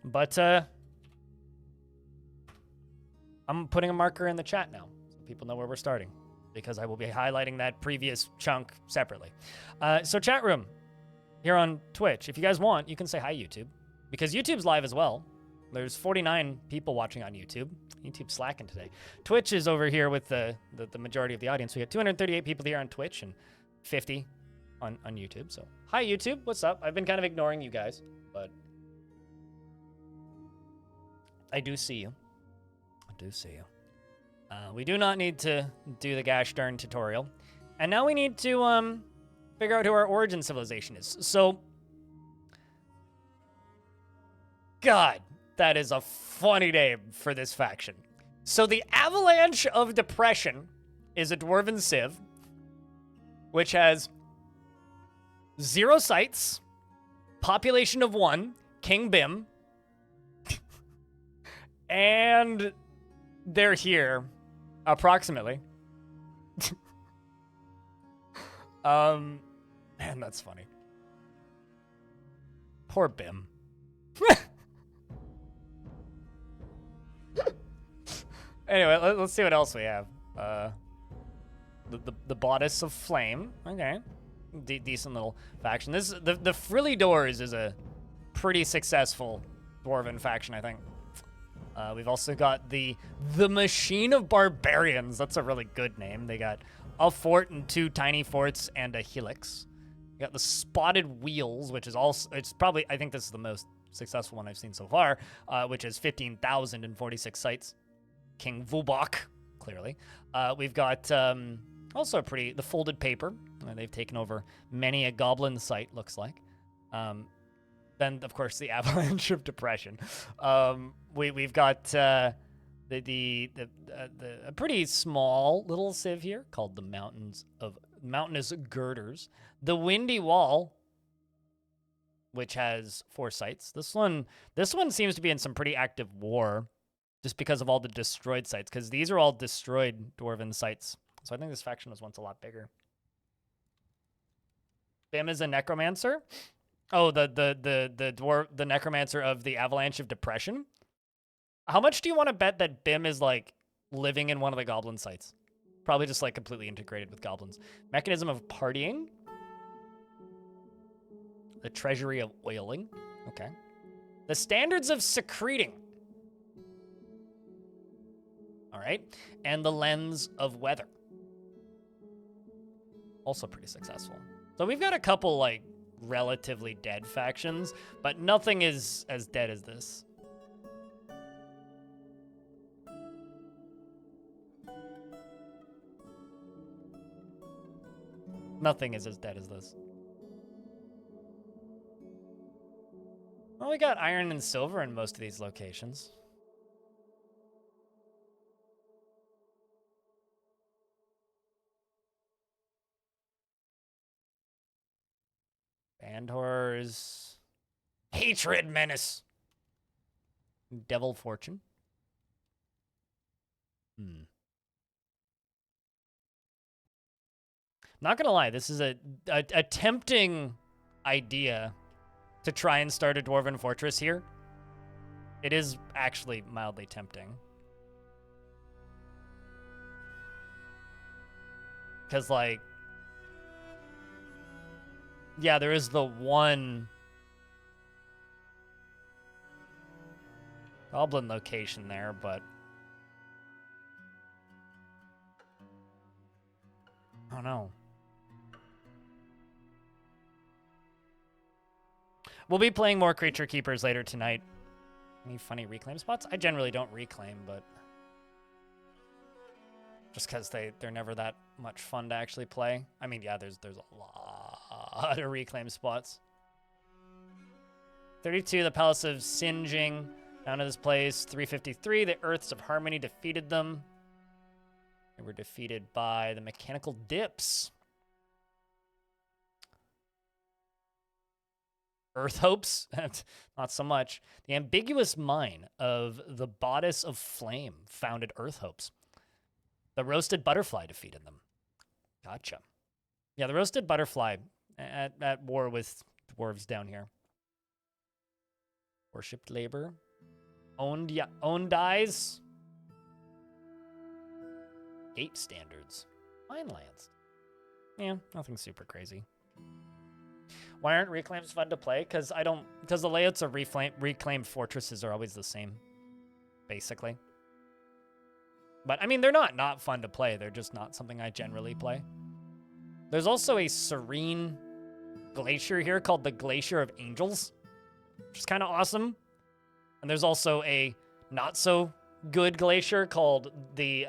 But I'm putting a marker in the chat now, so people know where we're starting, because I will be highlighting that previous chunk separately. So chat room here on Twitch, if you guys want, you can say hi, YouTube, because YouTube's live as well. There's 49 people watching on YouTube. YouTube's slacking today. Twitch is over here with the majority of the audience. We got 238 people here on Twitch and 50 on YouTube. So hi, YouTube. What's up? I've been kind of ignoring you guys, but I do see you. I do see you. We do not need to do the gosh darn tutorial. And now we need to figure out who our origin civilization is. So, God, that is a funny name for this faction. So the Avalanche of Depression is a dwarven civ, which has 0 sites, population of 1, King Bim, and they're here, approximately. Man, that's funny. Poor Bim. Anyway, let's see what else we have. The Bodice of Flame. Okay. Decent little faction. The Frilly Doors is a pretty successful dwarven faction, I think. We've also got the Machine of Barbarians. That's a really good name. They got a fort and 2 tiny forts and a helix. We got the Spotted Wheels, which is also, it's probably, I think this is the most successful one I've seen so far, which is 15,046 sites. King Vubok, clearly. We've got also the Folded Paper. They've taken over many a goblin site, looks like. Then, of course, the Avalanche of Depression. We've got a pretty small little civ here called the Mountainous Girders. The Windy Wall, which has 4 sites. This one seems to be in some pretty active war, just because of all the destroyed sites, because these are all destroyed dwarven sites. So I think this faction was once a lot bigger. Bim is a necromancer. Oh, the necromancer of the Avalanche of Depression. How much do you want to bet that Bim is like living in one of the goblin sites? Probably just like completely integrated with goblins. Mechanism of Partying. The Treasury of Oiling. Okay. The Standards of Secreting. All right. And the Lens of Weather. Also pretty successful. So we've got a couple like relatively dead factions, but nothing is as dead as this. Nothing is as dead as this. Well, we got iron and silver in most of these locations. Band Horrors. Hatred Menace. Devil Fortune. Not gonna lie, this is a tempting idea to try and start a Dwarven Fortress here. It is actually mildly tempting. Because, like, yeah, there is the one goblin location there, but I don't know. We'll be playing more Creature Keepers later tonight. Any funny reclaim spots? I generally don't reclaim, but just because they're never that much fun to actually play. I mean, yeah, there's a lot of reclaim spots. 32, the Palace of Sinjing. Down to this place. 353, the Earths of Harmony defeated them. They were defeated by the Mechanical Dips. Earth Hopes? Not so much. The Ambiguous Mine of the Bodice of Flame founded Earth Hopes. The Roasted Butterfly defeated them. Gotcha. Yeah, the Roasted Butterfly at war with dwarves down here. Worshipped labor. Owned eyes. Gate standards. Mine lands. Yeah, nothing super crazy. Why aren't reclaims fun to play? Because the layouts of reclaimed fortresses are always the same, basically. But I mean, they're not fun to play. They're just not something I generally play. There's also a serene glacier here called the Glacier of Angels, which is kind of awesome. And there's also a not so good glacier called the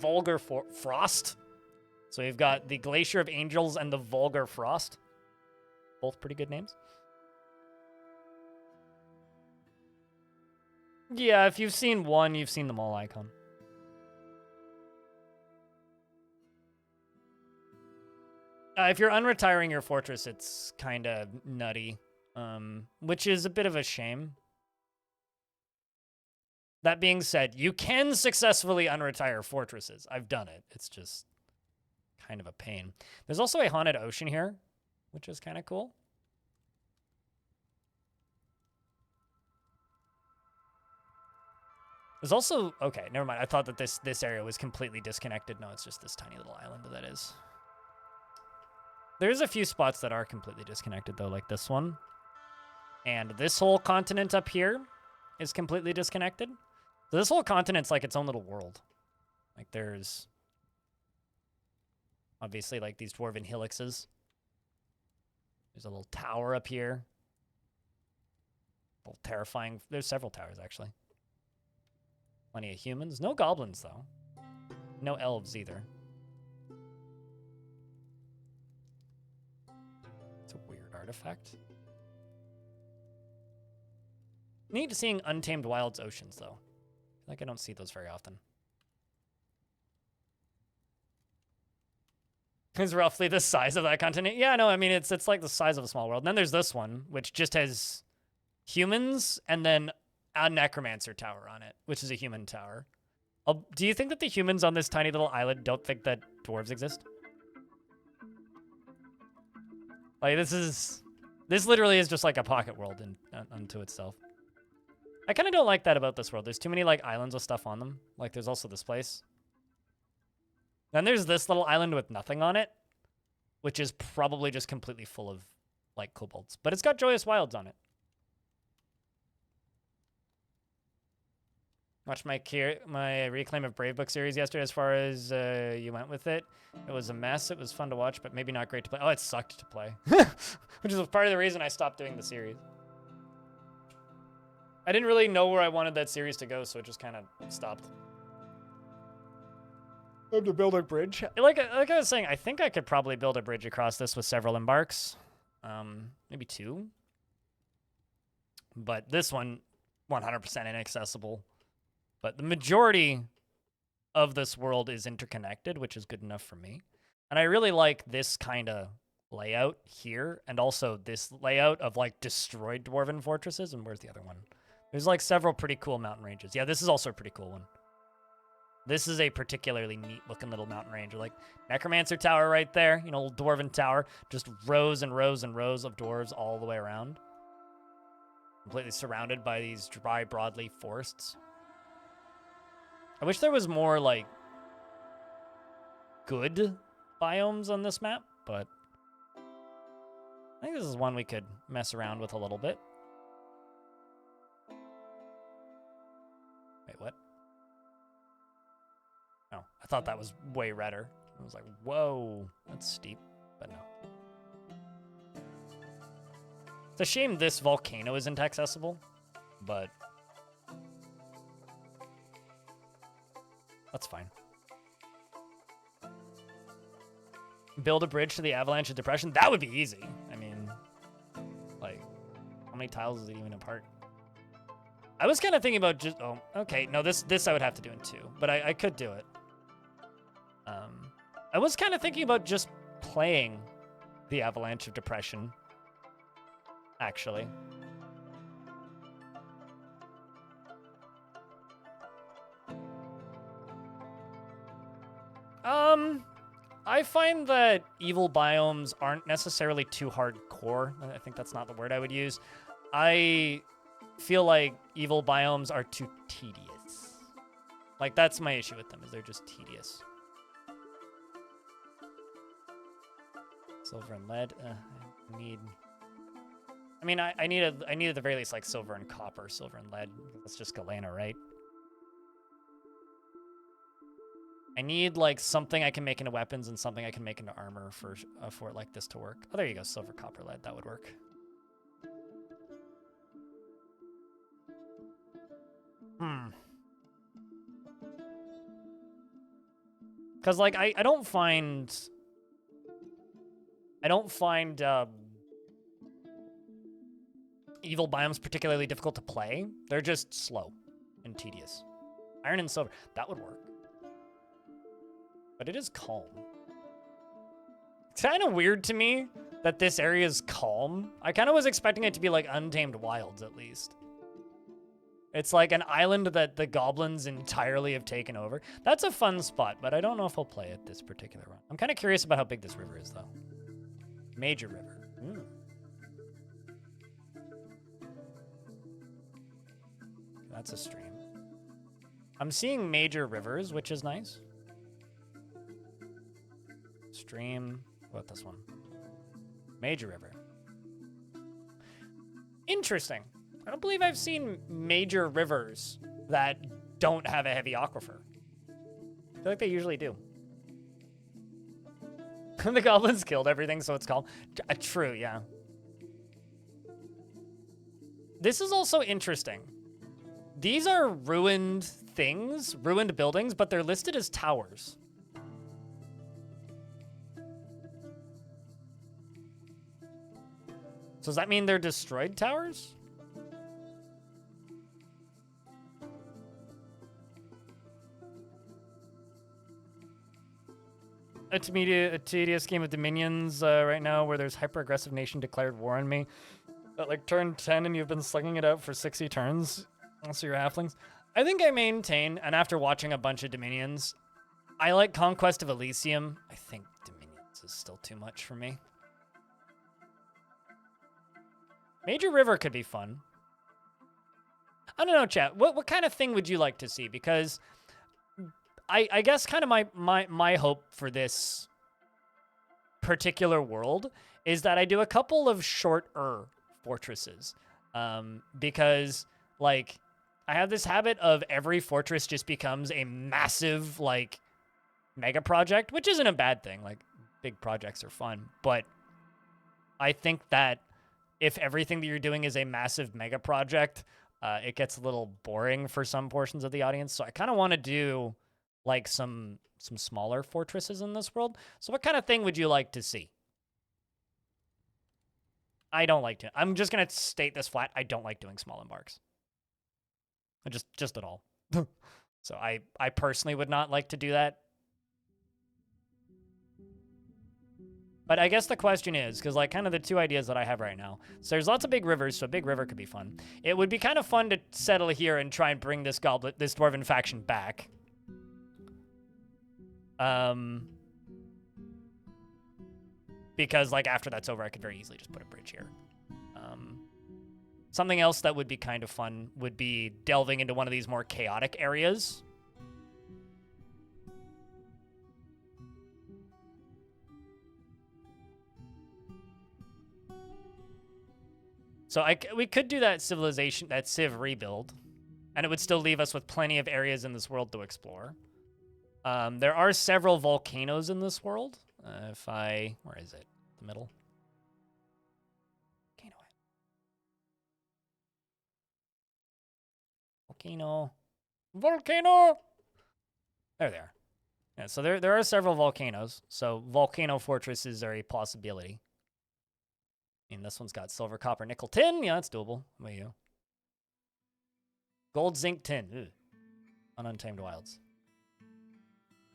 Vulgar Frost. So we've got the Glacier of Angels and the Vulgar Frost. Both pretty good names. Yeah, if you've seen one, you've seen them all, Icon. If you're unretiring your fortress, it's kind of nutty, which is a bit of a shame. That being said, you can successfully unretire fortresses. I've done it. It's just kind of a pain. There's also a haunted ocean here, which is kind of cool. There's also... Okay, never mind. I thought that this area was completely disconnected. No, it's just this tiny little island that is. There's a few spots that are completely disconnected, though, like this one. And this whole continent up here is completely disconnected. So this whole continent's like its own little world. Like there's obviously like these dwarven hillixes. There's a little tower up here. A little terrifying. There's several towers, actually. Plenty of humans. No goblins, though. No elves, either. It's a weird artifact. Neat seeing Untamed Wilds oceans, though. Like I don't see those very often. It's roughly the size of that continent. Yeah, no, I mean, it's like the size of a small world. And then there's this one, which just has humans and then a necromancer tower on it, which is a human tower. Do you think that the humans on this tiny little island don't think that dwarves exist? Like, this literally is just like a pocket world unto itself. I kind of don't like that about this world. There's too many, like, islands with stuff on them. Like, there's also this place. Then there's this little island with nothing on it, which is probably just completely full of, like, kobolds. But it's got Joyous Wilds on it. Watched my Reclaim of Brave book series yesterday as far as you went with it. It was a mess. It was fun to watch, but maybe not great to play. Oh, it sucked to play. Which is part of the reason I stopped doing the series. I didn't really know where I wanted that series to go, so it just kind of stopped. I have to build a bridge. Like I was saying, I think I could probably build a bridge across this with several embarks. Maybe 2. But this one, 100% inaccessible. But the majority of this world is interconnected, which is good enough for me. And I really like this kind of layout here, and also this layout of, like, destroyed dwarven fortresses. And where's the other one? There's, like, several pretty cool mountain ranges. Yeah, this is also a pretty cool one. This is a particularly neat-looking little mountain range. Like, Necromancer Tower right there. You know, little dwarven tower. Just rows and rows and rows of dwarves all the way around. Completely surrounded by these dry, broadleaf forests. I wish there was more, like, good biomes on this map, but I think this is one we could mess around with a little bit. Wait, what? Oh, I thought that was way redder. I was like, whoa, that's steep, but no. It's a shame this volcano isn't accessible, but that's fine. Build a bridge to the avalanche of depression? That would be easy. I mean, like, how many tiles is it even apart? I was kind of thinking about just... Oh, okay. No, this I would have to do in 2, but I could do it. I was kind of thinking about just playing the avalanche of depression, actually. I find that evil biomes aren't necessarily too hardcore. I think that's not the word I would use. I feel like evil biomes are too tedious. Like, that's my issue with them, is they're just tedious. Silver and lead. I need... I mean, I need at the very least, like, silver and copper, silver and lead. That's just Galena, right? I need, like, something I can make into weapons and something I can make into armor for it like this to work. Oh, there you go. Silver, copper, lead. That would work. Because, like, I don't find... evil biomes particularly difficult to play. They're just slow and tedious. Iron and silver. That would work. But it is calm. It's kind of weird to me that this area is calm. I kind of was expecting it to be like Untamed Wilds, at least. It's like an island that the goblins entirely have taken over. That's a fun spot, but I don't know if I'll play it this particular run. I'm kind of curious about how big this river is, though. Major river. Ooh. That's a stream. I'm seeing major rivers, which is nice. Stream. What about this one? Major river. Interesting. I don't believe I've seen major rivers that don't have a heavy aquifer. I feel like they usually do. The goblins killed everything, so it's called. True, yeah. This is also interesting. These are ruined things, ruined buildings, but they're listed as towers. So does that mean they're destroyed towers? A tedious game of Dominions right now where there's hyper-aggressive nation declared war on me. At like turn 10 and you've been slugging it out for 60 turns. Also your halflings. I think I maintain, and after watching a bunch of Dominions, I like Conquest of Elysium. I think Dominions is still too much for me. Major River could be fun. I don't know, chat. What kind of thing would you like to see? Because I guess kind of my hope for this particular world is that I do a couple of shorter fortresses. Because, like, I have this habit of every fortress just becomes a massive, like, mega project, which isn't a bad thing. Like, big projects are fun. But I think that if everything that you're doing is a massive mega project, it gets a little boring for some portions of the audience. So I kind of want to do, like, some smaller fortresses in this world. So what kind of thing would you like to see? I don't like to. I'm just going to state this flat. I don't like doing small embarks. Just at all. So I personally would not like to do that. But I guess the question is, because, like, kind of the two ideas that I have right now. So there's lots of big rivers, so a big river could be fun. It would be kind of fun to settle here and try and bring this dwarven faction back. Because, like, after that's over, I could very easily just put a bridge here. Something else that would be kind of fun would be delving into one of these more chaotic areas. So we could do that Civ rebuild, and it would still leave us with plenty of areas in this world to explore. There are several volcanoes in this world. Where is it? The middle? Volcano! There they are. Yeah, so there are several volcanoes. So volcano fortresses are a possibility. I mean, this one's got silver, copper, nickel, tin. Yeah, that's doable. What about you? Gold, zinc, tin. Ugh. On Untamed Wilds.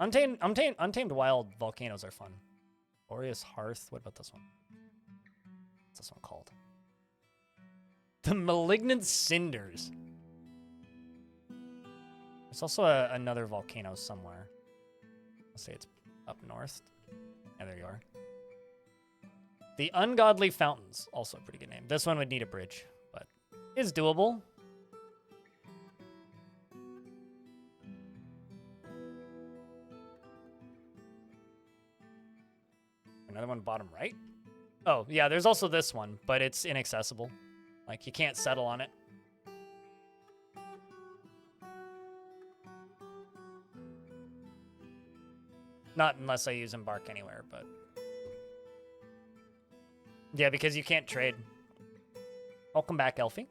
Untamed Wild volcanoes are fun. Glorious Hearth. What about this one? What's this one called? The Malignant Cinders. There's also another volcano somewhere. Let's say it's up north. Yeah, there you are. The Ungodly Fountains, also a pretty good name. This one would need a bridge, but is doable. Another one bottom right? Oh, yeah, there's also this one, but it's inaccessible. Like, you can't settle on it. Not unless I use Embark Anywhere, but... Yeah, because you can't trade. Welcome back, Elfie.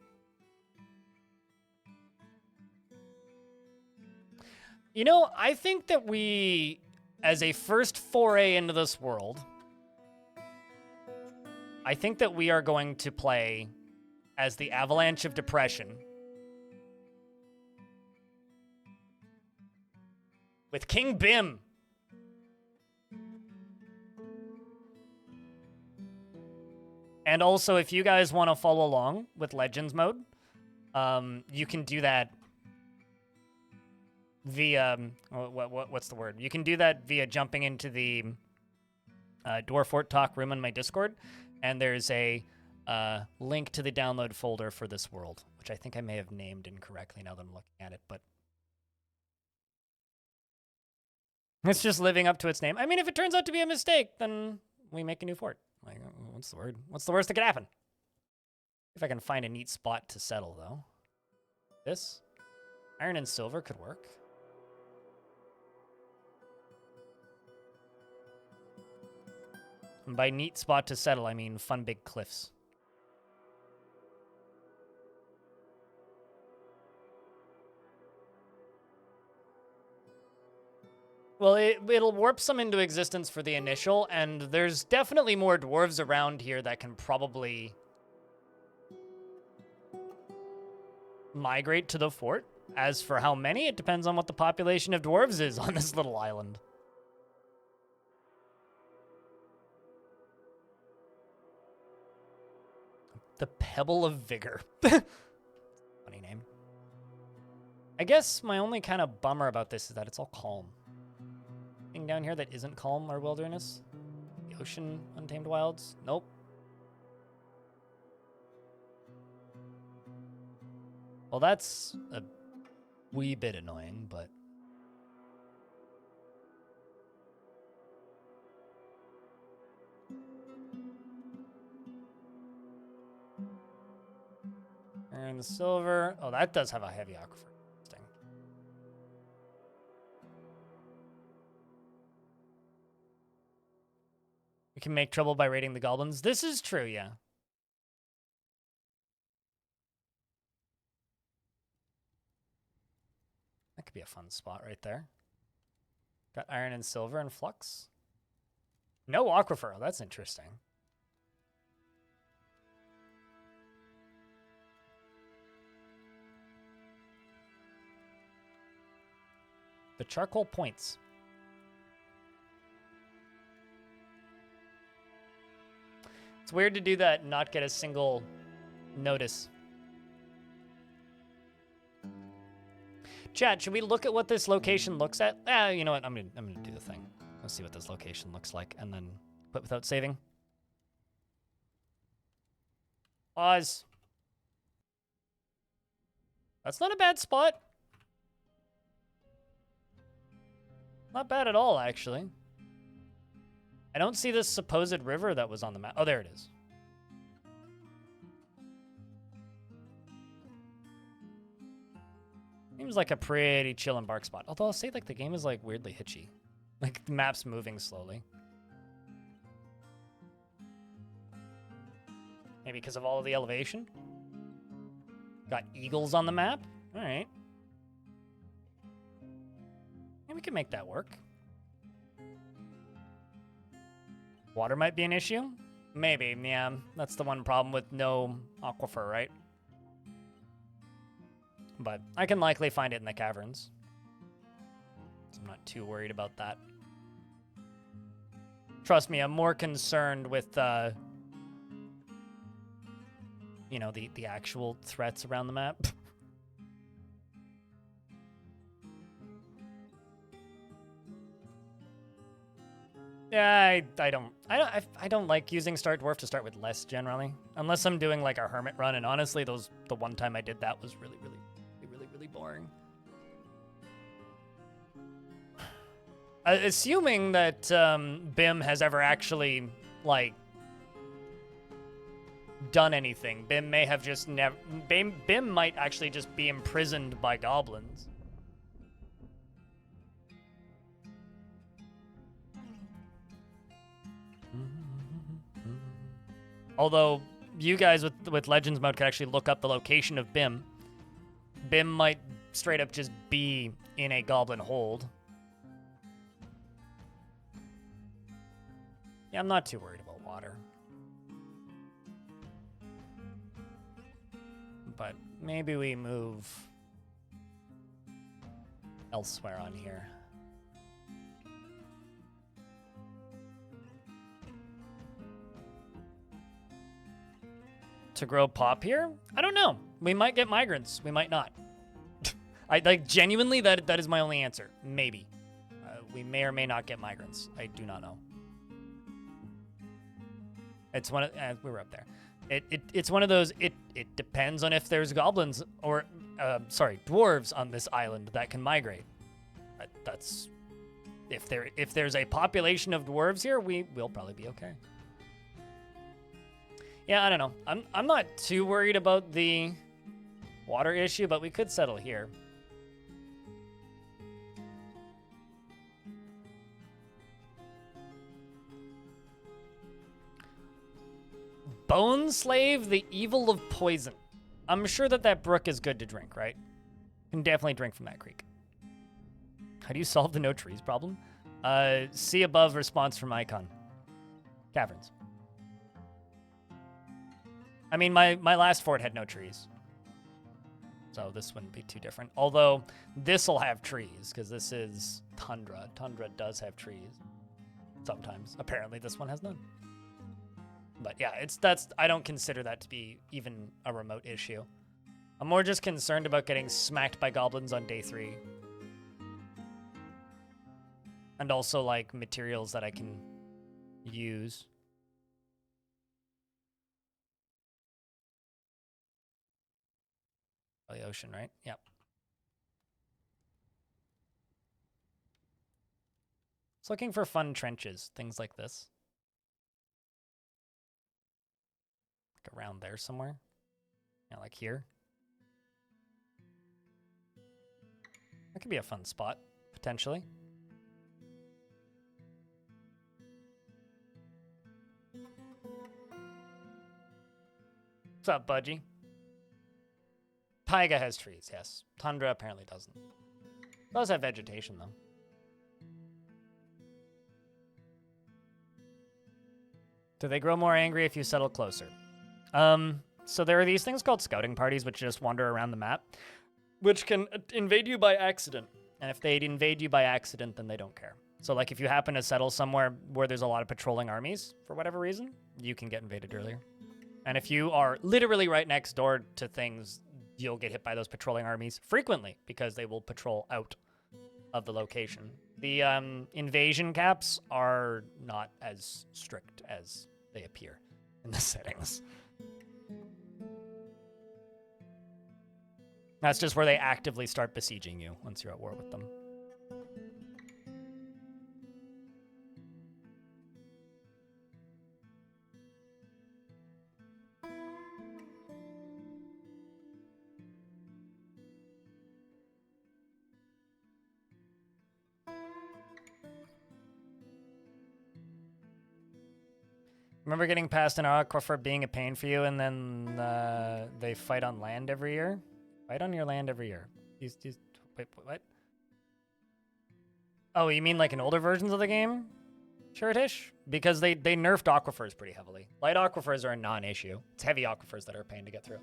You know, I think that we, as a first foray into this world, I think that we are going to play as the Avalanche of Depression with King Bim. And also, if you guys want to follow along with Legends mode, you can do that via, what's the word? You can do that via jumping into the Dwarf Fort Talk room in my Discord, and there's a link to the download folder for this world, which I think I may have named incorrectly now that I'm looking at it, but it's just living up to its name. I mean, if it turns out to be a mistake, then we make a new fort. Like, what's the word? What's the worst that could happen? If I can find a neat spot to settle, though. This? Iron and silver could work. And by neat spot to settle, I mean fun big cliffs. Well, it'll warp some into existence for the initial, and there's definitely more dwarves around here that can probably migrate to the fort. As for how many, it depends on what the population of dwarves is on this little island. The Pebble of Vigor. Funny name. I guess my only kind of bummer about this is that it's all calm. Anything down here that isn't calm or wilderness? The ocean, untamed wilds? Nope. Well, that's a wee bit annoying, but... And the silver... Oh, that does have a heavy aquifer. Interesting. We can make trouble by raiding the goblins. This is true, yeah. That could be a fun spot right there. Got iron and silver and flux. No aquifer. Oh, that's interesting. The charcoal points. It's weird to do that and not get a single notice. Chat, should we look at what this location looks at? You know what? I'm gonna do the thing. Let's see what this location looks like, and then quit without saving. Pause. That's not a bad spot. Not bad at all, actually. I don't see this supposed river that was on the map. Oh, there it is. Seems like a pretty chill embark spot. Although I'll say, like, the game is, like, weirdly hitchy. Like, the map's moving slowly. Maybe because of all of the elevation? Got eagles on the map? All right. Yeah, we can make that work. Water might be an issue? Maybe, yeah. That's the one problem with no aquifer, right? But I can likely find it in the caverns. So I'm not too worried about that. Trust me, I'm more concerned with, you know, the actual threats around the map. Yeah, I don't like using Start Dwarf to start with less generally, unless I'm doing like a hermit run. And honestly, the one time I did that was really boring. Assuming that Bim has ever actually like done anything, Bim may have just never. Bim might actually just be imprisoned by goblins. Although you guys with Legends mode could actually look up the location of Bim. Bim might straight up just be in a goblin hold. Yeah, I'm not too worried about water. But maybe we move elsewhere on here. To grow pop here? I don't know. We might get migrants. We might not. I like genuinely that is my only answer. Maybe. We may or may not get migrants. I do not know. It's one of we were up there. It's one of those. It depends on if there's goblins or dwarves on this island that can migrate. That's if there's a population of dwarves here, we'll probably be okay. Yeah, I don't know. I'm not too worried about the water issue, but we could settle here. Bone Slave, the evil of poison. I'm sure that brook is good to drink, right? Can definitely drink from that creek. How do you solve the no trees problem? See above response from icon. Caverns. I mean, my last fort had no trees. So this wouldn't be too different. Although, this'll have trees, because this is Tundra. Tundra does have trees. Sometimes. Apparently, this one has none. But yeah, I don't consider that to be even a remote issue. I'm more just concerned about getting smacked by goblins on day 3. And also, like, materials that I can use. Oh, the ocean, right? Yep. It's looking for fun trenches, things like this. Like around there somewhere. Yeah, like here. That could be a fun spot, potentially. What's up, Budgie? Taiga has trees, yes. Tundra apparently doesn't. It does have vegetation, though. Do they grow more angry if you settle closer? So there are these things called scouting parties, which just wander around the map, which can invade you by accident. And if they invade you by accident, then they don't care. So, like, if you happen to settle somewhere where there's a lot of patrolling armies, for whatever reason, you can get invaded earlier. And if you are literally right next door to things, you'll get hit by those patrolling armies frequently, because they will patrol out of the location. The invasion caps are not as strict as they appear in the settings. That's just where they actively start besieging you once you're at war with them. Remember getting past an aquifer being a pain for you, and then they fight on land every year? Fight on your land every year. Wait, what? Oh, you mean like in older versions of the game? Shirtish? Because they nerfed aquifers pretty heavily. Light aquifers are a non-issue. It's heavy aquifers that are a pain to get through.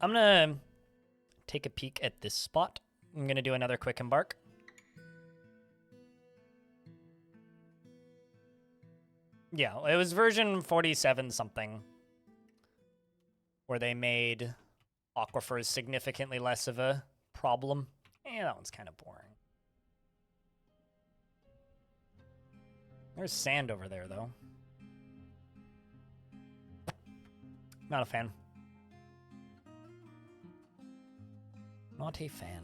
I'm gonna take a peek at this spot. I'm gonna do another quick embark. Yeah, it was version 47 something where they made aquifers significantly less of a problem. Yeah, that one's kind of boring. There's sand over there, though. Not a fan. Not a fan.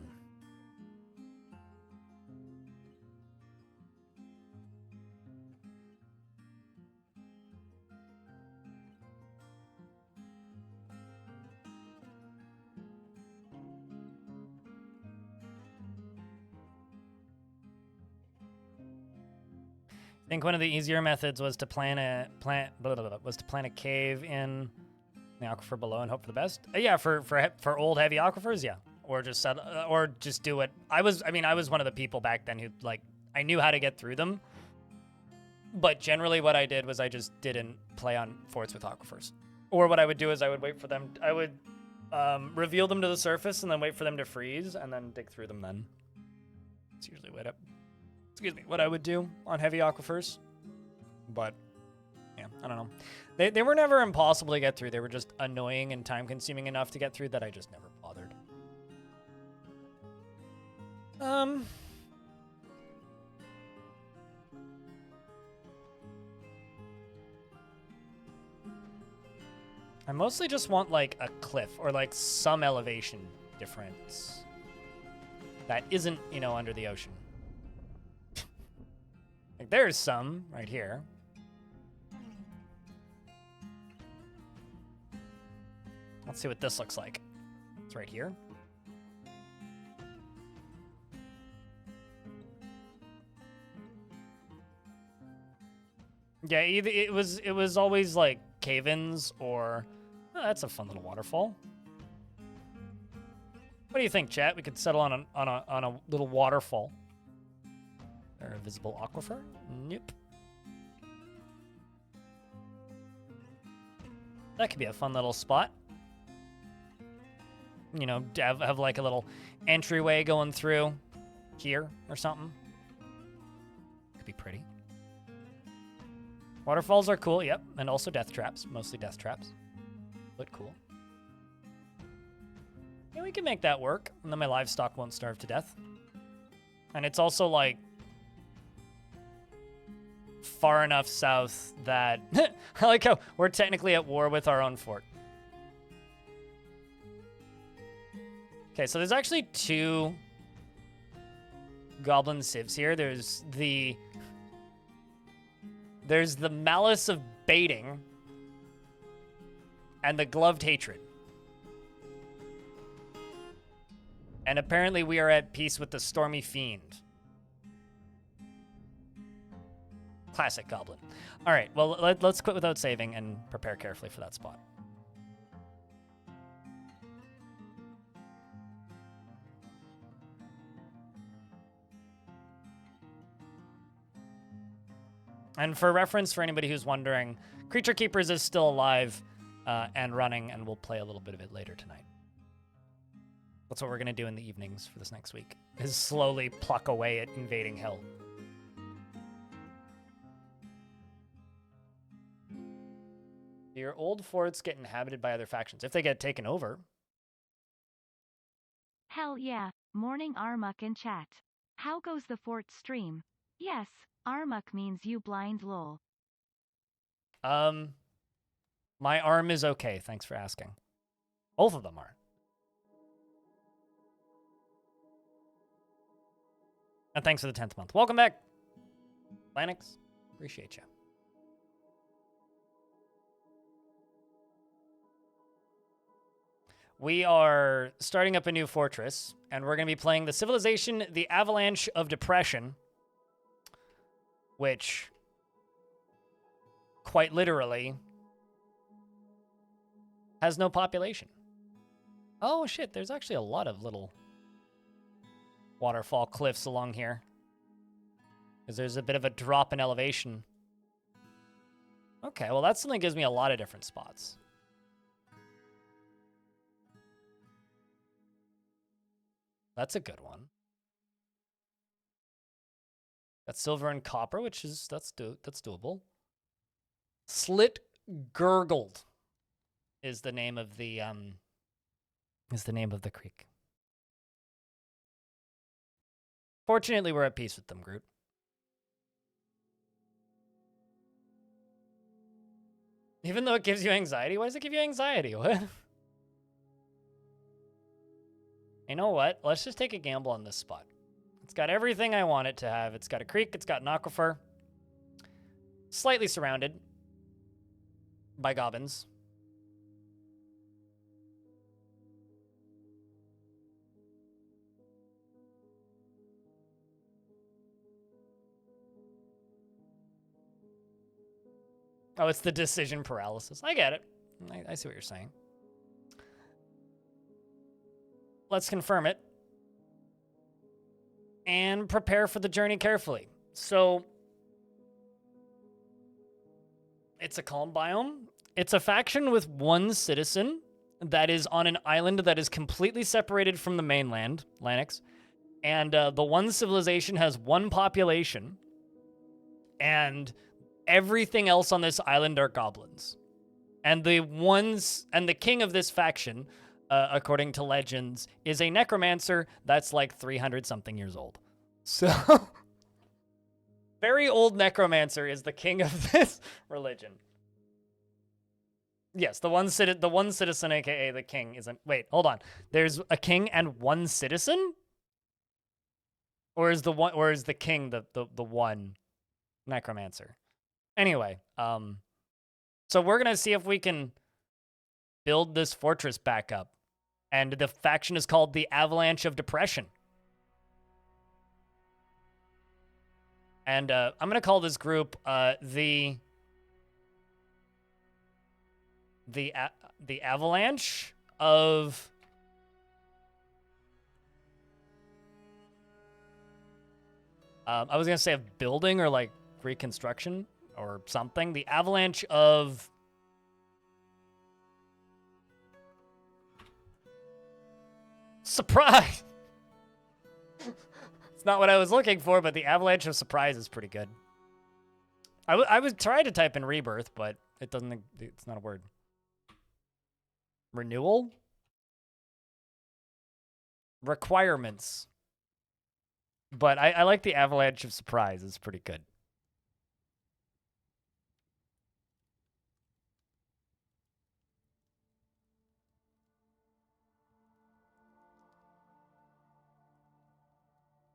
I think one of the easier methods was to plant a cave in the aquifer below and hope for the best. Yeah, for old heavy aquifers, yeah. Or just do it. I was one of the people back then who, like, I knew how to get through them. But generally what I did was I just didn't play on forts with aquifers. Or what I would do is I would wait for them. I would reveal them to the surface and then wait for them to freeze and then dig through them then. It's usually what I would do on heavy aquifers. But yeah, I don't know. They were never impossible to get through. They were just annoying and time consuming enough to get through that I just never bothered. I mostly just want, like, a cliff or, like, some elevation difference that isn't, you know, under the ocean. Like, there's some right here. Let's see what this looks like. It's right here. Yeah, either it was always like cave-ins or that's a fun little waterfall. What do you think, chat? We could settle on a little waterfall. Or a visible aquifer? Nope. That could be a fun little spot. You know, have like a little entryway going through here or something. Could be pretty. Waterfalls are cool, yep. And also death traps. Mostly death traps. But cool. Yeah, we can make that work. And then my livestock won't starve to death. And it's also, like, far enough south that... I like how we're technically at war with our own fort. Okay, so there's actually two goblin civs here. There's the malice of baiting and the gloved hatred. And apparently we are at peace with the stormy fiend. Classic goblin. All right, well, let's quit without saving and prepare carefully for that spot. And for reference, for anybody who's wondering, Creature Keepers is still alive and running, and we'll play a little bit of it later tonight. That's what we're going to do in the evenings for this next week, is slowly pluck away at invading hell. Do your old forts get inhabited by other factions? If they get taken over. Hell yeah. Morning Armuk in chat. How goes the fort stream? Yes, Armuk means you blind lol. My arm is okay, thanks for asking. Both of them are. And thanks for the 10th month. Welcome back, Lanix. Appreciate you. We are starting up a new fortress, and we're going to be playing the Civilization, the Avalanche of Depression, which, quite literally, has no population. Oh, shit, there's actually a lot of little waterfall cliffs along here. Because there's a bit of a drop in elevation. Okay, well, that suddenly gives me a lot of different spots. That's a good one. That's silver and copper, which is that's doable. Slit Gurgled is the name of the creek. Fortunately, we're at peace with them, Groot. Even though it gives you anxiety? Why does it give you anxiety? What? You know what? Let's just take a gamble on this spot. It's got everything I want it to have. It's got a creek. It's got an aquifer. Slightly surrounded by goblins. Oh, it's the decision paralysis. I get it. I see what you're saying. Let's confirm it. And prepare for the journey carefully. So, it's a calm biome. It's a faction with one citizen that is on an island that is completely separated from the mainland, Lanix. And the one civilization has one population. And everything else on this island are goblins. And the king of this faction, according to legends, is a necromancer that's like 300-something years old. So, very old necromancer is the king of this religion. Yes, the one citizen, aka the king, isn't. Wait, hold on. There's a king and one citizen, or is the king the one necromancer? Anyway, so we're gonna see if we can build this fortress back up, and the faction is called the Avalanche of Depression. And I'm gonna call this group the Avalanche of I was gonna say of building or like reconstruction or something. The Avalanche of Surprise. It's not what I was looking for, but the Avalanche of Surprise is pretty good. I was trying to type in rebirth, but it doesn't. It's not a word. Renewal? Requirements. But I like the Avalanche of Surprise. It's pretty good.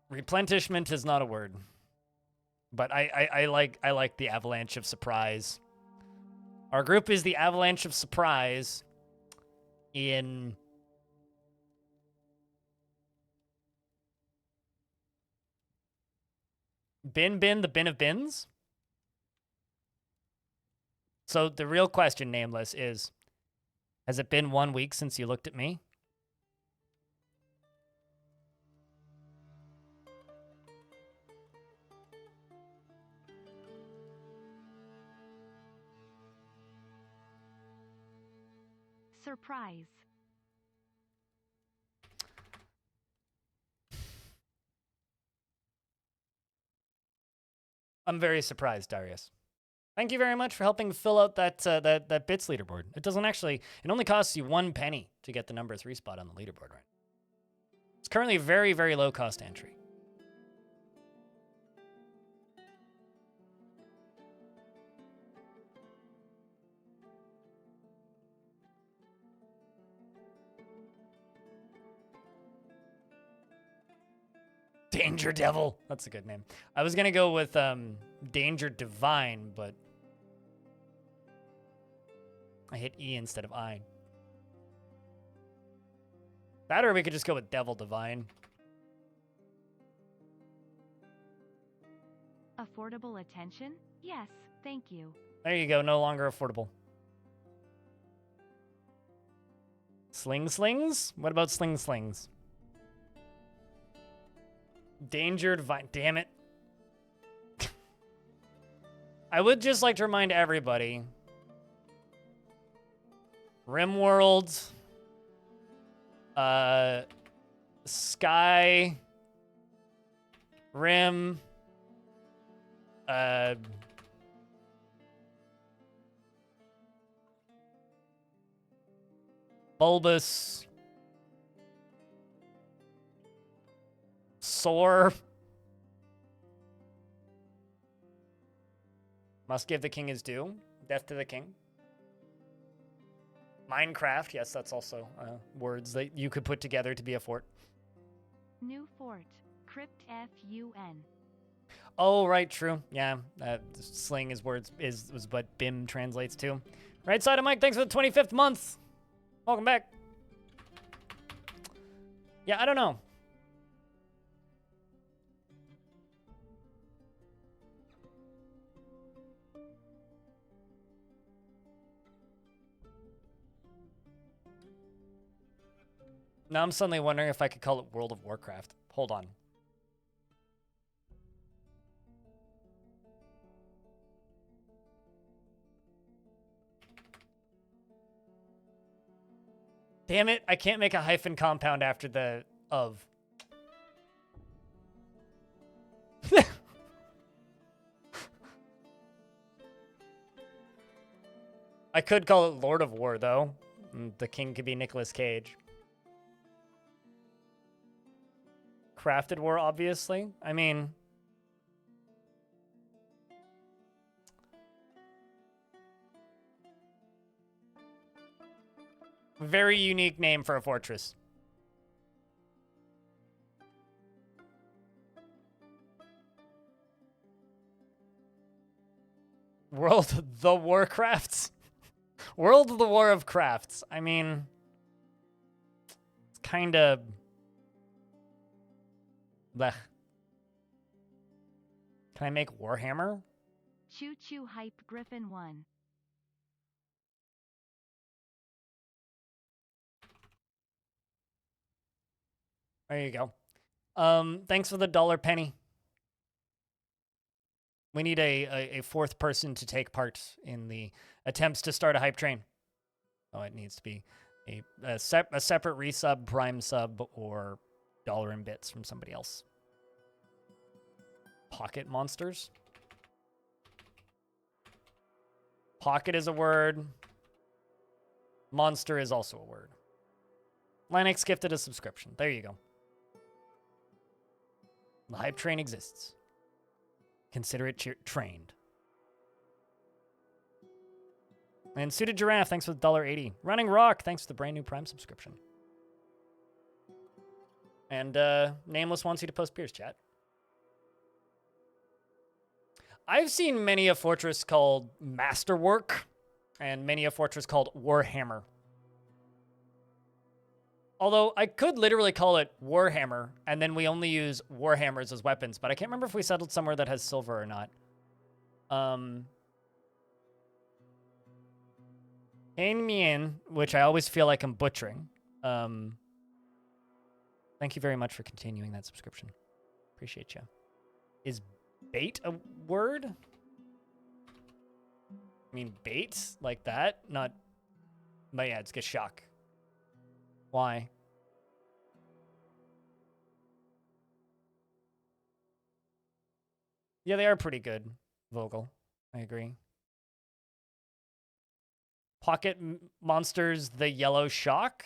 Replenishment is not a word. But I like the Avalanche of Surprise. Our group is the Avalanche of Surprise in the bin of bins. So the real question, Nameless, is, has it been 1 week since you looked at me? Surprise. I'm very surprised, Darius. Thank you very much for helping fill out that bits leaderboard. It doesn't actually, it only costs you 1 penny to get the number 3 spot on the leaderboard, right? It's currently a very, very low cost entry. Danger Devil. That's a good name. I was gonna go with Danger Divine, but I hit E instead of I. That, or we could just go with Devil Divine. Affordable attention? Yes, thank you. There you go. No longer affordable. Sling Slings? What about Sling Slings? Danger Divine. Damn it. I would just like to remind everybody. RimWorld. Sky. Rim. Bulbous. Soar. Must give the king his due. Death to the king. Minecraft, yes, that's also words that you could put together to be a fort. New fort. Crypt F-U-N. Oh, right, true. Yeah, sling is words was what BIM translates to. Right side of Mike, thanks for the 25th month. Welcome back. Yeah, I don't know. Now I'm suddenly wondering if I could call it World of Warcraft. Hold on. Damn it, I can't make a hyphen compound after the of. I could call it Lord of War, though. The king could be Nicolas Cage. Crafted War, obviously. I mean... very unique name for a fortress. World of the Warcrafts? World of the War of Crafts. I mean... it's kind of... blech. Can I make Warhammer? Choo Choo Hype Griffin 1. There you go. Thanks for the dollar penny. We need a fourth person to take part in the attempts to start a hype train. Oh, it needs to be a separate resub, prime sub, or dollar and bits from somebody else. Pocket monsters. Pocket is a word. Monster is also a word. Linux gifted a subscription. There you go. The hype train exists. Consider it trained. And Suited Giraffe, thanks for the $1.80. Running Rock, thanks for the brand new Prime subscription. And Nameless wants you to post Pierce, chat. I've seen many a fortress called Masterwork and many a fortress called Warhammer. Although I could literally call it Warhammer, and then we only use Warhammers as weapons, but I can't remember if we settled somewhere that has silver or not. Mien, which I always feel like I'm butchering. Thank you very much for continuing that subscription. Appreciate you. Is bait a word? I mean, bait? Like that? Not... but yeah, it's Gashak. Why? Yeah, they are pretty good, Vogel. I agree. Pocket Monsters, the Yellow Shock?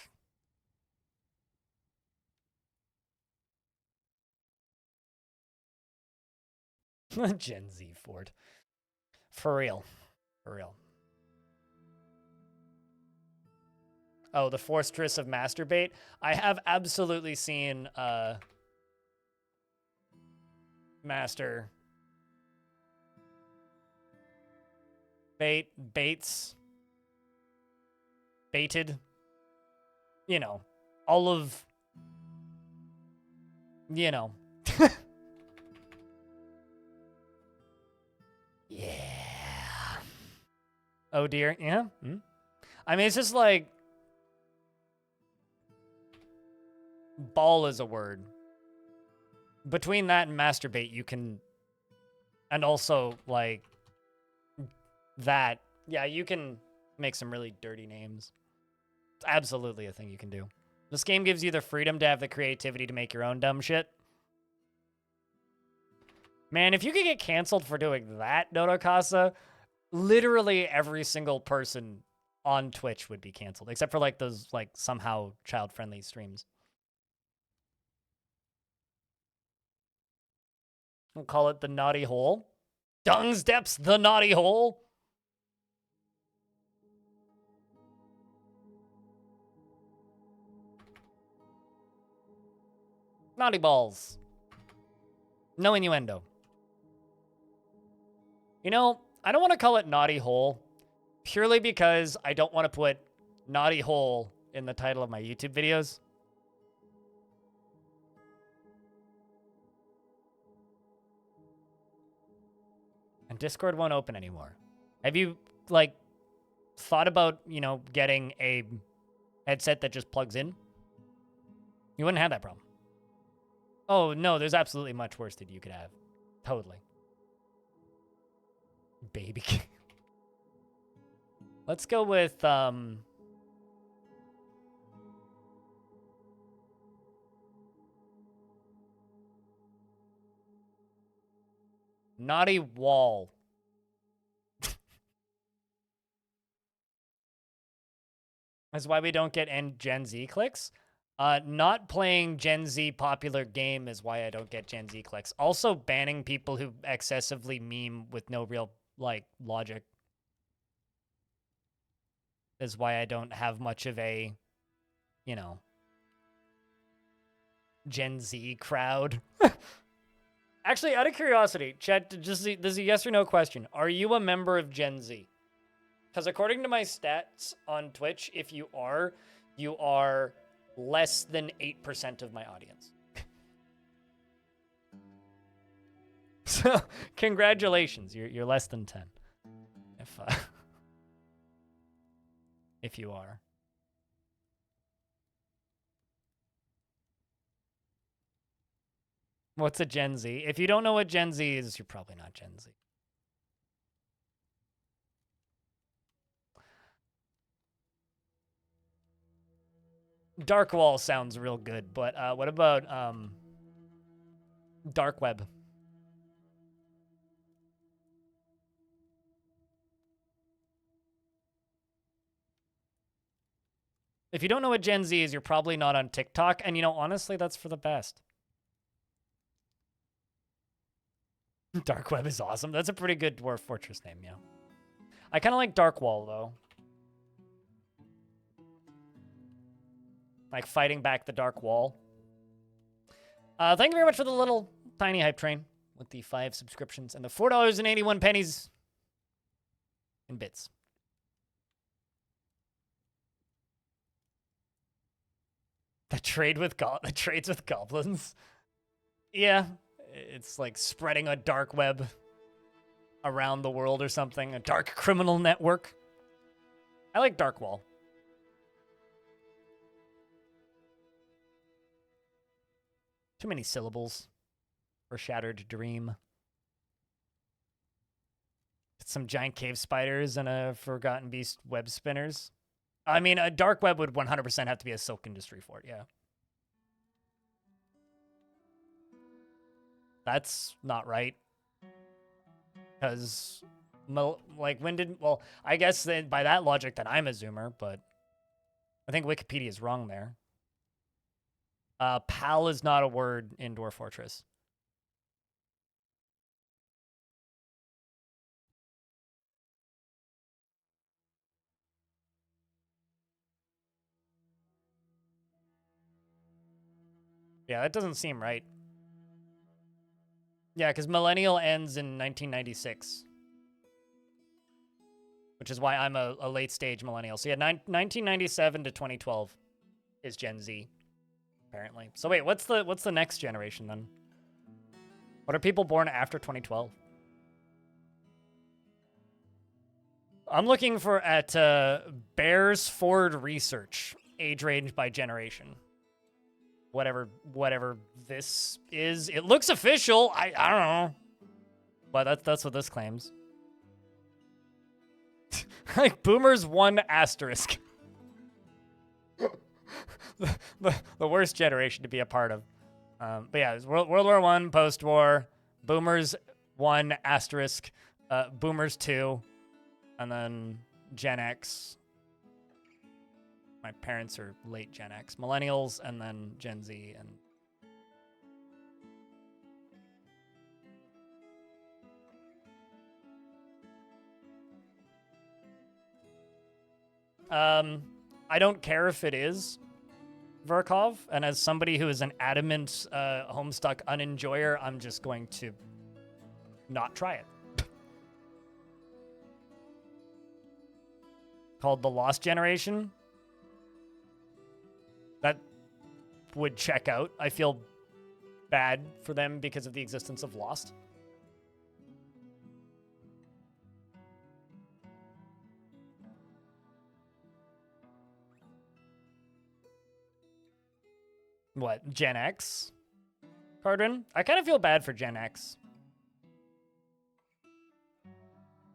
Gen Z Ford. For real. For real. Oh, the Fortress of Masturbate. I have absolutely seen Master Bates Baited. You know, all of, you know. Yeah. Oh dear. Yeah. I mean, it's just like ball is a word. Between that and masturbate, you can, and also like that. Yeah, you can make some really dirty names. It's absolutely a thing you can do. This game gives you the freedom to have the creativity to make your own dumb shit. Man, if you could get canceled for doing that, Dodo Casa, literally every single person on Twitch would be canceled, except for like those like somehow child-friendly streams. We'll call it the naughty hole. Dung's Depths, the naughty hole. Naughty balls. No innuendo. You know, I don't want to call it naughty hole, purely because I don't want to put naughty hole in the title of my YouTube videos. And Discord won't open anymore. Have you, like, thought about, you know, getting a headset that just plugs in? You wouldn't have that problem. Oh, no, there's absolutely much worse that you could have. Totally. Baby. Let's go with, naughty wall. That's why we don't get Gen Z clicks. Not playing Gen Z popular game is why I don't get Gen Z clicks. Also, banning people who excessively meme with no real, like, logic is why I don't have much of a, you know, Gen Z crowd. Actually, out of curiosity, chat, this is a yes or no question. Are you a member of Gen Z? Because according to my stats on Twitch, if you are less than 8% of my audience. So, congratulations. You're less than 10. If you are. What's a Gen Z? If you don't know what Gen Z is, you're probably not Gen Z. Darkwall sounds real good, but what about Dark Web? If you don't know what Gen Z is, you're probably not on TikTok, and you know, honestly, that's for the best. Dark Web is awesome. That's a pretty good Dwarf Fortress name, yeah. I kind of like Darkwall, though. Like fighting back the Dark Wall. Thank you very much for the little tiny hype train with the 5 subscriptions and the $4.81 in bits. The trades with goblins. Yeah, it's like spreading a dark web around the world or something. A dark criminal network. I like Darkwall. Too many syllables for Shattered Dream. Some giant cave spiders and a Forgotten Beast web spinners. I mean, a dark web would 100% have to be a silk industry fort, yeah. That's not right. Because, like, when did... Well, I guess that by that logic, then I'm a zoomer, but I think Wikipedia is wrong there. Pal is not a word in Dwarf Fortress. Yeah, that doesn't seem right. Yeah, because millennial ends in 1996. Which is why I'm a late stage millennial. So yeah, 1997 to 2012 is Gen Z, apparently. So wait, what's the next generation then? What are people born after 2012? I'm looking for at Bearsford Research, age range by generation. Whatever this is. It looks official. I don't know. But that's what this claims. Like boomers 1 asterisk. the worst generation to be a part of. But yeah, it's World War I, post-war, boomers 1 asterisk, boomers 2, and then Gen X. My parents are late Gen X. Millennials, and then Gen Z, and I don't care if it is. Verkov, and as somebody who is an adamant Homestuck unenjoyer, I'm just going to not try it. Called the Lost Generation. That would check out. I feel bad for them because of the existence of Lost. What, Gen X? Cardin? I kind of feel bad for Gen X.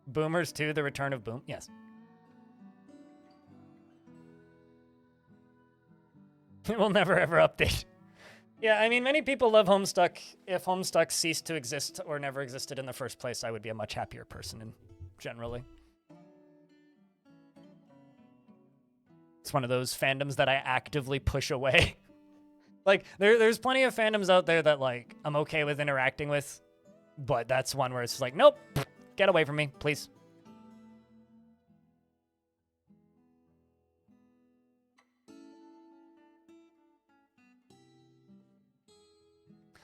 Boomers too, the return of Boom. Yes. It will never ever update. Yeah, I mean, many people love Homestuck. If Homestuck ceased to exist or never existed in the first place, I would be a much happier person generally. It's one of those fandoms that I actively push away. Like, there's plenty of fandoms out there that, like, I'm okay with interacting with, but that's one where it's just like, nope, get away from me, please.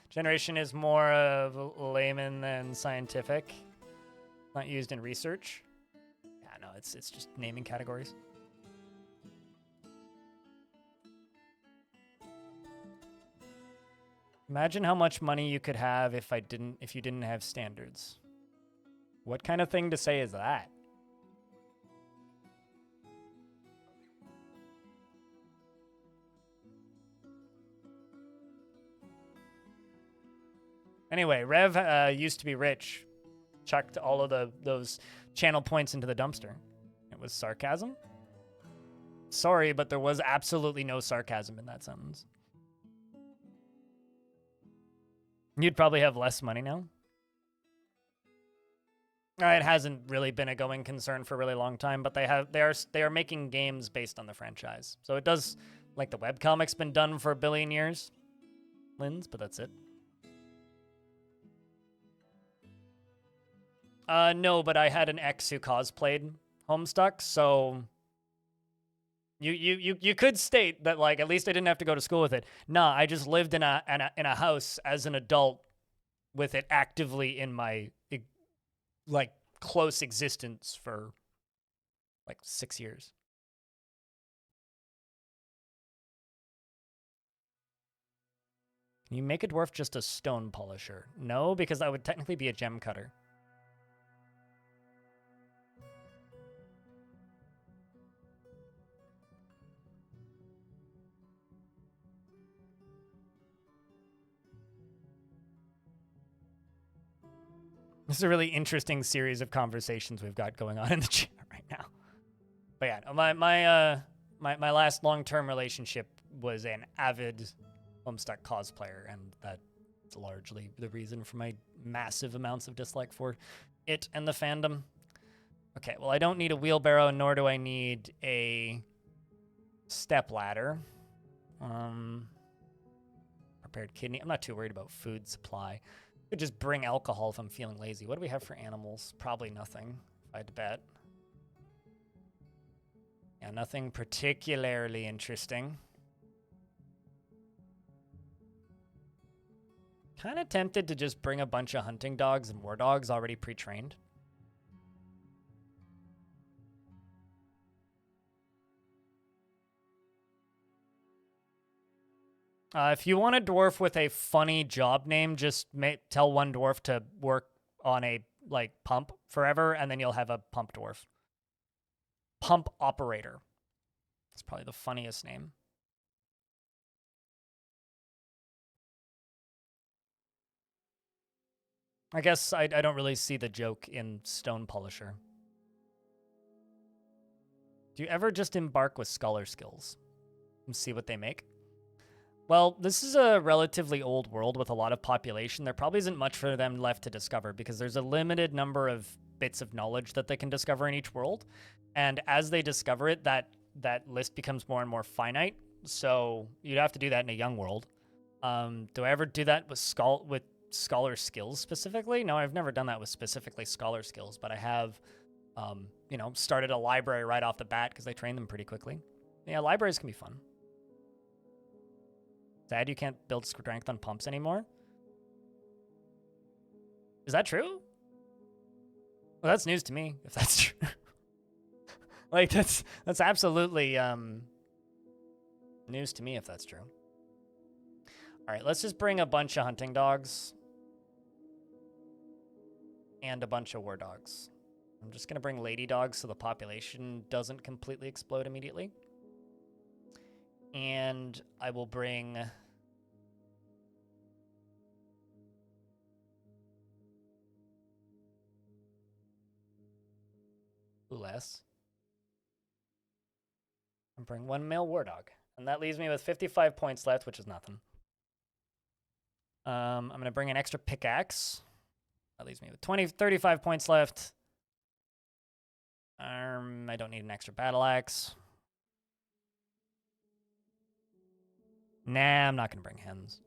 Generation is more of layman than scientific. Not used in research. Yeah, no, it's just naming categories. Imagine how much money you could have if you didn't have standards. What kind of thing to say is that? Anyway, Rev used to be rich. Chucked all of those channel points into the dumpster. It was sarcasm? Sorry, but there was absolutely no sarcasm in that sentence. You'd probably have less money now. It hasn't really been a going concern for a really long time, but they are making games based on the franchise. So it does, like, the webcomic's been done for a billion years. Lins, but that's it. No, but I had an ex who cosplayed Homestuck, so you could state that, like, at least I didn't have to go to school with it. Nah, I just lived in a house as an adult with it actively in my, like, close existence for, like, 6 years. Can you make a dwarf just a stone polisher? No, because that would technically be a gem cutter. This is a really interesting series of conversations we've got going on in the chat right now. But yeah, my last long-term relationship was an avid Homestuck cosplayer, and that's largely the reason for my massive amounts of dislike for it and the fandom. Okay, well, I don't need a wheelbarrow, nor do I need a stepladder. Prepared kidney. I'm not too worried about food supply. Could just bring alcohol if I'm feeling lazy. What do we have for animals? Probably nothing, if I had to bet. Yeah, nothing particularly interesting. Kind of tempted to just bring a bunch of hunting dogs and war dogs already pre-trained. If you want a dwarf with a funny job name, just tell one dwarf to work on a, like, pump forever, and then you'll have a pump dwarf. Pump operator. It's probably the funniest name. I guess I don't really see the joke in stone polisher. Do you ever just embark with scholar skills and see what they make? Well, this is a relatively old world with a lot of population. There probably isn't much for them left to discover because there's a limited number of bits of knowledge that they can discover in each world. And as they discover it, that list becomes more and more finite. So you'd have to do that in a young world. Do I ever do that with scholar skills specifically? No, I've never done that with specifically scholar skills, but I have, started a library right off the bat because they train them pretty quickly. Yeah, libraries can be fun. Sad you can't build strength on pumps anymore. Is that true? Well, that's news to me, if that's true. Like, that's absolutely news to me, if that's true. All right, let's just bring a bunch of hunting dogs and a bunch of war dogs. I'm just going to bring lady dogs so the population doesn't completely explode immediately. And I will bring... less. And bring one male war dog. And that leaves me with 55 points left, which is nothing. I'm going to bring an extra pickaxe. That leaves me with 35 points left. I don't need an extra battle axe. Nah, I'm not going to bring hens.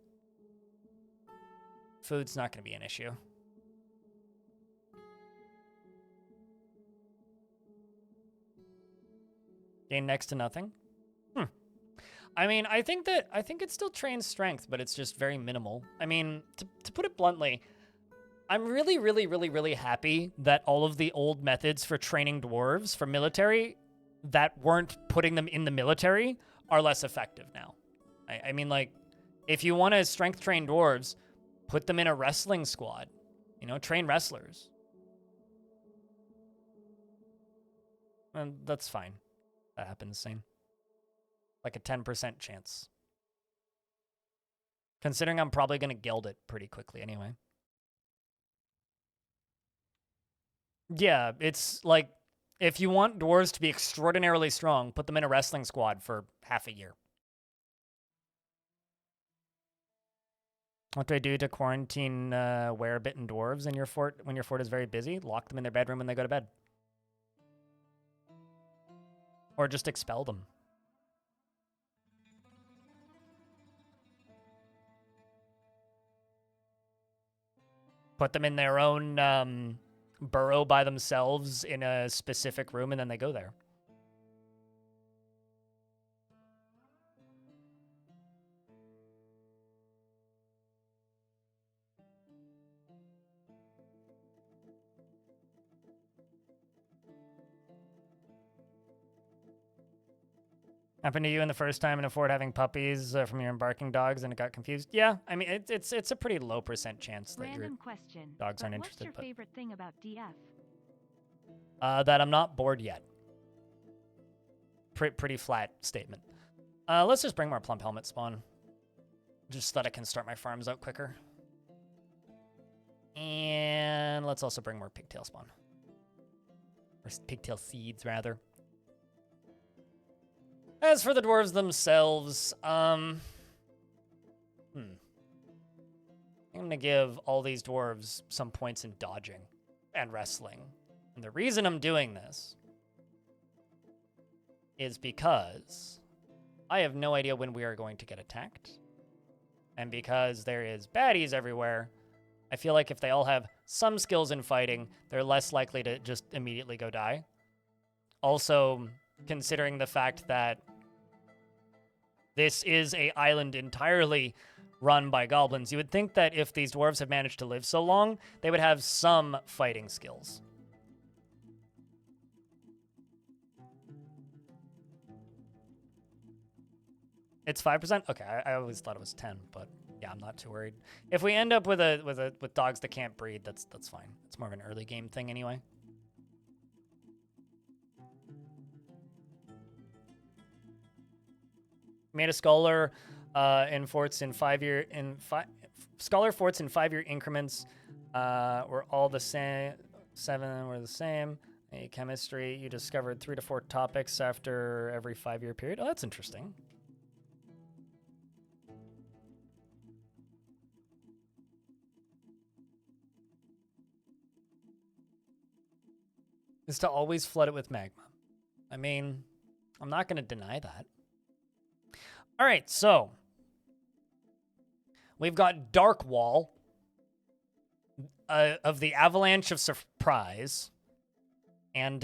Food's not going to be an issue. Gain next to nothing. I mean, I think it still trains strength, but it's just very minimal. I mean, to put it bluntly, I'm really happy that all of the old methods for training dwarves for military that weren't putting them in the military are less effective now. I mean, like, if you want to strength train dwarves, put them in a wrestling squad. You know, train wrestlers. And that's fine. That happens soon. Like a 10% chance. Considering I'm probably going to gild it pretty quickly anyway. Yeah, it's like, if you want dwarves to be extraordinarily strong, put them in a wrestling squad for half a year. What do I do to quarantine were-bitten dwarves in your fort when your fort is very busy? Lock them in their bedroom when they go to bed. Or just expel them. Put them in their own burrow by themselves in a specific room, and then they go there. Happened to you in the first time in a fort having puppies from your embarking dogs and it got confused? Yeah, I mean, it's a pretty low % chance that your dogs aren't interested. What's your favorite thing about DF? That I'm not bored yet. Pretty flat statement. Let's just bring more plump helmet spawn. Just so that I can start my farms out quicker. And let's also bring more pigtail spawn. Or pigtail seeds, rather. As for the dwarves themselves, I'm going to give all these dwarves some points in dodging and wrestling. And the reason I'm doing this is because I have no idea when we are going to get attacked. And because there is baddies everywhere, I feel like if they all have some skills in fighting, they're less likely to just immediately go die. Also, considering the fact that this is an island entirely run by goblins, you would think that if these dwarves have managed to live so long, they would have some fighting skills. It's 5%? Okay, I always thought it was 10, but yeah, I'm not too worried. If we end up with dogs that can't breed, that's fine. It's more of an early game thing anyway. Made a scholar in forts in 5-year scholar forts in 5-year increments were all the same. 7 were the same. A chemistry, you discovered 3 to 4 topics after every 5-year period. Oh, that's interesting. Is to always flood it with magma. I mean, I'm not going to deny that. All right, so we've got Darkwall of the Avalanche of Surprise, and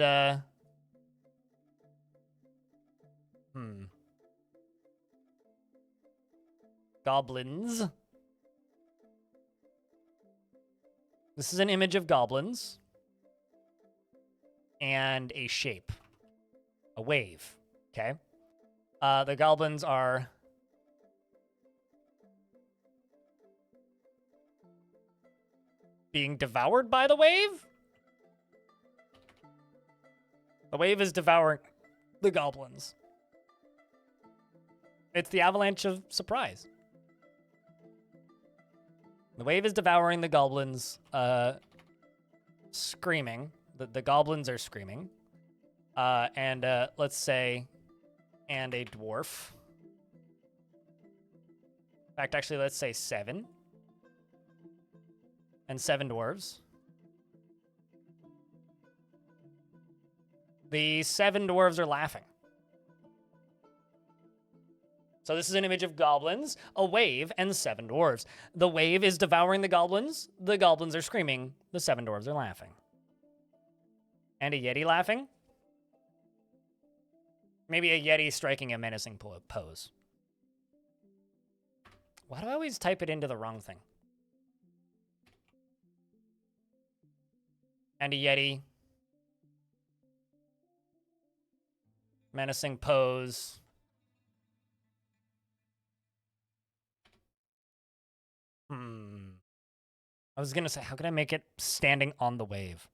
Goblins. This is an image of goblins. And a shape. A wave. Okay. The goblins are being devoured by the wave? The wave is devouring the goblins. It's the avalanche of surprise. The wave is devouring the goblins, screaming. The goblins are screaming. And let's say, and a dwarf. In fact, actually, let's say 7. And 7 dwarves. The 7 dwarves are laughing. So this is an image of goblins, a wave, and 7 dwarves. The wave is devouring the goblins are screaming, the 7 dwarves are laughing. And a yeti laughing? Maybe a yeti striking a menacing pose. Why do I always type it into the wrong thing? And a yeti. Menacing pose. I was gonna say, how can I make it standing on the wave?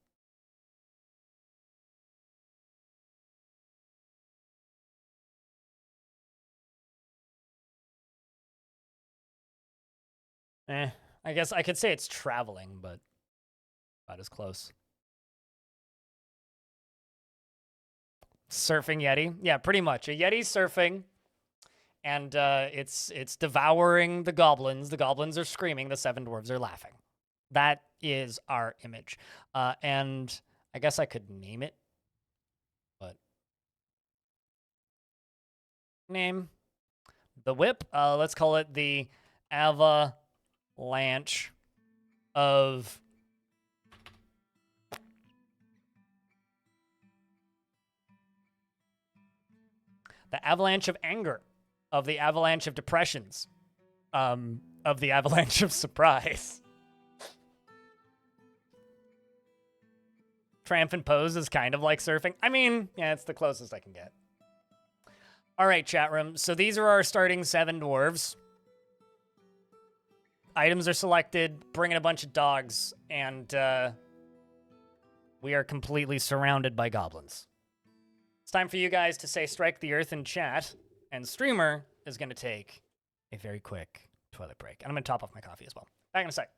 I guess I could say it's traveling, but not as close. Surfing yeti. Yeah, pretty much. A yeti surfing, and it's devouring the goblins. The goblins are screaming. The 7 dwarves are laughing. That is our image. And I guess I could name it, but name the whip. Let's call it the avalanche of the avalanche of anger, of the avalanche of depressions, of the avalanche of surprise. Triumphant pose is kind of like surfing. I mean, yeah, it's the closest I can get. All right, chat room. So these are our starting 7 dwarves. Items are selected, bring in a bunch of dogs, and we are completely surrounded by goblins. It's time for you guys to say strike the earth in chat, and Streamer is going to take a very quick toilet break. And I'm going to top off my coffee as well. Back in a sec.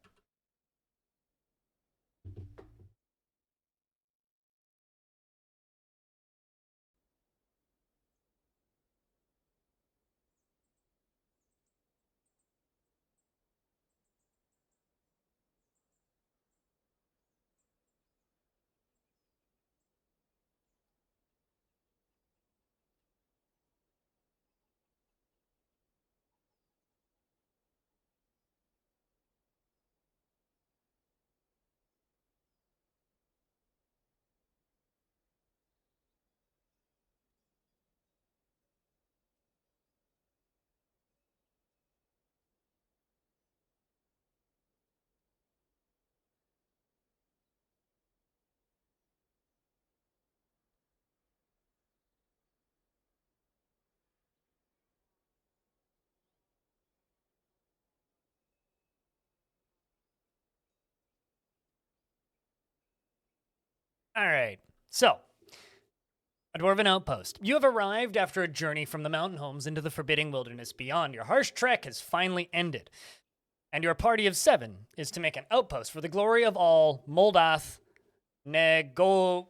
All right. So, a dwarven outpost. You have arrived after a journey from the mountain homes into the forbidding wilderness beyond. Your harsh trek has finally ended, and your party of 7 is to make an outpost for the glory of all Moldath Negolgold.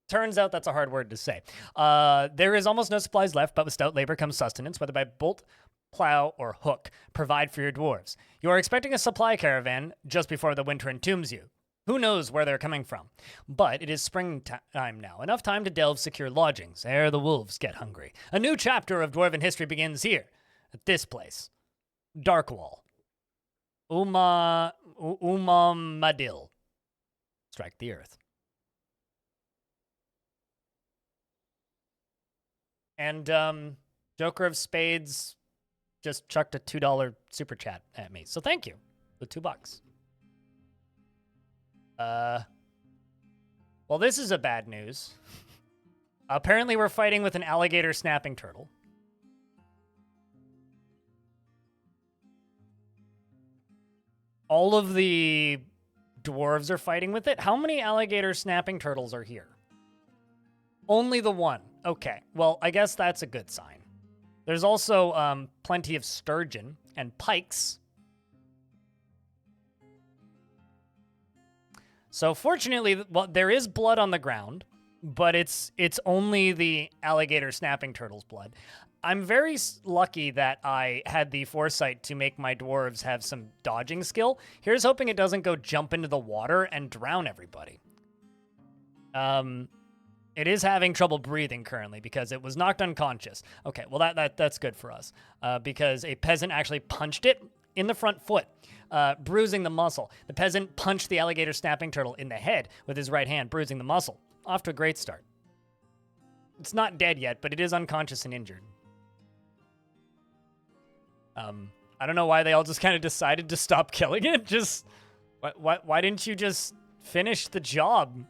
Turns out that's a hard word to say. There is almost no supplies left, but with stout labor comes sustenance, whether by bolt, plow, or hook. Provide for your dwarves. You are expecting a supply caravan just before the winter entombs you. Who knows where they're coming from? But it is springtime now. Enough time to delve secure lodgings ere the wolves get hungry. A new chapter of dwarven history begins here, at this place. Darkwall. Umamadil. Strike the earth. And Joker of Spades just chucked a $2 super chat at me. So thank you. The $2. Well, this is a bad news. Apparently we're fighting with an alligator snapping turtle. All of the dwarves are fighting with it. How many alligator snapping turtles are here? Only the one. Okay, well, I guess that's a good sign. There's also plenty of sturgeon and pikes. So fortunately, well, there is blood on the ground, but it's only the alligator snapping turtle's blood. I'm very lucky that I had the foresight to make my dwarves have some dodging skill. Here's hoping it doesn't go jump into the water and drown everybody. It is having trouble breathing currently because it was knocked unconscious. Okay, well that's good for us because a peasant actually punched it in the front foot, bruising the muscle. The peasant punched the alligator snapping turtle in the head with his right hand, bruising the muscle. Off to a great start. It's not dead yet, but it is unconscious and injured. I don't know why they all just kind of decided to stop killing it. Just, why didn't you just finish the job?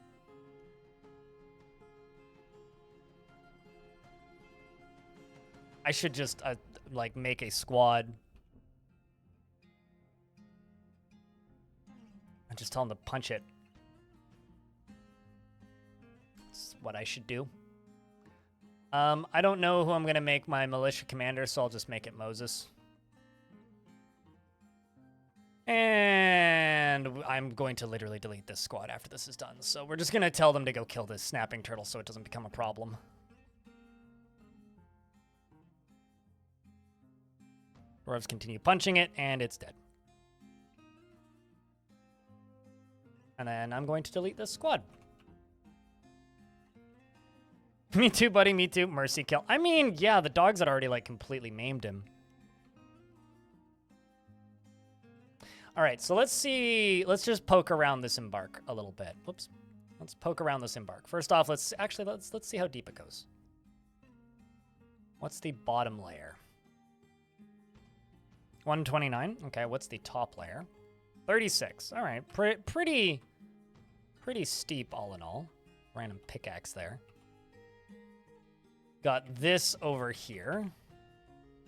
I should just, like, make a squad. And just tell them to punch it. That's what I should do. I don't know who I'm going to make my militia commander, so I'll just make it Moses. And I'm going to literally delete this squad after this is done. So we're just going to tell them to go kill this snapping turtle so it doesn't become a problem. Dwarves continue punching it, and it's dead. And then I'm going to delete this squad. Me too, buddy, me too. Mercy kill. I mean, yeah, the dogs had already, like, completely maimed him. All right, so let's see. Let's just poke around this embark a little bit. Whoops. Let's poke around this embark. First off, let's see how deep it goes. What's the bottom layer? 129. Okay, what's the top layer? 36. All right, pretty steep all in all. Random pickaxe there. Got this over here.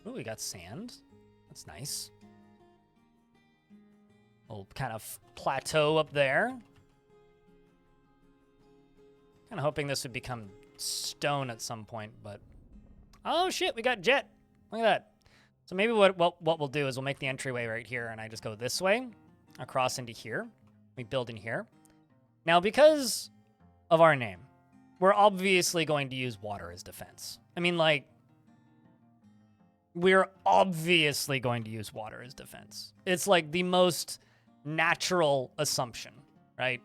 Ooh, we got sand. That's nice. Little kind of plateau up there. Kind of hoping this would become stone at some point, but... Oh, shit, we got jet. Look at that. So maybe what we'll do is we'll make the entryway right here, and I just go this way, across into here. We build in here. Now, because of our name, we're obviously going to use water as defense. I mean, like, we're obviously going to use water as defense. It's like the most natural assumption, right?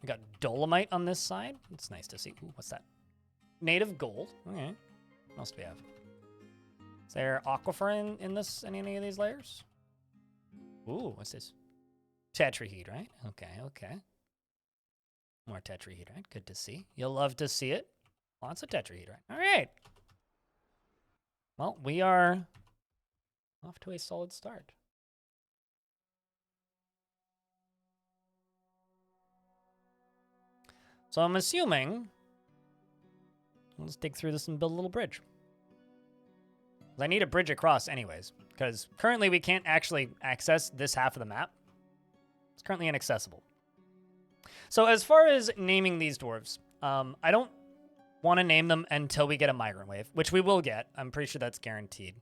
We got dolomite on this side. It's nice to see. Ooh, what's that? Native gold. Okay. What else do we have? Is there aquifer in any of these layers? Ooh, what's this? Tetrahedrite. Okay, okay. More tetrahedrite. Good to see. You'll love to see it. Lots of tetrahedrite. All right. Well, we are off to a solid start. So I'm assuming let's dig through this and build a little bridge. I need a bridge across anyways, because currently we can't actually access this half of the map. It's currently inaccessible. So as far as naming these dwarves, I don't want to name them until we get a migrant wave, which we will get. I'm pretty sure that's guaranteed.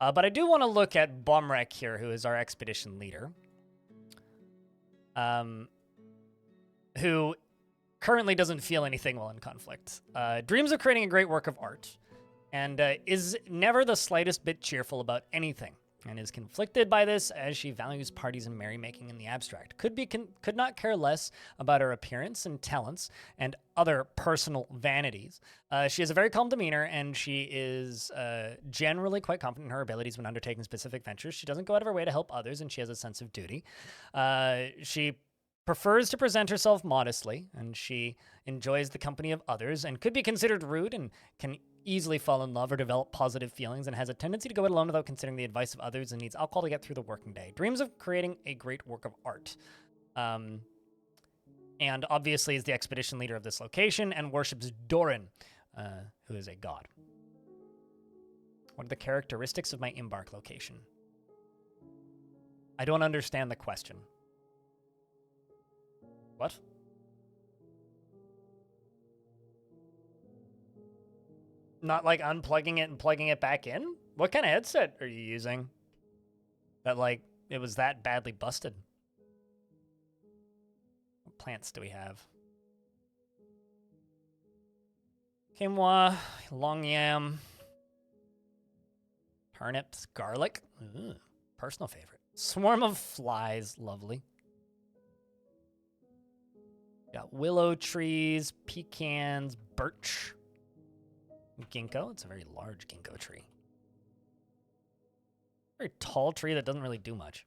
But I do want to look at Bomrek here, who is our expedition leader, who currently doesn't feel anything while in conflict. Dreams of creating a great work of art, and is never the slightest bit cheerful about anything, and is conflicted by this as she values parties and merrymaking in the abstract. Could not care less about her appearance and talents and other personal vanities. She has a very calm demeanor, and she is generally quite confident in her abilities when undertaking specific ventures. She doesn't go out of her way to help others, and she has a sense of duty. She prefers to present herself modestly, and she enjoys the company of others and could be considered rude and can easily fall in love or develop positive feelings and has a tendency to go it alone without considering the advice of others and needs alcohol to get through the working day. Dreams of creating a great work of art. And obviously is the expedition leader of this location and worships Doran, who is a god. What are the characteristics of my embark location? I don't understand the question. What? Not like unplugging it and plugging it back in? What kind of headset are you using? That like, it was that badly busted. What plants do we have? Quinoa, long yam, turnips, garlic. Ooh, personal favorite. Swarm of flies, lovely. Got willow trees, pecans, birch, ginkgo. It's a very large ginkgo tree. Very tall tree that doesn't really do much.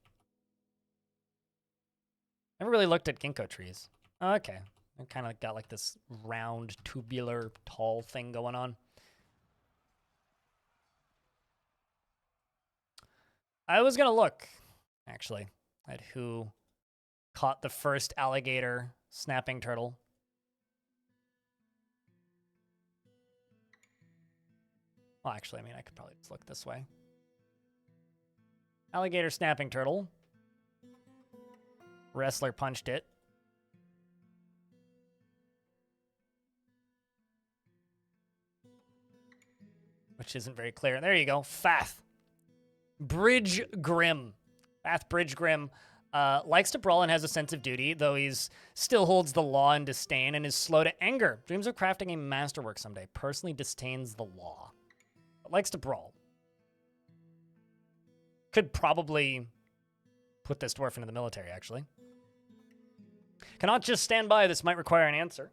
Never really looked at ginkgo trees. Oh, okay. I kind of got like this round, tubular, tall thing going on. I was going to look, actually, at who caught the first alligator snapping turtle. Well, actually, I mean, I could probably just look this way. Alligator snapping turtle. Wrestler punched it. Which isn't very clear. There you go. Fath. Bridge Grim. Fath Bridge Grim likes to brawl and has a sense of duty, though he's still holds the law in disdain and is slow to anger. Dreams of crafting a masterwork someday. Personally disdains the law. But likes to brawl. Could probably put this dwarf into the military, actually. Cannot just stand by. This might require an answer.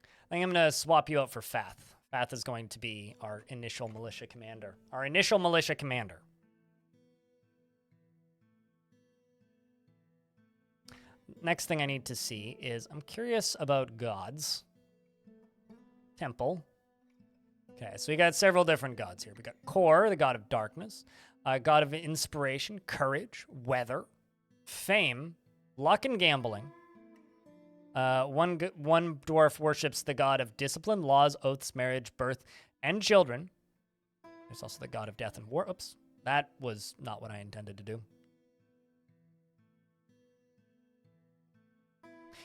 I think I'm going to swap you out for Fath. Fath is going to be our initial militia commander. Our initial militia commander. Next thing I need to see is I'm curious about gods. Temple. Okay, so we got several different gods here. We got Kor, the god of darkness, god of inspiration, courage, weather, fame, luck and gambling. One dwarf worships the god of discipline, laws, oaths, marriage, birth, and children. There's also the god of death and war. Oops, that was not what I intended to do.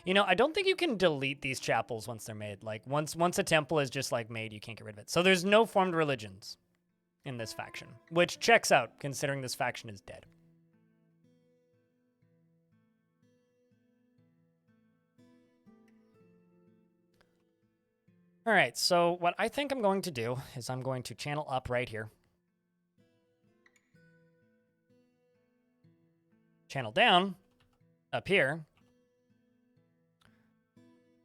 You know, I don't think you can delete these chapels once they're made. Like, once a temple is just, like, made, you can't get rid of it. So there's no formed religions in this faction, which checks out, considering this faction is dead. All right, so what I think I'm going to do is I'm going to channel up right here. Channel down up here.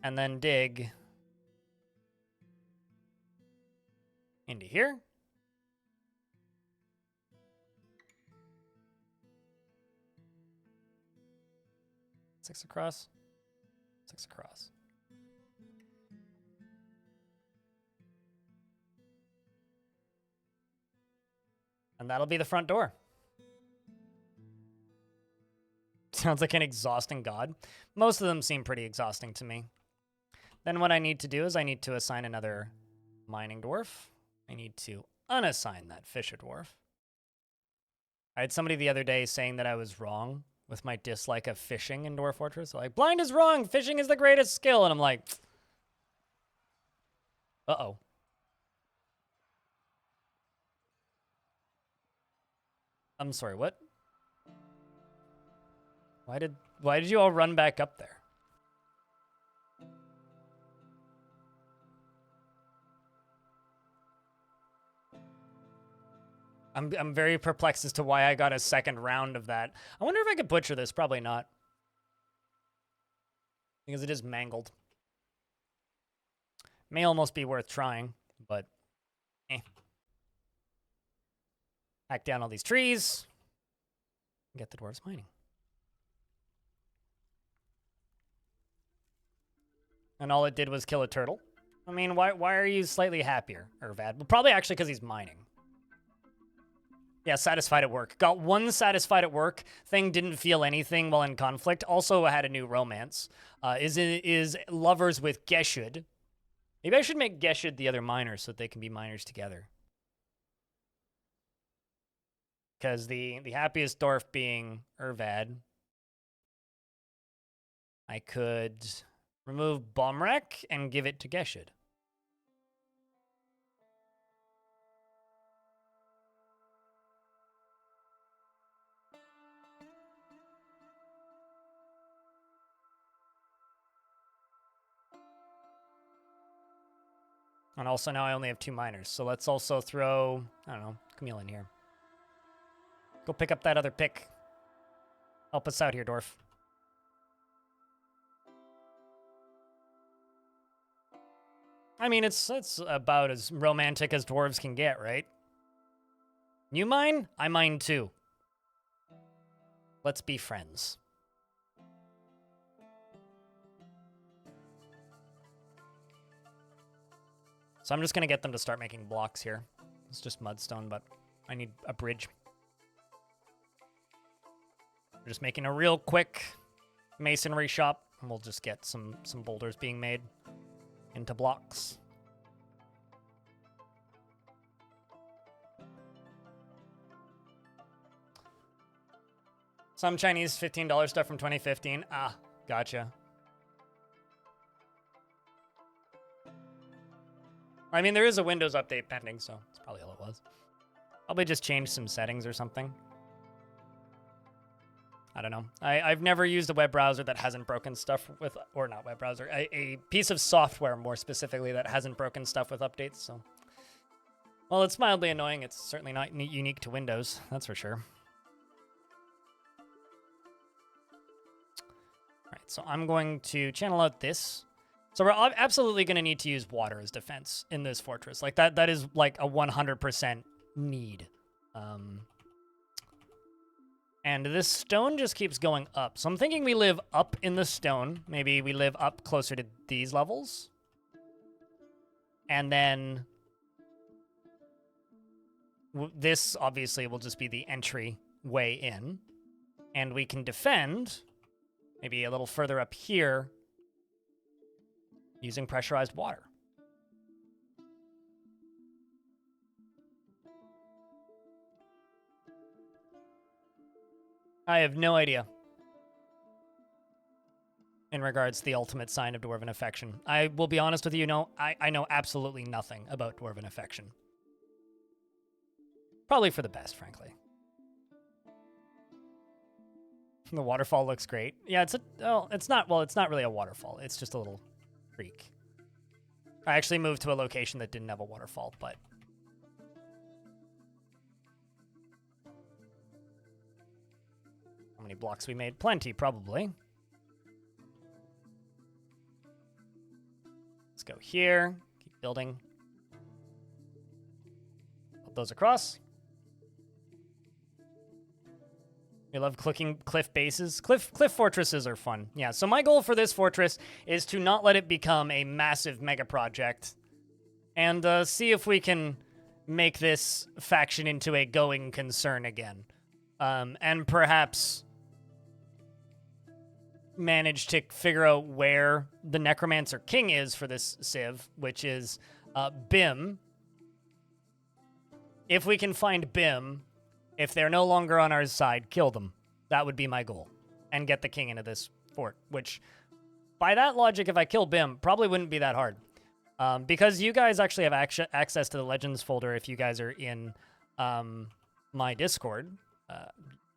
And then dig into here. Six across. Six across. And that'll be the front door. Sounds like an exhausting god. Most of them seem pretty exhausting to me. Then what I need to do is I need to assign another mining dwarf. I need to unassign that fisher dwarf. I had somebody the other day saying that I was wrong with my dislike of fishing in Dwarf Fortress. Like, blind is wrong, fishing is the greatest skill. And I'm like, uh-oh. I'm sorry, what? Why did you all run back up there? I'm very perplexed as to why I got a second round of that. I wonder if I could butcher this. Probably not. Because it is mangled. May almost be worth trying, but eh. Hack down all these trees. Get the dwarves mining. And all it did was kill a turtle. I mean, why are you slightly happier, Irvad? Well, probably actually because he's mining. Yeah, satisfied at work. Got one satisfied at work. Thing didn't feel anything while in conflict. Also had a new romance. Is lovers with Geshud. Maybe I should make Geshud the other miner so that they can be miners together. Because the happiest dwarf being Irvad. I could remove Bomrek and give it to Geshud. And also now I only have 2 miners, so let's also throw, I don't know, Camille in here. Go pick up that other pick. Help us out here, Dwarf. I mean, it's about as romantic as dwarves can get, right? You mine? I mine too. Let's be friends. So I'm just going to get them to start making blocks here. It's just mudstone, but I need a bridge. We're just making a real quick masonry shop, and we'll just get some boulders being made into blocks. Some Chinese $15 stuff from 2015. Ah, gotcha. I mean, there is a Windows update pending, so that's probably all it was. Probably just changed some settings or something. I don't know. I've never used a web browser that hasn't broken stuff with, or not web browser, a piece of software more specifically that hasn't broken stuff with updates, so. Well, it's mildly annoying. It's certainly not unique to Windows, that's for sure. All right, so I'm going to channel out this. So we're absolutely going to need to use water as defense in this fortress. Like that is like a 100% need. And this stone just keeps going up. So I'm thinking we live up in the stone. Maybe we live up closer to these levels. And then this obviously will just be the entry way in. And we can defend maybe a little further up here using pressurized water. I have no idea in regards to the ultimate sign of Dwarven affection. I will be honest with you, I know absolutely nothing about Dwarven affection. Probably for the best, frankly. The waterfall looks great. Yeah, it's not really a waterfall. It's just a little creek. I actually moved to a location that didn't have a waterfall, but how many blocks we made? Plenty, probably. Let's go here. Keep building. Put those across. We love clicking cliff bases. Cliff fortresses are fun. Yeah, so my goal for this fortress is to not let it become a massive mega project and see if we can make this faction into a going concern again. And perhaps manage to figure out where the Necromancer King is for this civ, which is Bim. If we can find Bim, if they're no longer on our side, kill them. That would be my goal. And get the king into this fort, which, by that logic, if I kill Bim, probably wouldn't be that hard. Because you guys actually have access to the Legends folder if you guys are in my Discord.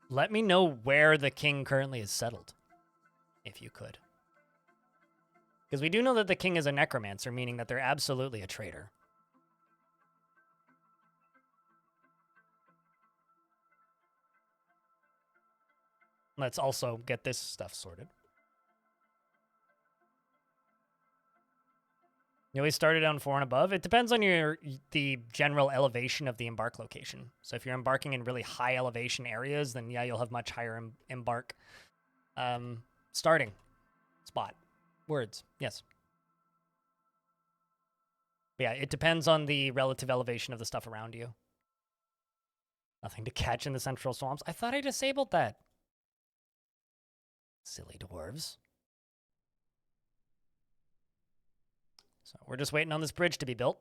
Let me know where the king currently is settled, if you could. Because we do know that the king is a necromancer, meaning that they're absolutely a traitor. Let's also get this stuff sorted. You always started down 4 and above. It depends on the general elevation of the embark location. So if you're embarking in really high elevation areas, then yeah, you'll have much higher embark. Starting spot. Words. Yes. But yeah, it depends on the relative elevation of the stuff around you. Nothing to catch in the central swamps. I thought I disabled that. Silly dwarves. So we're just waiting on this bridge to be built.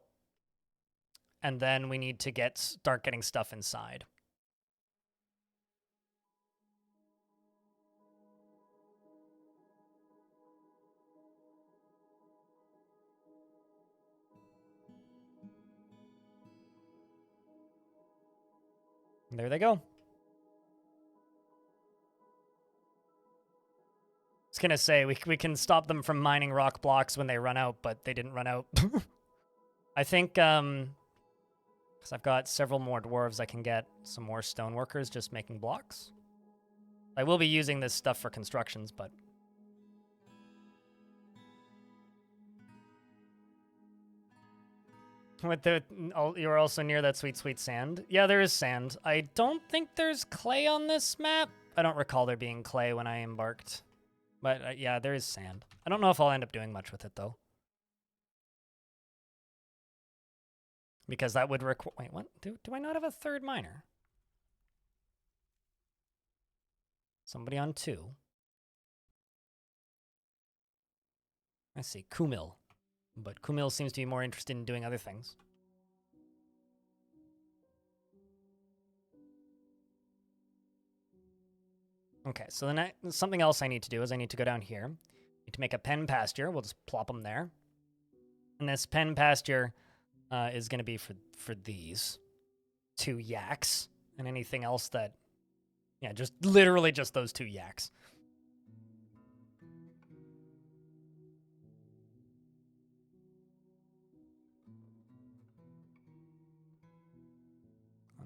And then we need to start getting stuff inside. And there they go. I was gonna say, we can stop them from mining rock blocks when they run out, but they didn't run out. I think, because I've got several more dwarves, I can get some more stoneworkers just making blocks. I will be using this stuff for constructions, but... You're also near that sweet, sweet sand. Yeah, there is sand. I don't think there's clay on this map. I don't recall there being clay when I embarked. But yeah, there is sand. I don't know if I'll end up doing much with it, though. Because that would require... Wait, what? Do I not have a third miner? Somebody on 2. I see, Kumil. But Kumil seems to be more interested in doing other things. Okay, so then something else I need to do is I need to go down here. I need to make a pen pasture. We'll just plop them there. And this pen pasture is going to be for these 2 yaks. And anything else that... Yeah, just literally just those 2 yaks.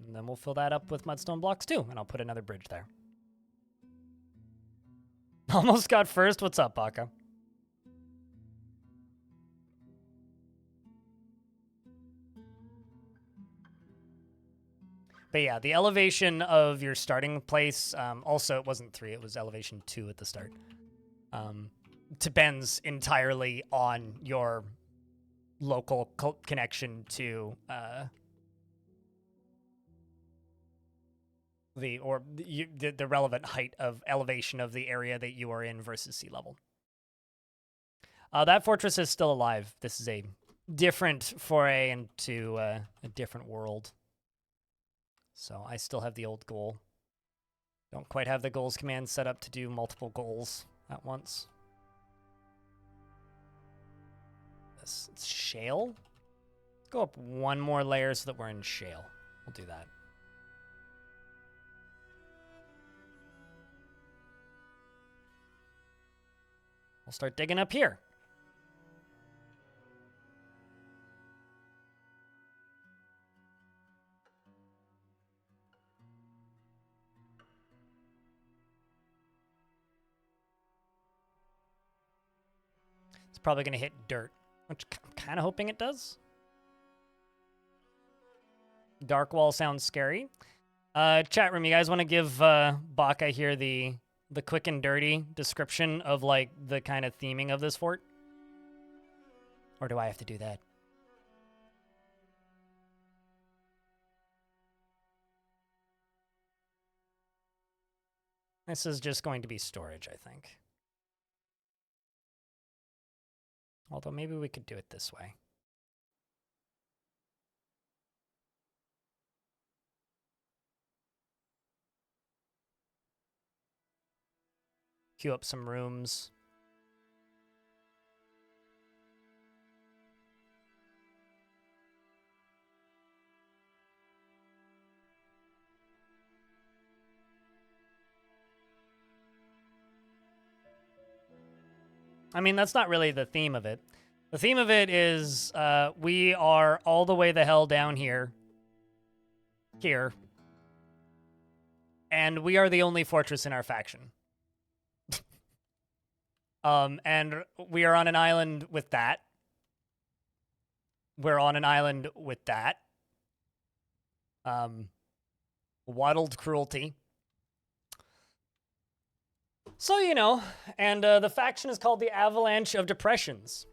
And then we'll fill that up with mudstone blocks too, and I'll put another bridge there. Almost got first. What's up, Baka? But yeah, the elevation of your starting place, also it wasn't 3, it was elevation 2 at the start. Depends entirely on your local connection to the relevant height of elevation of the area that you are in versus sea level. That fortress is still alive. This is a different foray into a different world. So I still have the old goal. Don't quite have the goals command set up to do multiple goals at once. This it's shale. Let's go up 1 more layer so that we're in shale. We'll do that. We'll start digging up here. It's probably going to hit dirt, which I'm kind of hoping it does. Darkwall sounds scary. Chat room, you guys want to give Baka here the quick and dirty description of, like, the kind of theming of this fort? Or do I have to do that? This is just going to be storage, I think. Although maybe we could do it this way. Queue up some rooms. I mean, that's not really the theme of it. The theme of it is we are all the way the hell down here. And we are the only fortress in our faction. And we are on an island with that. We're on an island with that. Waddled cruelty. So, you know, and the faction is called the Avalanche of Depressions.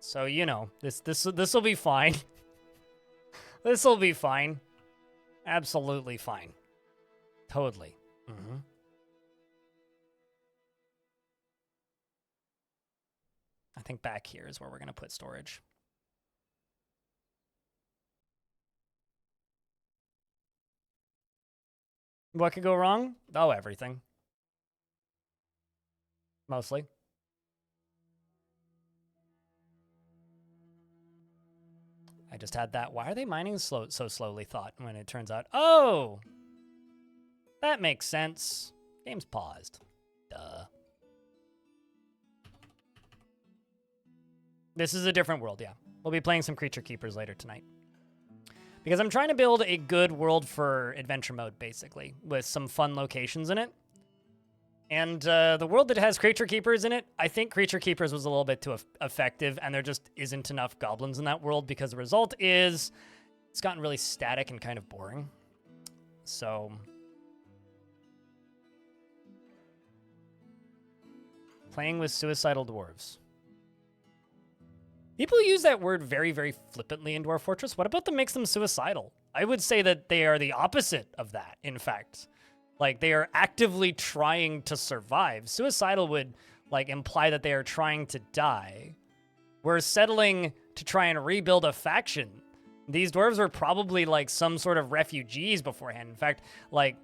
So, you know, this'll be fine. This'll be fine. Absolutely fine. Totally. Mm-hmm. I think back here is where we're going to put storage. What could go wrong? Oh, everything. Mostly. I just had that. Why are they mining so slowly thought when it turns out, oh, that makes sense. Game's paused. Duh. This is a different world, yeah. We'll be playing some Creature Keepers later tonight. Because I'm trying to build a good world for adventure mode, basically, with some fun locations in it. And the world that has Creature Keepers in it, I think Creature Keepers was a little bit too effective, and there just isn't enough goblins in that world, because the result is it's gotten really static and kind of boring. So playing with suicidal dwarves. People use that word very, very flippantly in Dwarf Fortress. What about them makes them suicidal? I would say that they are the opposite of that, in fact. Like, they are actively trying to survive. Suicidal would, like, imply that they are trying to die. We're settling to try and rebuild a faction. These dwarves were probably, like, some sort of refugees beforehand. In fact, like,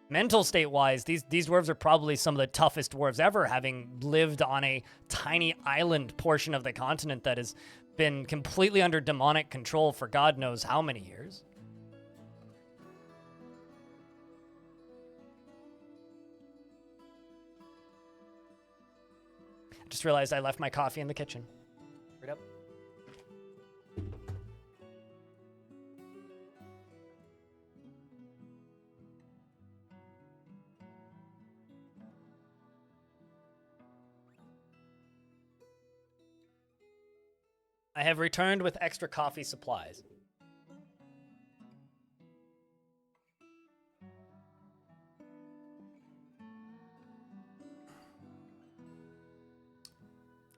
mental state-wise, these dwarves are probably some of the toughest dwarves ever, having lived on a tiny island portion of the continent that has been completely under demonic control for God knows how many years. I just realized I left my coffee in the kitchen. Right up. I have returned with extra coffee supplies.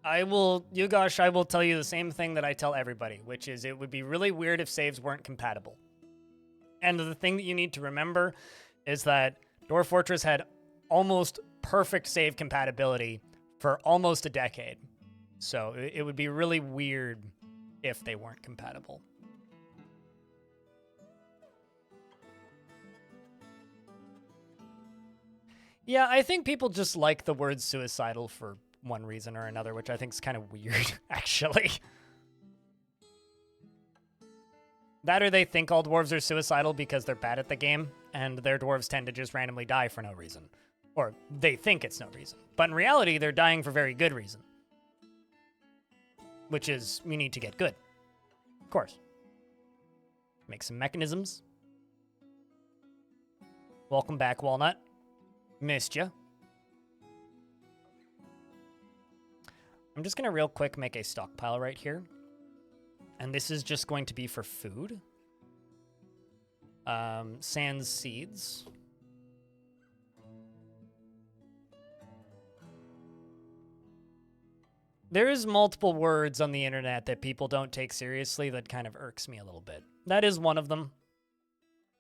I will tell you the same thing that I tell everybody, which is it would be really weird if saves weren't compatible. And the thing that you need to remember is that Dwarf Fortress had almost perfect save compatibility for almost a decade. So it would be really weird if they weren't compatible. Yeah, I think people just like the word suicidal for one reason or another, which I think is kind of weird, actually. That or they think all dwarves are suicidal because they're bad at the game, and their dwarves tend to just randomly die for no reason. Or they think it's no reason. But in reality, they're dying for very good reason. Which is, you need to get good. Of course. Make some mechanisms. Welcome back, Walnut. Missed ya. I'm just going to real quick make a stockpile right here. And this is just going to be for food. Sans seeds. There is multiple words on the internet that people don't take seriously that kind of irks me a little bit. That is one of them.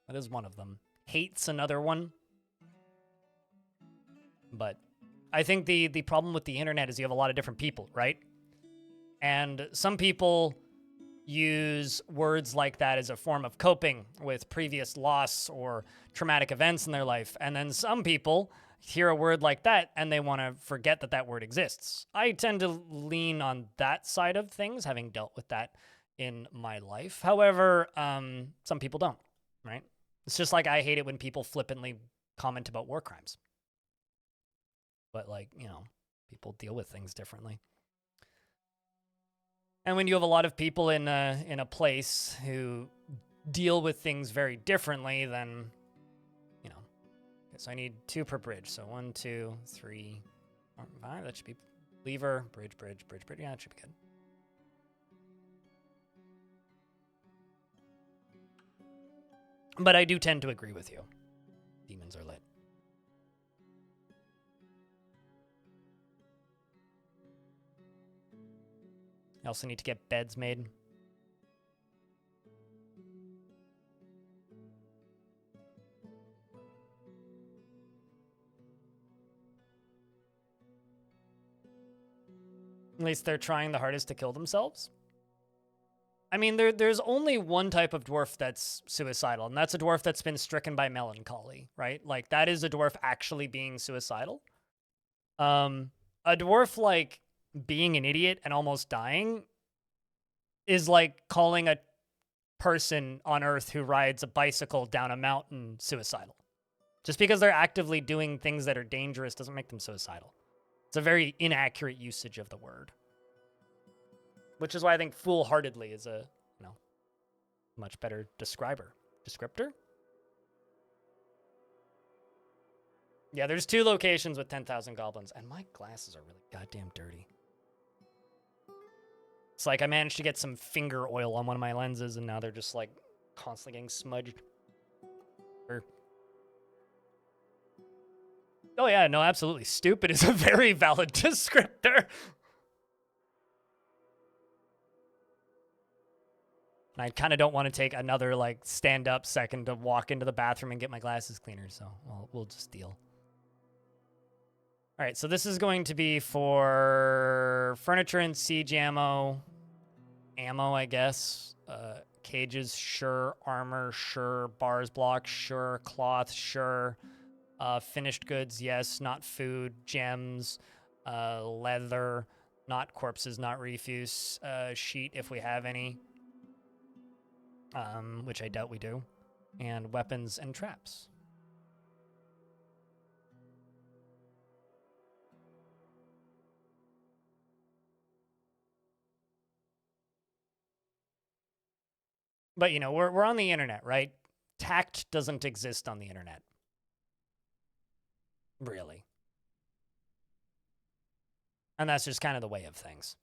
That is one of them. Hate's another one. But I think the problem with the internet is you have a lot of different people, right? And some people use words like that as a form of coping with previous loss or traumatic events in their life. And then some people hear a word like that and they want to forget that that word exists. I tend to lean on that side of things, having dealt with that in my life. However, some people don't, right? It's just like I hate it when people flippantly comment about war crimes. But, like, you know, people deal with things differently. And when you have a lot of people in a place who deal with things very differently, then, you know. Okay, so I need 2 per bridge. So 1, 2, 3, 4, 5. That should be lever, bridge, bridge, bridge, bridge. Yeah, that should be good. But I do tend to agree with you. Demons are lit. I also need to get beds made. At least they're trying the hardest to kill themselves. I mean, there's only one type of dwarf that's suicidal, and that's a dwarf that's been stricken by melancholy, right? Like, that is a dwarf actually being suicidal. A dwarf, like, being an idiot and almost dying is like calling a person on Earth who rides a bicycle down a mountain suicidal. Just because they're actively doing things that are dangerous doesn't make them suicidal. It's a very inaccurate usage of the word. Which is why I think foolhardily is a, much better descriptor. Yeah, there's 2 locations with 10,000 goblins, and my glasses are really goddamn dirty. It's like I managed to get some finger oil on one of my lenses, and now they're just like constantly getting smudged. Oh yeah, no, absolutely. Stupid is a very valid descriptor. And I kind of don't want to take another, like, stand-up second to walk into the bathroom and get my glasses cleaner, so we'll just deal. All right, so this is going to be for furniture and siege ammo, I guess. Cages, sure. Armor, sure. Bars block, sure. Cloth, sure. Finished goods, yes. Not food. Gems, leather, not corpses, not refuse. Sheet, if we have any. Which I doubt we do, and weapons and traps. But, we're on the internet, right? Tact doesn't exist on the internet. Really. And that's just kind of the way of things.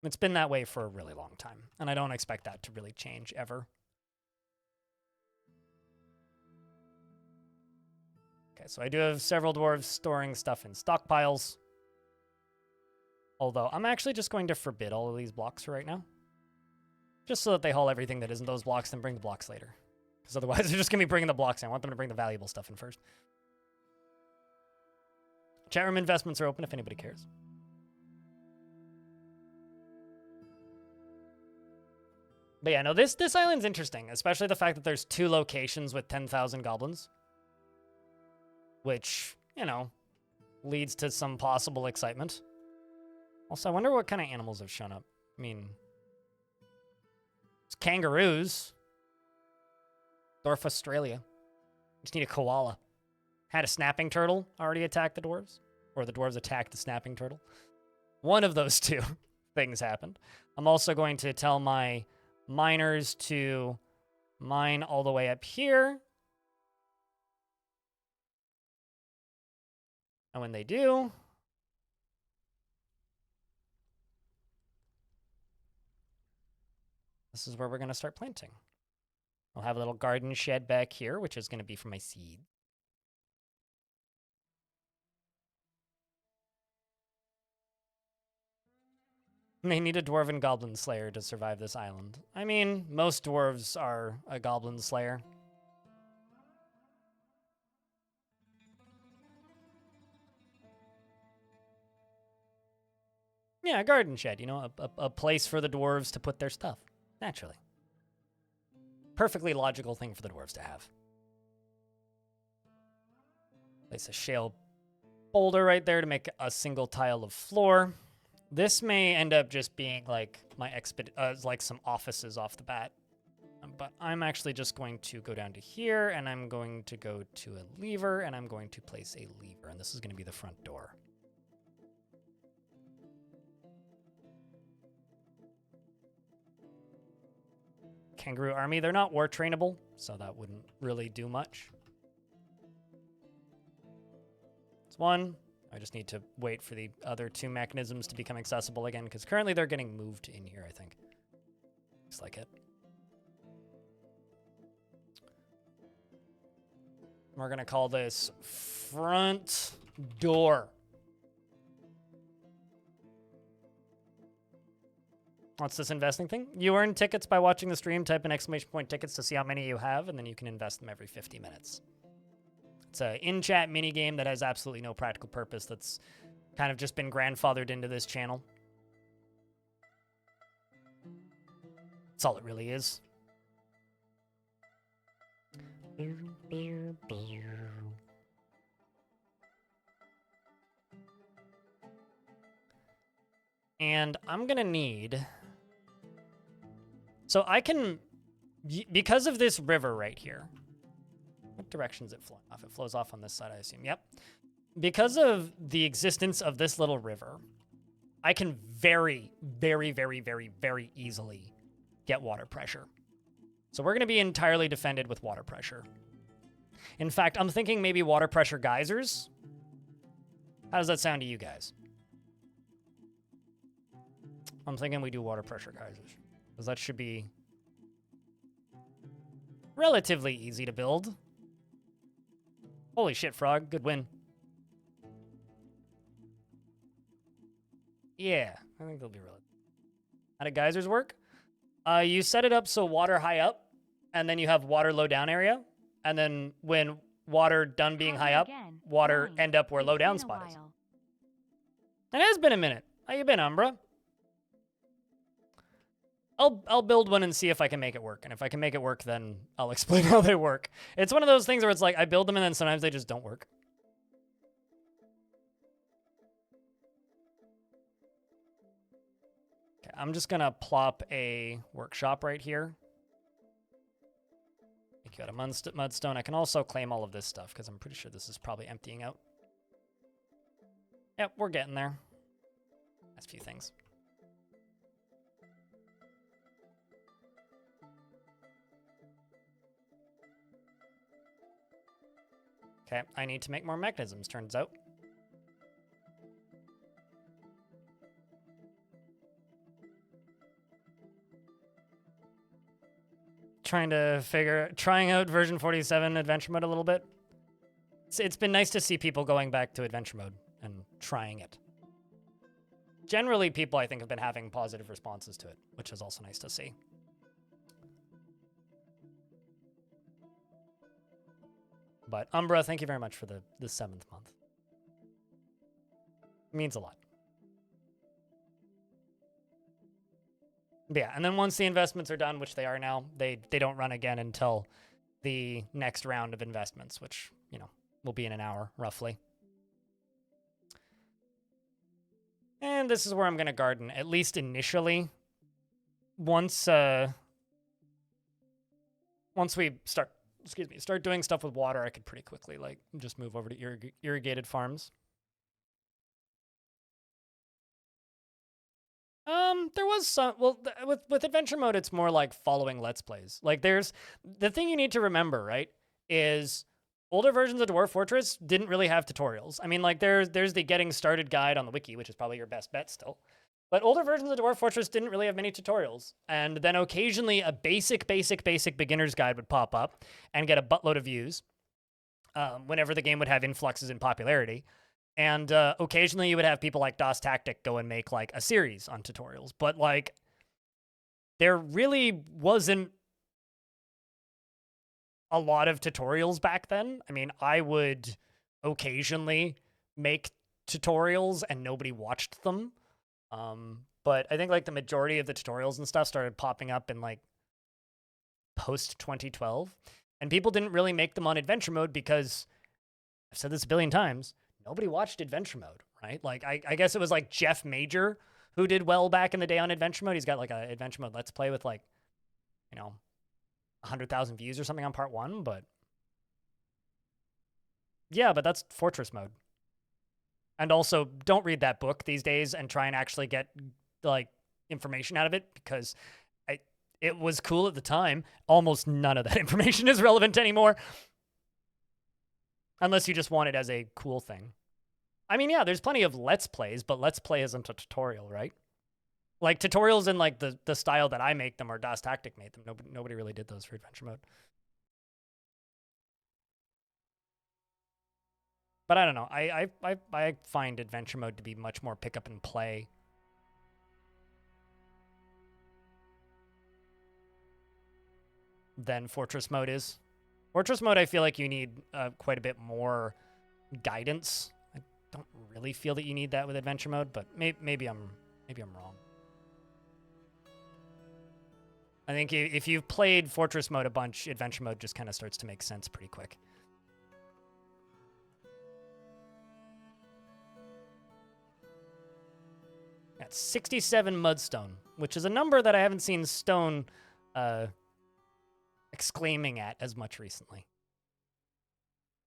It's been that way for a really long time, and I don't expect that to really change ever. Okay, so I do have several dwarves storing stuff in stockpiles. Although, I'm actually just going to forbid all of these blocks for right now. Just so that they haul everything that isn't those blocks, then bring the blocks later. Because otherwise, they're just going to be bringing the blocks in. I want them to bring the valuable stuff in first. Chat room investments are open if anybody cares. But yeah, no, this island's interesting, especially the fact that there's 2 locations with 10,000 goblins. Which, leads to some possible excitement. Also, I wonder what kind of animals have shown up. I mean, it's kangaroos. Dwarf Australia. Just need a koala. Had a snapping turtle already attack the dwarves. Or the dwarves attacked the snapping turtle. One of those 2 things happened. I'm also going to tell my miners to mine all the way up here. And when they do, this is where we're going to start planting. I'll have a little garden shed back here, which is going to be for my seed. And they need a dwarven goblin slayer to survive this island. I mean, most dwarves are a goblin slayer. Yeah, a garden shed, a place for the dwarves to put their stuff. Naturally. Perfectly logical thing for the dwarves to have. Place a shale boulder right there to make a single tile of floor. This may end up just being like my like some offices off the bat. But I'm actually just going to go down to here, and I'm going to go to a lever, and I'm going to place a lever, and this is going to be the front door. Kangaroo army, they're not war trainable, so that wouldn't really do much. It's one. I just need to wait for the other 2 mechanisms to become accessible again, because currently they're getting moved in here, I think. Looks like it. We're going to call this front door. What's this investing thing? You earn tickets by watching the stream. Type in !tickets to see how many you have, and then you can invest them every 50 minutes. It's an in-chat minigame that has absolutely no practical purpose. That's kind of just been grandfathered into this channel. That's all it really is. And I'm gonna need... So I can... Because of this river right here... What direction is it flowing off? It flows off on this side, I assume. Yep. Because of the existence of this little river, I can very, very, very, very, very easily get water pressure. So we're going to be entirely defended with water pressure. In fact, I'm thinking maybe water pressure geysers. How does that sound to you guys? I'm thinking we do water pressure geysers, because that should be relatively easy to build. Holy shit, Frog. Good win. Yeah, I think they'll be really... How do geysers work? You set it up so water high up, and then you have water low down area. And then when water done being high up, water end up where low down spot is. It has been a minute. How you been, Umbra? I'll build one and see if I can make it work. And if I can make it work, then I'll explain how they work. It's one of those things where it's like, I build them and then sometimes they just don't work. Okay, I'm just gonna plop a workshop right here. You got a mudstone. I can also claim all of this stuff because I'm pretty sure this is probably emptying out. Yep, we're getting there. That's a few things. Okay, I need to make more mechanisms, turns out. Trying out version 47 adventure mode a little bit. It's been nice to see people going back to adventure mode and trying it. Generally, people, I think, have been having positive responses to it, which is also nice to see. But Umbra, thank you very much for the 7th month. It means a lot. Yeah, and then once the investments are done, which they are now, they don't run again until the next round of investments, which, you know, will be in an hour, roughly. And this is where I'm going to garden, at least initially. Once we start doing stuff with water, I could pretty quickly, like, just move over to irrigated farms. There was some, well, with adventure mode, it's more like following Let's Plays. Like, there's, the thing you need to remember, right, is older versions of Dwarf Fortress didn't really have tutorials. I mean, like, there's the getting started guide on the wiki, which is probably your best bet still. But older versions of Dwarf Fortress didn't really have many tutorials. And then occasionally a basic beginner's guide would pop up and get a buttload of views whenever the game would have influxes in popularity. And occasionally you would have people like Das Tactic go and make, like, a series on tutorials. But, like, there really wasn't a lot of tutorials back then. I mean, I would occasionally make tutorials and nobody watched them. But I think, like, the majority of the tutorials and stuff started popping up in, like, post-2012. And people didn't really make them on adventure mode because, I've said this a billion times, nobody watched adventure mode, right? Like, I guess it was, like, Jeff Major who did well back in the day on adventure mode. He's got, like, a adventure mode Let's Play with, like, you know, 100,000 views or something on part 1, but... Yeah, but that's Fortress mode. And also, don't read that book these days and try and actually get, like, information out of it, because it was cool at the time. Almost none of that information is relevant anymore. Unless you just want it as a cool thing. I mean, yeah, there's plenty of Let's Plays, but Let's Play isn't a tutorial, right? Like, tutorials in, like, the style that I make them or Das Tactic made them. Nobody really did those for adventure mode. But I don't know. I find adventure mode to be much more pick up and play. than Fortress mode is. Fortress mode, I feel like you need quite a bit more guidance. I don't really feel that you need that with adventure mode, but maybe I'm wrong. I think if you've played Fortress mode a bunch, adventure mode just kind of starts to make sense pretty quick. That's 67 mudstone, which is a number that I haven't seen Stone exclaiming at as much recently.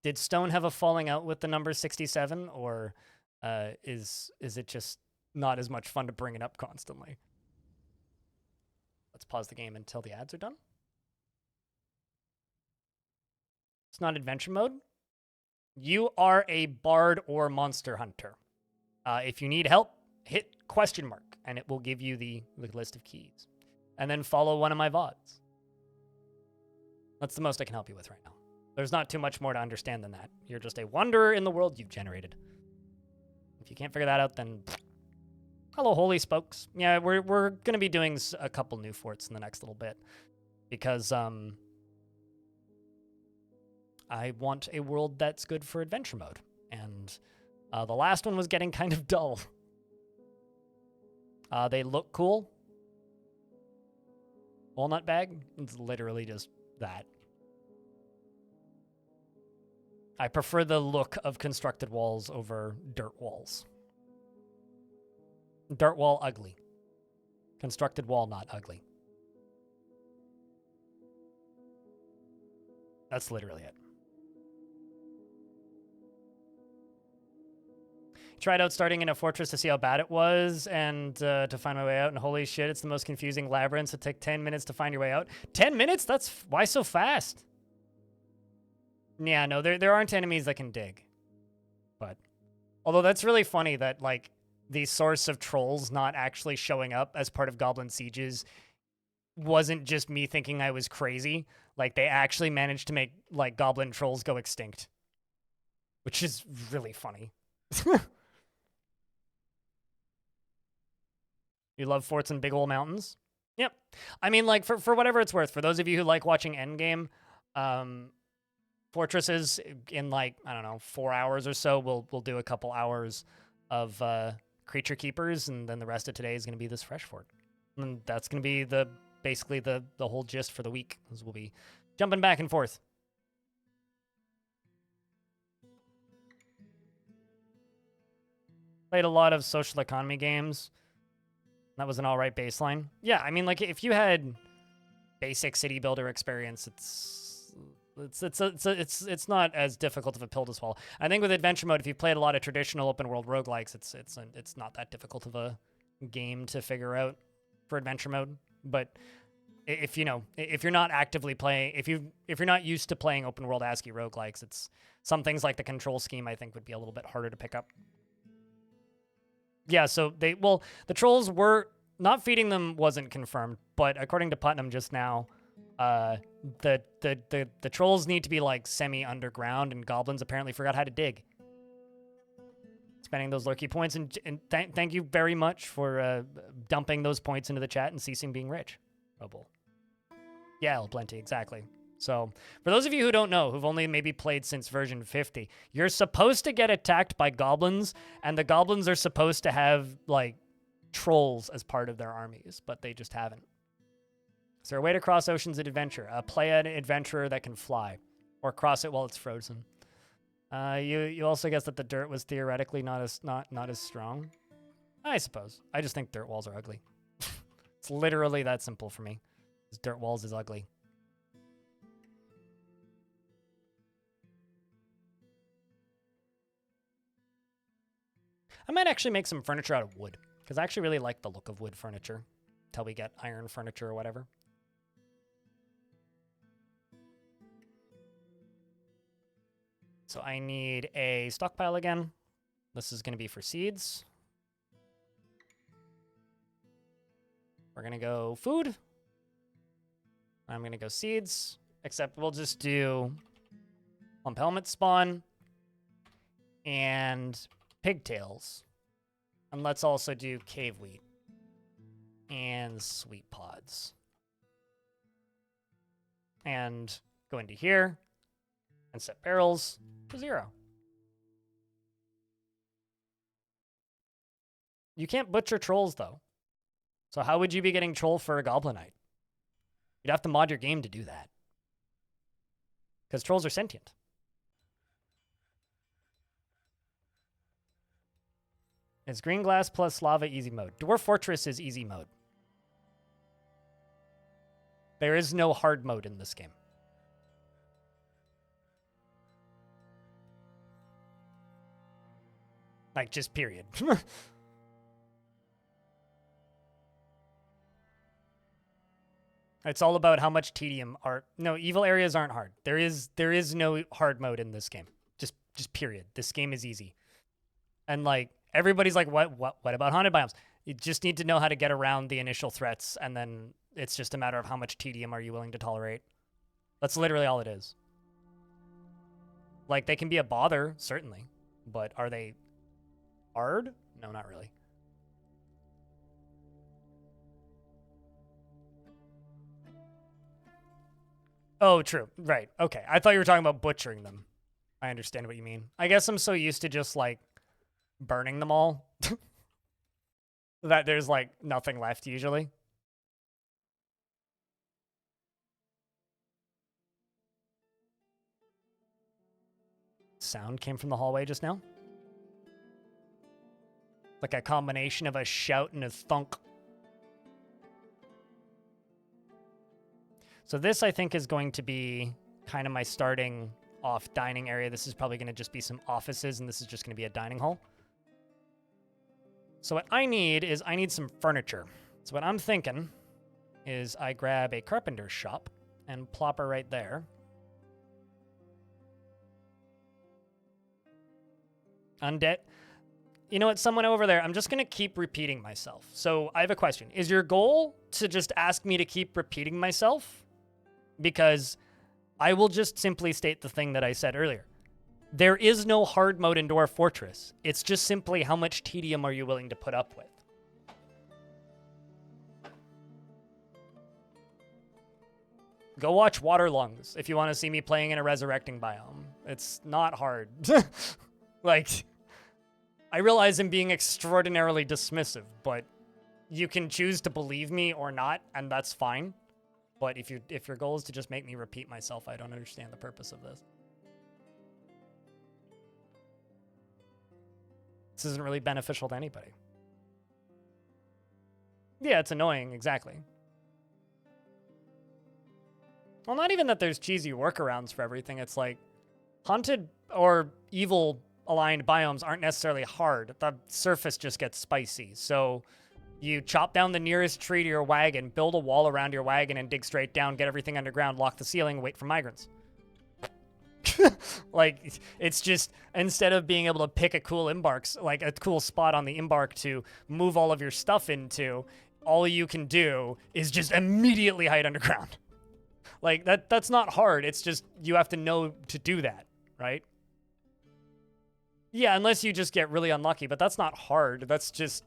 Did Stone have a falling out with the number 67, or is it just not as much fun to bring it up constantly? Let's pause the game until the ads are done. It's not adventure mode. You are a bard or monster hunter. If you need help, hit ? And it will give you the list of keys. And then follow one of my VODs. That's the most I can help you with right now. There's not too much more to understand than that. You're just a wanderer in the world you've generated. If you can't figure that out, then hello, holy spokes. Yeah, we're going to be doing a couple new forts in the next little bit. Because I want a world that's good for adventure mode. And the last one was getting kind of dull. They look cool. Walnut bag? It's literally just that. I prefer the look of constructed walls over dirt walls. Dirt wall, ugly. Constructed wall, not ugly. That's literally it. Tried out starting in a fortress to see how bad it was and to find my way out, and holy shit, it's the most confusing labyrinth. It took 10 minutes to find your way out. 10 minutes? That's why so fast? Yeah, no, there aren't enemies that can dig. But although that's really funny that like the source of trolls not actually showing up as part of Goblin Sieges wasn't just me thinking I was crazy. Like they actually managed to make like goblin trolls go extinct, which is really funny. You love forts and big ol' mountains? Yep. I mean, like, for whatever it's worth, for those of you who like watching Endgame, fortresses in, like, I don't know, 4 hours or so, we'll do a couple hours of creature keepers, and then the rest of today is going to be this fresh fort. And that's going to be basically the whole gist for the week, as we'll be jumping back and forth. Played a lot of social economy games. That was an all right baseline. Yeah, I mean, like if you had basic city builder experience, it's not as difficult of a pill to swallow. I think with adventure mode, if you played a lot of traditional open world roguelikes, it's not that difficult of a game to figure out for adventure mode. But if you're not actively playing, if you're not used to playing open world ASCII roguelikes, it's some things like the control scheme I think would be a little bit harder to pick up. Yeah, so the trolls were not feeding them wasn't confirmed, but according to Putnam just now, the trolls need to be like semi-underground, and goblins apparently forgot how to dig. Spending those lurky points, and thank you very much for dumping those points into the chat and ceasing being rich. Oh, bull. Yeah, El Plenty, exactly. So, for those of you who don't know, who've only maybe played since version 50, you're supposed to get attacked by goblins, and the goblins are supposed to have, like, trolls as part of their armies, but they just haven't. Is there a way to cross oceans in adventure? Play an adventurer that can fly, or cross it while it's frozen. You also guessed that the dirt was theoretically not as strong? I suppose. I just think dirt walls are ugly. It's literally that simple for me. Dirt walls is ugly. I might actually make some furniture out of wood, because I actually really like the look of wood furniture until we get iron furniture or whatever. So I need a stockpile again. This is going to be for seeds. We're going to go food. I'm going to go seeds, except we'll just do lump helmet spawn and pigtails. And let's also do cave wheat and sweet pods. and go into here and set barrels to 0. You can't butcher trolls, though. So how would you be getting troll for a Goblinite? You'd have to mod your game to do that. Because trolls are sentient. It's green glass plus lava easy mode. Dwarf Fortress is easy mode. There is no hard mode in this game. Like, just period. It's all about how much tedium are... No, evil areas aren't hard. There is no hard mode in this game. Just period. This game is easy. And, like, everybody's like, what about haunted biomes? You just need to know how to get around the initial threats, and then it's just a matter of how much tedium are you willing to tolerate. That's literally all it is. Like, they can be a bother, certainly. But are they hard? No, not really. Oh, true. Right. Okay. I thought you were talking about butchering them. I understand what you mean. I guess I'm so used to just, like, burning them all that there's, like, nothing left usually. Sound came from the hallway just now. Like a combination of a shout and a thunk. So this, I think, is going to be kind of my starting off dining area. This is probably going to just be some offices, and this is just going to be a dining hall. So what I need is I need some furniture. So what I'm thinking is I grab a carpenter's shop and plop her right there. Undead. You know what? Someone over there, I'm just going to keep repeating myself. So I have a question. Is your goal to just ask me to keep repeating myself? Because I will just simply state the thing that I said earlier. There is no hard mode in Dwarf Fortress. It's just simply how much tedium are you willing to put up with. Go watch Waterlungs if you want to see me playing in a resurrecting biome. It's not hard. Like, I realize I'm being extraordinarily dismissive, but you can choose to believe me or not, and that's fine. But if your goal is to just make me repeat myself, I don't understand the purpose of this. This isn't really beneficial to anybody. Yeah, it's annoying, exactly. Well, not even that there's cheesy workarounds for everything. It's like, haunted or evil aligned biomes aren't necessarily hard. The surface just gets spicy. So you chop down the nearest tree to your wagon, build a wall around your wagon, and dig straight down, get everything underground, lock the ceiling, wait for migrants. Like, it's just, instead of being able to pick a cool like a cool spot on the embark to move all of your stuff into, all you can do is just immediately hide underground. Like, that's not hard. It's just, you have to know to do that, right? Yeah, unless you just get really unlucky, but that's not hard. That's just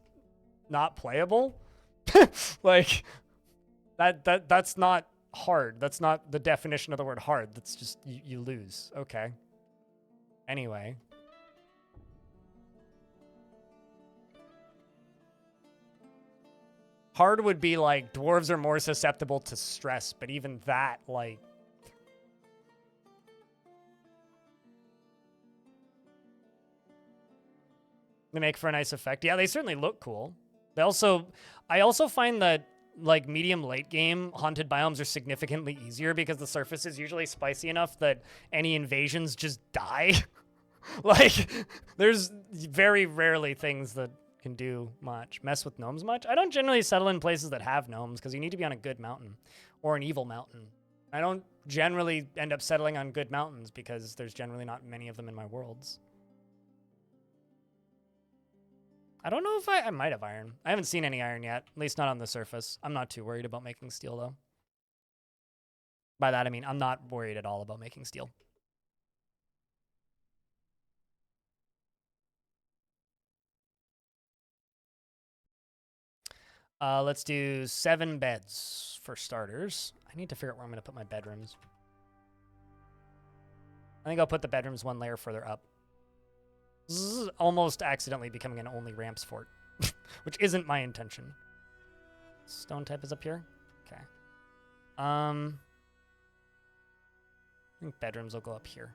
not playable. Like, that's not hard. That's not the definition of the word hard. That's just, you lose. Okay. Anyway. Hard would be like, dwarves are more susceptible to stress, but even that, like... They make for a nice effect. Yeah, they certainly look cool. They also... I also find that, like, medium late game haunted biomes are significantly easier because the surface is usually spicy enough that any invasions just die. Like, there's very rarely things that can do much. Mess with gnomes much? I don't generally settle in places that have gnomes because you need to be on a good mountain or an evil mountain. I don't generally end up settling on good mountains because there's generally not many of them in my worlds. I don't know if I might have iron. I haven't seen any iron yet, at least not on the surface. I'm not too worried about making steel, though. By that, I mean, I'm not worried at all about making steel. Let's do 7 beds for starters. I need to figure out where I'm going to put my bedrooms. I think I'll put the bedrooms 1 layer further up. This is almost accidentally becoming an only ramps fort, which isn't my intention. Stone type is up here? Okay. I think bedrooms will go up here.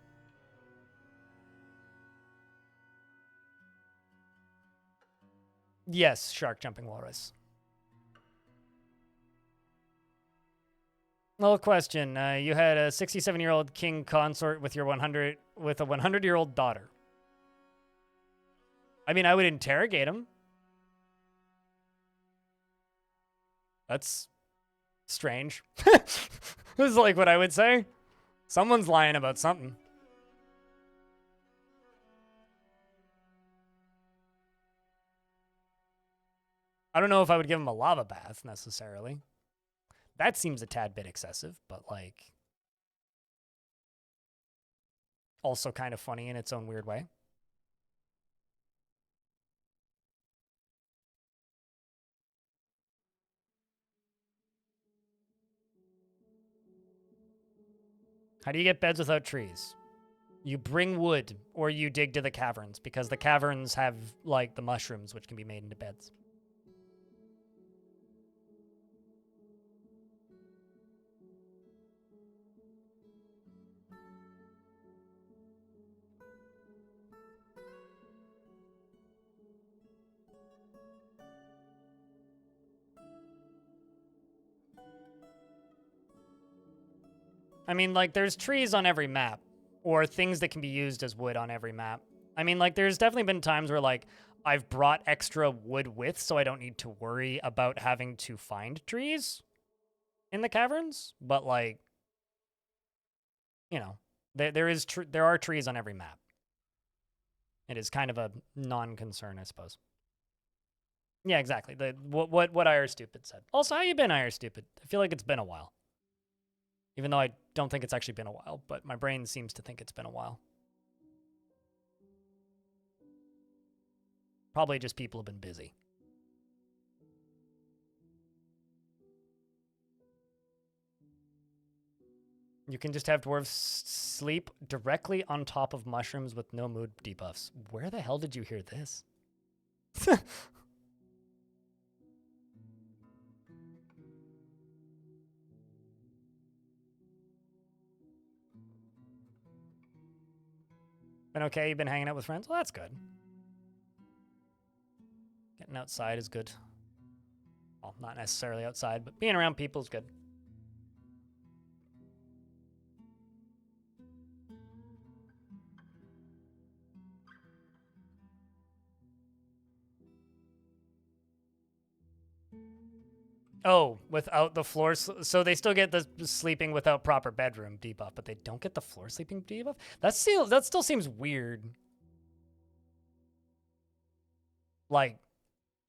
Yes, shark jumping walrus. Well, question. You had a 67-year-old king consort with your 100-year-old daughter. I mean, I would interrogate him. That's strange. This is like what I would say. Someone's lying about something. I don't know if I would give him a lava bath necessarily. That seems a tad bit excessive, but like also kind of funny in its own weird way. How do you get beds without trees? You bring wood or you dig to the caverns because the caverns have like the mushrooms which can be made into beds. I mean, like, there's trees on every map, or things that can be used as wood on every map. I mean, like, there's definitely been times where, like, I've brought extra wood with, so I don't need to worry about having to find trees in the caverns. But, like, you know, there are trees on every map. It is kind of a non-concern, I suppose. Yeah, exactly. What IR Stupid said. Also, how you been, IR Stupid? I feel like it's been a while. Even though I don't think it's actually been a while, but my brain seems to think it's been a while. Probably just people have been busy. You can just have dwarves sleep directly on top of mushrooms with no mood debuffs. Where the hell did you hear this? Been okay? You've been hanging out with friends? Well, that's good. Getting outside is good. Well, not necessarily outside, but being around people is good. Oh, without the floor, so they still get the sleeping without proper bedroom debuff, but they don't get the floor sleeping debuff. That still seems weird. Like,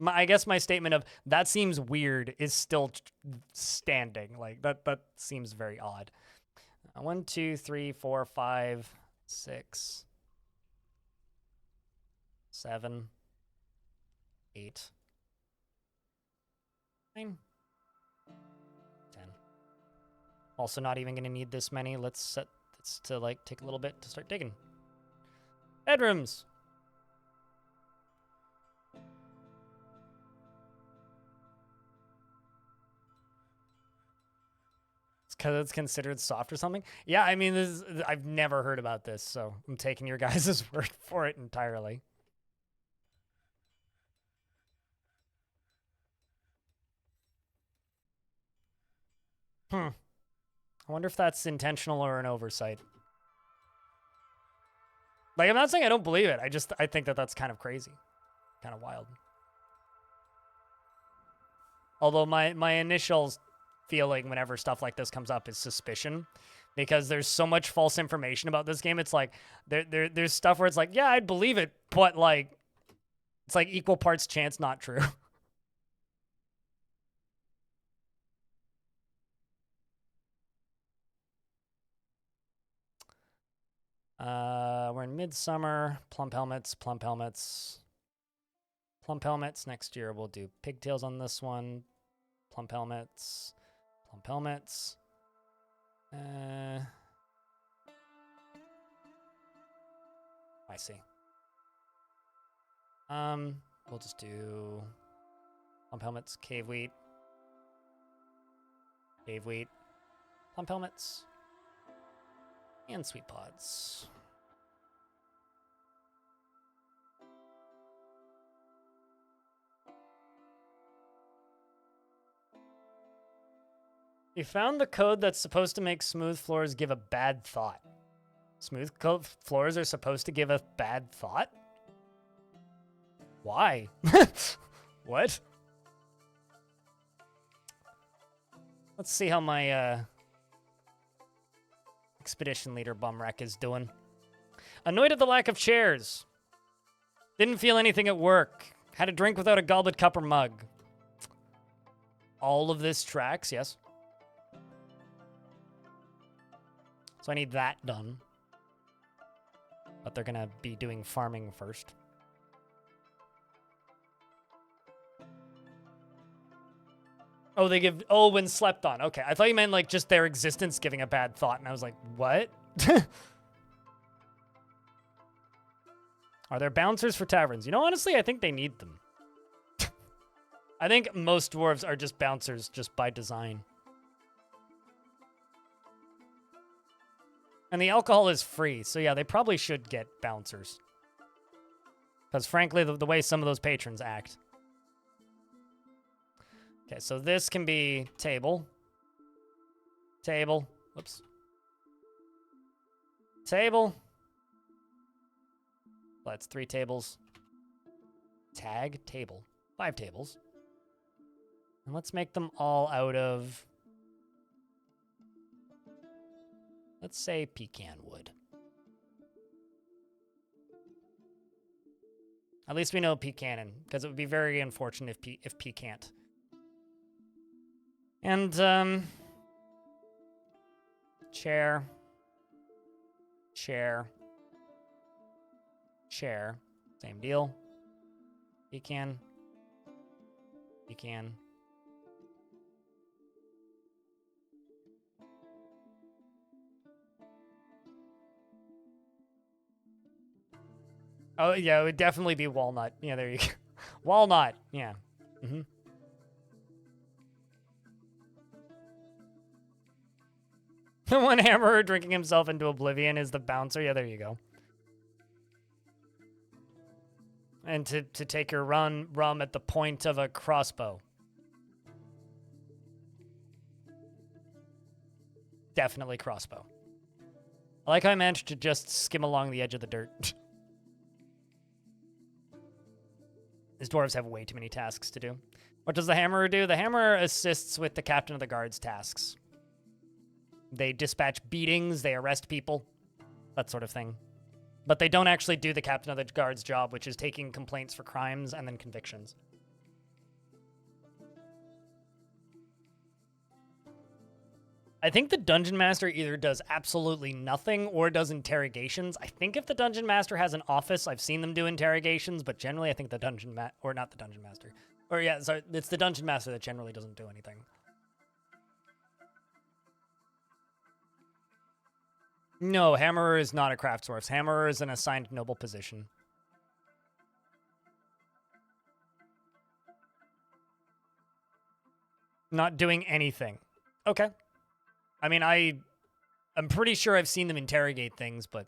I guess my statement of that seems weird is still standing. Like that seems very odd. 1, 2, 3, 4, 5, 6, 7, 8, 9, 10. Also not even gonna need this many. Let's set this to like take a little bit to start digging. Bedrooms. Because it's considered soft or something. Yeah, I mean, I've never heard about this, so I'm taking your guys' word for it entirely. I wonder if that's intentional or an oversight. Like, I'm not saying I don't believe it. I think that that's kind of crazy, kind of wild. Although my initial feeling whenever stuff like this comes up is suspicion, because there's so much false information about this game. It's like there's stuff where it's like, yeah, I'd believe it, but like it's like equal parts chance not true. We're in midsummer. Plump helmets. Plump helmets. Next year we'll do pigtails on this one. Plump helmets. Plump helmets. I see. We'll just do plump helmets, cave wheat, plump helmets, and sweet pods. You found the code that's supposed to make smooth floors give a bad thought. Smooth floors are supposed to give a bad thought? Why? What? Let's see how my expedition leader Bumwreck is doing. Annoyed at the lack of chairs. Didn't feel anything at work. Had a drink without a goblet, cup, or mug. All of this tracks, yes. So I need that done. But they're gonna be doing farming first. Oh, they give... Oh, when slept on. Okay, I thought you meant, like, just their existence giving a bad thought. And I was like, what? Are there bouncers for taverns? You know, honestly, I think they need them. I think most dwarves are just bouncers just by design. And the alcohol is free. So, yeah, they probably should get bouncers. Because, frankly, the way some of those patrons act... Okay, so this can be table. Table. Whoops. Table. Well, that's 3 tables. Tag, table. 5 tables. And let's make them all out of... Let's say pecan wood. At least we know pecanin, because it would be very unfortunate if P can't. And, chair, same deal. Pecan. Oh, yeah, it would definitely be walnut. Yeah, there you go. Walnut, yeah. Mm-hmm. One hammerer drinking himself into oblivion is the bouncer. Yeah, there you go. And to take your rum at the point of a crossbow. Definitely crossbow. I like how I managed to just skim along the edge of the dirt. These dwarves have way too many tasks to do. What does the hammerer do? The hammerer assists with the captain of the guard's tasks. They dispatch beatings, they arrest people, that sort of thing. But they don't actually do the captain of the guard's job, which is taking complaints for crimes and then convictions. I think the dungeon master either does absolutely nothing or does interrogations. I think if the dungeon master has an office, I've seen them do interrogations, but generally I think the dungeon or not the dungeon master. Or yeah, sorry, it's the dungeon master that generally doesn't do anything. No, hammerer is not a craftsdwarf. Hammerer is an assigned noble position. Not doing anything. Okay. I mean, I'm pretty sure I've seen them interrogate things, but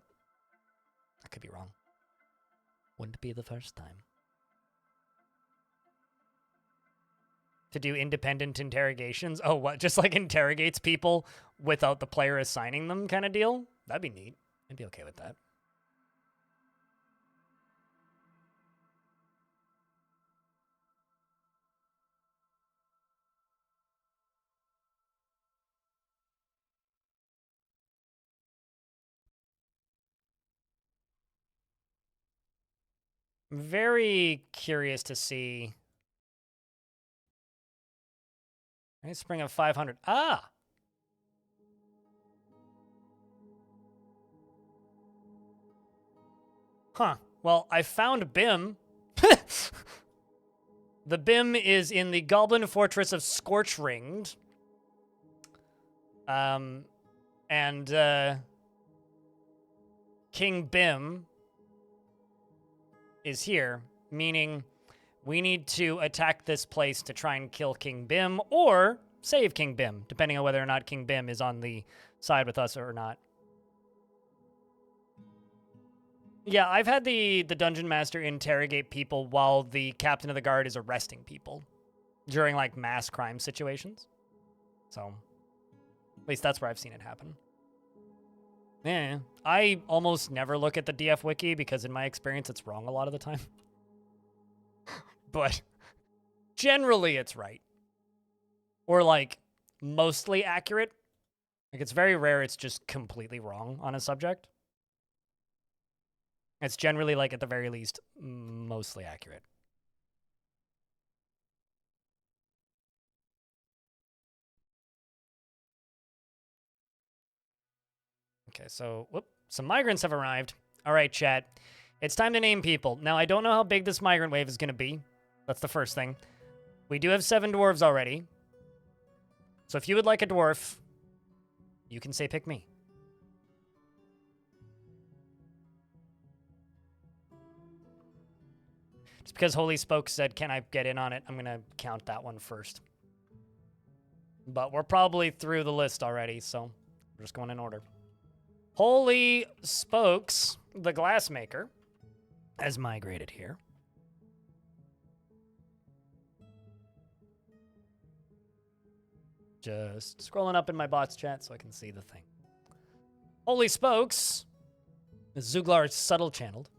I could be wrong. Wouldn't be the first time. To do independent interrogations? Oh, what? Just like interrogates people without the player assigning them kind of deal? That'd be neat. I'd be okay with that. I'm very curious to see. Spring of 500. Ah! Huh. Well, I found BIM. The BIM is in the Goblin Fortress of Scorchringed. And King Bim is here, meaning we need to attack this place to try and kill King Bim or save King Bim, depending on whether or not King Bim is on the side with us or not. Yeah, I've had the Dungeon Master interrogate people while the Captain of the Guard is arresting people during, like, mass crime situations. So, at least that's where I've seen it happen. Yeah, I almost never look at the DF Wiki because in my experience it's wrong a lot of the time. But generally it's right. Or, like, mostly accurate. Like, it's very rare it's just completely wrong on a subject. It's generally, like, at the very least, mostly accurate. Okay, so, whoop, some migrants have arrived. All right, chat. It's time to name people. Now, I don't know how big this migrant wave is going to be. That's the first thing. We do have 7 dwarves already. So if you would like a dwarf, you can say pick me. Just because Holy Spoke said, can I get in on it, I'm going to count that one first. But we're probably through the list already, so we're just going in order. Holy Spokes, the glassmaker, has migrated here. Just scrolling up in my bots chat so I can see the thing. Holy Spokes is Zuglar's subtle channeled.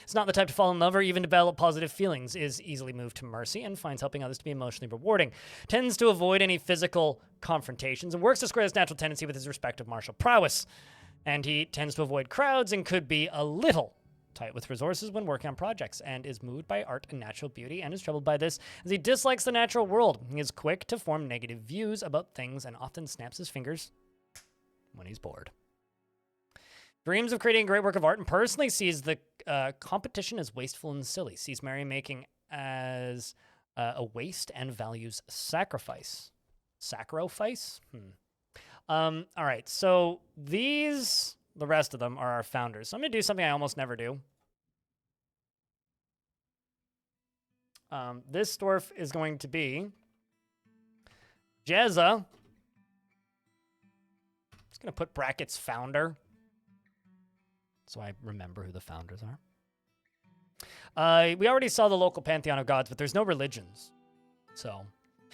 It's not the type to fall in love or even develop positive feelings, is easily moved to mercy, and finds helping others to be emotionally rewarding. Tends to avoid any physical confrontations, and works to square his natural tendency with his respective martial prowess. And he tends to avoid crowds and could be a little tight with resources when working on projects, and is moved by art and natural beauty, and is troubled by this as he dislikes the natural world. He is quick to form negative views about things and often snaps his fingers when he's bored. Dreams of creating a great work of art and personally sees the competition as wasteful and silly. Sees merrymaking as a waste and values sacrifice. Sacrifice? All right, so these, the rest of them, are our founders. So I'm going to do something I almost never do. This dwarf is going to be Jezza. Just going to put brackets founder, so I remember who the founders are. We already saw the local pantheon of gods, but there's no religions. So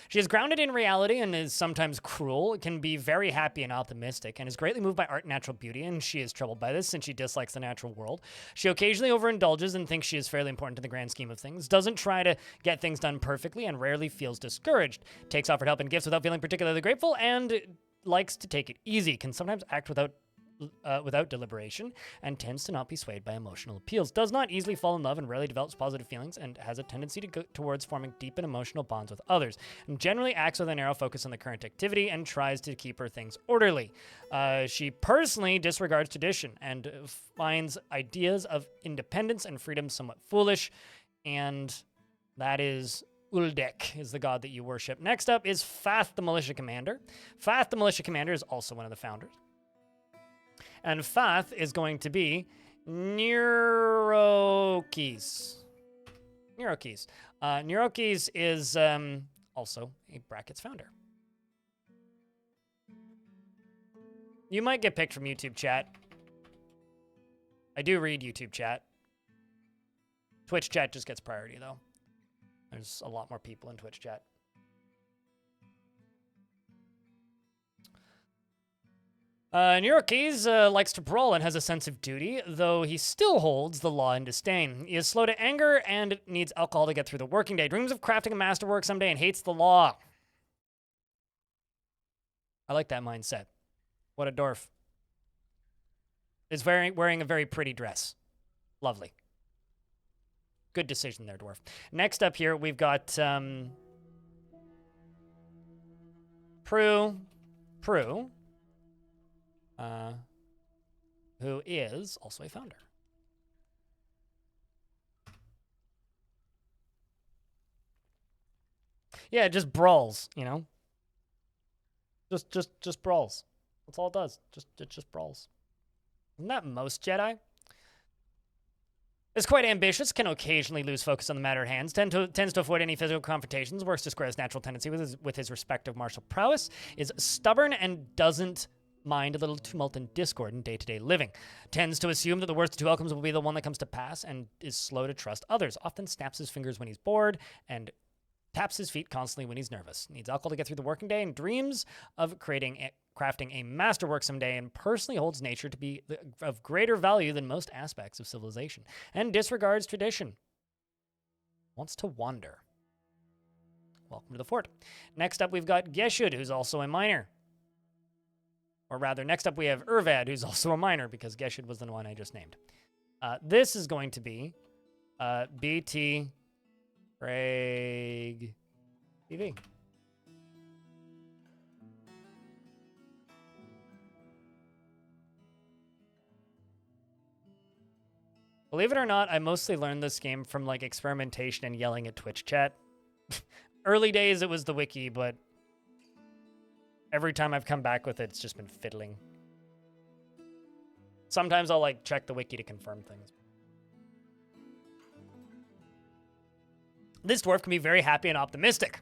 she is grounded in reality and is sometimes cruel. It can be very happy and optimistic, and is greatly moved by art and natural beauty, and she is troubled by this since she dislikes the natural world. She occasionally overindulges and thinks she is fairly important in the grand scheme of things, doesn't try to get things done perfectly, and rarely feels discouraged. Takes offered help and gifts without feeling particularly grateful, and likes to take it easy. Can sometimes act without deliberation, and tends to not be swayed by emotional appeals. Does not easily fall in love and rarely develops positive feelings, and has a tendency to go towards forming deep and emotional bonds with others, and generally acts with a narrow focus on the current activity and tries to keep her things orderly. She personally disregards tradition and finds ideas of independence and freedom somewhat foolish, and that is Uldek is the god that you worship. Next up is Fath the Militia Commander. Fath the Militia Commander is also one of the founders. And Fath is going to be Neurokis. Neurokis is also a brackets founder. You might get picked from YouTube chat. I do read YouTube chat. Twitch chat just gets priority, though. There's a lot more people in Twitch chat. Neurokis likes to brawl and has a sense of duty, though he still holds the law in disdain. He is slow to anger and needs alcohol to get through the working day. Dreams of crafting a masterwork someday and hates the law. I like that mindset. What a dwarf. Is wearing a very pretty dress. Lovely. Good decision there, dwarf. Next up here, we've got Prue, who is also a founder. Yeah, it just brawls, you know? Just brawls. That's all it does. It just brawls. Isn't that most Jedi? Is quite ambitious, can occasionally lose focus on the matter at hand, tends to avoid any physical confrontations, works to square his natural tendency with his respective martial prowess, is stubborn and doesn't mind a little tumult and discord in day-to-day living, tends to assume that the worst of two outcomes will be the one that comes to pass, and is slow to trust others, often snaps his fingers when he's bored, and taps his feet constantly when he's nervous, needs alcohol to get through the working day, and dreams of crafting a masterwork someday, and personally holds nature to be of greater value than most aspects of civilization, and disregards tradition. Wants to wander. Welcome to the fort. Next up, we've got Geshud, who's also a miner. Or rather, next up we have Urvad, who's also a miner, because Geshud was the one I just named. This is going to be BT Craig TV. Believe it or not, I mostly learned this game from like experimentation and yelling at Twitch chat. Early days it was the wiki, but every time I've come back with it, it's just been fiddling. Sometimes I'll like check the wiki to confirm things. This dwarf can be very happy and optimistic.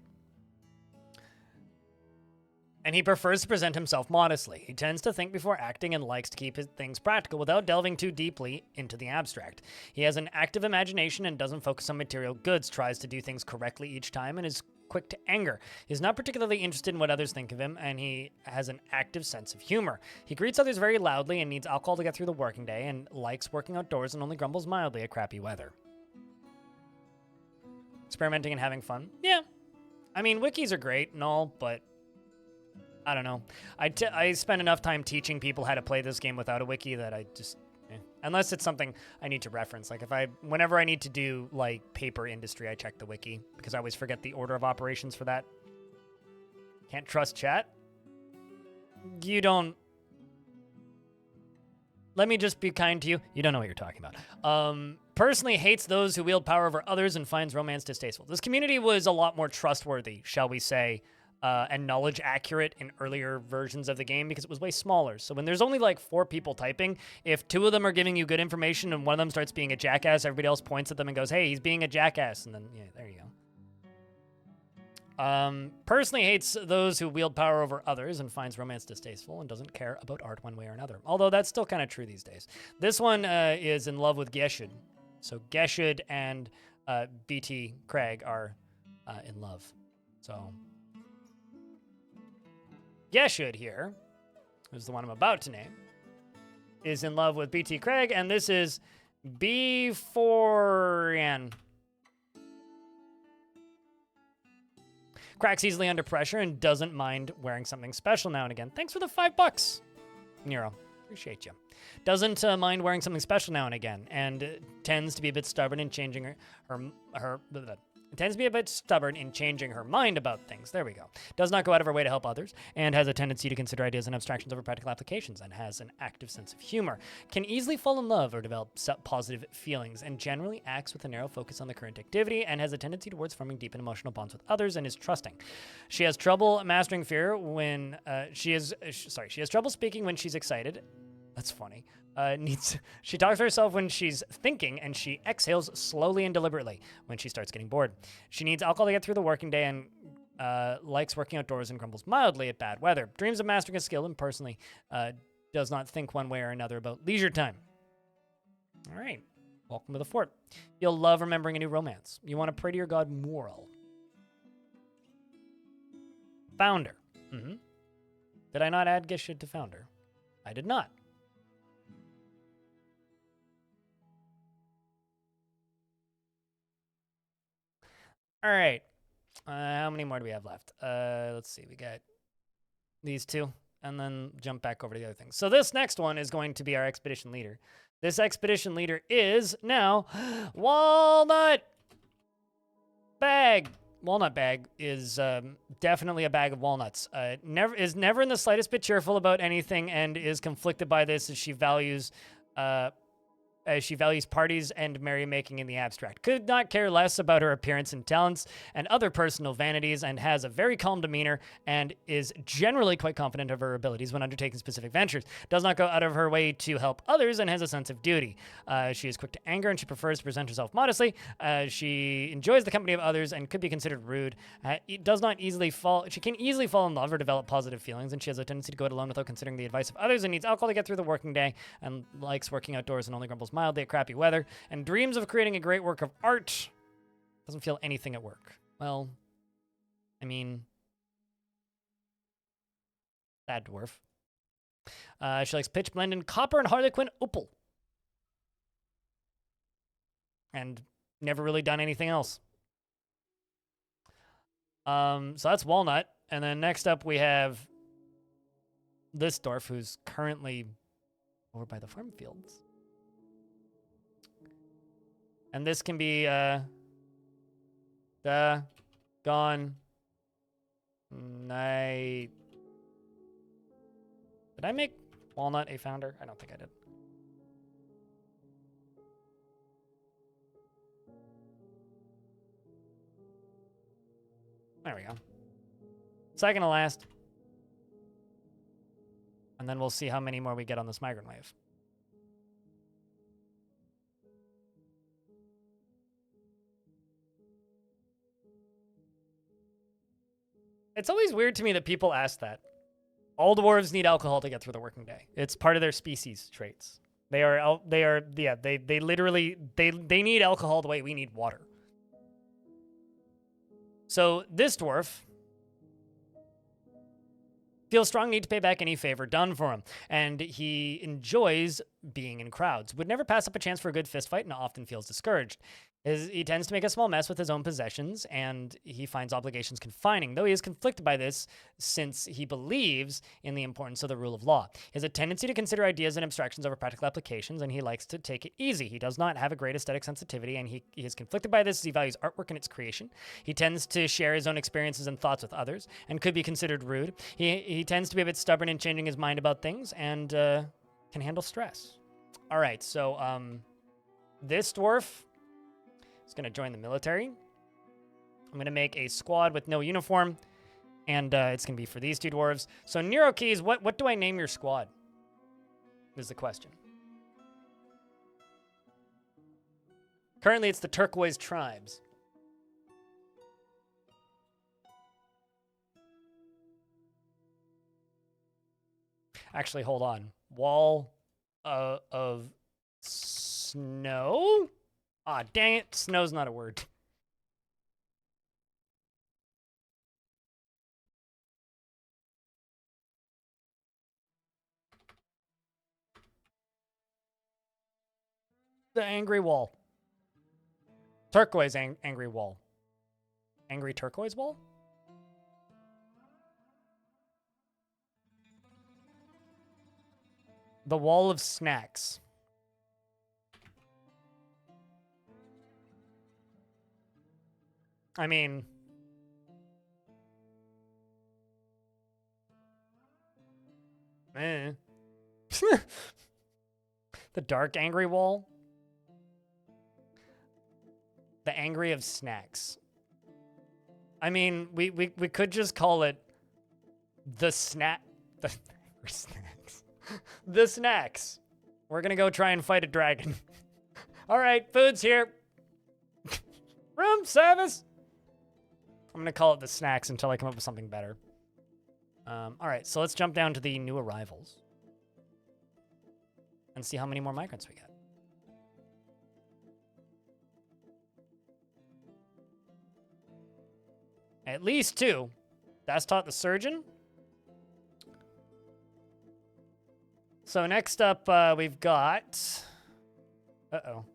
And he prefers to present himself modestly. He tends to think before acting and likes to keep his things practical without delving too deeply into the abstract. He has an active imagination and doesn't focus on material goods, tries to do things correctly each time, and is quick to anger. He's not particularly interested in what others think of him, and he has an active sense of humor. He greets others very loudly and needs alcohol to get through the working day, and likes working outdoors and only grumbles mildly at crappy weather. Experimenting and having fun? Yeah. I mean, wikis are great and all, but I don't know. I spend enough time teaching people how to play this game without a wiki that I just... Unless it's something I need to reference. Like, whenever I need to do, like, paper industry, I check the wiki, because I always forget the order of operations for that. Can't trust chat? You don't... Let me just be kind to you. You don't know what you're talking about. Personally hates those who wield power over others and finds romance distasteful. This community was a lot more trustworthy, shall we say, and knowledge accurate in earlier versions of the game because it was way smaller. So when there's only like 4 people typing, if 2 of them are giving you good information and one of them starts being a jackass, everybody else points at them and goes, hey, he's being a jackass. And then, yeah, there you go. Personally hates those who wield power over others and finds romance distasteful and doesn't care about art one way or another. Although that's still kind of true these days. This one is in love with Geshud. So Geshud and BT Craig are in love. So Geshud here, who's the one I'm about to name, is in love with BT Craig, and this is B4N. Cracks easily under pressure and doesn't mind wearing something special now and again. Thanks for the $5, Nero. Appreciate you. Doesn't mind wearing something special now and again, and tends to be a bit stubborn in changing her mind about things. There we go. Does not go out of her way to help others, and has a tendency to consider ideas and abstractions over practical applications, and has an active sense of humor. Can easily fall in love or develop positive feelings, and generally acts with a narrow focus on the current activity, and has a tendency towards forming deep and emotional bonds with others, and is trusting. She has trouble mastering fear when she has trouble speaking when she's excited. That's funny. She talks to herself when she's thinking, and she exhales slowly and deliberately when she starts getting bored. She needs alcohol to get through the working day and likes working outdoors and grumbles mildly at bad weather. Dreams of mastering a skill and personally does not think one way or another about leisure time. All right. Welcome to the fort. You'll love remembering a new romance. You want to pray to your god Moral. Founder. Mm-hmm. Did I not add Geshud to founder? I did not. All right. How many more do we have left? Let's see. We got these 2, and then jump back over to the other things. So this next one is going to be our expedition leader. This expedition leader is now Walnut Bag. Walnut Bag is definitely a bag of walnuts. Is never in the slightest bit cheerful about anything and is conflicted by this as she values as she values parties and merrymaking in the abstract. Could not care less about her appearance and talents and other personal vanities, and has a very calm demeanor and is generally quite confident of her abilities when undertaking specific ventures. Does not go out of her way to help others and has a sense of duty. She is quick to anger and she prefers to present herself modestly. She enjoys the company of others and could be considered rude. She can easily fall in love or develop positive feelings, and she has a tendency to go it alone without considering the advice of others, and needs alcohol to get through the working day, and likes working outdoors and only grumbles mildly at crappy weather, and dreams of creating a great work of art. Doesn't feel anything at work. Well, I mean, sad dwarf. She likes pitch blended copper and harlequin opal. And never really done anything else. So that's Walnut. And then next up we have this dwarf, who's currently over by the farm fields. And this can be gone night. Did I make Walnut a founder? I don't think I did. There we go. Second to last. And then we'll see how many more we get on this migrant wave. It's always weird to me that people ask that. All dwarves need alcohol to get through the working day. It's part of their species traits. They literally need alcohol the way we need water. So this dwarf feels strong need to pay back any favor done for him, and he enjoys being in crowds. Would never pass up a chance for a good fist fight and often feels discouraged. He tends to make a small mess with his own possessions, and he finds obligations confining, though he is conflicted by this since he believes in the importance of the rule of law. He has a tendency to consider ideas and abstractions over practical applications, and he likes to take it easy. He does not have a great aesthetic sensitivity, and he is conflicted by this as he values artwork and its creation. He tends to share his own experiences and thoughts with others, and could be considered rude. He tends to be a bit stubborn in changing his mind about things, and can handle stress. All right, so this dwarf is going to join the military. I'm going to make a squad with no uniform, and it's going to be for these two dwarves. So, Nero Keys, what do I name your squad? Is the question. Currently, it's the Turquoise Tribes. Actually, hold on. Wall of snow? Ah, dang it. Snow's not a word. The angry wall. Turquoise angry wall. Angry turquoise wall? The wall of snacks. I mean, the dark angry wall. The angry of snacks. I mean, we could just call it the snacks. The snacks. We're gonna go try and fight a dragon. All right, food's here. Room service. I'm gonna call it the snacks until I come up with something better. All right, so let's jump down to the new arrivals and see how many more migrants we get. At least 2. That's taught the surgeon. So next up, we've got... Uh-oh.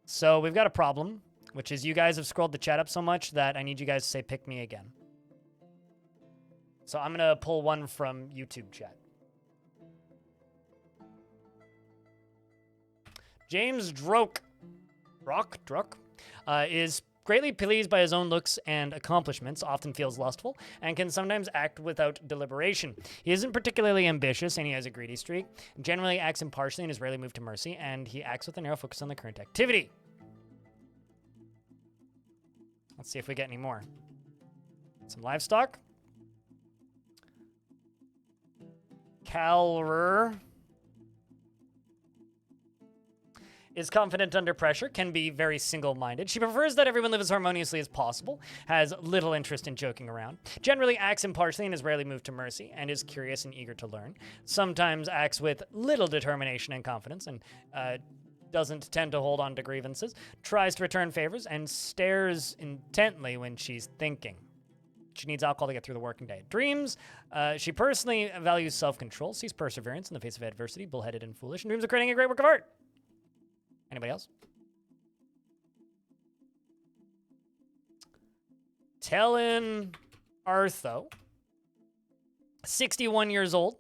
So we've got a problem, which is you guys have scrolled the chat up so much that I need you guys to say, pick me again. So I'm going to pull one from YouTube chat. James Druk is Greatly pleased by his own looks and accomplishments, often feels lustful, and can sometimes act without deliberation. He isn't particularly ambitious, and he has a greedy streak. Generally acts impartially and is rarely moved to mercy, and he acts with a narrow focus on the current activity. Let's see if we get any more. Some livestock. Calrer is confident under pressure, can be very single-minded. She prefers that everyone live as harmoniously as possible, has little interest in joking around, generally acts impartially and is rarely moved to mercy, and is curious and eager to learn, sometimes acts with little determination and confidence, and doesn't tend to hold on to grievances, tries to return favors, and stares intently when she's thinking. She needs alcohol to get through the working day. Dreams, she personally values self-control, sees perseverance in the face of adversity, bullheaded and foolish, and dreams of creating a great work of art. Anybody else? Tellin Artho, 61 years old,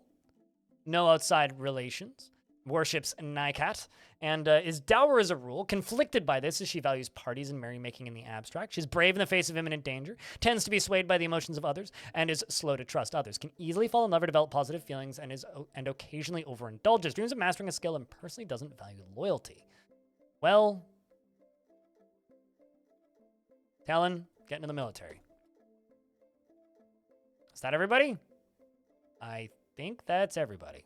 no outside relations, worships Nycat, and is dour as a rule, conflicted by this as she values parties and merrymaking in the abstract. She's brave in the face of imminent danger, tends to be swayed by the emotions of others, and is slow to trust others, can easily fall in love or develop positive feelings, and occasionally overindulges, dreams of mastering a skill, and personally doesn't value loyalty. Well, Talon, get into the military. Is that everybody? I think that's everybody.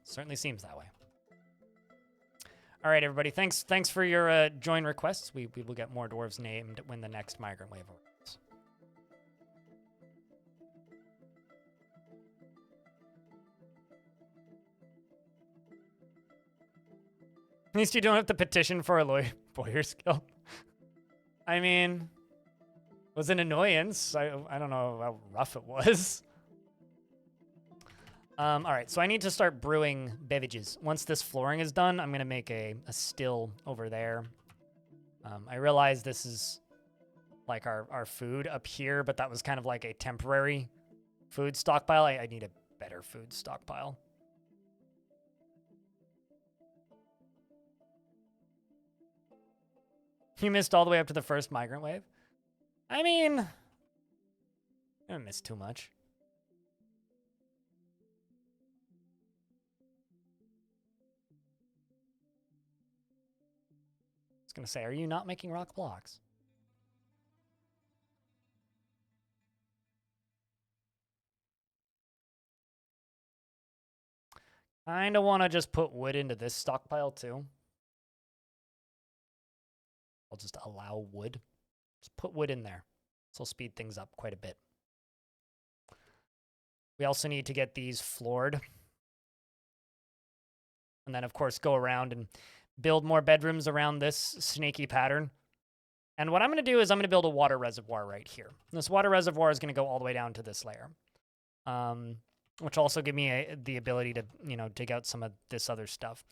Certainly seems that way. All right, everybody. Thanks for your join requests. We will get more dwarves named when the next migrant wave arrives. At least you don't have to petition for a lawyer's guild. I mean, it was an annoyance. I don't know how rough it was. All right, so I need to start brewing beverages. Once this flooring is done, I'm going to make a still over there. I realize this is like our food up here, but that was kind of like a temporary food stockpile. I need a better food stockpile. You missed all the way up to the first migrant wave? I mean, I haven't missed too much. I was going to say, are you not making rock blocks? Kind of want to just put wood into this stockpile too. I'll just allow wood. Just put wood in there. This will speed things up quite a bit. We also need to get these floored. And then, of course, go around and build more bedrooms around this snaky pattern. And what I'm going to do is I'm going to build a water reservoir right here. And this water reservoir is going to go all the way down to this layer. Which will also give me the ability to, dig out some of this other stuff.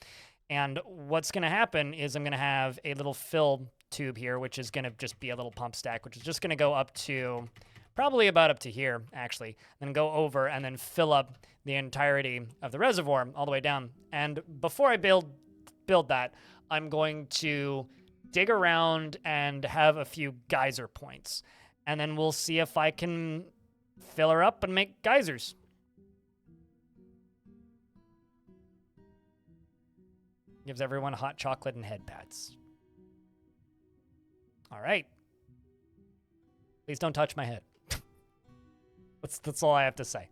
And what's going to happen is I'm going to have a little fill tube here, which is going to just be a little pump stack, which is just going to go up to probably about up to here, actually. Then go over and then fill up the entirety of the reservoir all the way down. And before I build that, I'm going to dig around and have a few geyser points. And then we'll see if I can fill her up and make geysers. Gives everyone hot chocolate and head pats. All right. Please don't touch my head. That's all I have to say.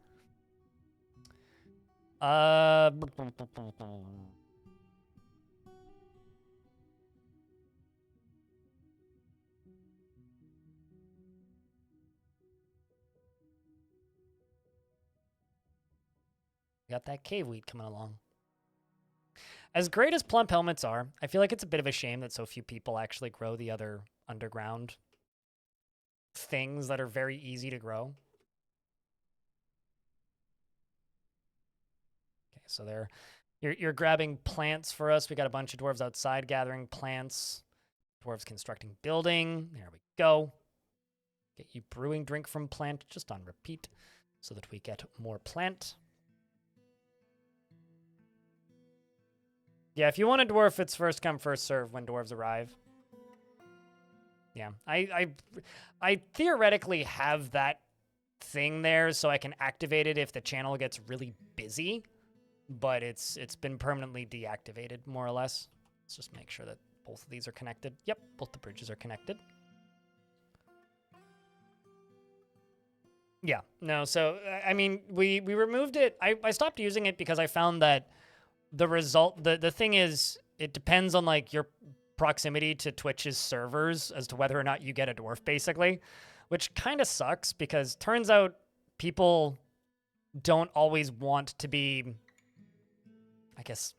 Got that cave wheat coming along. As great as plump helmets are, I feel like it's a bit of a shame that so few people actually grow the other underground things that are very easy to grow. Okay, so there, you're grabbing plants for us. We got a bunch of dwarves outside gathering plants. Dwarves constructing building. There we go. Get you brewing drink from plant just on repeat so that we get more plant. Yeah, if you want a dwarf, it's first come, first serve when dwarves arrive. Yeah, I theoretically have that thing there so I can activate it if the channel gets really busy, but it's been permanently deactivated, more or less. Let's just make sure that both of these are connected. Yep, both the bridges are connected. Yeah, no, so, I mean, we removed it. I stopped using it because I found that the result, the thing is, it depends on, like, your proximity to Twitch's servers as to whether or not you get a dwarf, basically, which kind of sucks because turns out people don't always want to be, I guess,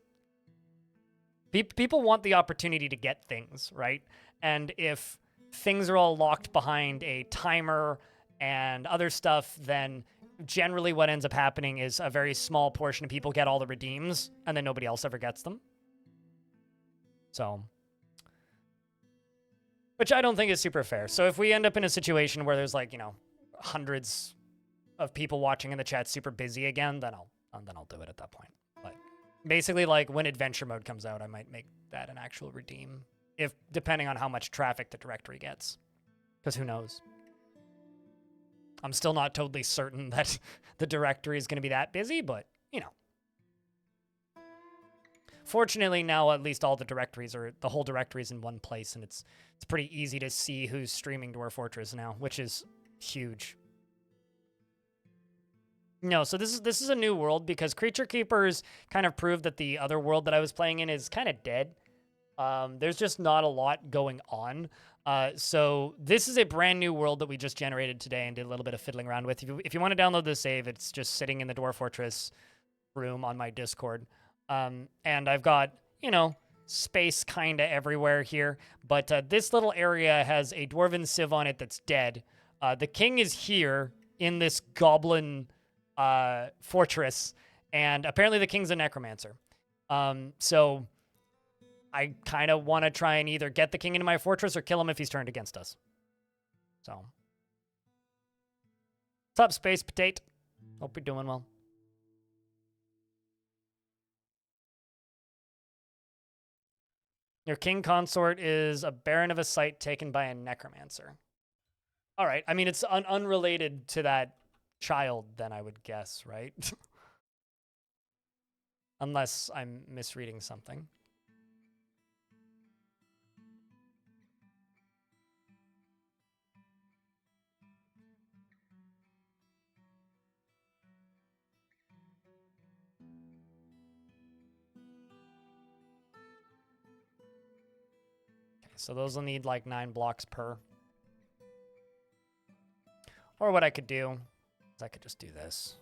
people want the opportunity to get things, right? And if things are all locked behind a timer and other stuff, then generally what ends up happening is a very small portion of people get all the redeems, and then nobody else ever gets them. So, which I don't think is super fair. So if we end up in a situation where there's, like, you know, hundreds of people watching in the chat super busy again, then I'll do it at that point. But basically, like, when adventure mode comes out, I might make that an actual redeem, if depending on how much traffic the directory gets, because who knows. I'm still not totally certain that the directory is going to be that busy, but, you know. Fortunately, now at least all the directories are, the whole directory is in one place, and it's pretty easy to see who's streaming Dwarf Fortress now, which is huge. No, so this is a new world because Creature Keepers kind of proved that the other world that I was playing in is kind of dead. There's just not a lot going on. So this is a brand new world that we just generated today and did a little bit of fiddling around with. If you want to download the save, it's just sitting in the Dwarf Fortress room on my Discord. And I've got, you know, space kind of everywhere here. But this little area has a Dwarven Civ on it that's dead. The king is here in this goblin fortress. And apparently the king's a necromancer. So I kind of want to try and either get the king into my fortress or kill him if he's turned against us. So. What's up, Space Potato? Hope you're doing well. Your king consort is a baron of a site taken by a necromancer. All right. I mean, it's unrelated to that child, then, I would guess, right? Unless I'm misreading something. So those will need like 9 blocks per. Or what I could do is I could just do this.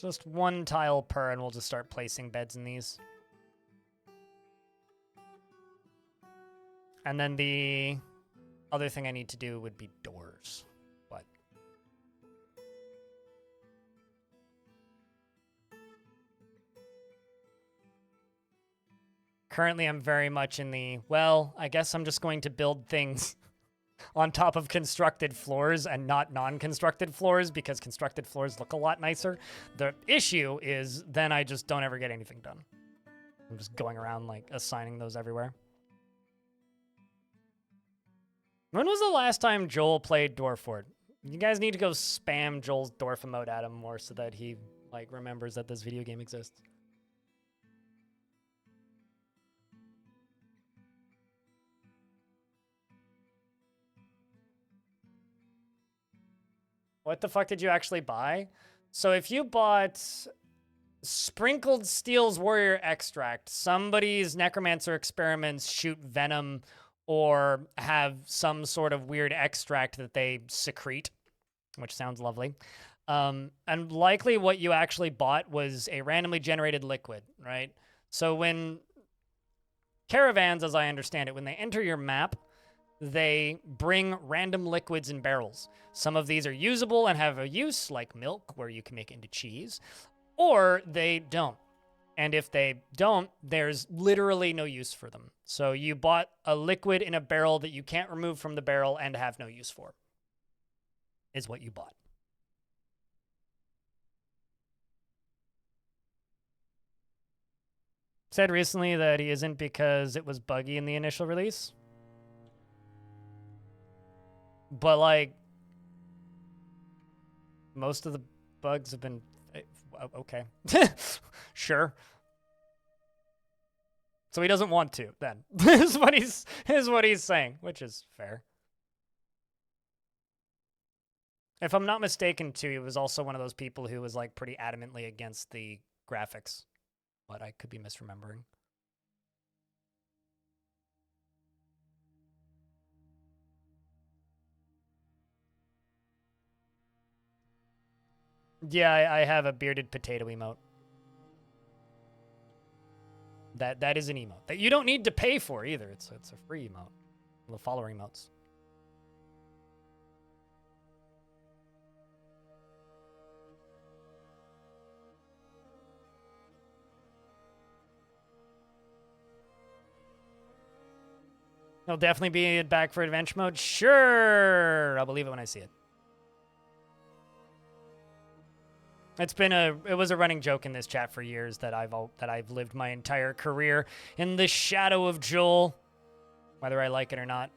Just 1 tile per, and we'll just start placing beds in these. And then the other thing I need to do would be doors, but currently I'm very much in the, well, I guess I'm just going to build things on top of constructed floors and not non-constructed floors because constructed floors look a lot nicer. The issue is then I just don't ever get anything done. I'm just going around like assigning those everywhere. When was the last time Joel played Dwarf Fort? You guys need to go spam Joel's Dwarf emote at him more so that he like remembers that this video game exists. What the fuck did you actually buy? So if you bought Sprinkled Steel's Warrior Extract, somebody's Necromancer experiments shoot venom or have some sort of weird extract that they secrete, which sounds lovely. And likely what you actually bought was a randomly generated liquid, right? So when caravans, as I understand it, when they enter your map, they bring random liquids in barrels. Some of these are usable and have a use, like milk, where you can make it into cheese, or they don't. And if they don't, there's literally no use for them. So you bought a liquid in a barrel that you can't remove from the barrel and have no use for, is what you bought. Said recently that he isn't because it was buggy in the initial release. But, like, most of the bugs have been... Okay. Sure. So he doesn't want to, then. is what he's saying, which is fair. If I'm not mistaken, too, he was also one of those people who was, like, pretty adamantly against the graphics. But I could be misremembering. Yeah, I have a bearded potato emote. That is an emote that you don't need to pay for either. It's a free emote. The follower emotes. He'll definitely be back for adventure mode. Sure, I'll believe it when I see it. It was a running joke in this chat for years that I've lived my entire career in the shadow of Joel, whether I like it or not.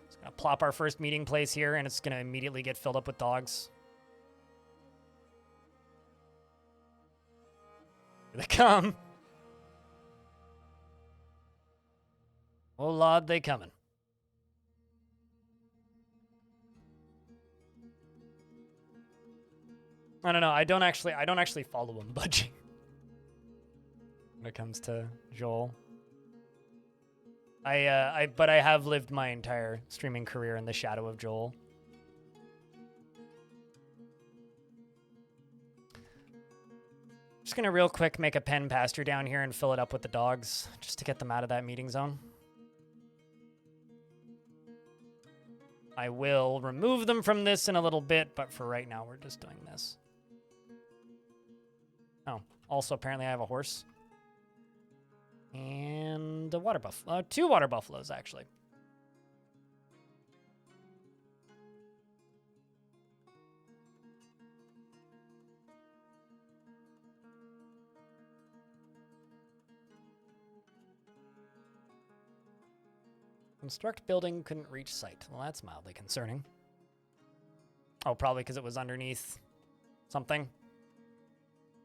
Just gonna plop our first meeting place here, and it's gonna immediately get filled up with dogs. Here they come. Oh Lord, they coming. I don't know. I don't actually follow him budging when it comes to Joel. But I have lived my entire streaming career in the shadow of Joel. Just gonna real quick make a pen pasture down here and fill it up with the dogs, just to get them out of that meeting zone. I will remove them from this in a little bit, but for right now, we're just doing this. Oh, also apparently I have a horse. And a water buffalo. 2 water buffaloes, actually. Construct building, couldn't reach site. Well, that's mildly concerning. Oh, probably because it was underneath something.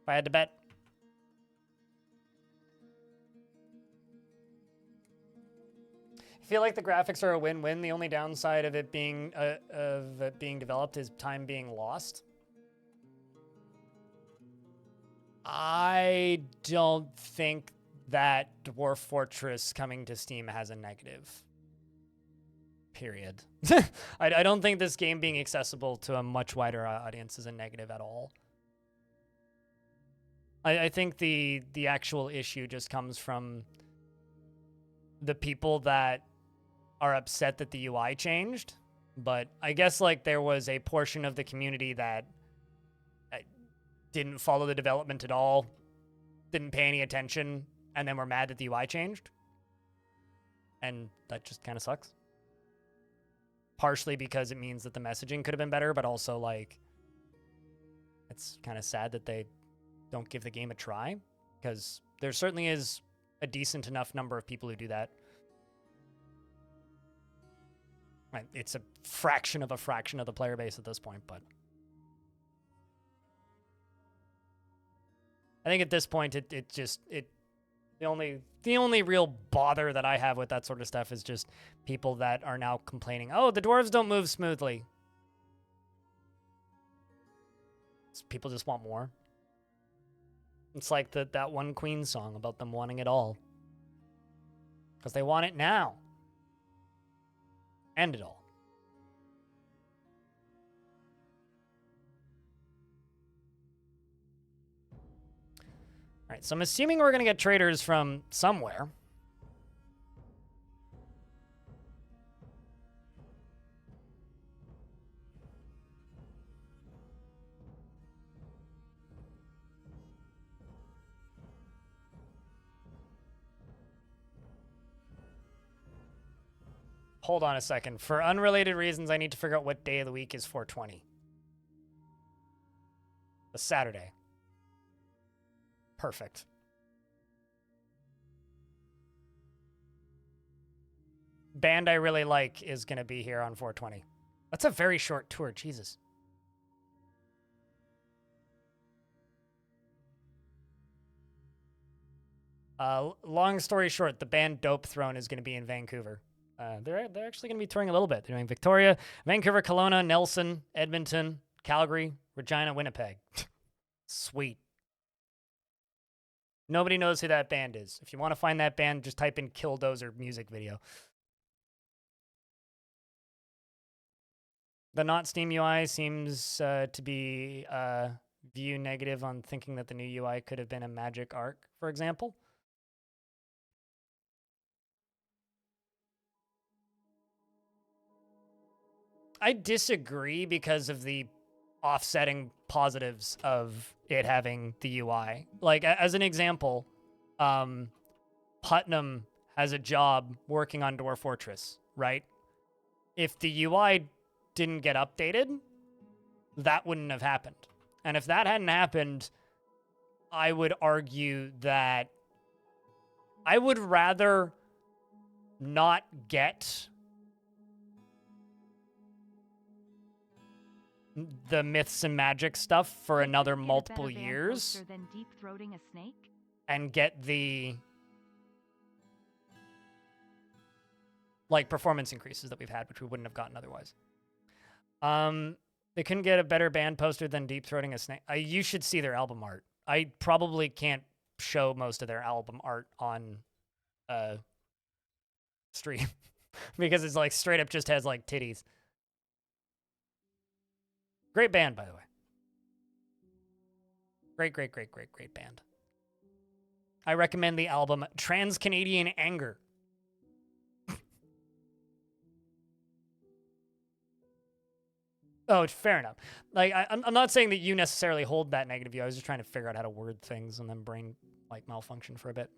If I had to bet. I feel like the graphics are a win-win. The only downside of it being developed is time being lost. I don't think that Dwarf Fortress coming to Steam has a negative. Period. I don't think this game being accessible to a much wider audience is a negative at all. I think the actual issue just comes from the people that are upset that the UI changed. But I guess like there was a portion of the community that didn't follow the development at all, didn't pay any attention, and then were mad that the UI changed. And that just kind of sucks. Partially because it means that the messaging could have been better, but also like it's kind of sad that they don't give the game a try, because there certainly is a decent enough number of people who do that. Right, it's a fraction of the player base at this point, but I think at this point the only real bother that I have with that sort of stuff is just people that are now complaining, oh, the dwarves don't move smoothly. People just want more. It's like that one Queen song about them wanting it all. Because they want it now. And it all. All right, so I'm assuming we're going to get traders from somewhere. Hold on a second. For unrelated reasons, I need to figure out what day of the week is 420. A Saturday. Perfect. Band I really like is going to be here on 420. That's a very short tour. Jesus. Long story short, the band Dope Throne is going to be in Vancouver. They're actually going to be touring a little bit. They're doing Victoria, Vancouver, Kelowna, Nelson, Edmonton, Calgary, Regina, Winnipeg. Sweet. Nobody knows who that band is. If you want to find that band, just type in Killdozer music video. The not Steam UI seems to be view negative on thinking that the new UI could have been a magic arc, for example. I disagree because of the offsetting positives of it having the UI. Like, as an example, Putnam has a job working on Dwarf Fortress, right? If the UI didn't get updated, that wouldn't have happened. And if that hadn't happened, I would argue that I would rather not get the myths and magic stuff for another multiple years than deep-throating a snake? And get the like performance increases that we've had, which we wouldn't have gotten otherwise. They couldn't get a better band poster than deep throating a snake. You should see their album art. I probably can't show most of their album art on stream because it's like straight up just has like titties. Great band, by the way. Great band. I recommend the album Trans-Canadian Anger. Oh, fair enough. Like, I'm not saying that you necessarily hold that negative view. I was just trying to figure out how to word things and then brain, like, malfunction for a bit.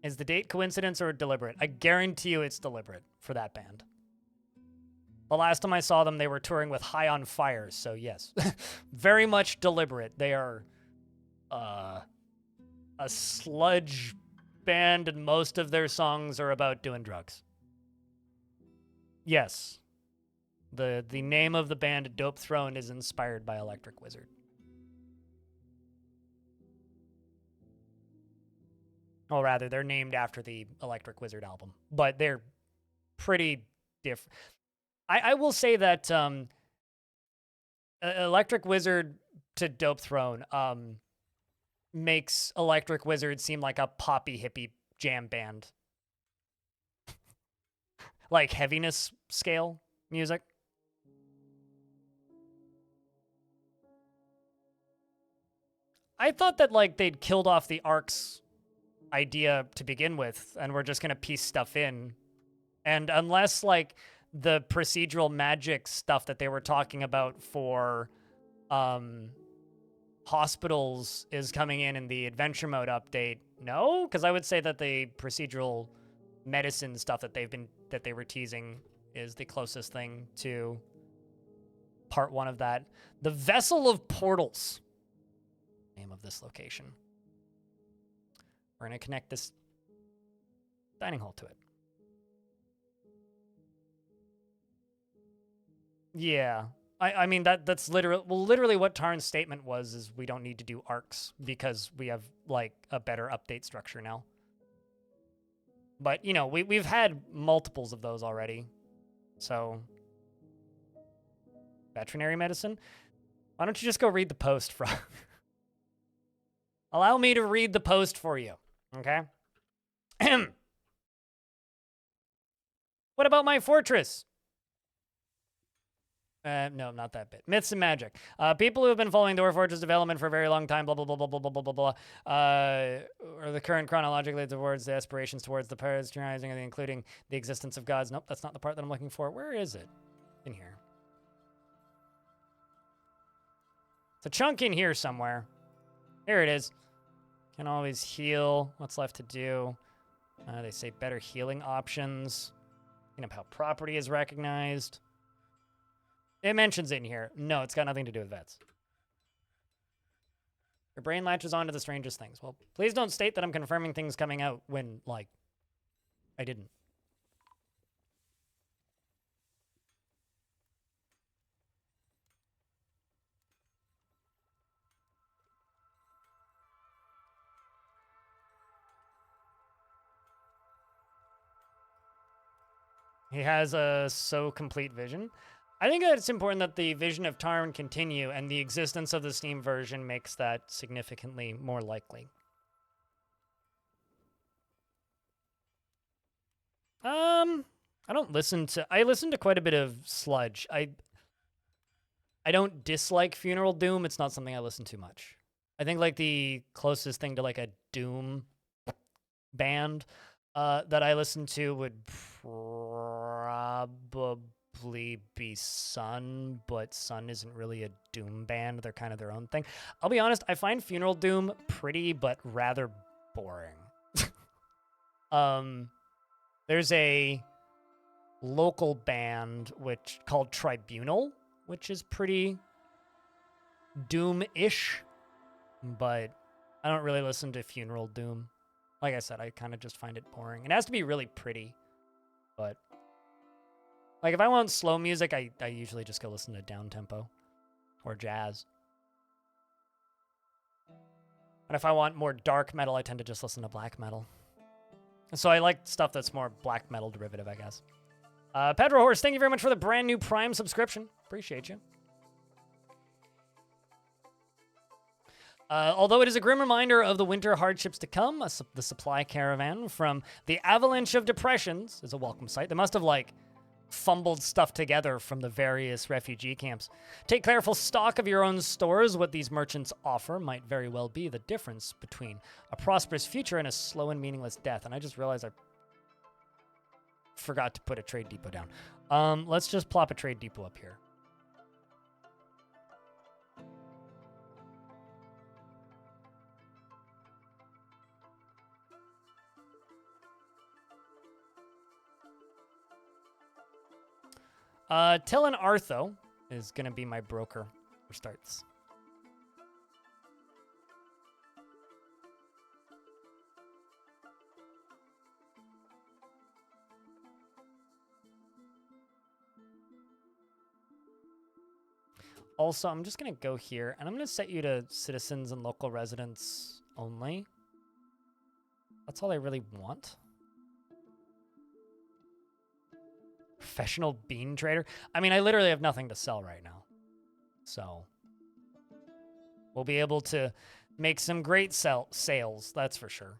Is the date coincidence or deliberate? I guarantee you it's deliberate for that band. The last time I saw them, they were touring with High on Fire, so yes. Very much deliberate. They are a sludge band, and most of their songs are about doing drugs. Yes. The name of the band, Dope Throne, is inspired by Electric Wizard. Or rather, they're named after the Electric Wizard album. But they're pretty different. I will say that Electric Wizard to Dope Throne makes Electric Wizard seem like a poppy hippie jam band. Like heaviness scale music. I thought that like they'd killed off the Arcs idea to begin with and we're just going to piece stuff in. And unless like the procedural magic stuff that they were talking about for hospitals is coming in the adventure mode update, no? Because I would say that the procedural medicine stuff that they were teasing is the closest thing to part one of that. The Vessel of Portals, name of this location. We're going to connect this dining hall to it. Yeah. I mean, that's literally what Tarn's statement was, is we don't need to do arcs because we have, like, a better update structure now. But, you know, we've had multiples of those already. So, veterinary medicine? Why don't you just go read the post, Frog? Allow me to read the post for you. Okay. What about my fortress? No, not that bit. Myths and magic. People who have been following Dwarf Fortress development for a very long time, blah, blah, blah, blah, blah, blah, blah, blah, blah, or the current chronologically towards the aspirations towards the patronizing, including the existence of gods. Nope, that's not the part that I'm looking for. Where is it? In here. It's a chunk in here somewhere. Here it is. Can always heal. What's left to do? They say better healing options. How property is recognized. It mentions it in here. No, it's got nothing to do with vets. Your brain latches onto the strangest things. Well, please don't state that I'm confirming things coming out when, like, I didn't. He has a so complete vision. I think that it's important that the vision of Tarn continue, and the existence of the Steam version makes that significantly more likely. I don't listen to... I listen to quite a bit of sludge. I don't dislike Funeral Doom. It's not something I listen to much. I think, like, the closest thing to, like, a Doom band that I listen to would probably be Sun, but Sun isn't really a Doom band. They're kind of their own thing. I'll be honest, I find Funeral Doom pretty, but rather boring. There's a local band called Tribunal, which is pretty Doom-ish, but I don't really listen to Funeral Doom. Like I said, I kind of just find it boring. It has to be really pretty, but like if I want slow music, I usually just go listen to down-tempo or jazz. And if I want more dark metal, I tend to just listen to black metal. So I like stuff that's more black metal derivative, I guess. Pedro Horse, thank you very much for the brand new Prime subscription. Appreciate you. Although it is a grim reminder of the winter hardships to come, the supply caravan from the Avalanche of Depressions is a welcome sight. They must have, like, fumbled stuff together from the various refugee camps. Take careful stock of your own stores. What these merchants offer might very well be the difference between a prosperous future and a slow and meaningless death. And I just realized I forgot to put a trade depot down. Let's just plop a trade depot up here. Tillin Artho is going to be my broker for starts. Also, I'm just going to go here, and I'm going to set you to citizens and local residents only. That's all I really want. Professional bean trader. I mean, I literally have nothing to sell right now. So we'll be able to make some great sales, that's for sure.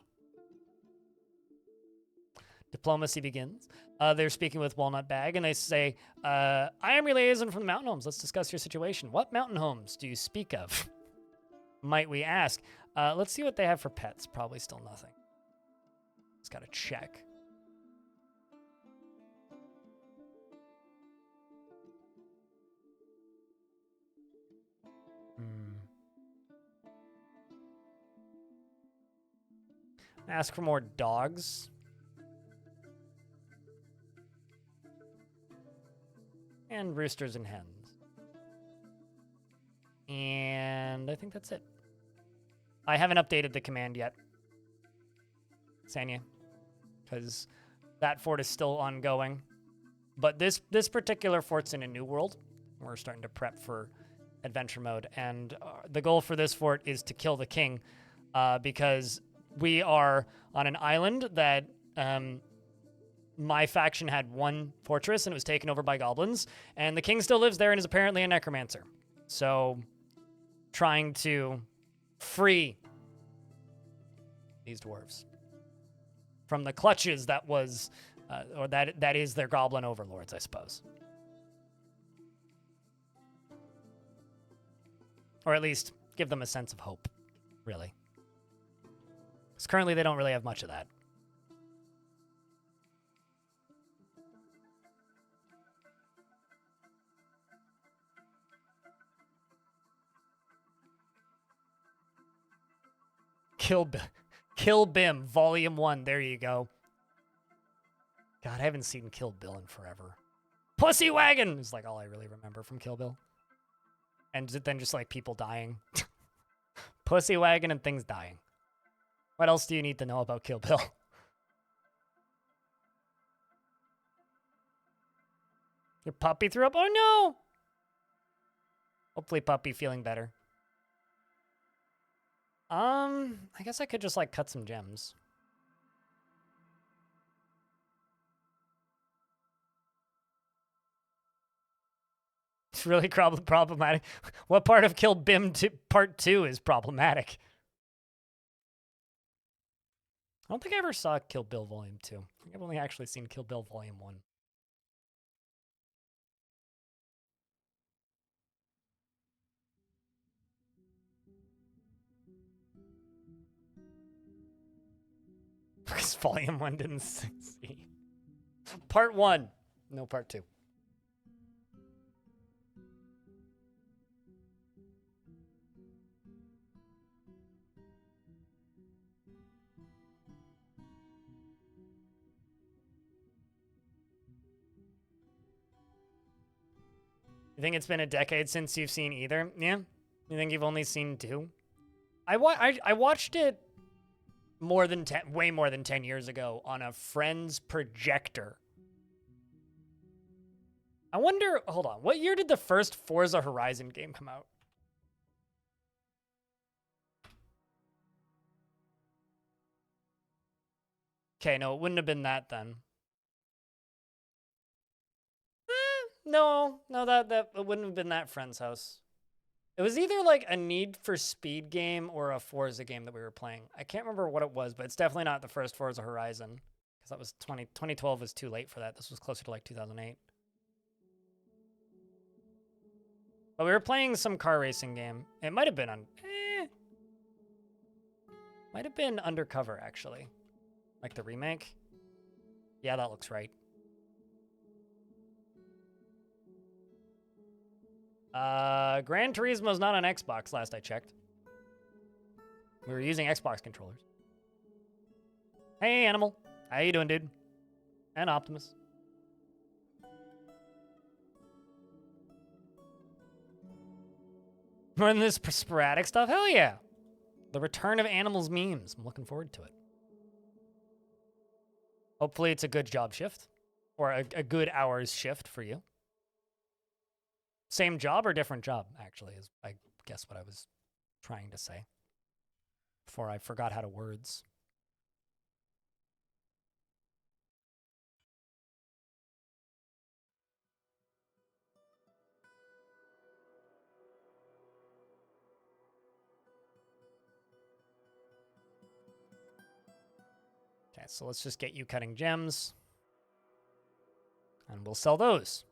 Diplomacy begins. They're speaking with Walnut Bag, and they say, I am your liaison from the mountain homes. Let's discuss your situation. What mountain homes do you speak of? Might we ask? Let's see what they have for pets. Probably still nothing. Just got to check. Ask for more dogs. And roosters and hens. And I think that's it. I haven't updated the command yet, Sanya, because that fort is still ongoing. But this particular fort's in a new world. We're starting to prep for adventure mode. And the goal for this fort is to kill the king, because we are on an island that my faction had one fortress, and it was taken over by goblins. And the king still lives there and is apparently a necromancer. So, trying to free these dwarves from the clutches that was, or that is their goblin overlords, I suppose. Or at least give them a sense of hope, really. Because currently they don't really have much of that. Kill Bim, Volume 1. There you go. God, I haven't seen Kill Bill in forever. Pussy Wagon is like all I really remember from Kill Bill. And then just like people dying. Pussy Wagon and things dying. What else do you need to know about Kill Bill? Your puppy threw up? Oh no! Hopefully puppy feeling better. I guess I could just like cut some gems. It's really problematic. What part of Kill Bim Part 2 is problematic? I don't think I ever saw Kill Bill Volume 2. I think I've only actually seen Kill Bill Volume 1. Because Volume 1 didn't succeed. Part 1. No Part 2. You think it's been a decade since you've seen either? Yeah? You think you've only seen 2? I watched it way more than 10 years ago on a friend's projector. I wonder, hold on, what year did the first Forza Horizon game come out? Okay, no, it wouldn't have been that then. No, that it wouldn't have been that friend's house. It was either like a Need for Speed game or a Forza game that we were playing. I can't remember what it was, but it's definitely not the first Forza Horizon. Because that was 2012 was too late for that. This was closer to like 2008. But we were playing some car racing game. It might have been might have been Undercover, actually. Like the remake. Yeah, that looks right. Gran Turismo's not on Xbox, last I checked. We were using Xbox controllers. Hey, Animal. How you doing, dude? And Optimus. More than this sporadic stuff? Hell yeah. The return of Animal's memes. I'm looking forward to it. Hopefully it's a good job shift. Or a good hours shift for you. Same job or different job, actually, is I guess what I was trying to say. Before I forgot how to words. Okay, so let's just get you cutting gems. And we'll sell those.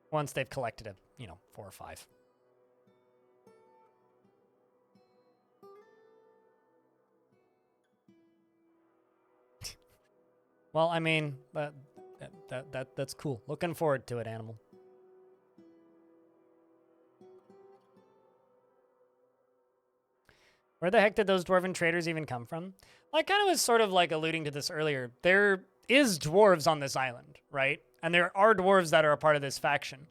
Once they've collected 4 or 5. Well, I mean, that's cool. Looking forward to it, Animal. Where the heck did those dwarven traders even come from? I kind of was sort of like alluding to this earlier. There is dwarves on this island, right? And there are dwarves that are a part of this faction.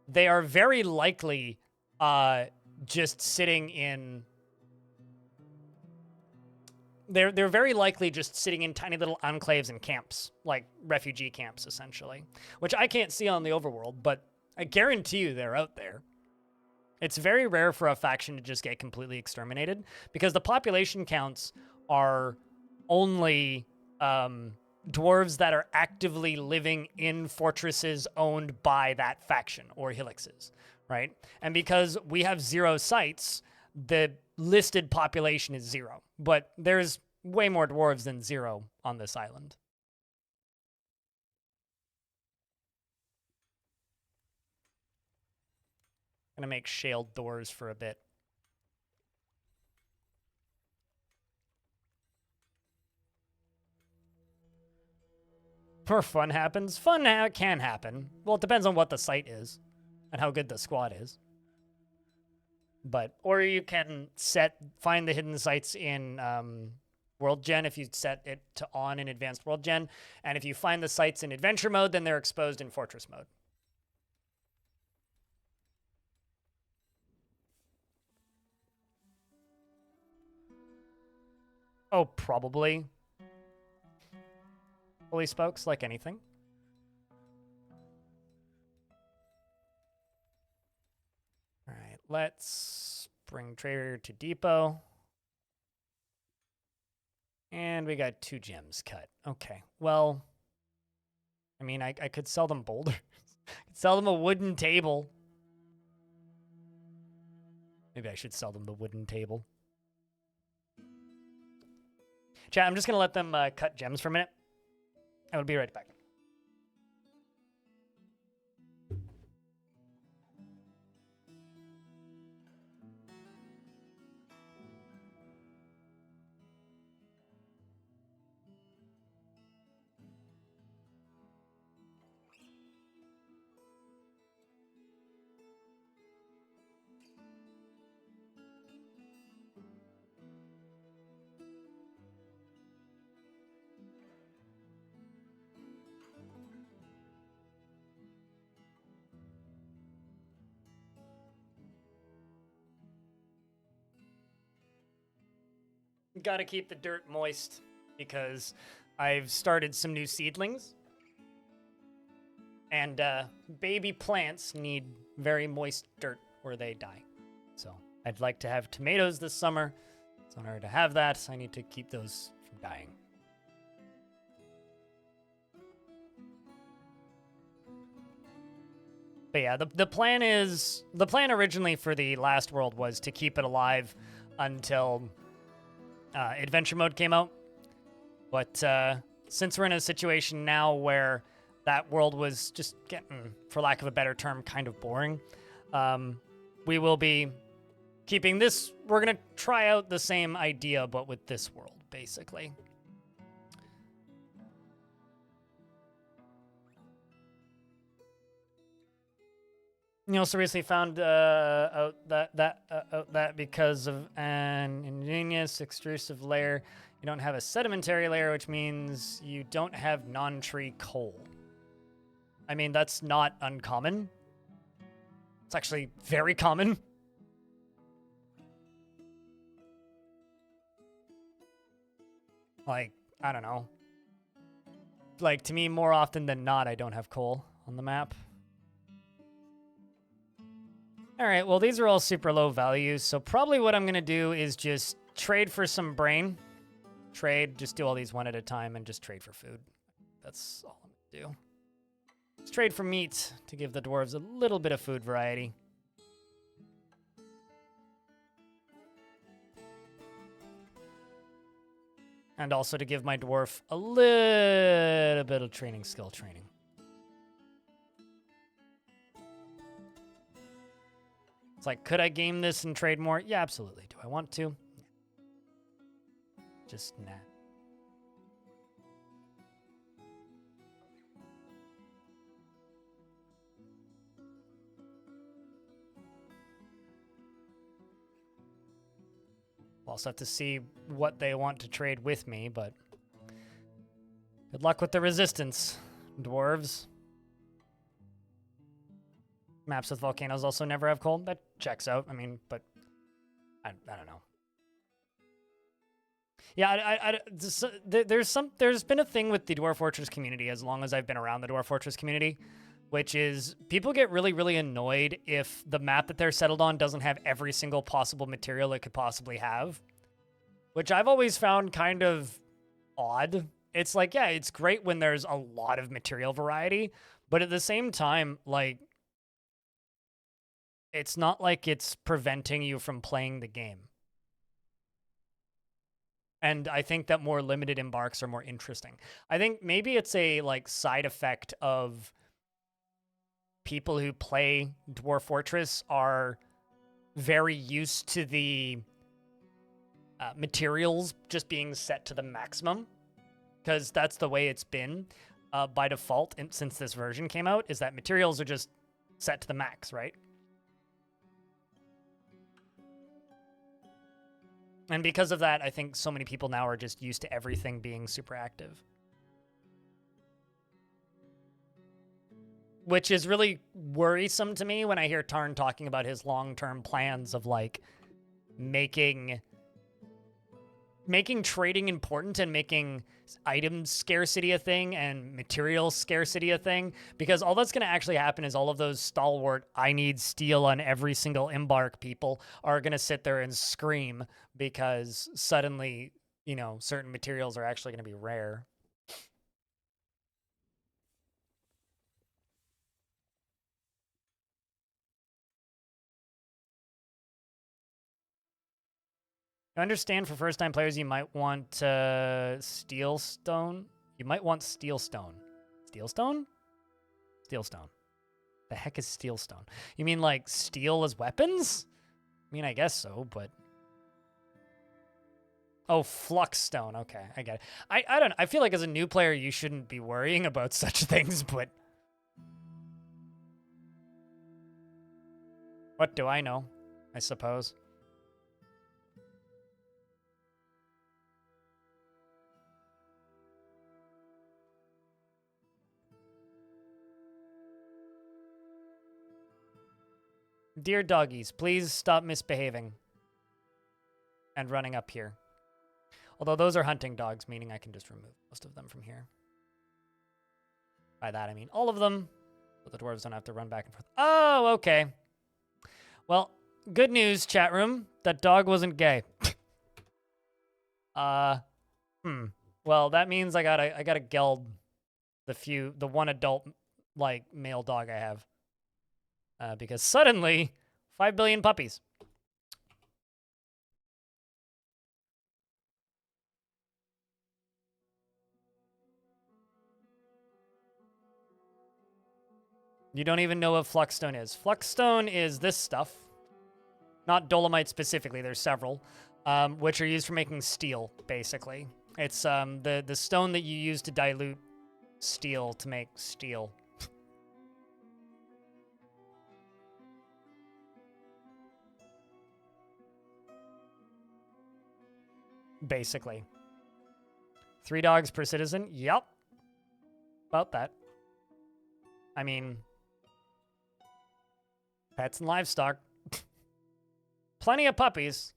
They are very likely just sitting in... They're very likely just sitting in tiny little enclaves and camps, like refugee camps, essentially. Which I can't see on the overworld, but I guarantee you they're out there. It's very rare for a faction to just get completely exterminated, because the population counts are only dwarves that are actively living in fortresses owned by that faction, or helixes, right? And because we have 0 sites, the listed population is 0. But there's way more dwarves than 0 on this island. Gonna make shale doors for a bit. Where fun happens? Fun can happen. Well, it depends on what the site is and how good the squad is. or you can find the hidden sites in World Gen if you set it to on in Advanced World Gen. And if you find the sites in Adventure Mode, then they're exposed in Fortress Mode. Oh, probably. Holy spokes, like anything. All right, let's bring Trader to Depot. And we got 2 gems cut. Okay, well, I mean, I could sell them boulders. I could sell them a wooden table. Maybe I should sell them the wooden table. Chat, I'm just going to let them cut gems for a minute. I will be right back. Gotta keep the dirt moist because I've started some new seedlings. And baby plants need very moist dirt or they die. So I'd like to have tomatoes this summer. So in order to have that, I need to keep those from dying. But yeah, the plan originally for the last world was to keep it alive until Adventure Mode came out. But since we're in a situation now where that world was just getting, for lack of a better term, kind of boring, we will be keeping this. We're going to try out the same idea, but with this world, basically. You also recently found out that because of an ingenious extrusive layer, you don't have a sedimentary layer, which means you don't have non-tree coal. I mean, that's not uncommon. It's actually very common. Like, I don't know. Like, to me, more often than not, I don't have coal on the map. All right, well, these are all super low values, so probably what I'm going to do is just trade for some brain. Just do all these one at a time and just trade for food. That's all I'm going to do. Let's trade for meat to give the dwarves a little bit of food variety. And also to give my dwarf a little bit of skill training. It's like, could I game this and trade more? Yeah, absolutely. Do I want to? Just nah. We'll also have to see what they want to trade with me, but good luck with the resistance, dwarves. Maps with volcanoes also never have coal. That checks out. I mean, but I don't know. Yeah, there's been a thing with the Dwarf Fortress community as long as I've been around the Dwarf Fortress community, which is people get really, really annoyed if the map that they're settled on doesn't have every single possible material it could possibly have, which I've always found kind of odd. It's like, yeah, it's great when there's a lot of material variety, but at the same time, like, it's not like it's preventing you from playing the game. And I think that more limited embarks are more interesting. I think maybe it's a like side effect of people who play Dwarf Fortress are very used to the materials just being set to the maximum, because that's the way it's been by default since this version came out, is that materials are just set to the max, right? And because of that, I think so many people now are just used to everything being super active. Which is really worrisome to me when I hear Tarn talking about his long-term plans of, like, making trading important and making item scarcity a thing and material scarcity a thing, because all that's going to actually happen is all of those stalwart I need steel on every single embark people are going to sit there and scream because suddenly, you know, certain materials are actually going to be rare. I understand for first-time players, you might want steel stone. You might want steel stone. Steel stone? Steel stone. The heck is steel stone? You mean like steel as weapons? I mean, I guess so, but... Oh, flux stone. Okay, I get it. I don't know. I feel like as a new player, you shouldn't be worrying about such things, but... What do I know? I suppose. Dear doggies, please stop misbehaving and running up here. Although those are hunting dogs, meaning I can just remove most of them from here. By that, I mean all of them, so the dwarves don't have to run back and forth. Oh, okay. Well, good news, chat room. That dog wasn't gay. Well, that means I gotta geld the one adult, like, male dog I have. Because suddenly, 5 billion puppies. You don't even know what Fluxstone is. Fluxstone is this stuff. Not dolomite specifically, there's several, which are used for making steel, basically. It's the stone that you use to dilute steel to make steel. Basically. 3 dogs per citizen? Yup. About that. I mean, pets and livestock. Plenty of puppies.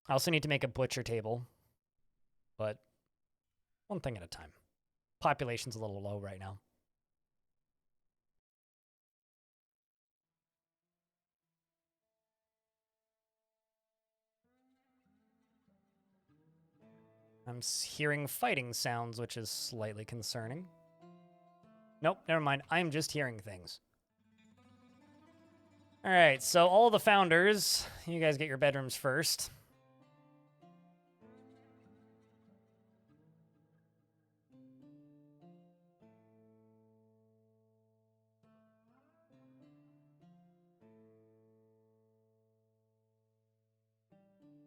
I also need to make a butcher table, but one thing at a time. Population's a little low right now. I'm hearing fighting sounds, which is slightly concerning. Nope, never mind. I'm just hearing things. All right, so all the founders, you guys get your bedrooms first.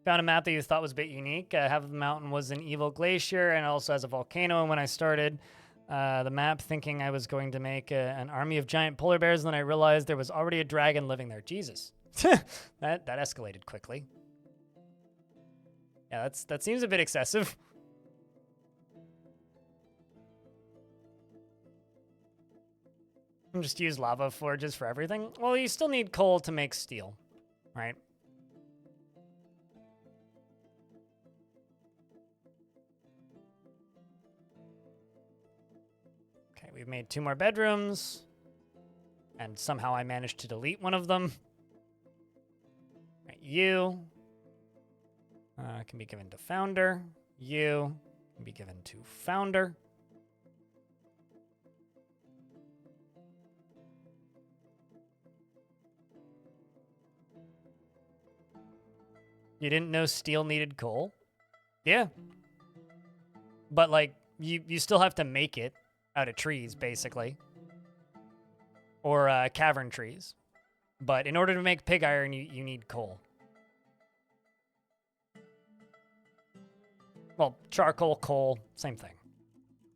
Found a map that you thought was a bit unique. Half of the mountain was an evil glacier and also has a volcano. And when I started the map thinking I was going to make an army of giant polar bears, and then I realized there was already a dragon living there. Jesus. that escalated quickly. Yeah, that seems a bit excessive. Just use lava forges for everything. Well, you still need coal to make steel, right? Okay, we've made 2 more bedrooms. And somehow I managed to delete one of them. Right, you can be given to founder. You can be given to founder. You didn't know steel needed coal? Yeah. But, like, you still have to make it out of trees, basically. Or cavern trees. But in order to make pig iron, you need coal. Well, charcoal, coal, same thing.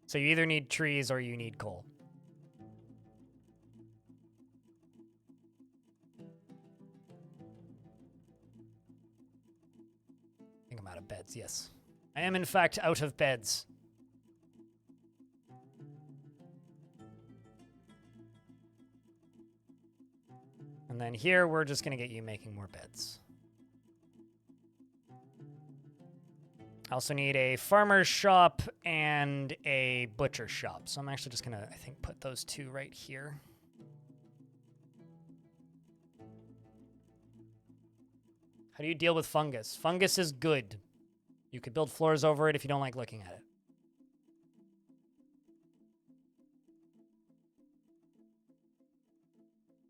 So you either need trees or you need coal. out of beds, yes. I am, in fact, out of beds. And then here, we're just going to get you making more beds. I also need a farmer's shop and a butcher's shop. So I'm actually just going to, I think, put those two right here. How do you deal with fungus? Fungus is good. You could build floors over it if you don't like looking at it.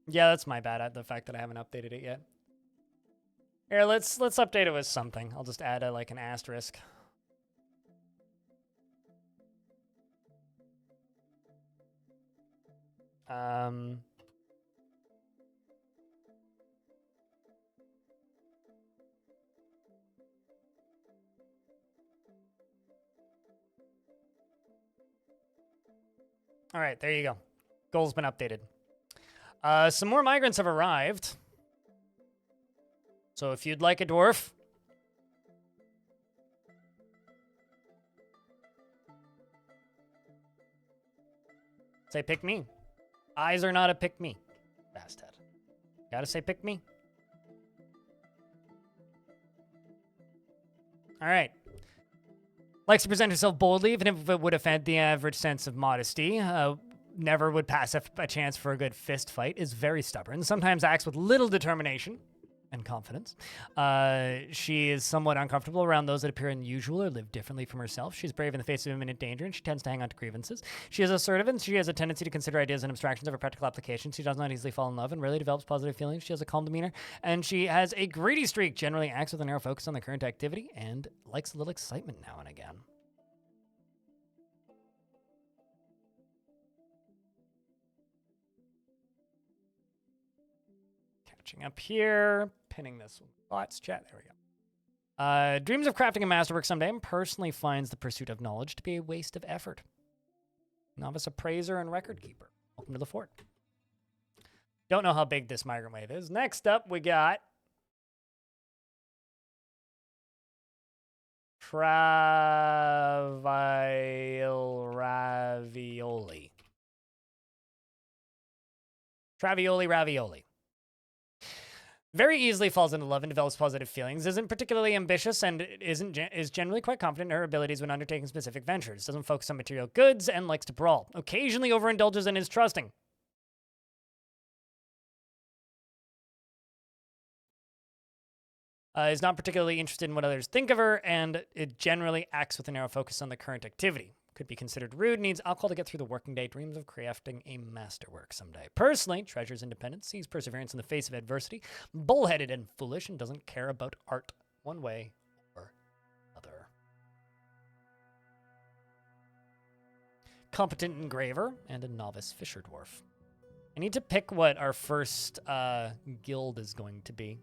Yeah, that's my bad, the fact that I haven't updated it yet. Here, let's update it with something. I'll just add like an asterisk. All right, there you go. Goal's been updated. Some more migrants have arrived. So if you'd like a dwarf, say pick me. Eyes are not a pick me. Basthead. Gotta say pick me. All right. Likes to present herself boldly, even if it would offend the average sense of modesty. Never would pass a chance for a good fist fight. Is very stubborn. Sometimes acts with little determination and confidence. She is somewhat uncomfortable around those that appear unusual or live differently from herself. She's brave in the face of imminent danger, and she tends to hang on to grievances. She is assertive, and she has a tendency to consider ideas and abstractions over practical application. She does not easily fall in love and rarely develops positive feelings. She has a calm demeanor, and she has a greedy streak, generally acts with a narrow focus on the current activity, and likes a little excitement now and again. Catching up here, pinning this one. Thoughts, chat, there we go. Dreams of crafting a masterwork someday, and personally finds the pursuit of knowledge to be a waste of effort. Novice appraiser and record keeper. Welcome to the fort. Don't know how big this migrant wave is. Next up, we got Ravioli. Ravioli. Very easily falls into love and develops positive feelings, isn't particularly ambitious, and is generally quite confident in her abilities when undertaking specific ventures. Doesn't focus on material goods and likes to brawl. Occasionally overindulges and is trusting. Is not particularly interested in what others think of her, and it generally acts with a narrow focus on the current activity. Could be considered rude, needs alcohol to get through the working day, dreams of crafting a masterwork someday. Personally, treasures independence, sees perseverance in the face of adversity, bullheaded and foolish, and doesn't care about art one way or other. Competent engraver and a novice fisher dwarf. I need to pick what our first guild is going to be.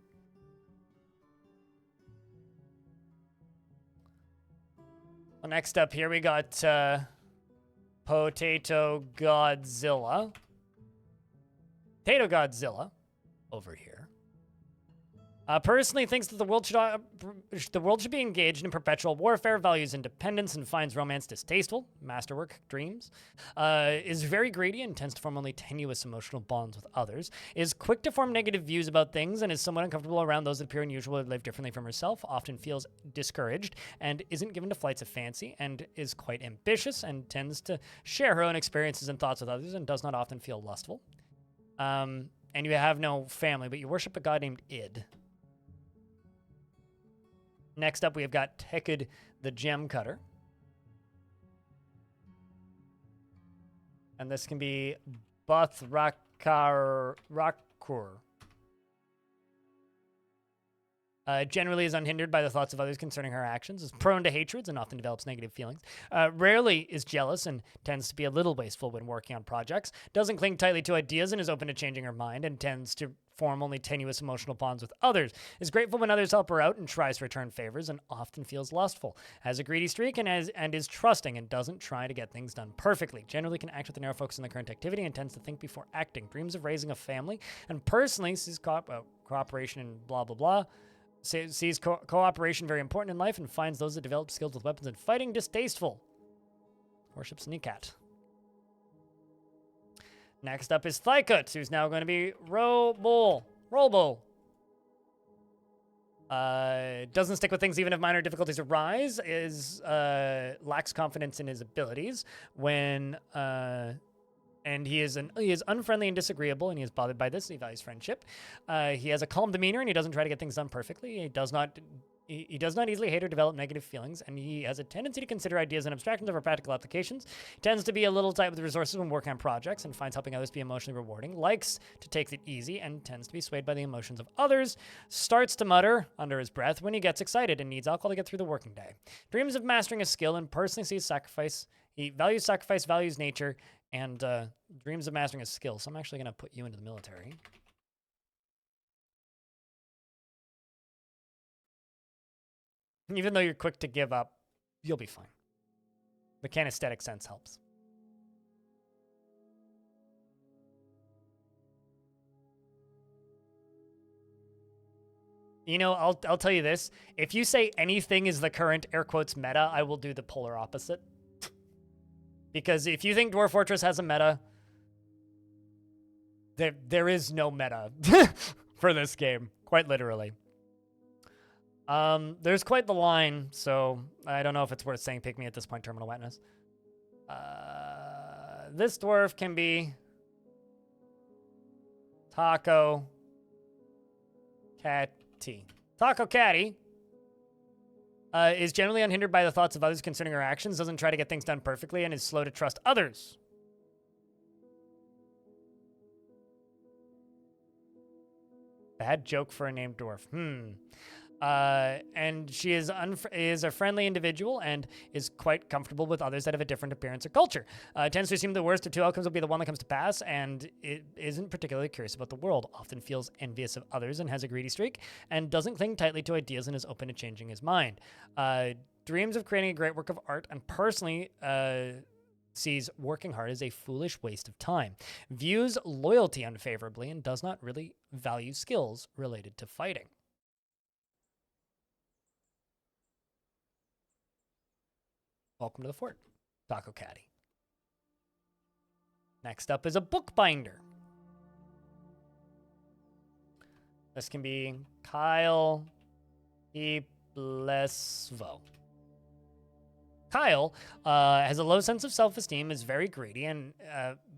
Well, next up here, we got Potato Godzilla. Potato Godzilla over here. Personally thinks that the world should be engaged in perpetual warfare, values independence, and finds romance distasteful. Masterwork dreams. Is very greedy and tends to form only tenuous emotional bonds with others. Is quick to form negative views about things and is somewhat uncomfortable around those that appear unusual or live differently from herself. Often feels discouraged and isn't given to flights of fancy and is quite ambitious and tends to share her own experiences and thoughts with others and does not often feel lustful. And you have no family, but you worship a god named Id. Next up, we have got Tekid the Gem Cutter. And this can be Bath Rakur. Generally is unhindered by the thoughts of others concerning her actions, is prone to hatreds and often develops negative feelings. Rarely is jealous and tends to be a little wasteful when working on projects. Doesn't cling tightly to ideas and is open to changing her mind and tends to form only tenuous emotional bonds with others. Is grateful when others help her out and tries to return favors and often feels lustful. Has a greedy streak and is trusting and doesn't try to get things done perfectly. Generally can act with a narrow focus on the current activity and tends to think before acting. Dreams of raising a family and personally sees cooperation and blah, blah, blah. sees cooperation very important in life and finds those that develop skills with weapons and fighting distasteful. Worships Nikat. Next up is Thykut, who's now going to be Robo. Doesn't stick with things even if minor difficulties arise. Lacks confidence in his abilities when and he is unfriendly and disagreeable, and he is bothered by this. And he values friendship. He has a calm demeanor, and he doesn't try to get things done perfectly. He does not easily hate or develop negative feelings, and he has a tendency to consider ideas and abstractions over practical applications. He tends to be a little tight with resources when working on projects, and finds helping others to be emotionally rewarding. Likes to take it easy, and tends to be swayed by the emotions of others. Starts to mutter under his breath when he gets excited and needs alcohol to get through the working day. Dreams of mastering a skill and personally sees sacrifice. He values sacrifice, values nature, and dreams of mastering a skill. So I'm actually going to put you into the military. Even though you're quick to give up, you'll be fine. The kinesthetic sense helps. You know, I'll tell you this. If you say anything is the current air quotes meta, I will do the polar opposite. Because if you think Dwarf Fortress has a meta, there is no meta for this game, quite literally. There's quite the line, so I don't know if it's worth saying pick me at this point, Terminal Wetness. This dwarf can be Taco Catty. Taco Catty is generally unhindered by the thoughts of others concerning her actions, doesn't try to get things done perfectly, and is slow to trust others. Bad joke for a named dwarf. And she is a friendly individual and is quite comfortable with others that have a different appearance or culture. Tends to assume the worst of two outcomes will be the one that comes to pass, and it isn't particularly curious about the world. Often feels envious of others and has a greedy streak, and doesn't cling tightly to ideas and is open to changing his mind. Dreams of creating a great work of art, and personally sees working hard as a foolish waste of time. Views loyalty unfavorably and does not really value skills related to fighting. Welcome to the fort, Taco Catty. Next up is a bookbinder. This can be Kyle Iblesvo. Kyle has a low sense of self-esteem, is very greedy, and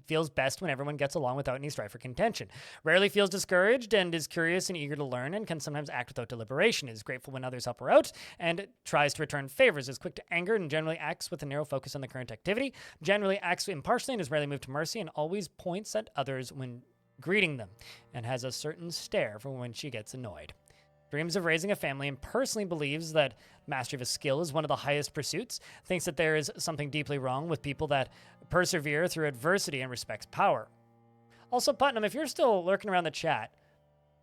feels best when everyone gets along without any strife or contention. Rarely feels discouraged and is curious and eager to learn, and can sometimes act without deliberation. Is grateful when others help her out and tries to return favors. Is quick to anger and generally acts with a narrow focus on the current activity. Generally acts impartially and is rarely moved to mercy, and always points at others when greeting them, and has a certain stare for when she gets annoyed. Dreams of raising a family and personally believes that mastery of a skill is one of the highest pursuits. Thinks that there is something deeply wrong with people that persevere through adversity and respects power. Also, Putnam, if you're still lurking around the chat,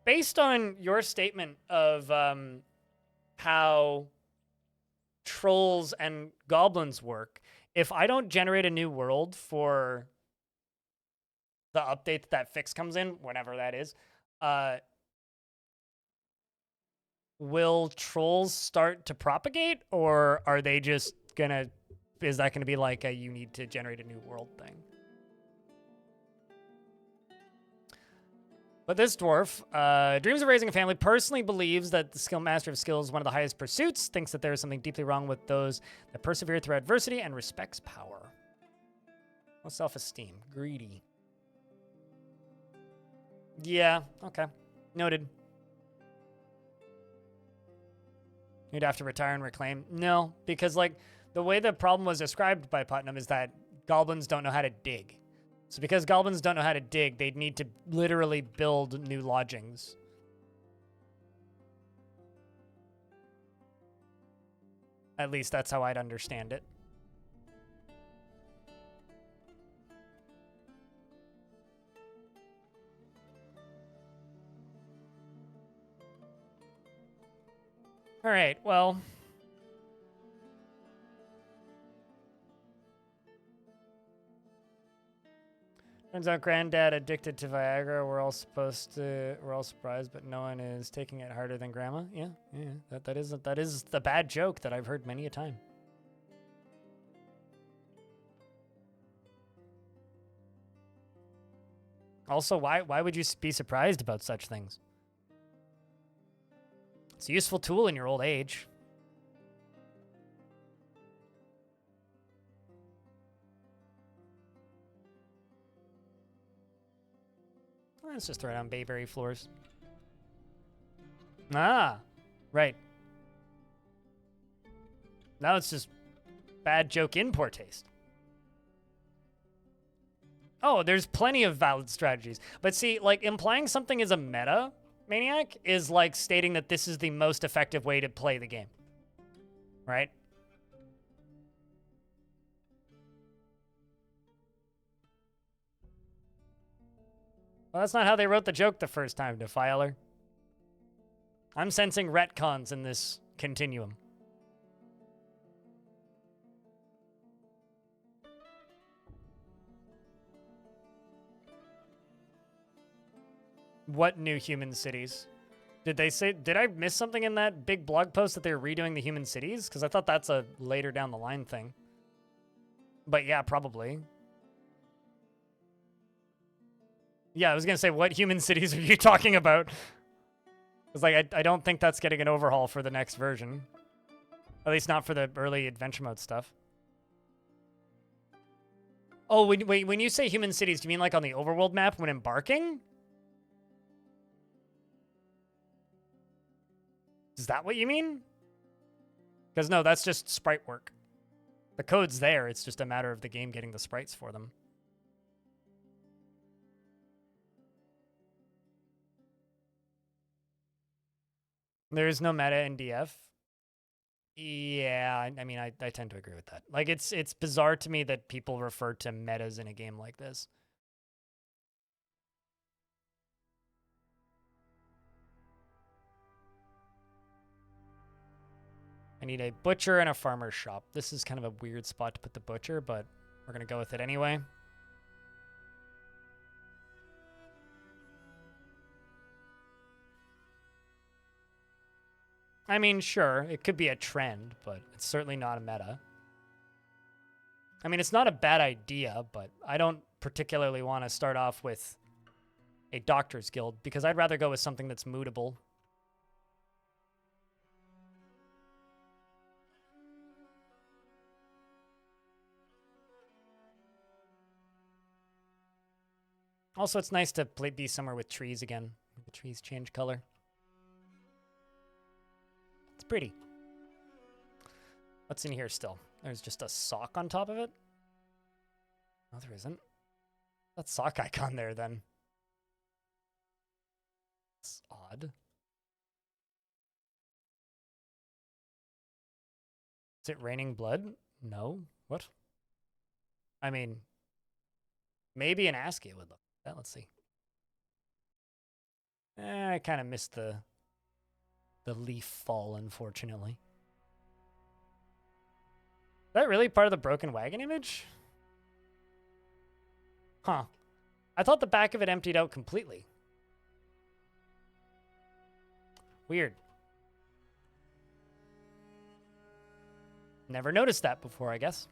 based on your statement of how trolls and goblins work, if I don't generate a new world for the update that fix comes in, whenever that is, will trolls start to propagate, or are they just gonna, is that gonna be like a you need to generate a new world thing? But this dwarf dreams of raising a family, personally believes that the skill mastery of skills is one of the highest pursuits, thinks that there is something deeply wrong with those that persevere through adversity, and respects power. No self-esteem, greedy. Yeah, okay, noted. You'd have to retire and reclaim. No, because like the way the problem was described by Putnam is that goblins don't know how to dig. So because goblins don't know how to dig, they'd need to literally build new lodgings. At least that's how I'd understand it. All right, well. Turns out Granddad addicted to Viagra. We're all surprised, but no one is taking it harder than Grandma. Yeah. That is the bad joke that I've heard many a time. Also, why would you be surprised about such things? It's a useful tool in your old age. Let's just throw down bayberry floors. Ah, right. Now it's just bad joke in poor taste. Oh, there's plenty of valid strategies. But see, like, implying something is a meta maniac is like stating that this is the most effective way to play the game. Right? Well, that's not how they wrote the joke the first time, Defiler. I'm sensing retcons in this continuum. What new human cities? Did I miss something in that big blog post that they were redoing the human cities? Because I thought that's a later down the line thing. But yeah, probably. Yeah, I was going to say, what human cities are you talking about? Because like, I don't think that's getting an overhaul for the next version. At least not for the early adventure mode stuff. Oh, wait, when you say human cities, do you mean like on the overworld map when embarking? Is that what you mean? Because no, that's just sprite work. The code's there, it's just a matter of the game getting the sprites for them. There is no meta in DF. Yeah, I mean, I tend to agree with that. Like, it's bizarre to me that people refer to metas in a game like this. I need a butcher and a farmer's shop. This is kind of a weird spot to put the butcher, but we're going to go with it anyway. I mean, sure, it could be a trend, but it's certainly not a meta. I mean, it's not a bad idea, but I don't particularly want to start off with a doctor's guild because I'd rather go with something that's mootable. Also, it's nice to be somewhere with trees again. The trees change color. It's pretty. What's in here still? There's just a sock on top of it? No, there isn't. That sock icon there, then. It's odd. Is it raining blood? No. What? I mean, maybe an ASCII would look like that. Let's see. I kind of missed the leaf fall, unfortunately. Is that really part of the broken wagon image? Huh. I thought the back of it emptied out completely. Weird. Never noticed that before, I guess.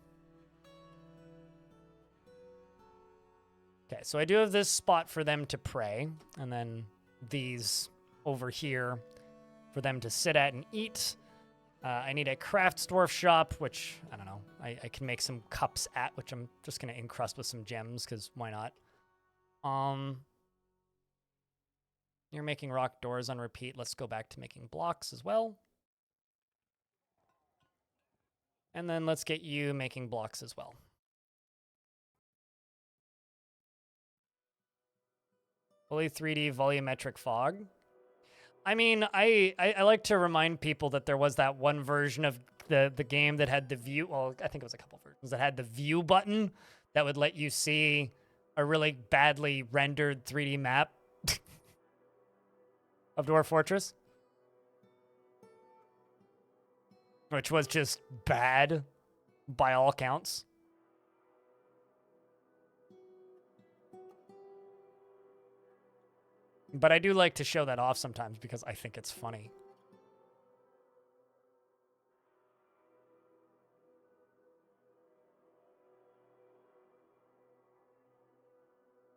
Okay, so I do have this spot for them to pray, and then these over here for them to sit at and eat. I need a crafts dwarf shop, which, I don't know, I can make some cups at, which I'm just going to encrust with some gems, because why not? You're making rock doors on repeat. Let's go back to making blocks as well. And then let's get you making blocks as well. Fully 3D volumetric fog. I mean, I like to remind people that there was that one version of the game that had the view, well, I think it was a couple versions, that had the view button that would let you see a really badly rendered 3D map of Dwarf Fortress. Which was just bad by all counts. But I do like to show that off sometimes because I think it's funny.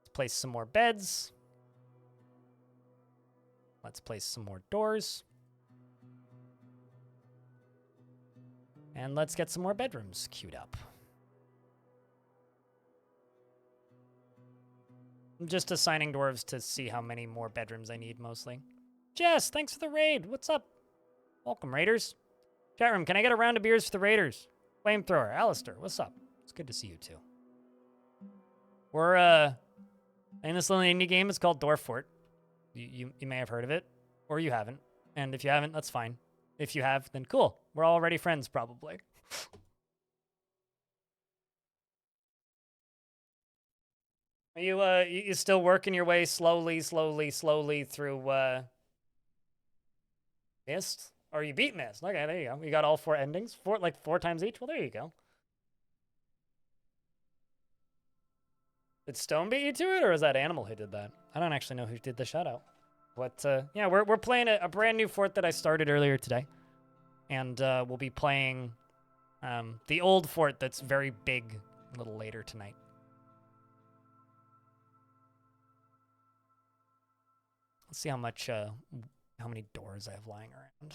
Let's place some more beds. Let's place some more doors. And let's get some more bedrooms queued up. I'm just assigning dwarves to see how many more bedrooms I need, mostly. Jess, thanks for the raid. What's up? Welcome, Raiders. Chat room, can I get a round of beers for the Raiders? Flamethrower, Alistair, what's up? It's good to see you, too. We're, playing this little indie game. It's called Dwarf Fort. You may have heard of it, or you haven't. And if you haven't, that's fine. If you have, then cool. We're already friends, probably. Are you still working your way slowly through, Mist? Or you beat Mist. Okay, there you go. You got all 4 endings? Four times each? Well, there you go. Did Stone beat you to it, or was that Animal who did that? I don't actually know who did the shout-out. But, yeah, we're playing a brand new fort that I started earlier today. And, we'll be playing, the old fort that's very big a little later tonight. Let's see how many doors I have lying around.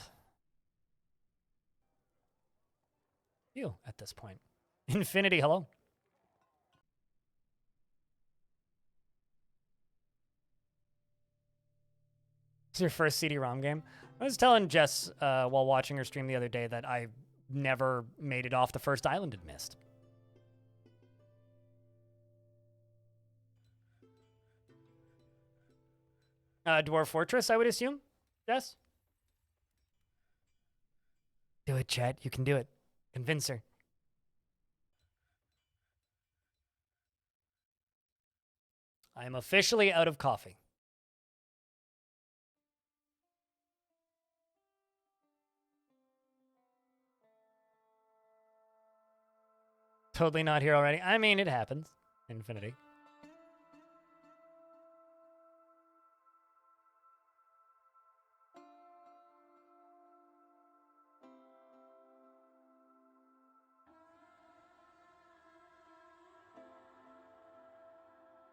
You at this point. Infinity, hello. It's your first CD-ROM game. I was telling Jess while watching her stream the other day that I never made it off the first island it missed. Dwarf Fortress, I would assume. Jess? Do it, chat. You can do it. Convince her. I am officially out of coffee. Totally not here already. I mean, it happens. Infinity.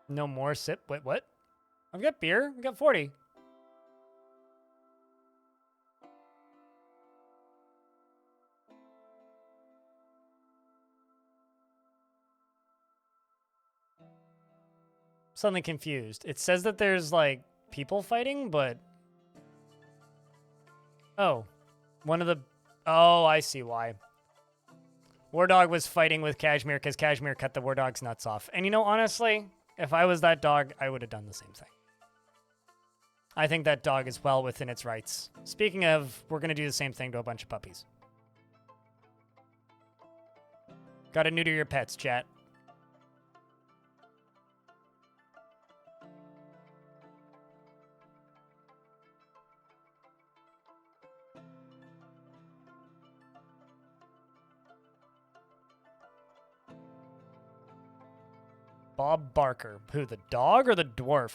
No more sip. Wait, what? I've got beer. I've got 40. Suddenly confused. It says that there's, like, people fighting, but... Oh. One of the... Oh, I see why. War Dog was fighting with Kashmir because Kashmir cut the War Dog's nuts off. And you know, honestly, if I was that dog, I would have done the same thing. I think that dog is well within its rights. Speaking of, we're going to do the same thing to a bunch of puppies. Gotta neuter your pets, chat. Bob Barker. Who, the dog or the dwarf?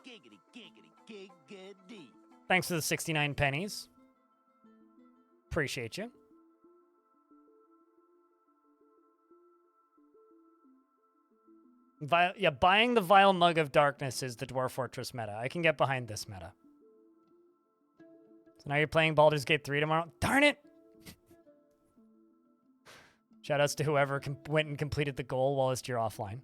Giggity, giggity, giggity. Thanks for the 69 pennies. Appreciate you. Yeah, buying the Vile Mug of Darkness is the Dwarf Fortress meta. I can get behind this meta. So now you're playing Baldur's Gate 3 tomorrow? Darn it! Shoutouts to whoever went and completed the goal while you're offline.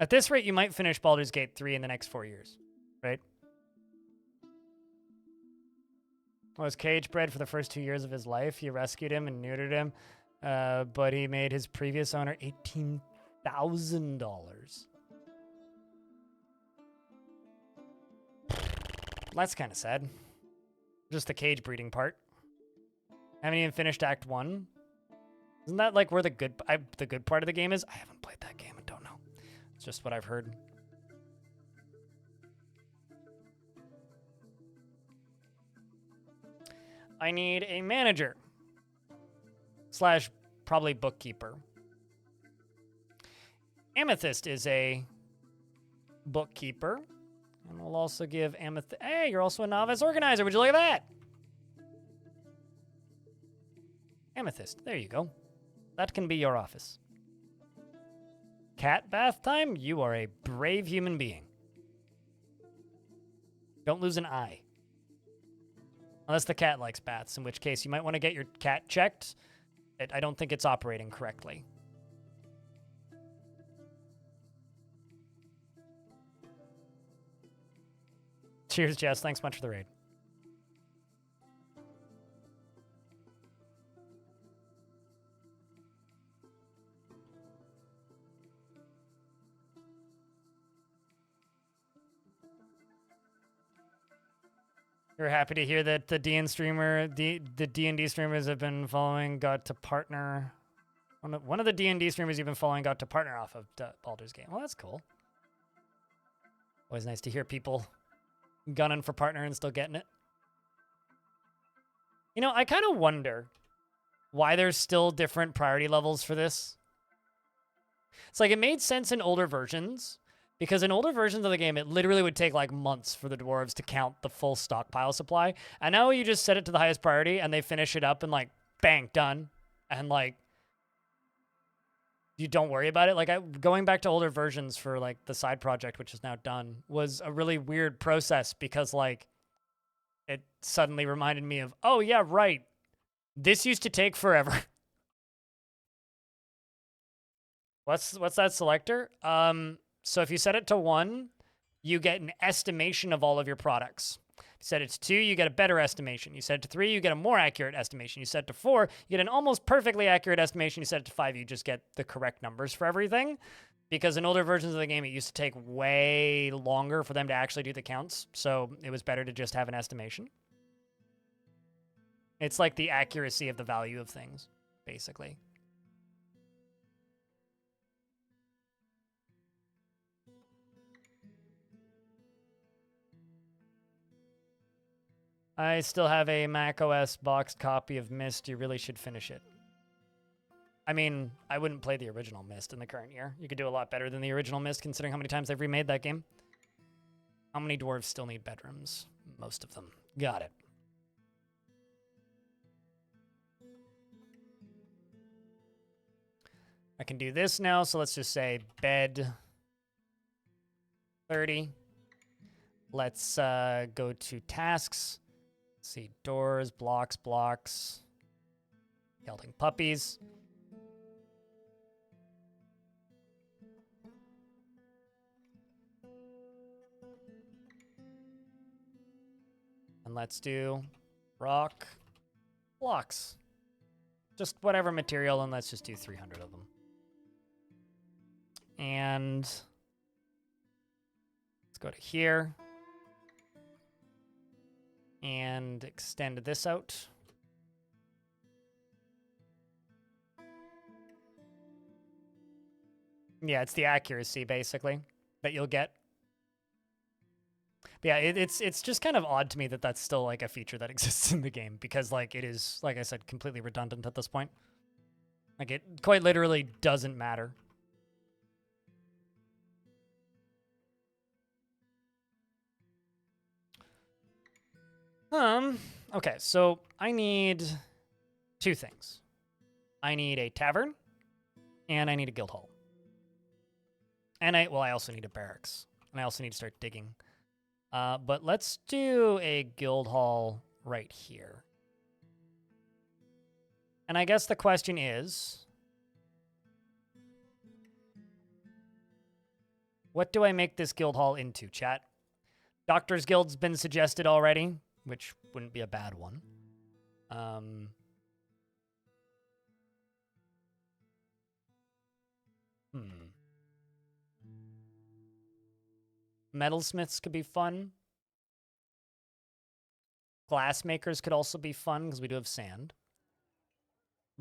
At this rate, you might finish Baldur's Gate 3 in the next 4 years, right? Was cage bred for the first 2 years of his life. You rescued him and neutered him, but he made his previous owner $18,000. That's kind of sad. Just the cage breeding part. Haven't even finished Act 1. Isn't that like where the good part of the game is? I haven't played that game and don't know. It's just what I've heard. I need a manager. / probably bookkeeper. Amethyst is a bookkeeper. And we'll also give Amethyst... Hey, you're also a novice organizer. Would you look at that? Amethyst, there you go. That can be your office. Cat bath time? You are a brave human being. Don't lose an eye. Unless the cat likes baths, in which case you might want to get your cat checked. I don't think it's operating correctly. Cheers, Jess. Thanks much for the raid. You're happy to hear that the D&D streamers have been following got to partner. One of the D&D streamers you've been following got to partner off of Baldur's Gate. Well, that's cool. Always nice to hear people gunning for partner and still getting it. You know, I kind of wonder why there's still different priority levels for this. It's like it made sense in older versions. Because in older versions of the game, it literally would take like months for the dwarves to count the full stockpile supply. And now you just set it to the highest priority and they finish it up and like, bang, done. And like, you don't worry about it. Like going back to older versions for like the side project, which is now done, was a really weird process because like, it suddenly reminded me of, oh yeah, right. This used to take forever. What's that selector? So if you set it to 1, you get an estimation of all of your products. If you set it to 2, you get a better estimation. You set it to 3, you get a more accurate estimation. You set it to 4, you get an almost perfectly accurate estimation. You set it to 5, you just get the correct numbers for everything. Because in older versions of the game, it used to take way longer for them to actually do the counts. So it was better to just have an estimation. It's like the accuracy of the value of things, basically. I still have a macOS boxed copy of Myst. You really should finish it. I mean, I wouldn't play the original Myst in the current year. You could do a lot better than the original Myst, considering how many times they've remade that game. How many dwarves still need bedrooms? Most of them. Got it. I can do this now, so let's just say bed 30. Let's go to tasks. Let's see, doors, blocks. Gelding puppies. And let's do rock blocks. Just whatever material, and let's just do 300 of them. And let's go to here. And extend this out. Yeah, it's the accuracy, basically, that you'll get. But yeah, it's just kind of odd to me that that's still, like, a feature that exists in the game. Because, like, it is, like I said, completely redundant at this point. Like, it quite literally doesn't matter. Okay, so I need 2 things. I need a tavern, and I need a guild hall. And I also need a barracks. And I also need to start digging. But let's do a guild hall right here. And I guess the question is, what do I make this guild hall into, chat? Doctor's Guild's been suggested already, which wouldn't be a bad one. Metalsmiths could be fun. Glassmakers could also be fun, because we do have sand.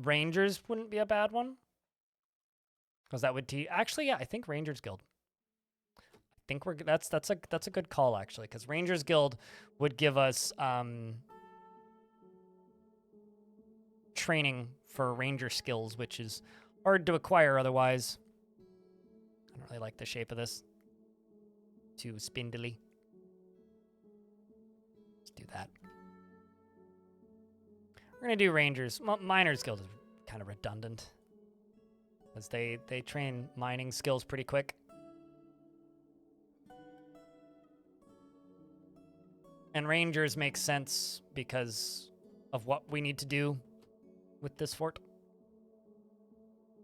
Rangers wouldn't be a bad one. Because that would actually, yeah, I think Rangers Guild. think that's a good call actually, because Rangers Guild would give us training for ranger skills, which is hard to acquire otherwise. I don't really like the shape of this. Too spindly. Let's do that. We're gonna do Rangers. Miners Guild is kind of redundant, because they train mining skills pretty quick. And Rangers make sense because of what we need to do with this fort,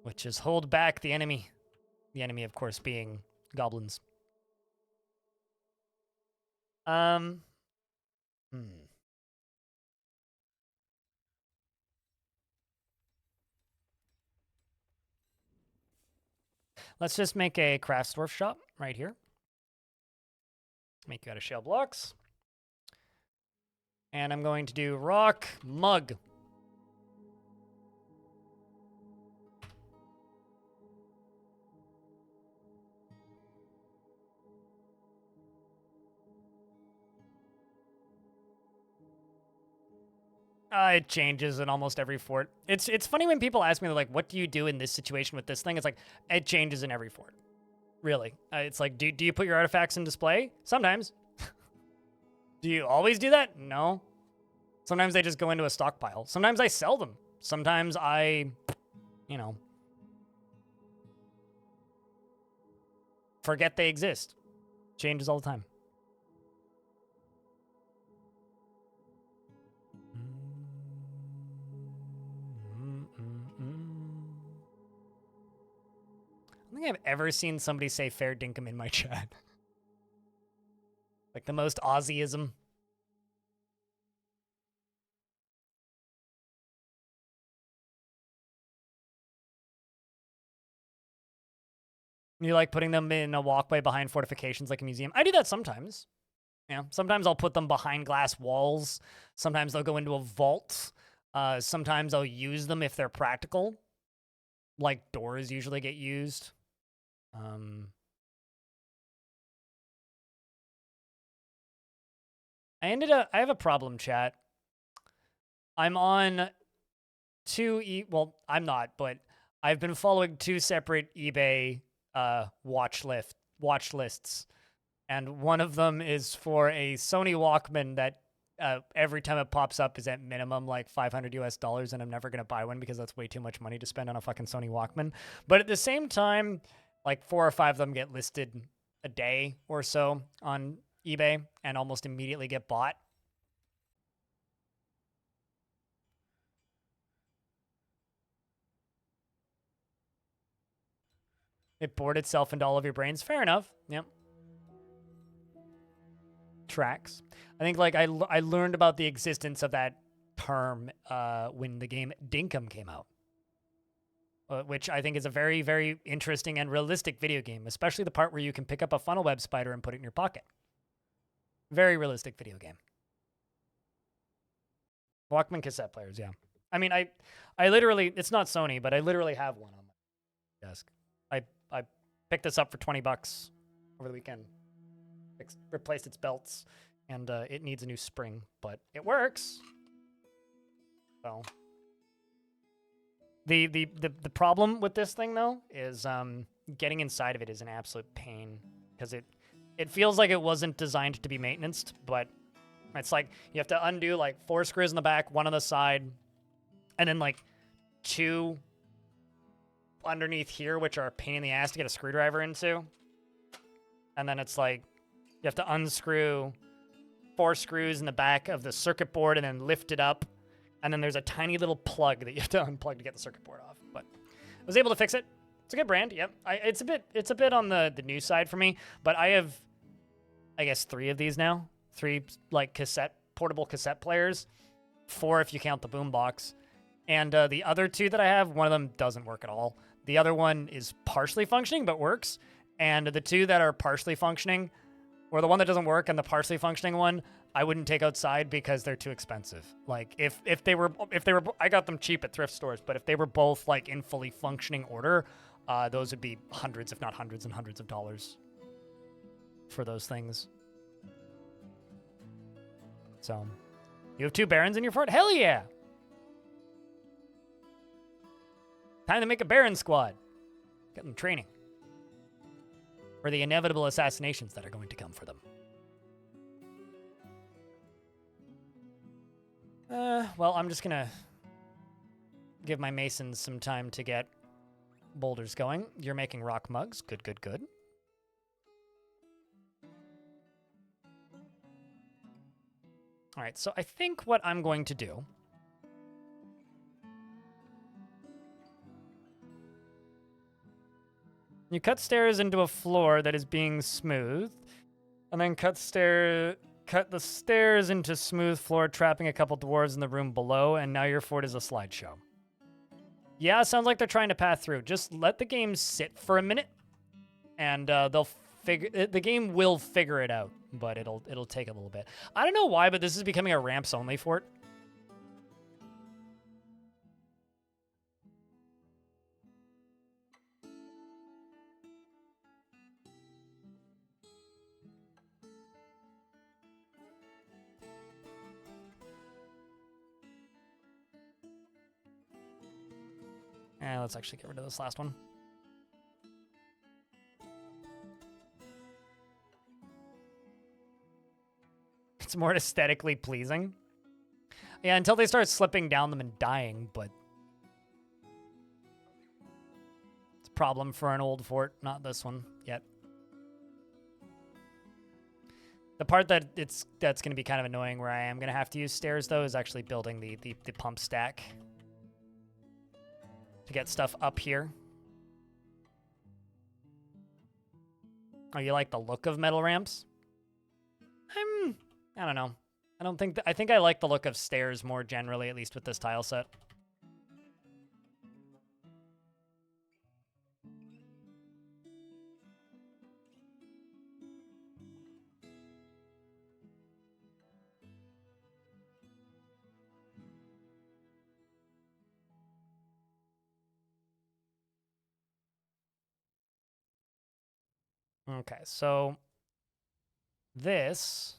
which is hold back the enemy. The enemy, of course, being goblins. Let's just make a craftsdwarf shop right here. Make you out of shell blocks. And I'm going to do rock mug. It changes in almost every fort. It's funny when people ask me, they're like, what do you do in this situation with this thing? It's like, it changes in every fort. Really. It's like, do you put your artifacts in display? Sometimes. Do you always do that? No. Sometimes they just go into a stockpile. Sometimes I sell them. Sometimes I, forget they exist. Changes all the time. I don't think I've ever seen somebody say fair dinkum in my chat. Like the most Aussieism. You like putting them in a walkway behind fortifications like a museum? I do that sometimes. Yeah, sometimes I'll put them behind glass walls. Sometimes they'll go into a vault. Sometimes I'll use them if they're practical. Like doors usually get used. I have a problem, chat. I'm on well, I'm not, but I've been following 2 separate eBay watch lists, and one of them is for a Sony Walkman that every time it pops up is at minimum like $500 US, and I'm never gonna buy one because that's way too much money to spend on a fucking Sony Walkman. But at the same time, like 4 or 5 of them get listed a day or so on eBay and almost immediately get bought. It bored itself into all of your brains. Fair enough. Yep. Tracks. I think like I learned about the existence of that term when the game Dinkum came out, which I think is a very, very interesting and realistic video game, especially the part where you can pick up a funnel web spider and put it in your pocket. Very realistic video game. Walkman cassette players, yeah. I mean, I literally, it's not Sony, but I literally have one on my desk. I picked this up for $20 over the weekend. Replaced its belts, and it needs a new spring, but it works. So the problem with this thing though is getting inside of it is an absolute pain, because it feels like it wasn't designed to be maintained, but it's like you have to undo like 4 screws in the back, 1 on the side, and then like 2 underneath here, which are a pain in the ass to get a screwdriver into. And then it's like you have to unscrew 4 screws in the back of the circuit board and then lift it up. And then there's a tiny little plug that you have to unplug to get the circuit board off. But I was able to fix it. It's a good brand. Yep. It's a bit on the new side for me, but I have, I guess, 3 of these now. 3 like portable cassette players. 4 if you count the boombox. And the other 2 that I have, one of them doesn't work at all. The other one is partially functioning, but works. And the 2 that are partially functioning, or the one that doesn't work and the partially functioning one, I wouldn't take outside because they're too expensive. Like if they were, I got them cheap at thrift stores, but if they were both like in fully functioning order, those would be hundreds, if not hundreds and hundreds of dollars. for those things. So, you have 2 barons in your fort? Hell yeah! Time to make a baron squad. Get them training. For the inevitable assassinations that are going to come for them. Well, I'm just gonna give my masons some time to get boulders going. You're making rock mugs. Good, good, good. All right, so I think what I'm going to do... You cut stairs into a floor that is being smoothed, and then cut the stairs into smooth floor, trapping a couple dwarves in the room below, and now your fort is a slideshow. Yeah, sounds like they're trying to path through. Just let the game sit for a minute, and the game will figure it out, but it'll take a little bit. I don't know why, but this is becoming a ramps only fort. Let's actually get rid of this last one. It's more aesthetically pleasing. Yeah, until they start slipping down them and dying, but... It's a problem for an old fort, not this one yet. The part that's going to be kind of annoying where I am going to have to use stairs, though, is actually building the pump stack. To get stuff up here. Oh, you like the look of metal ramps? I don't know. I think I like the look of stairs more generally, at least with this tile set. Okay, so this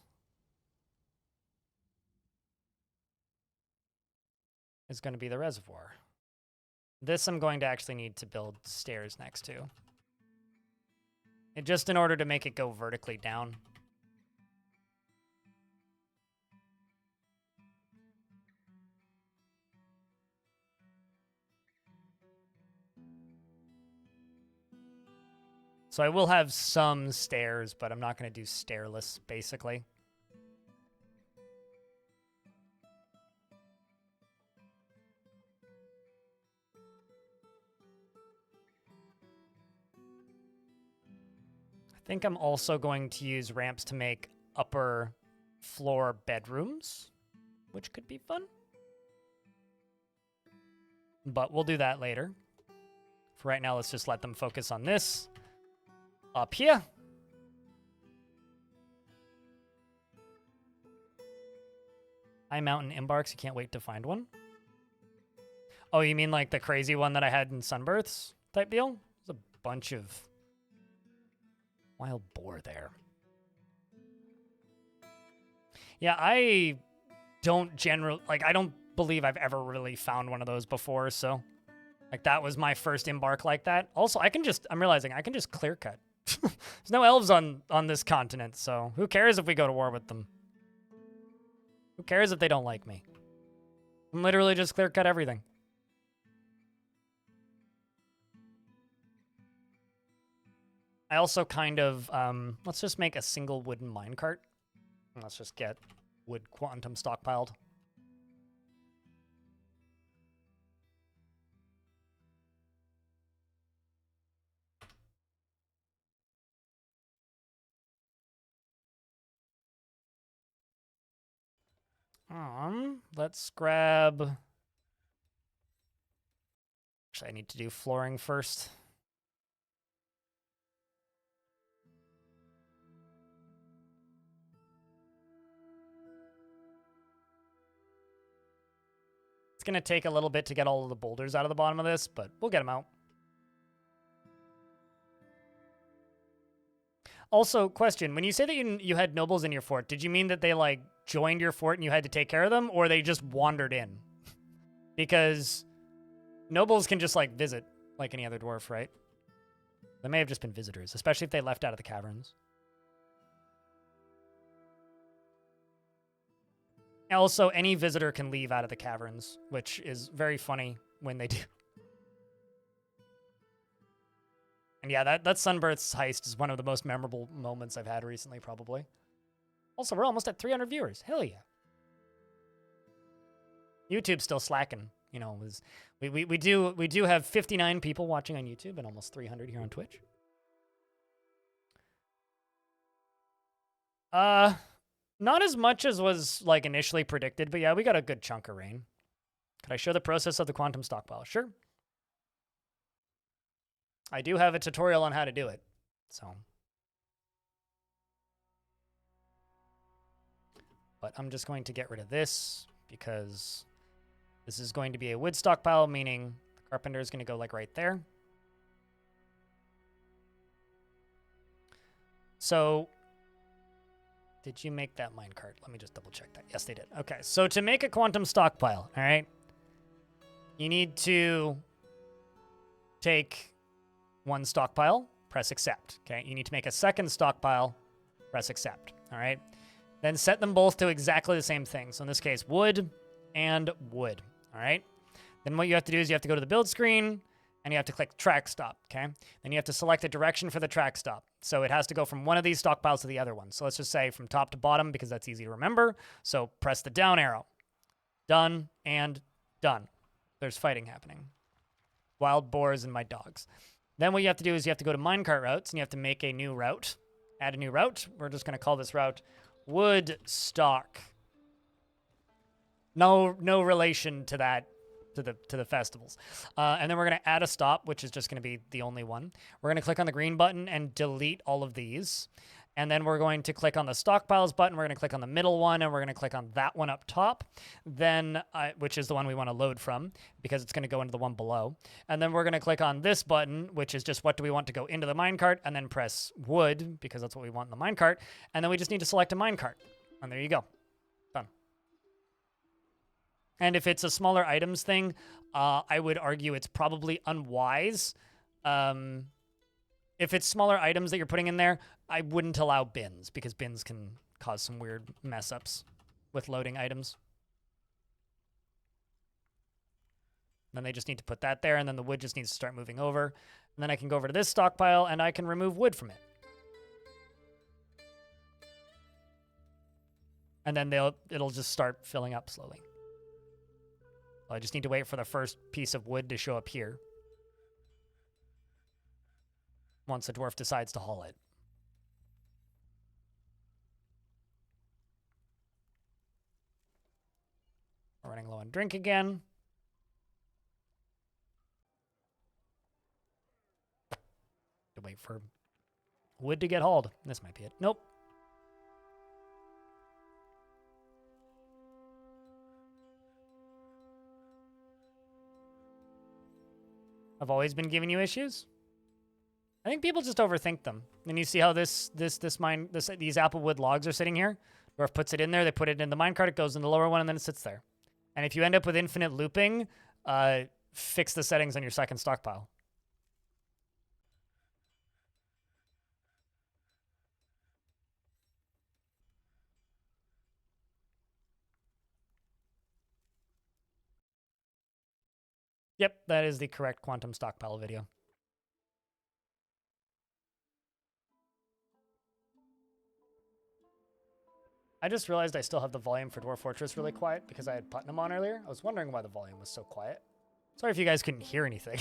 is going to be the reservoir. This I'm going to actually need to build stairs next to. Just in order to make it go vertically down. So I will have some stairs, but I'm not going to do stairless, basically. I think I'm also going to use ramps to make upper floor bedrooms, which could be fun. But we'll do that later. For right now, let's just let them focus on this. Up here. High mountain embarks. You can't wait to find one. Oh, you mean like the crazy one that I had in Sunbirths type deal? There's a bunch of wild boar there. Yeah, I don't I don't believe I've ever really found one of those before, so like that was my first embark like that. Also, I'm realizing I can just clear cut. There's no elves on this continent, so who cares if we go to war with them? Who cares if they don't like me? I'm literally just clear cut everything. I also kind of, let's just make a single wooden minecart. Let's just get wood quantum stockpiled. Let's grab... Actually, I need to do flooring first. It's going to take a little bit to get all of the boulders out of the bottom of this, but we'll get them out. Also, question, when you say that you had nobles in your fort, did you mean that they, like, joined your fort and you had to take care of them, or they just wandered in? Because nobles can just, like, visit like any other dwarf, right? They may have just been visitors, especially if they left out of the caverns. Also, any visitor can leave out of the caverns, which is very funny when they do. And yeah, that Sunburst's heist is one of the most memorable moments I've had recently, probably. Also, we're almost at 300 viewers. Hell yeah. YouTube's still slacking. You know, we do have 59 people watching on YouTube and almost 300 here on Twitch. Not as much as was like initially predicted, but yeah, we got a good chunk of rain. Could I show the process of the quantum stockpile? Sure. I do have a tutorial on how to do it, so. But I'm just going to get rid of this because this is going to be a wood stockpile, meaning the carpenter is going to go like right there. So, did you make that minecart? Let me just double check that. Yes, they did. Okay, so to make a quantum stockpile, all right, you need to take one stockpile, press accept, okay? You need to make a second stockpile, press accept, all right? Then set them both to exactly the same thing. So in this case, wood and wood, all right? Then what you have to do is you have to go to the build screen and you have to click track stop, okay? Then you have to select a direction for the track stop. So it has to go from one of these stockpiles to the other one. So let's just say from top to bottom because that's easy to remember. So press the down arrow. Done and done. There's fighting happening. Wild boars and my dogs. Then what you have to do is you have to go to minecart routes and you have to make a new route. Add a new route. We're just going to call this route Woodstock. No relation to that, to the festivals. And then we're going to add a stop, which is just going to be the only one. We're going to click on the green button and delete all of these. And then we're going to click on the stockpiles button. We're going to click on the middle one, and we're going to click on that one up top, then which is the one we want to load from because it's going to go into the one below. And then we're going to click on this button, which is just what do we want to go into the minecart, and then press wood because that's what we want in the minecart. And then we just need to select a minecart. And there you go. Done. And if it's a smaller items thing, I would argue it's probably unwise. If it's smaller items that you're putting in there, I wouldn't allow bins because bins can cause some weird mess ups with loading items. Then they just need to put that there, and then the wood just needs to start moving over. And then I can go over to this stockpile, and I can remove wood from it. And then it'll just start filling up slowly. I just need to wait for the first piece of wood to show up here. Once the dwarf decides to haul it. We're running low on drink again. To wait for wood to get hauled. This might be it. Nope. I've always been giving you issues. I think people just overthink them. Then you see how these applewood logs are sitting here? Dwarf puts it in there, they put it in the minecart, it goes in the lower one, and then it sits there. And if you end up with infinite looping, fix the settings on your second stockpile. Yep, that is the correct quantum stockpile video. I just realized I still have the volume for Dwarf Fortress really quiet because I had Putnam on earlier. I was wondering why the volume was so quiet. Sorry if you guys couldn't hear anything.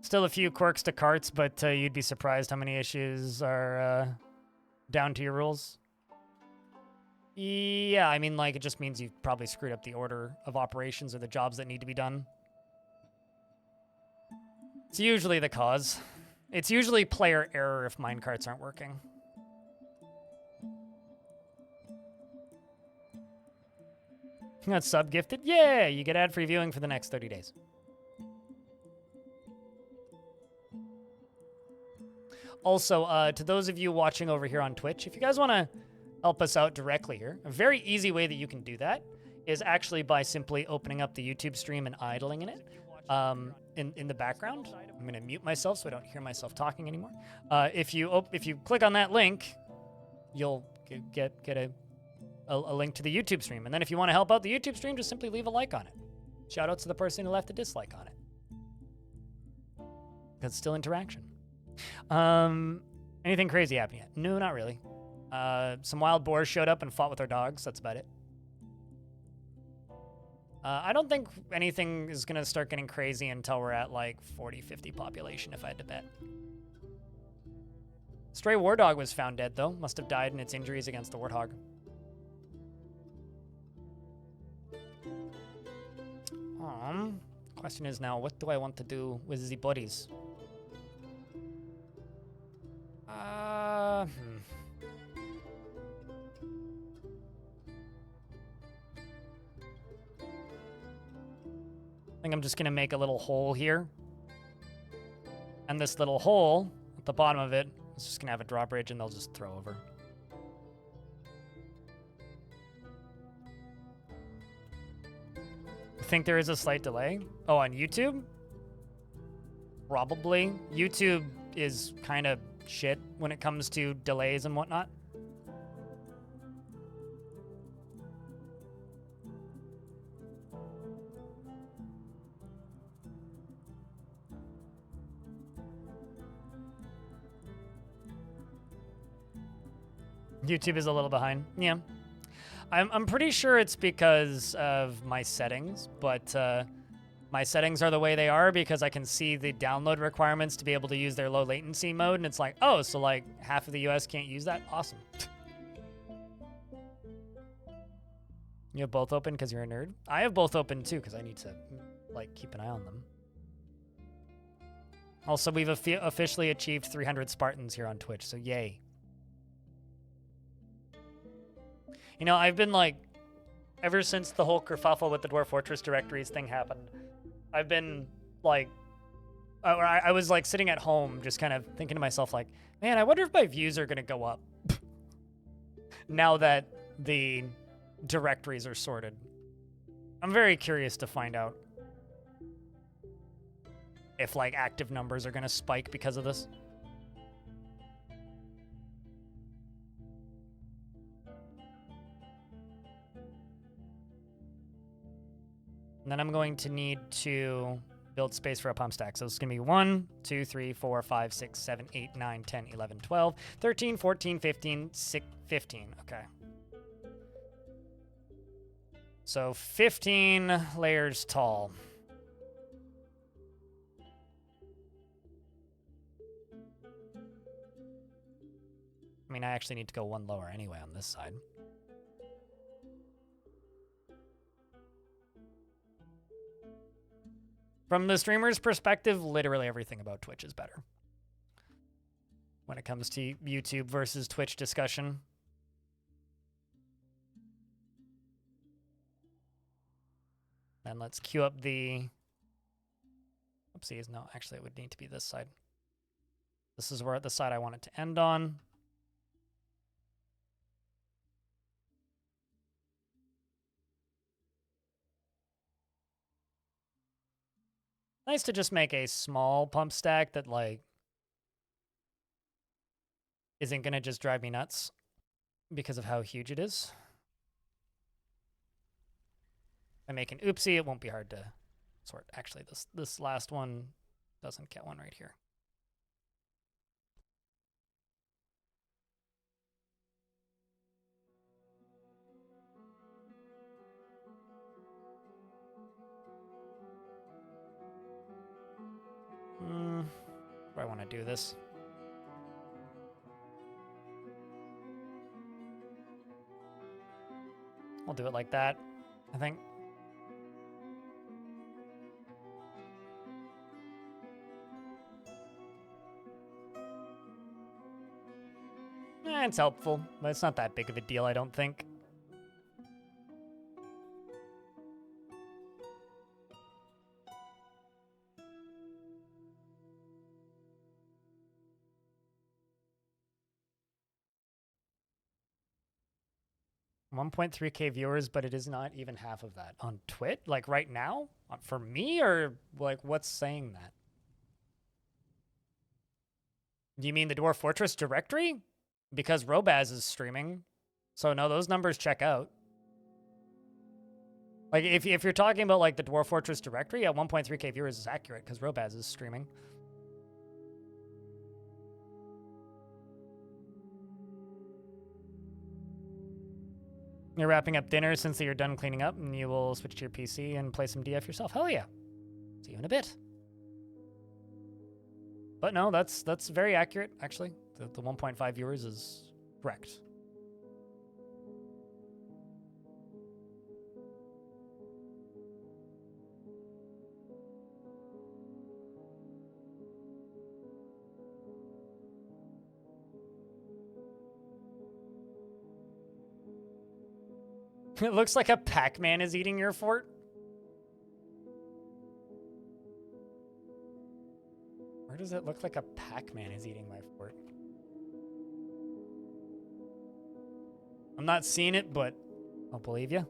Still a few quirks to carts, but you'd be surprised how many issues are down to your rules. Yeah, I mean, like, it just means you've probably screwed up the order of operations or the jobs that need to be done. It's usually the cause. It's usually player error if minecarts aren't working. You got sub-gifted? Yeah, you get ad-free viewing for the next 30 days. Also, to those of you watching over here on Twitch, if you guys want to help us out directly here, a very easy way that you can do that is actually by simply opening up the YouTube stream and idling in it in the background. I'm going to mute myself so I don't hear myself talking anymore. If you click on that link, you'll get a link to the YouTube stream. And then if you want to help out the YouTube stream, just simply leave a like on it. Shout out to the person who left a dislike on it. That's still interaction. Anything crazy happened yet? No, not really. Some wild boars showed up and fought with our dogs. That's about it. I don't think anything is going to start getting crazy until we're at like 40, 50 population, if I had to bet. Stray war dog was found dead, though. Must have died in its injuries against the warthog. Question is now, what do I want to do with the bodies? I think I'm just gonna make a little hole here. And this little hole at the bottom of it is just gonna have a drawbridge and they'll just throw over. I think there is a slight delay. Oh, on YouTube? Probably. YouTube is kind of shit when it comes to delays and whatnot. YouTube is a little behind. Yeah. I'm pretty sure it's because of my settings, but my settings are the way they are because I can see the download requirements to be able to use their low latency mode, and it's like, oh, so like half of the US can't use that? Awesome. You have both open because you're a nerd? I have both open too because I need to like keep an eye on them. Also, we've officially achieved 300 Spartans here on Twitch, so yay. You know, I've been like, ever since the whole kerfuffle with the Dwarf Fortress directories thing happened, I've been like, I was like sitting at home just kind of thinking to myself like, man, I wonder if my views are going to go up now that the directories are sorted. I'm very curious to find out if like active numbers are going to spike because of this. And then I'm going to need to build space for a pump stack. So it's going to be 1, 2, 3, 4, 5, 6, 7, 8, 9, 10, 11, 12, 13, 14, 15, 15. Okay. So 15 layers tall. I mean, I actually need to go one lower anyway on this side. From the streamer's perspective, literally everything about Twitch is better. When it comes to YouTube versus Twitch discussion. Then let's queue up the... Oopsies, no, actually it would need to be this side. This is where the side I want it to end on. Nice to just make a small pump stack that, like, isn't going to just drive me nuts because of how huge it is. If I make an oopsie, it won't be hard to sort. Actually, this last one doesn't get one right here. Do I want to do this? I'll do it like that, I think. It's helpful, but it's not that big of a deal, I don't think. 1.3k viewers, but it is not even half of that on Twitch. Like right now, for me, or like what's saying that? Do you mean the Dwarf Fortress directory? Because Robaz is streaming, so no, those numbers check out. Like if you're talking about like the Dwarf Fortress directory, yeah, 1.3k viewers is accurate because Robaz is streaming. You're wrapping up dinner since you're done cleaning up, and you will switch to your PC and play some DF yourself. Hell yeah. See you in a bit. But no, that's very accurate, actually. The 1.5 viewers is correct. It looks like a Pac-Man is eating your fort. Where does it look like a Pac-Man is eating my fort? I'm not seeing it, but I'll believe you.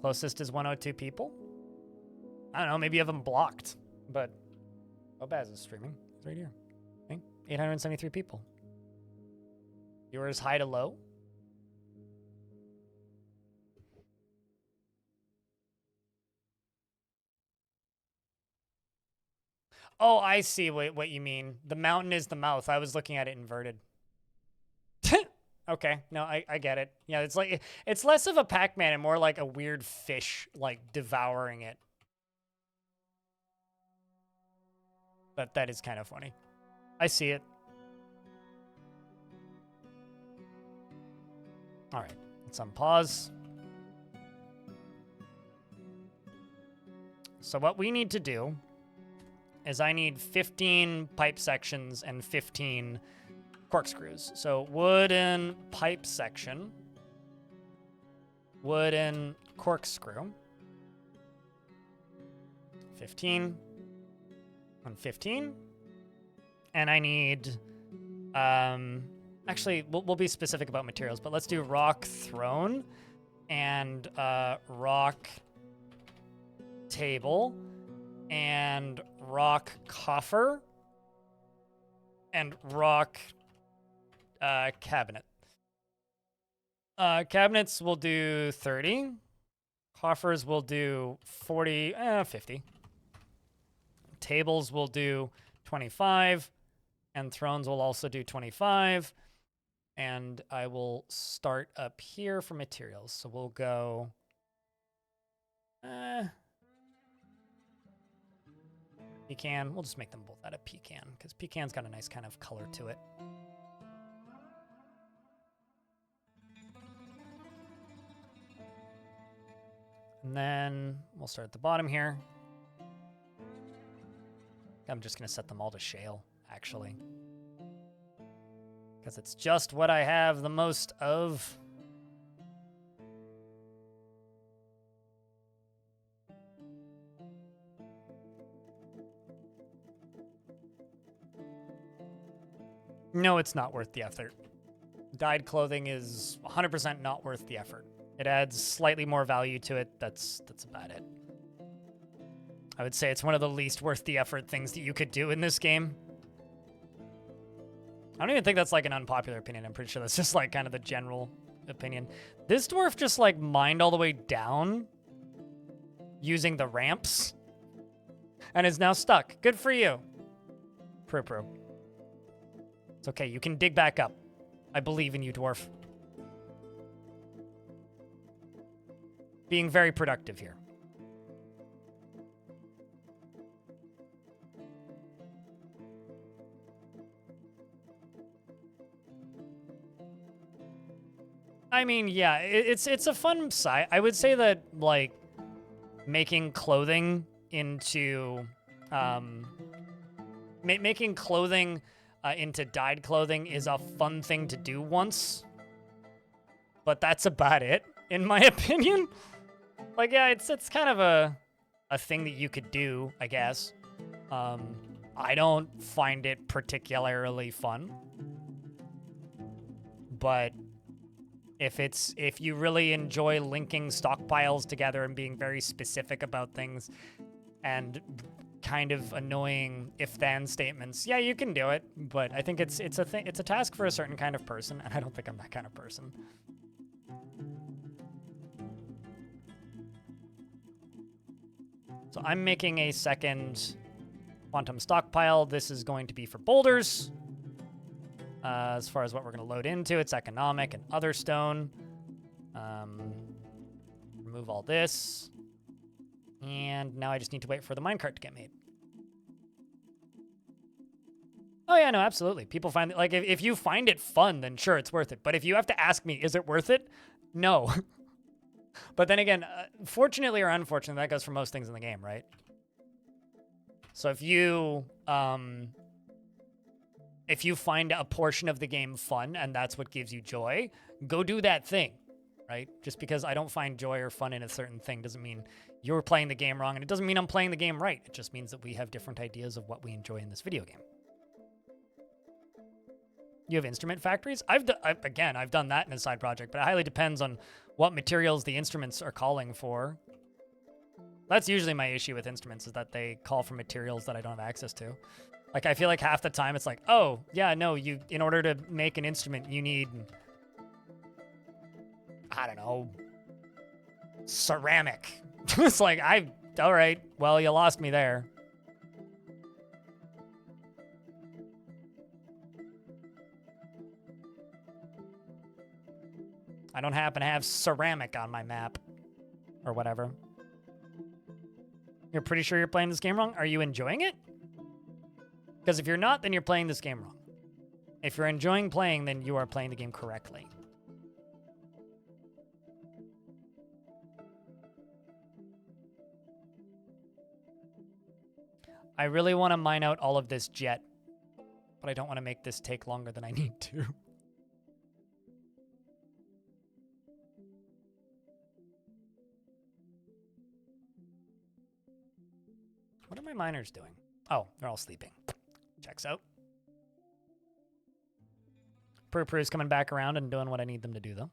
Closest is 102 people. I don't know, maybe you have them blocked, but Obaz is streaming. It's right here. Okay. 873 people. Viewers high to low. Oh, I see what you mean. The mountain is the mouth. I was looking at it inverted. Okay, no, I get it. Yeah, it's like it's less of a Pac-Man and more like a weird fish like devouring it. But that is kind of funny. I see it. All right, let's unpause. So what we need to do is I need 15 pipe sections and 15 corkscrews. So wooden pipe section, wooden corkscrew, 15 and 15. And I need, actually, we'll be specific about materials, but let's do rock throne and rock table and rock coffer and rock cabinet. Cabinets will do 30. Coffers will do 40, 50. Tables will do 25. And thrones will also do 25. And I will start up here for materials. So we'll go... pecan. We'll just make them both out of pecan, because pecan's got a nice kind of color to it. And then we'll start at the bottom here. I'm just going to set them all to shale, actually. Because it's just what I have the most of. No, it's not worth the effort. Dyed clothing is 100% not worth the effort. It adds slightly more value to it. That's about it. I would say it's one of the least worth the effort things that you could do in this game. I don't even think that's like an unpopular opinion. I'm pretty sure that's just like kind of the general opinion. This dwarf just like mined all the way down using the ramps and is now stuck. Good for you. Pro. It's okay. You can dig back up. I believe in you, dwarf. Being very productive here. I mean, yeah, it's a fun side. I would say that like making clothing into making clothing into dyed clothing is a fun thing to do once, but that's about it, in my opinion. Like, yeah, it's kind of a thing that you could do, I guess. I don't find it particularly fun. but if you really enjoy linking stockpiles together and being very specific about things and kind of annoying if-then statements, yeah, you can do it. But I think it's a task for a certain kind of person, and I don't think I'm that kind of person. So I'm making a second quantum stockpile. This is going to be for boulders. As far as what we're going to load into, it's economic and other stone. Remove all this. And now I just need to wait for the minecart to get made. Oh yeah, no, absolutely. People find it, like, if you find it fun, then sure, it's worth it. But if you have to ask me, is it worth it? No. But then again, fortunately or unfortunately, that goes for most things in the game, right? So if you find a portion of the game fun and that's what gives you joy, go do that thing, right? Just because I don't find joy or fun in a certain thing doesn't mean you're playing the game wrong, and it doesn't mean I'm playing the game right. It just means that we have different ideas of what we enjoy in this video game. You have instrument factories? I've done that in a side project, but it highly depends on what materials the instruments are calling for. That's usually my issue with instruments, is that they call for materials that I don't have access to. Like, I feel like half the time it's like, oh, yeah, no, in order to make an instrument, you need, I don't know, ceramic. It's like, all right, well, you lost me there. I don't happen to have ceramic on my map or whatever. You're pretty sure you're playing this game wrong? Are you enjoying it? Because if you're not, then you're playing this game wrong. If you're enjoying playing, then you are playing the game correctly. I really want to mine out all of this jet, but I don't want to make this take longer than I need to. What are my miners doing? Oh, they're all sleeping. Checks out. Purpur's coming back around and doing what I need them to do, though.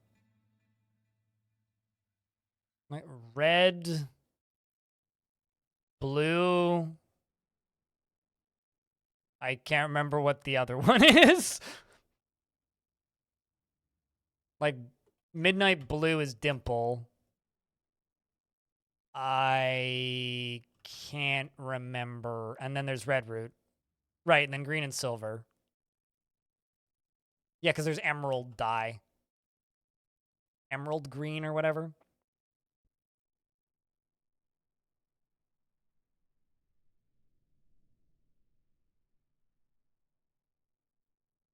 Like red, blue. I can't remember what the other one is. Like, midnight blue is Dimple. I can't remember. And then there's red root. Right, and then green and silver. Yeah, because there's emerald dye. Emerald green or whatever.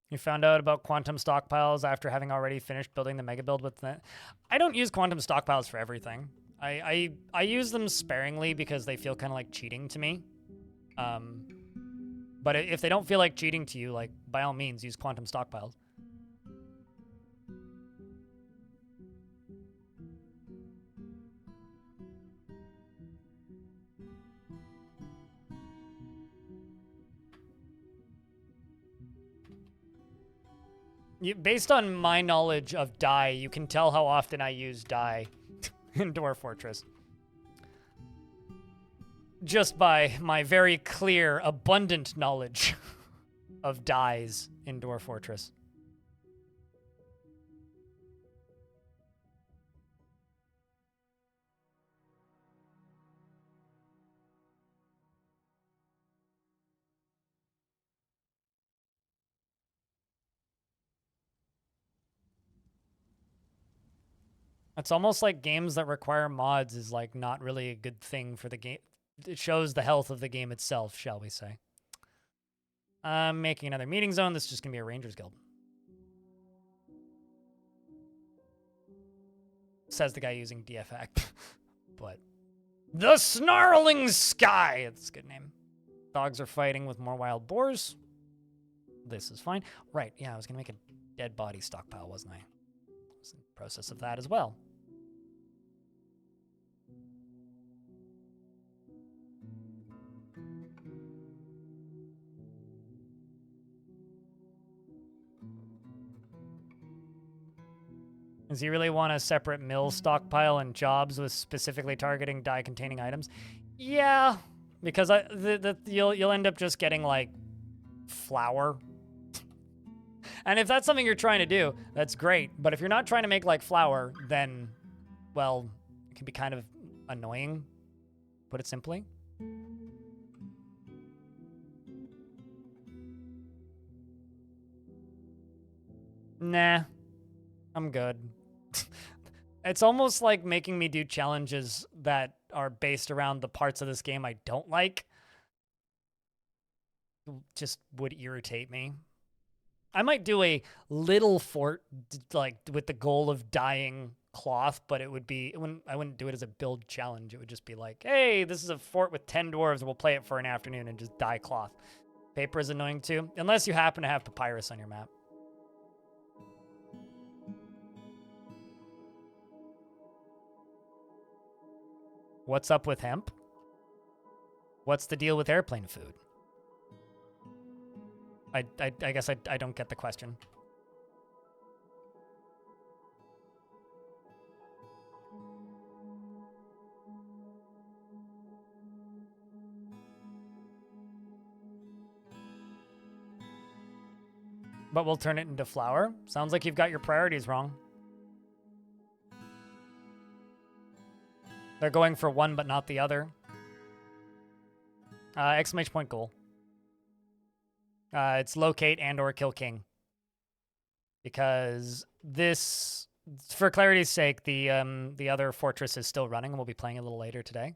You found out about quantum stockpiles after having already finished building the mega build with that. I don't use quantum stockpiles for everything. I use them sparingly because they feel kind of like cheating to me. But if they don't feel like cheating to you, like, by all means, use quantum stockpiles. Based on my knowledge of dye, you can tell how often I use dye in Dwarf Fortress. Just by my very clear, abundant knowledge of dyes in Dwarf Fortress. It's almost like games that require mods is like not really a good thing for the game. It shows the health of the game itself, shall we say. I'm making another meeting zone. This is just going to be a Rangers Guild. Says the guy using DFAC. But the Snarling Sky. That's a good name. Dogs are fighting with more wild boars. This is fine. Right, yeah, I was going to make a dead body stockpile, wasn't I? I was in the process of that as well. Does he really want a separate mill stockpile and jobs with specifically targeting dye-containing items? Yeah, because you'll end up just getting like flour. And if that's something you're trying to do, that's great. But if you're not trying to make like flour, then, well, it can be kind of annoying, put it simply. Nah, I'm good. It's almost like making me do challenges that are based around the parts of this game I don't like. Just would irritate me. I might do a little fort, like, with the goal of dyeing cloth, but it would be, I wouldn't do it as a build challenge. It would just be like, hey, this is a fort with 10 dwarves. We'll play it for an afternoon and just dye cloth. Paper is annoying too, unless you happen to have papyrus on your map. What's up with hemp? What's the deal with airplane food? I guess I don't get the question. But we'll turn it into flour? Sounds like you've got your priorities wrong. They're going for one but not the other. Exclamation point goal. It's locate and or kill king. Because this, for clarity's sake, the other fortress is still running and we'll be playing a little later today.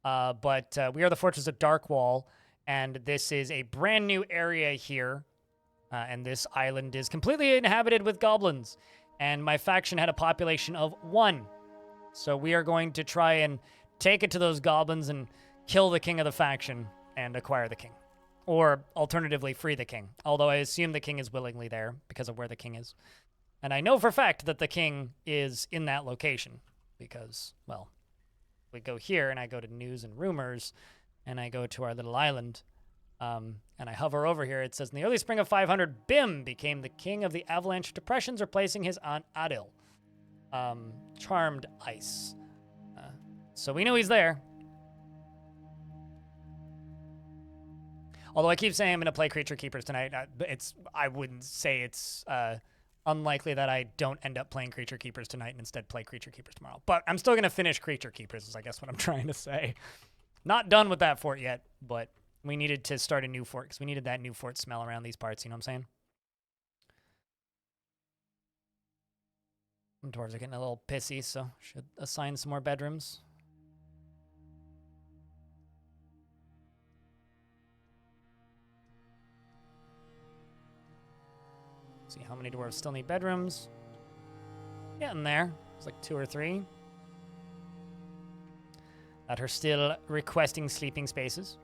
But we are the fortress of Darkwall, and this is a brand new area here. And this island is completely inhabited with goblins. And my faction had a population of 1. So we are going to try and take it to those goblins and kill the king of the faction and acquire the king. Or alternatively, free the king. Although I assume the king is willingly there because of where the king is. And I know for a fact that the king is in that location. Because, well, we go here and I go to news and rumors and I go to our little island. And I hover over here. It says, in the early spring of 500, Bim became the king of the Avalanche Depressions, replacing his aunt Adil. Charmed ice. So we know he's there. Although I keep saying I'm going to play Creature Keepers tonight, I wouldn't say it's unlikely that I don't end up playing Creature Keepers tonight and instead play Creature Keepers tomorrow. But I'm still going to finish Creature Keepers, is I guess what I'm trying to say. Not done with that fort yet, but we needed to start a new fort because we needed that new fort smell around these parts, you know what I'm saying? Dwarves are getting a little pissy, so should assign some more bedrooms. See how many dwarves still need bedrooms. Getting there. It's like 2 or 3. That are still requesting sleeping spaces.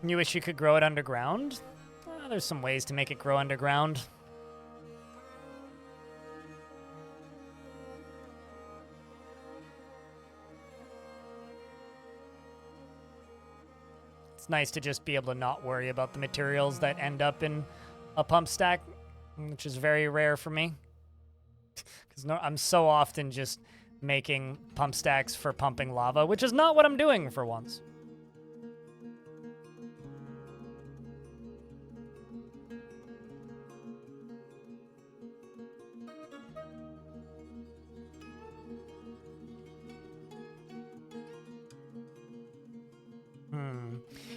You wish you could grow it underground? There's some ways to make it grow underground. It's nice to just be able to not worry about the materials that end up in a pump stack, which is very rare for me. Because I'm so often just making pump stacks for pumping lava, which is not what I'm doing for once.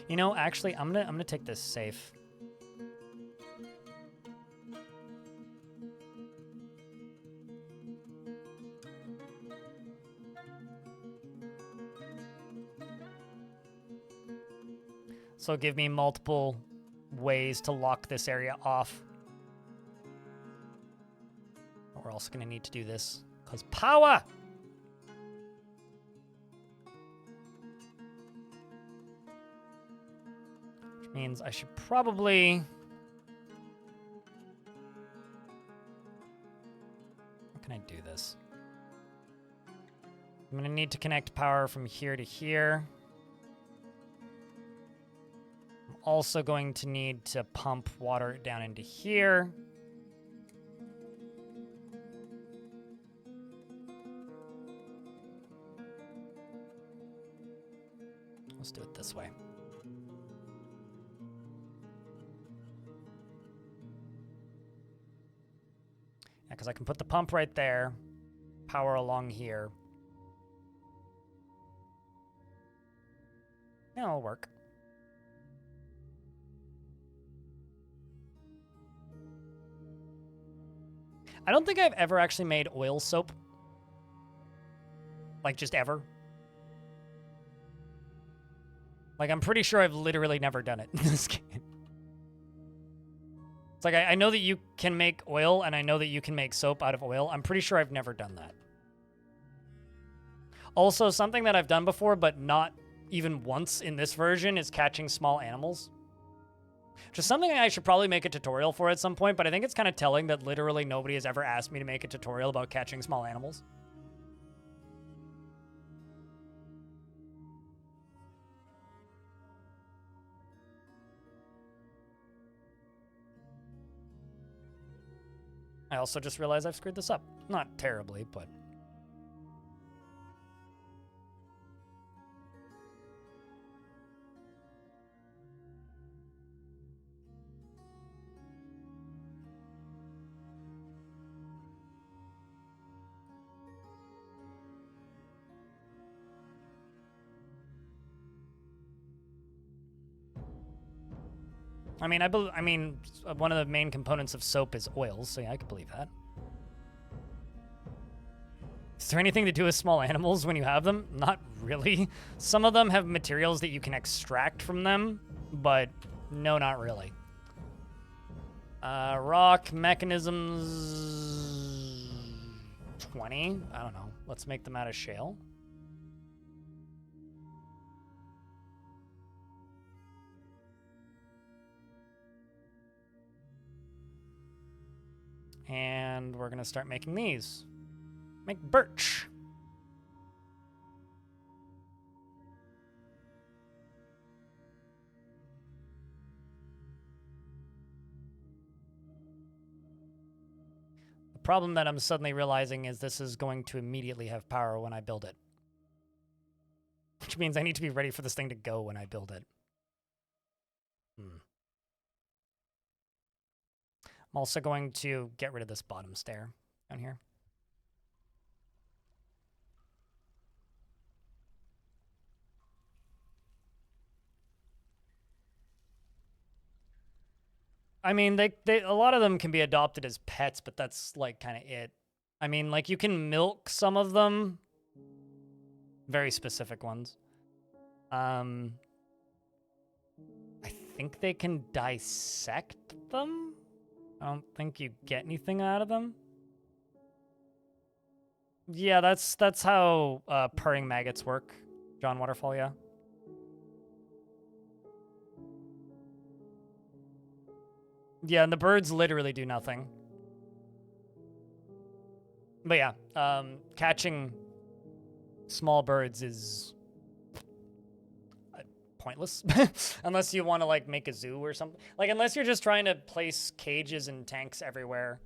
You know, actually, I'm gonna take this safe. So give me multiple ways to lock this area off. We're also gonna need to do this, because power! Means I should probably... How can I do this? I'm going to need to connect power from here to here. I'm also going to need to pump water down into here. Let's do it this way. Yeah, because I can put the pump right there, power along here. Yeah, it'll work. I don't think I've ever actually made oil soap. Like, just ever. Like, I'm pretty sure I've literally never done it in this game. It's like, I know that you can make oil, and I know that you can make soap out of oil. I'm pretty sure I've never done that. Also, something that I've done before, but not even once in this version, is catching small animals. Just something I should probably make a tutorial for at some point, but I think it's kind of telling that literally nobody has ever asked me to make a tutorial about catching small animals. I also just realized I've screwed this up. Not terribly, but... I mean, one of the main components of soap is oils, so yeah, I could believe that. Is there anything to do with small animals when you have them? Not really. Some of them have materials that you can extract from them, but no, not really. Rock mechanisms... 20? I don't know. Let's make them out of shale. And we're going to start making these. Make birch. The problem that I'm suddenly realizing is this is going to immediately have power when I build it. Which means I need to be ready for this thing to go when I build it. I'm also going to get rid of this bottom stair down here. I mean, a lot of them can be adopted as pets, but that's like kind of it. I mean, like you can milk some of them, very specific ones. I think they can dissect them. I don't think you get anything out of them. Yeah, that's how purring maggots work, John Waterfall, yeah. Yeah, and the birds literally do nothing. But yeah, catching small birds is pointless. Unless you want to, like, make a zoo or something. Like, unless you're just trying to place cages and tanks everywhere.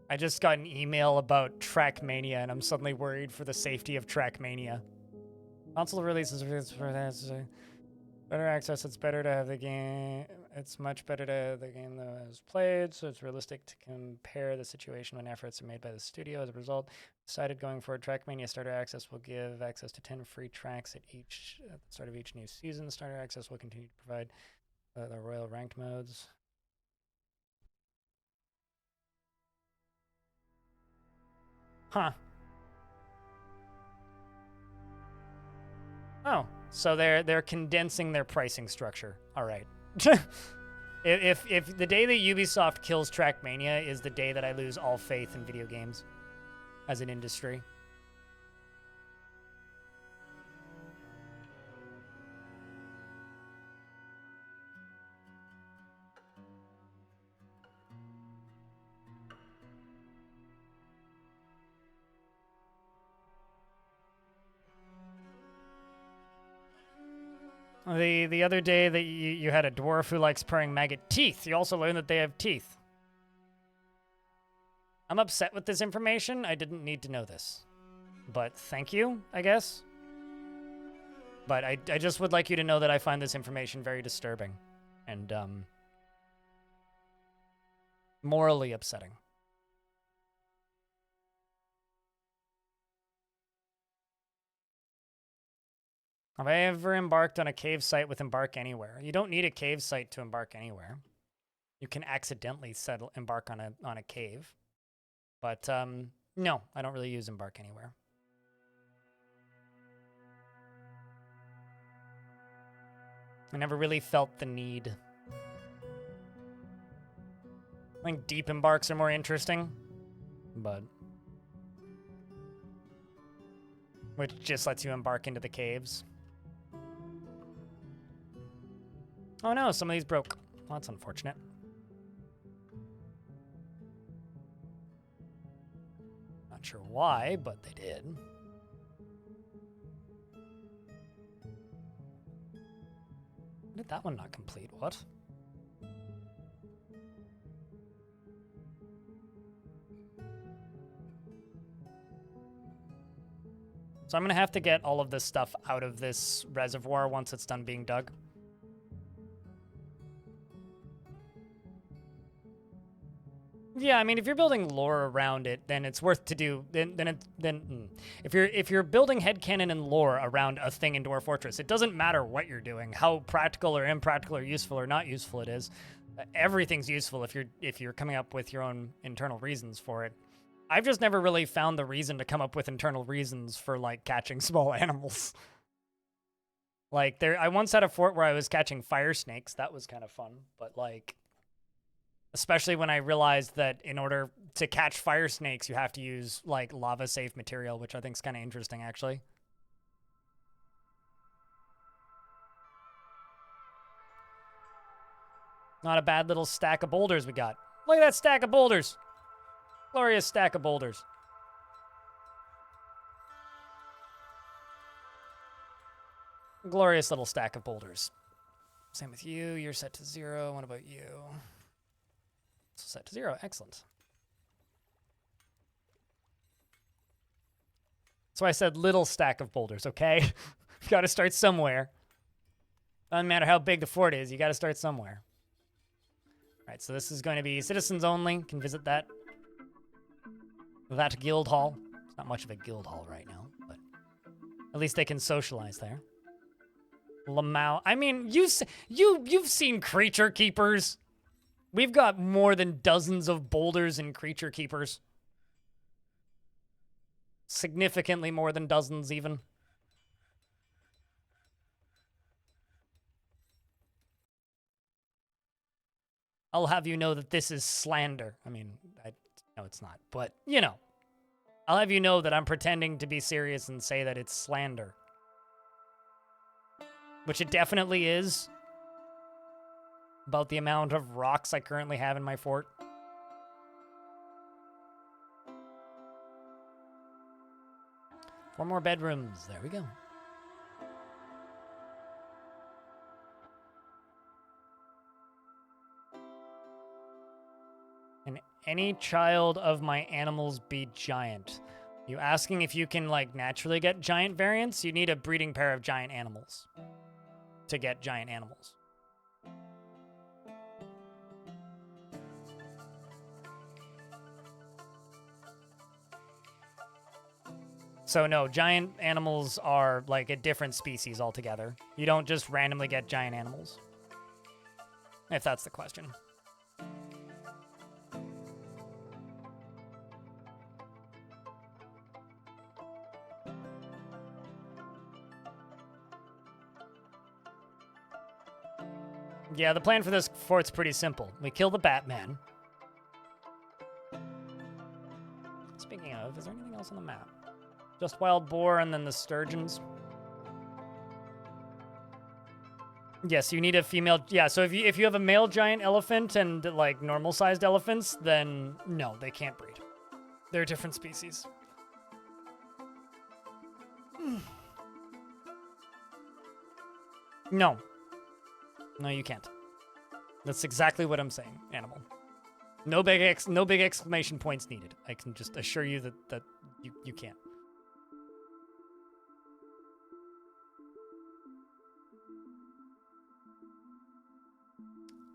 I just got an email about Trackmania, and I'm suddenly worried for the safety of Trackmania. Console releases for better access. It's better to have the game. It's much better to have the game that is played, so it's realistic to compare the situation when efforts are made by the studio. As a result, decided going forward, Trackmania Starter Access will give access to 10 free tracks at the start of each new season. Starter Access will continue to provide the Royal Ranked modes. Huh. Oh, so they're condensing their pricing structure. All right. If the day that Ubisoft kills Trackmania is the day that I lose all faith in video games as an industry. The other day that you had a dwarf who likes purring maggot teeth, you also learned that they have teeth. I'm upset with this information. I didn't need to know this. But thank you, I guess. But I just would like you to know that I find this information very disturbing. And, morally upsetting. Have I ever embarked on a cave site with Embark Anywhere? You don't need a cave site to embark anywhere. You can accidentally embark on a cave. But, no, I don't really use Embark Anywhere. I never really felt the need. I think deep embarks are more interesting, but... which just lets you embark into the caves. Oh no, some of these broke. Well, that's unfortunate. Not sure why, but they did. When did that one not complete? What? So I'm going to have to get all of this stuff out of this reservoir once it's done being dug. Yeah, I mean, if you're building lore around it, then it's worth to do. If you're building headcanon and lore around a thing in Dwarf Fortress, it doesn't matter what you're doing, how practical or impractical or useful or not useful it is. Everything's useful if you're coming up with your own internal reasons for it. I've just never really found the reason to come up with internal reasons for like catching small animals. Like I once had a fort where I was catching fire snakes. That was kind of fun, but like. Especially when I realized that in order to catch fire snakes, you have to use, like, lava-safe material, which I think is kind of interesting, actually. Not a bad little stack of boulders we got. Look at that stack of boulders. Glorious stack of boulders. Glorious little stack of boulders. Same with you. You're set to 0. What about you? Set to 0. Excellent. So I said little stack of boulders, okay? You got to start somewhere. Doesn't matter how big the fort is, you got to start somewhere. All right, so this is going to be citizens only. Can visit that. That guild hall. It's not much of a guild hall right now, but at least they can socialize there. Lamau. I mean, you've seen creature keepers. We've got more than dozens of boulders and creature keepers. Significantly more than dozens, even. I'll have you know that this is slander. I mean, no, it's not. But, you know. I'll have you know that I'm pretending to be serious and say that it's slander. Which it definitely is. About the amount of rocks I currently have in my fort. Four more bedrooms. There we go. Can any child of my animals be giant? You asking if you can, like, naturally get giant variants? You need a breeding pair of giant animals to get giant animals. So no, giant animals are like a different species altogether. You don't just randomly get giant animals. If that's the question. Yeah, the plan for this fort's pretty simple. We kill the Batman. Speaking of, is there anything else on the map? Just wild boar and then the sturgeons. Yes, you need a female. Yeah, so if you have a male giant elephant and like normal sized elephants, then no, they can't breed. They're different species. No. No, you can't. That's exactly what I'm saying, animal. No big exclamation points needed. I can just assure you that you can't.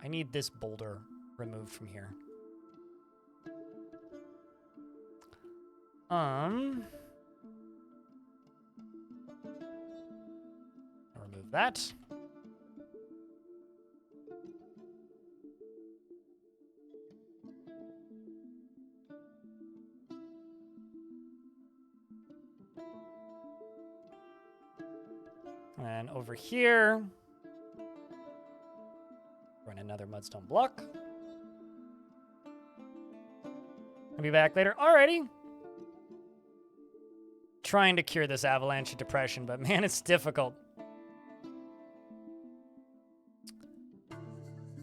I need this boulder removed from here. I'll remove that. And over here, run another mudstone block. I'll be back later. Alrighty. Trying to cure this avalanche of depression, but man, it's difficult.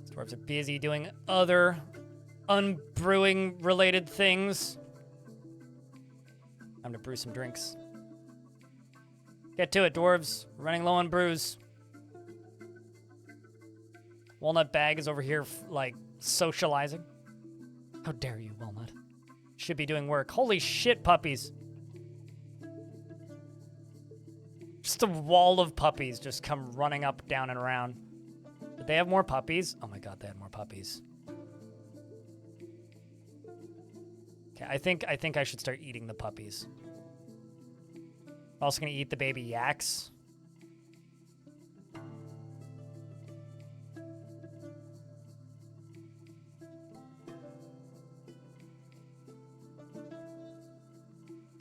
Dwarves are busy doing other unbrewing related things. Time to brew some drinks. Get to it, dwarves. We're running low on brews. Walnut Bag is over here, like, socializing. How dare you, Walnut? Should be doing work. Holy shit, puppies. Just a wall of puppies just come running up, down, and around. Did they have more puppies? Oh my god, they had more puppies. Okay, I think I should start eating the puppies. Also gonna eat the baby yaks.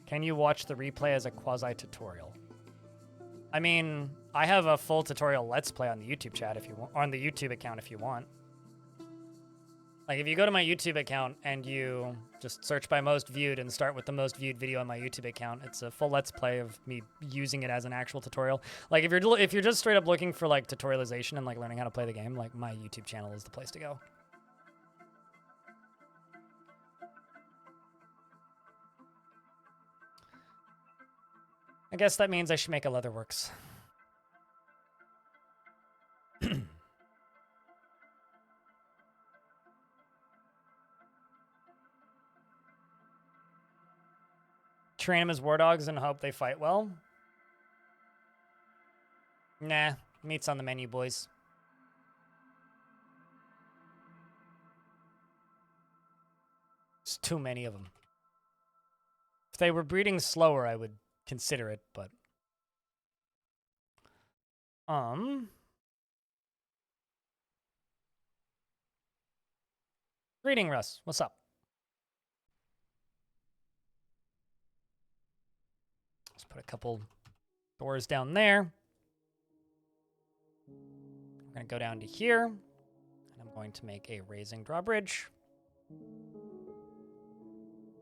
Can you watch the replay as a quasi-tutorial? I mean, I have a full tutorial Let's Play on the YouTube chat if you want, on the YouTube account if you want. Like, if you go to my YouTube account and you just search by most viewed and start with the most viewed video on my YouTube account, it's a full Let's Play of me using it as an actual tutorial. Like, if you're just straight up looking for like tutorialization and like learning how to play the game, like my YouTube channel is the place to go. I guess that means I should make a Leatherworks. Train them as war dogs and hope they fight well? Nah, meat's on the menu, boys. There's too many of them. If they were breeding slower, I would consider it, but... Greeting, Russ. What's up? Let's put a couple doors down there. We're going to go down to here, and I'm going to make a raising drawbridge.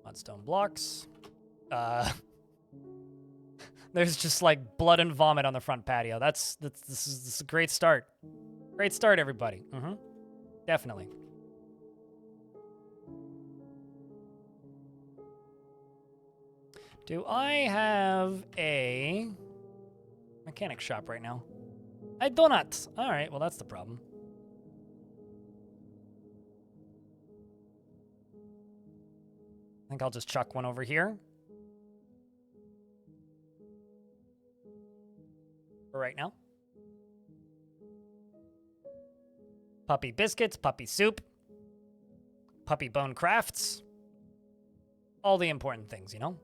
Mudstone blocks. There's just like blood and vomit on the front patio. This is a great start. Great start, everybody. Definitely. Do I have a mechanic shop right now? I do not. All right, well, that's the problem. I think I'll just chuck one over here. For right now. Puppy biscuits, puppy soup, puppy bone crafts. All the important things, you know?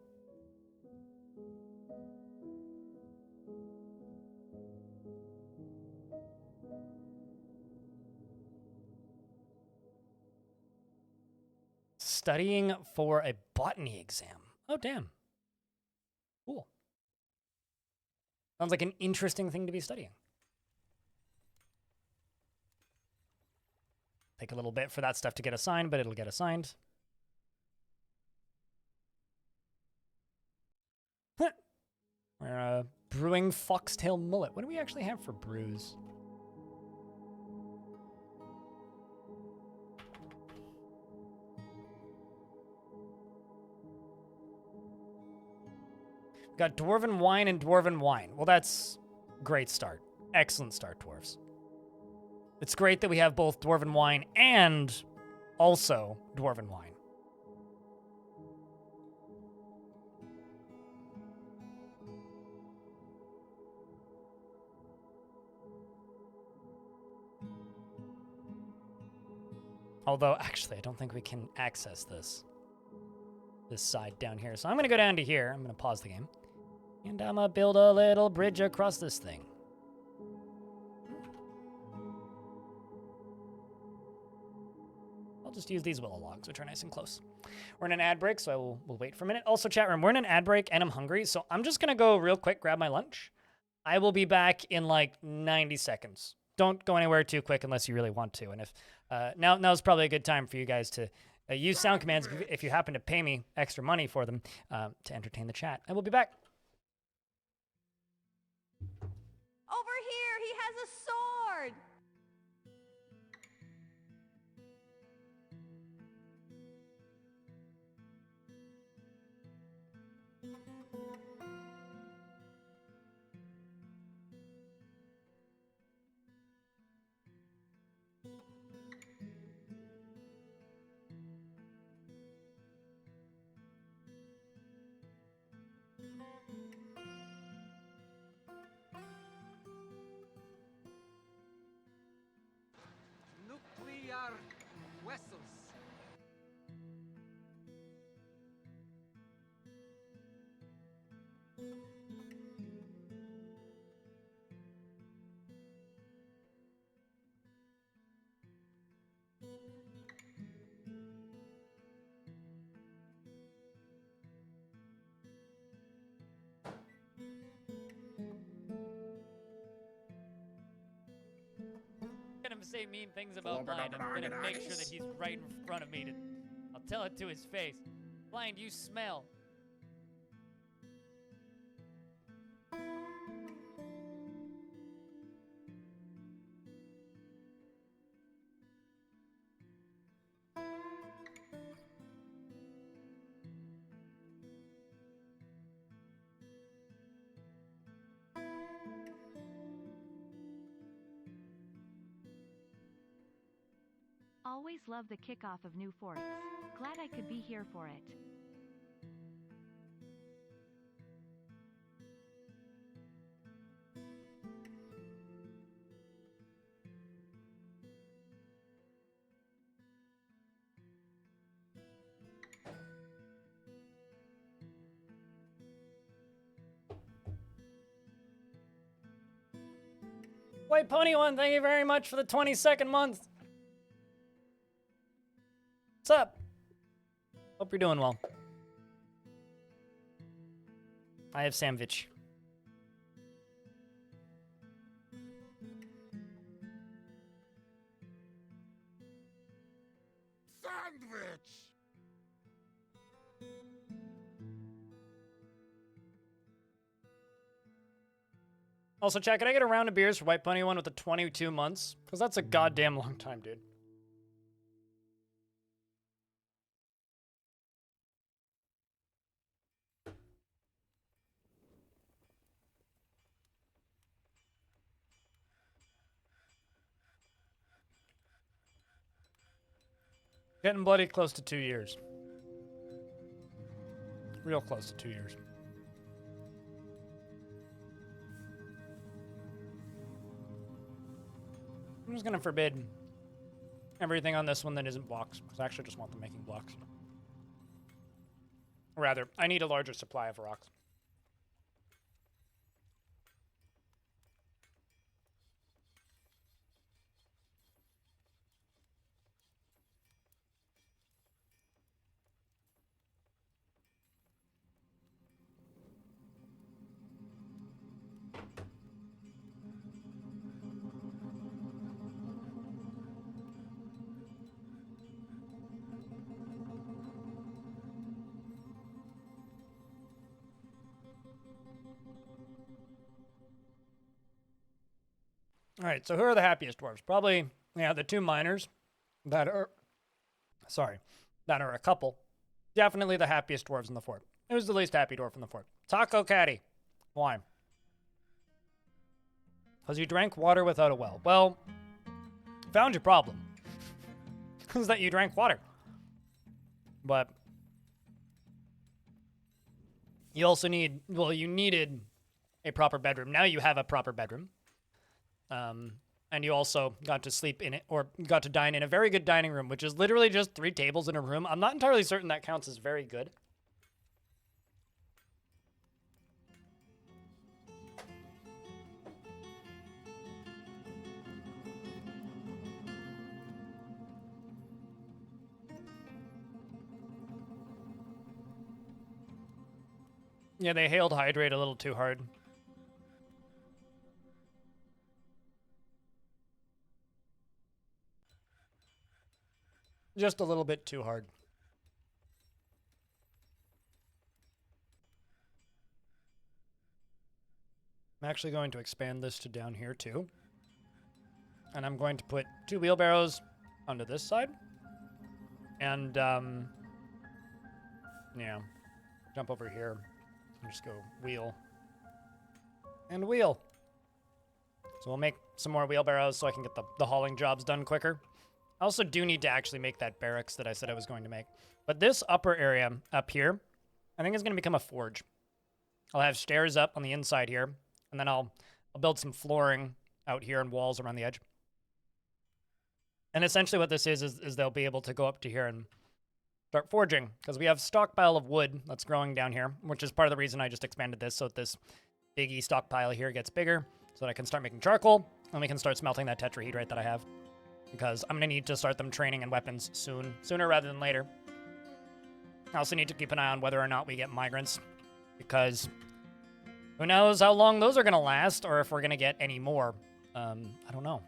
Studying for a botany exam. Oh, damn. Cool. Sounds like an interesting thing to be studying. Take a little bit for that stuff to get assigned, but it'll get assigned. We're brewing foxtail mullet. What do we actually have for brews? Got dwarven wine and dwarven wine. Well, that's great start. Excellent start, dwarves. It's great that we have both dwarven wine and also dwarven wine. Although, actually, I don't think we can access this side down here. So I'm going to go down to here. I'm going to pause the game. And I'm going to build a little bridge across this thing. I'll just use these willow logs, which are nice and close. We're in an ad break, so we'll wait for a minute. Also, chat room, we're in an ad break, and I'm hungry, so I'm just going to go real quick, grab my lunch. I will be back in like 90 seconds. Don't go anywhere too quick unless you really want to. And if now's probably a good time for you guys to use sound commands if you happen to pay me extra money for them to entertain the chat. And we'll be back. Over here, he has a sword. Nuclear vessels. I'm gonna say mean things about Blind. I'm gonna make sure that he's right in front of me. I'll tell it to his face. Blind, you smell. Always love the kickoff of new forts. Glad I could be here for it. White Pony One, thank you very much for the 22nd month. What's up? Hope you're doing well. I have sandwich. Sandwich! Also, chat, can I get a round of beers for White Pony One with the 22 months? Because that's a goddamn long time, dude. Getting bloody close to 2 years. Real close to 2 years. I'm just gonna forbid everything on this one that isn't blocks, because I actually just want them making blocks. Or rather, I need a larger supply of rocks. All right, so who are the happiest dwarves? Probably, yeah, the two miners that are, that are a couple. Definitely the happiest dwarves in the fort. Who's the least happy dwarf in the fort? Taco Caddy. Why? Because you drank water without a well. Well, found your problem. Is that you drank water. But you also you needed a proper bedroom. Now you have a proper bedroom. And you also got to sleep in it, or got to dine in a very good dining room, which is literally just 3 tables in a room. I'm not entirely certain that counts as very good. Yeah, they hailed hydrate a little too hard. Just a little bit too hard. I'm actually going to expand this to down here too. And I'm going to put 2 wheelbarrows onto this side. And, yeah, jump over here and just go wheel and wheel. So we'll make some more wheelbarrows so I can get the hauling jobs done quicker. I also do need to actually make that barracks that I said I was going to make. But this upper area up here, I think is going to become a forge. I'll have stairs up on the inside here, and then I'll build some flooring out here and walls around the edge. And essentially what this is they'll be able to go up to here and start forging, because we have a stockpile of wood that's growing down here, which is part of the reason I just expanded this, so that this biggie stockpile here gets bigger, so that I can start making charcoal, and we can start smelting that tetrahedrite that I have. Because I'm going to need to start them training in weapons sooner rather than later. I also need to keep an eye on whether or not we get migrants, because who knows how long those are going to last, or if we're going to get any more. I don't know.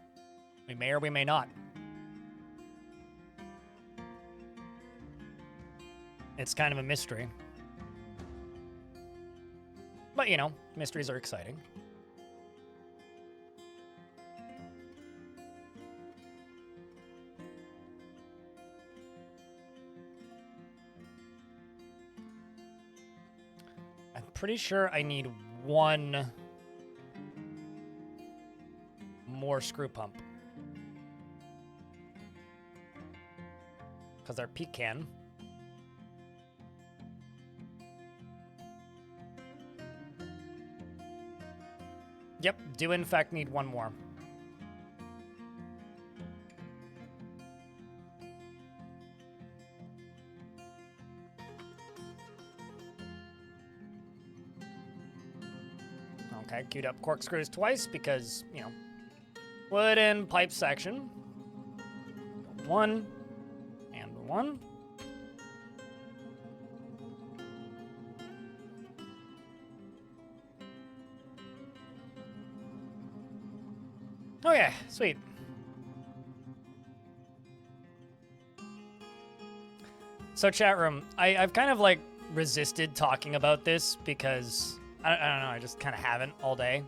We may or we may not. It's kind of a mystery. But, you know, mysteries are exciting. I'm pretty sure I need 1 more screw pump. Because they're pecan. Yep, do in fact need 1 more. Okay, queued up corkscrews twice because, you know, wood and pipe section. 1 and 1. Oh yeah, sweet. So chat room, I've kind of like resisted talking about this because I don't know, I just kind of haven't all day.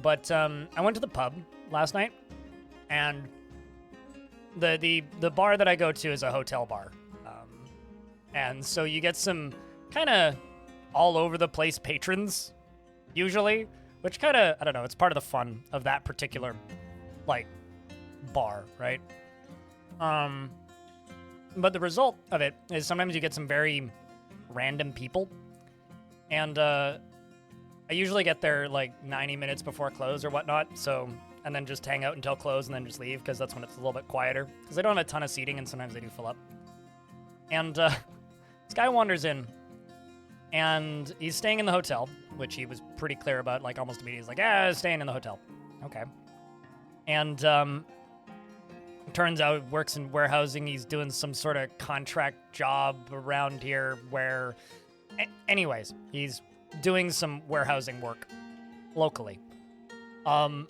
But I went to the pub last night, and the bar that I go to is a hotel bar, and so you get some kind of all over the place patrons usually, which kind of, I don't know, it's part of the fun of that particular like bar, right? But the result of it is sometimes you get some very random people, and I usually get there like 90 minutes before close or whatnot, so, and then just hang out until close and then just leave, because that's when it's a little bit quieter, because they don't have a ton of seating and sometimes they do fill up. And this guy wanders in, and he's staying in the hotel, which he was pretty clear about, like almost immediately. He's like, staying in the hotel. Okay. And turns out works in warehousing. He's doing some sort of contract job around here where, anyways, he's doing some warehousing work locally. And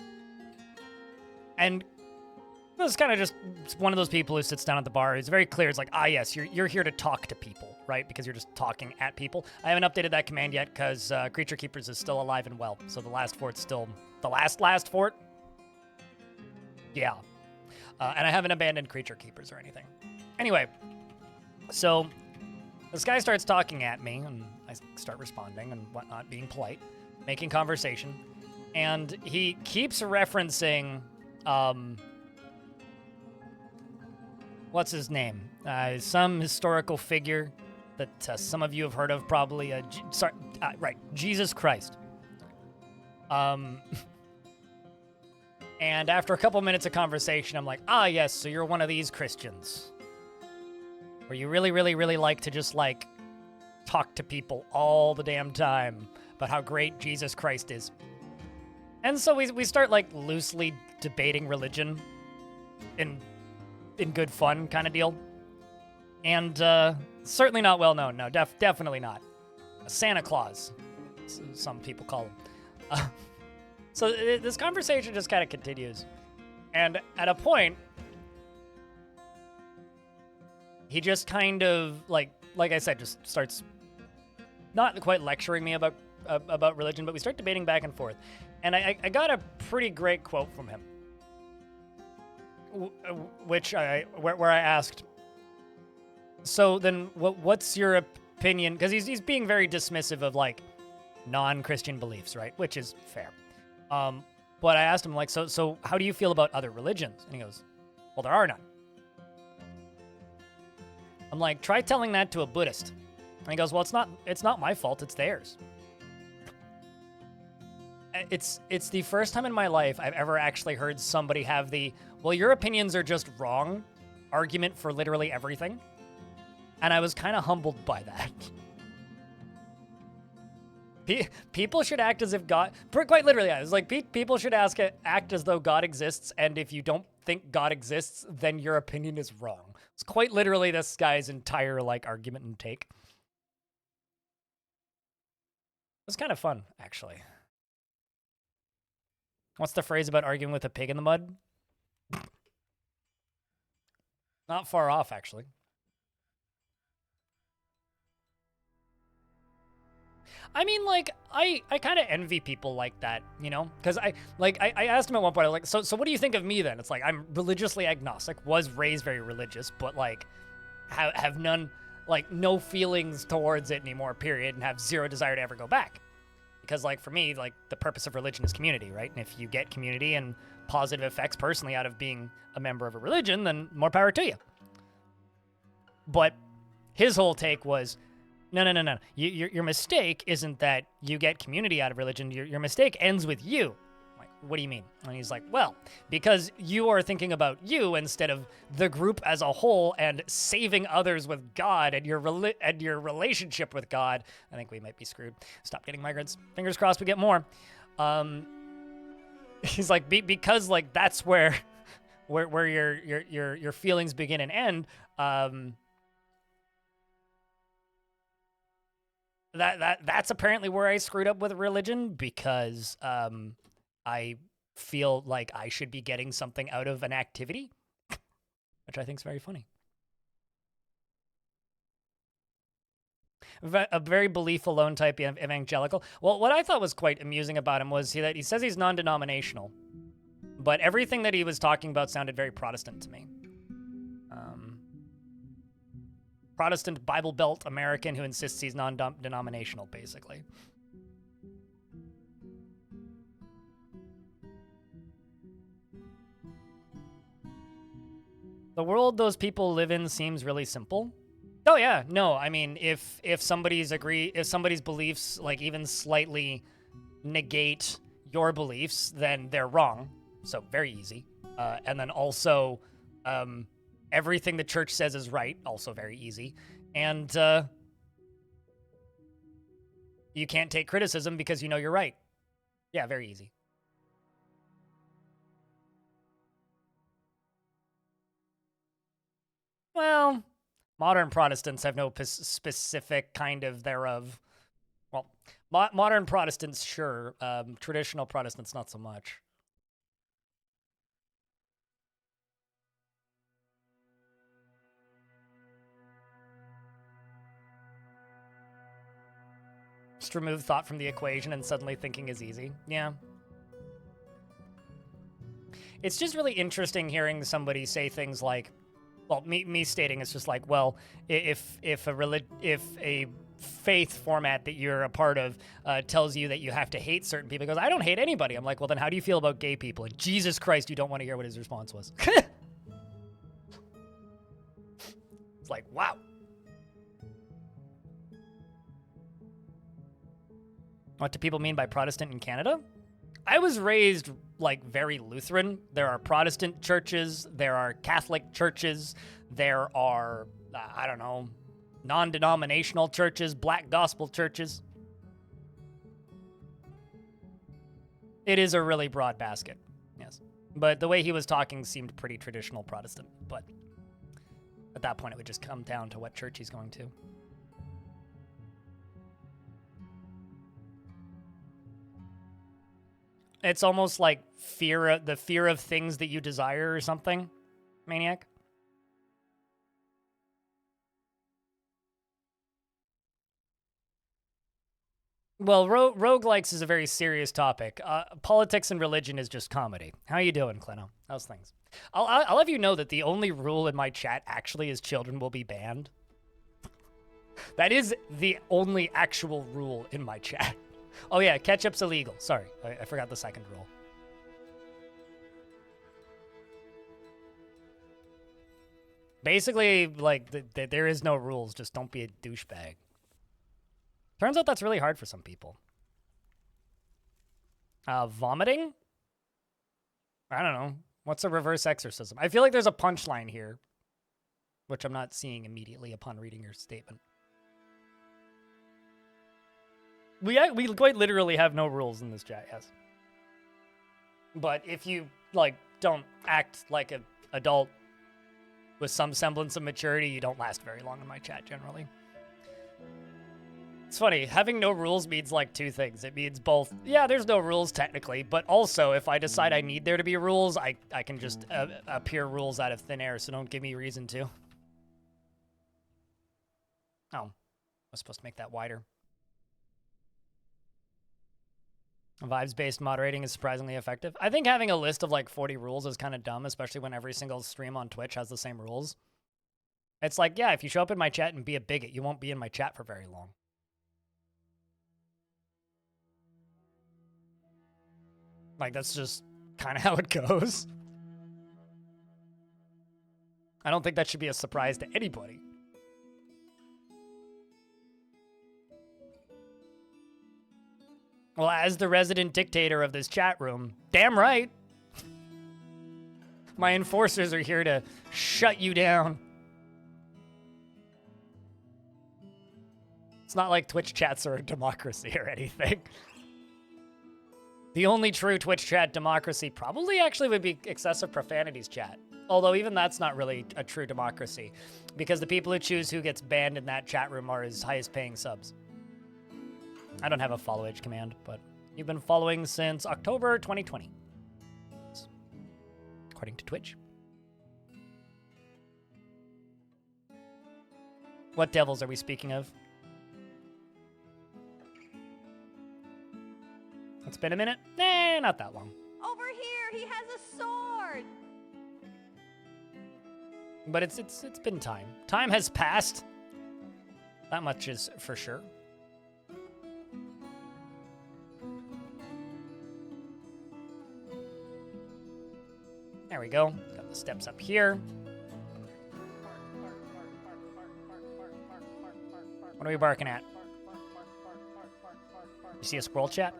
this is kind of just one of those people who sits down at the bar. It's very clear. It's like, yes, you're here to talk to people, right? Because you're just talking at people. I haven't updated that command yet because Creature Keepers is still alive and well. So the last fort's still the last fort. Yeah. And I haven't abandoned creature keepers or anything. Anyway, so this guy starts talking at me, and I start responding and whatnot, being polite, making conversation. And he keeps referencing, what's his name? Some historical figure that some of you have heard of, probably. Right, Jesus Christ. And after a couple minutes of conversation, I'm like, ah, yes, so you're one of these Christians. Where you really, really, really like to just, like, talk to people all the damn time about how great Jesus Christ is. And so we start, like, loosely debating religion in good fun kind of deal. And certainly not well known. No, definitely not. Santa Claus, some people call him. So this conversation just kind of continues. And at a point, he just kind of, like I said, just starts not quite lecturing me about religion, but we start debating back and forth. And I got a pretty great quote from him, where I asked, so then what's your opinion? Because he's being very dismissive of, like, non-Christian beliefs, right? Which is fair. But I asked him, like, so how do you feel about other religions? And he goes, well, there are none. I'm like, try telling that to a Buddhist. And he goes, well, it's not my fault, it's theirs. It's the first time in my life I've ever actually heard somebody have the, well, your opinions are just wrong argument for literally everything. And I was kind of humbled by that. People should act as if God, quite literally, I was like, people should act as though God exists, and if you don't think God exists, then your opinion is wrong. It's quite literally this guy's entire, like, argument and take. It was kind of fun, actually. What's the phrase about arguing with a pig in the mud? Not far off, actually. I mean, like, I kind of envy people like that, you know? Because I asked him at one point, I was like, so what do you think of me then? It's like, I'm religiously agnostic, was raised very religious, but, like, have none, like, no feelings towards it anymore, period, and have zero desire to ever go back. Because, like, for me, like, the purpose of religion is community, right? And if you get community and positive effects personally out of being a member of a religion, then more power to you. But his whole take was, no. Your mistake isn't that you get community out of religion. Your mistake ends with you. I'm like, what do you mean? And he's like, well, because you are thinking about you instead of the group as a whole and saving others with God and your relationship with God. I think we might be screwed. Stop getting migrants. Fingers crossed we get more. He's like, because, like, that's where your feelings begin and end. That's apparently where I screwed up with religion, because I feel like I should be getting something out of an activity, which I think is very funny. A very belief alone type evangelical. Well, what I thought was quite amusing about him was that he says he's non-denominational, but everything that he was talking about sounded very Protestant to me. Protestant Bible Belt American who insists he's non-denominational, basically. The world those people live in seems really simple. Oh yeah, no, I mean, if somebody's beliefs, like, even slightly negate your beliefs, then they're wrong. So very easy. And then also, everything the church says is right, also very easy. And you can't take criticism because you know you're right. Yeah, very easy. Well, modern Protestants have no specific kind of thereof. Well, modern Protestants, sure. Traditional Protestants, not so much. Just remove thought from the equation and suddenly thinking is easy. Yeah. It's just really interesting hearing somebody say things like, well, me stating it's just like, well, if a faith format that you're a part of tells you that you have to hate certain people, because I don't hate anybody. I'm like, well, then how do you feel about gay people? And Jesus Christ, you don't want to hear what his response was. It's like, wow. What do people mean by Protestant in Canada? I was raised like very Lutheran. There are Protestant churches, there are Catholic churches, there are, I don't know, non-denominational churches, black gospel churches. It is a really broad basket, yes. But the way he was talking seemed pretty traditional Protestant, but at that point it would just come down to what church he's going to. It's almost like the fear of things that you desire or something, Maniac. Well, roguelikes is a very serious topic. Politics and religion is just comedy. How you doing, Clino? How's things? I'll have you know that the only rule in my chat actually is children will be banned. That is the only actual rule in my chat. Oh yeah, ketchup's illegal. Sorry, I forgot the second rule. Basically, like, there is no rules. Just don't be a douchebag. Turns out that's really hard for some people. Vomiting? I don't know. What's a reverse exorcism? I feel like there's a punchline here, which I'm not seeing immediately upon reading your statement. We quite literally have no rules in this chat, yes. But if you, like, don't act like an adult with some semblance of maturity, you don't last very long in my chat, generally. It's funny, having no rules means, like, two things. It means both, yeah, there's no rules, technically, but also, if I decide I need there to be rules, I can just appear rules out of thin air, so don't give me reason to. Oh, I was supposed to make that wider. Vibes-based moderating is surprisingly effective. I think having a list of like 40 rules is kind of dumb, especially when every single stream on Twitch has the same rules. It's like, yeah, if you show up in my chat and be a bigot, you won't be in my chat for very long. Like, that's just kind of how it goes. I don't think that should be a surprise to anybody. Well, as the resident dictator of this chat room, damn right. My enforcers are here to shut you down. It's not like Twitch chats are a democracy or anything. The only true Twitch chat democracy probably actually would be excessive profanities chat. Although even that's not really a true democracy, because the people who choose who gets banned in that chat room are his highest paying subs. I don't have a follow age command, but you've been following since October 2020. According to Twitch. What devils are we speaking of? It's been a minute? Nah, not that long. Over here, he has a sword. But it's been time. Time has passed. That much is for sure. There we go. Got the steps up here. What are we barking at? You see a squirrel, chat?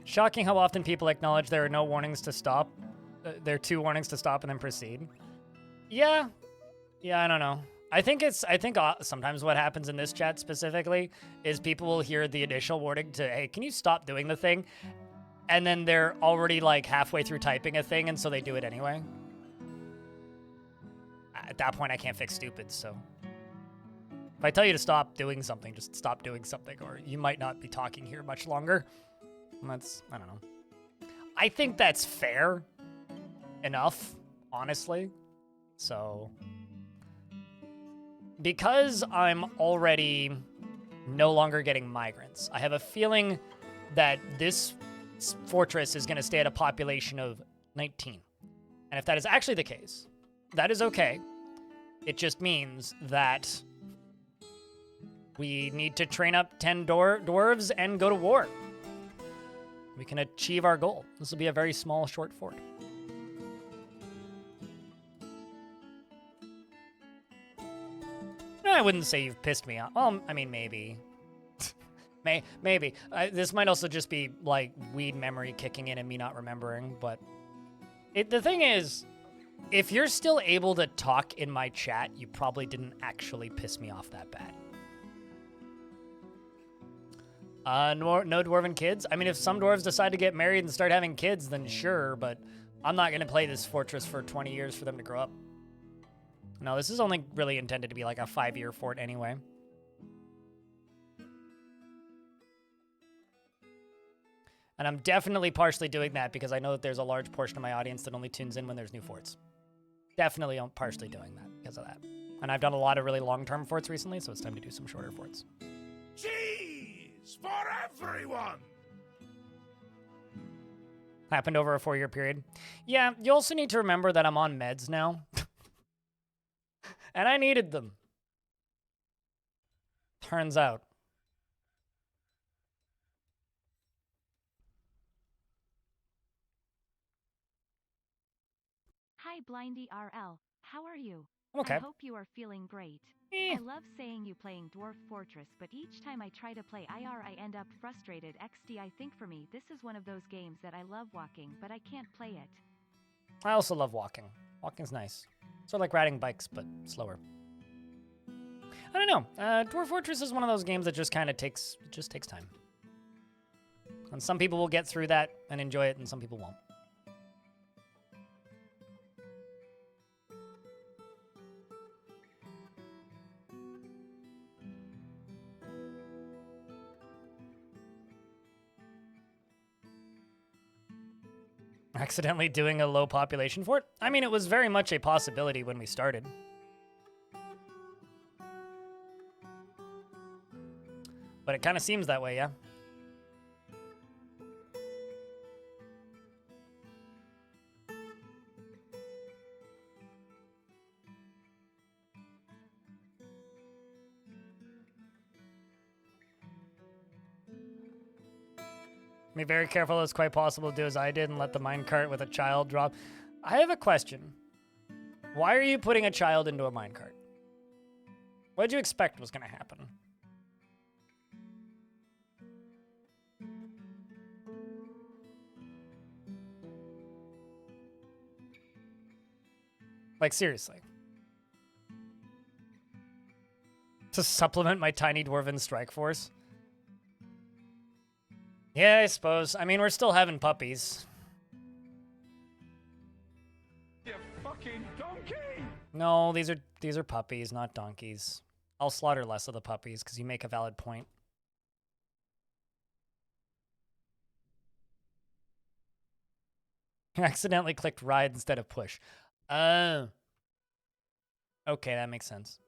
Shocking how often people acknowledge there are no warnings to stop. There are 2 warnings to stop and then proceed. Yeah, I don't know. I think sometimes what happens in this chat specifically is people will hear the initial warning to, hey, can you stop doing the thing? And then they're already like halfway through typing a thing, and so they do it anyway. At that point, I can't fix stupid, so. If I tell you to stop doing something, just stop doing something, or you might not be talking here much longer. And that's, I don't know. I think that's fair enough, honestly. So because I'm already no longer getting migrants, I have a feeling that this fortress is going to stay at a population of 19. And if that is actually the case, that is okay. It just means that we need to train up 10 dwarves and go to war. We can achieve our goal. This will be a very small, short fort. I wouldn't say you've pissed me off. Well, I mean, maybe. Maybe. This might also just be, like, weed memory kicking in and me not remembering, but... the thing is, if you're still able to talk in my chat, you probably didn't actually piss me off that bad. No dwarven kids? I mean, if some dwarves decide to get married and start having kids, then sure, but I'm not going to play this fortress for 20 years for them to grow up. No, this is only really intended to be like a 5-year fort anyway. And I'm definitely partially doing that because I know that there's a large portion of my audience that only tunes in when there's new forts. Definitely partially doing that because of that. And I've done a lot of really long-term forts recently, so it's time to do some shorter forts. Cheese for everyone! Happened over a 4-year period. Yeah, you also need to remember that I'm on meds now. And I needed them. Turns out. Hi Blindy RL, how are you? I'm okay. I hope you are feeling great. I love saying you playing Dwarf Fortress, but each time I try to play IR I end up frustrated. XD, I think for me this is one of those games that I love walking, but I can't play it. I also love walking. Walking's nice. Sort of like riding bikes, but slower. I don't know. Dwarf Fortress is one of those games that just kind of takes time. And some people will get through that and enjoy it, and some people won't. Accidentally doing a low population fort? I mean, it was very much a possibility when we started. But it kind of seems that way, yeah? Be very careful. It's quite possible to do as I did and let the minecart with a child drop. I have a question. Why are you putting a child into a minecart? What did you expect was going to happen? Like, seriously. To supplement my tiny dwarven strike force? Yeah, I suppose. I mean, we're still having puppies. You fucking donkey! No, these are puppies, not donkeys. I'll slaughter less of the puppies because you make a valid point. You accidentally clicked ride instead of push. Oh. Okay, that makes sense.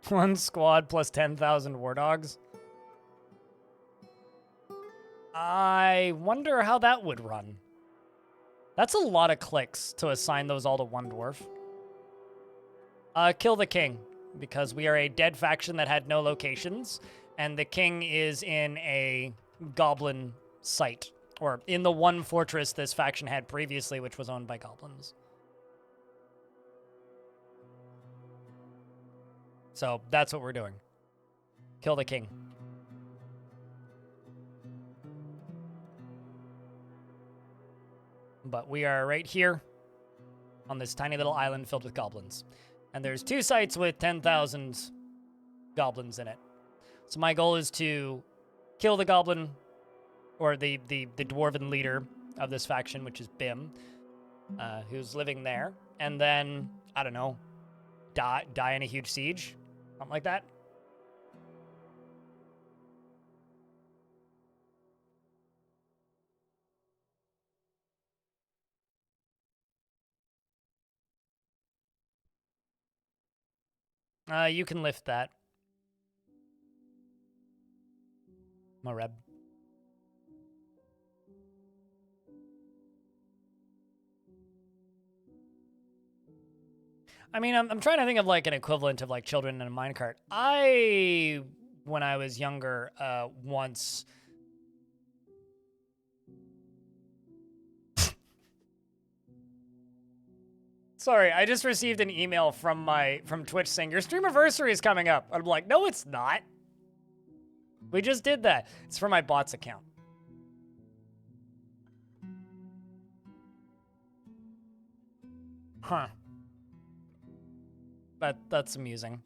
One squad plus 10,000 war dogs. I wonder how that would run. That's a lot of clicks to assign those all to one dwarf. Kill the king, because we are a dead faction that had no locations, and the king is in a goblin site, or in the one fortress this faction had previously, which was owned by goblins. So that's what we're doing. Kill the king. But we are right here on this tiny little island filled with goblins. And there's 2 sites with 10,000 goblins in it. So my goal is to kill the goblin, or the dwarven leader of this faction, which is Bim, who's living there. And then, I don't know, die in a huge siege, something like that. You can lift that. Moreb. I mean, I'm trying to think of like an equivalent of like children in a minecart. When I was younger, once. Sorry, I just received an email from Twitch saying your stream anniversary is coming up. I'm like, no, it's not. We just did that. It's for my bots account. Huh. That's amusing.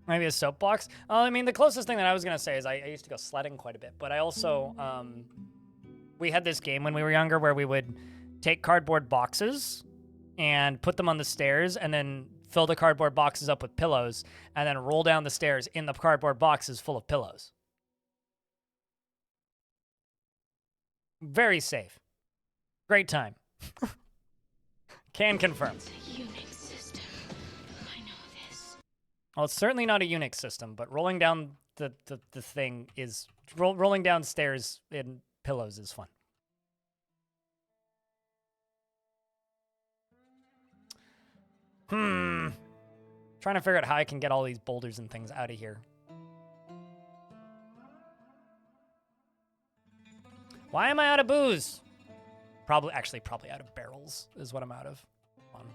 Maybe a soapbox? I mean, the closest thing that I was going to say is I used to go sledding quite a bit, but I also, we had this game when we were younger where we would take cardboard boxes and put them on the stairs and then fill the cardboard boxes up with pillows and then roll down the stairs in the cardboard boxes full of pillows. Very safe. Great time. Can confirm. It's a Unix system. I know this. Well, it's certainly not a Unix system, but rolling down the thing is... rolling down stairs in pillows is fun. Trying to figure out how I can get all these boulders and things out of here. Why am I out of booze? Probably out of barrels is what I'm out of. One.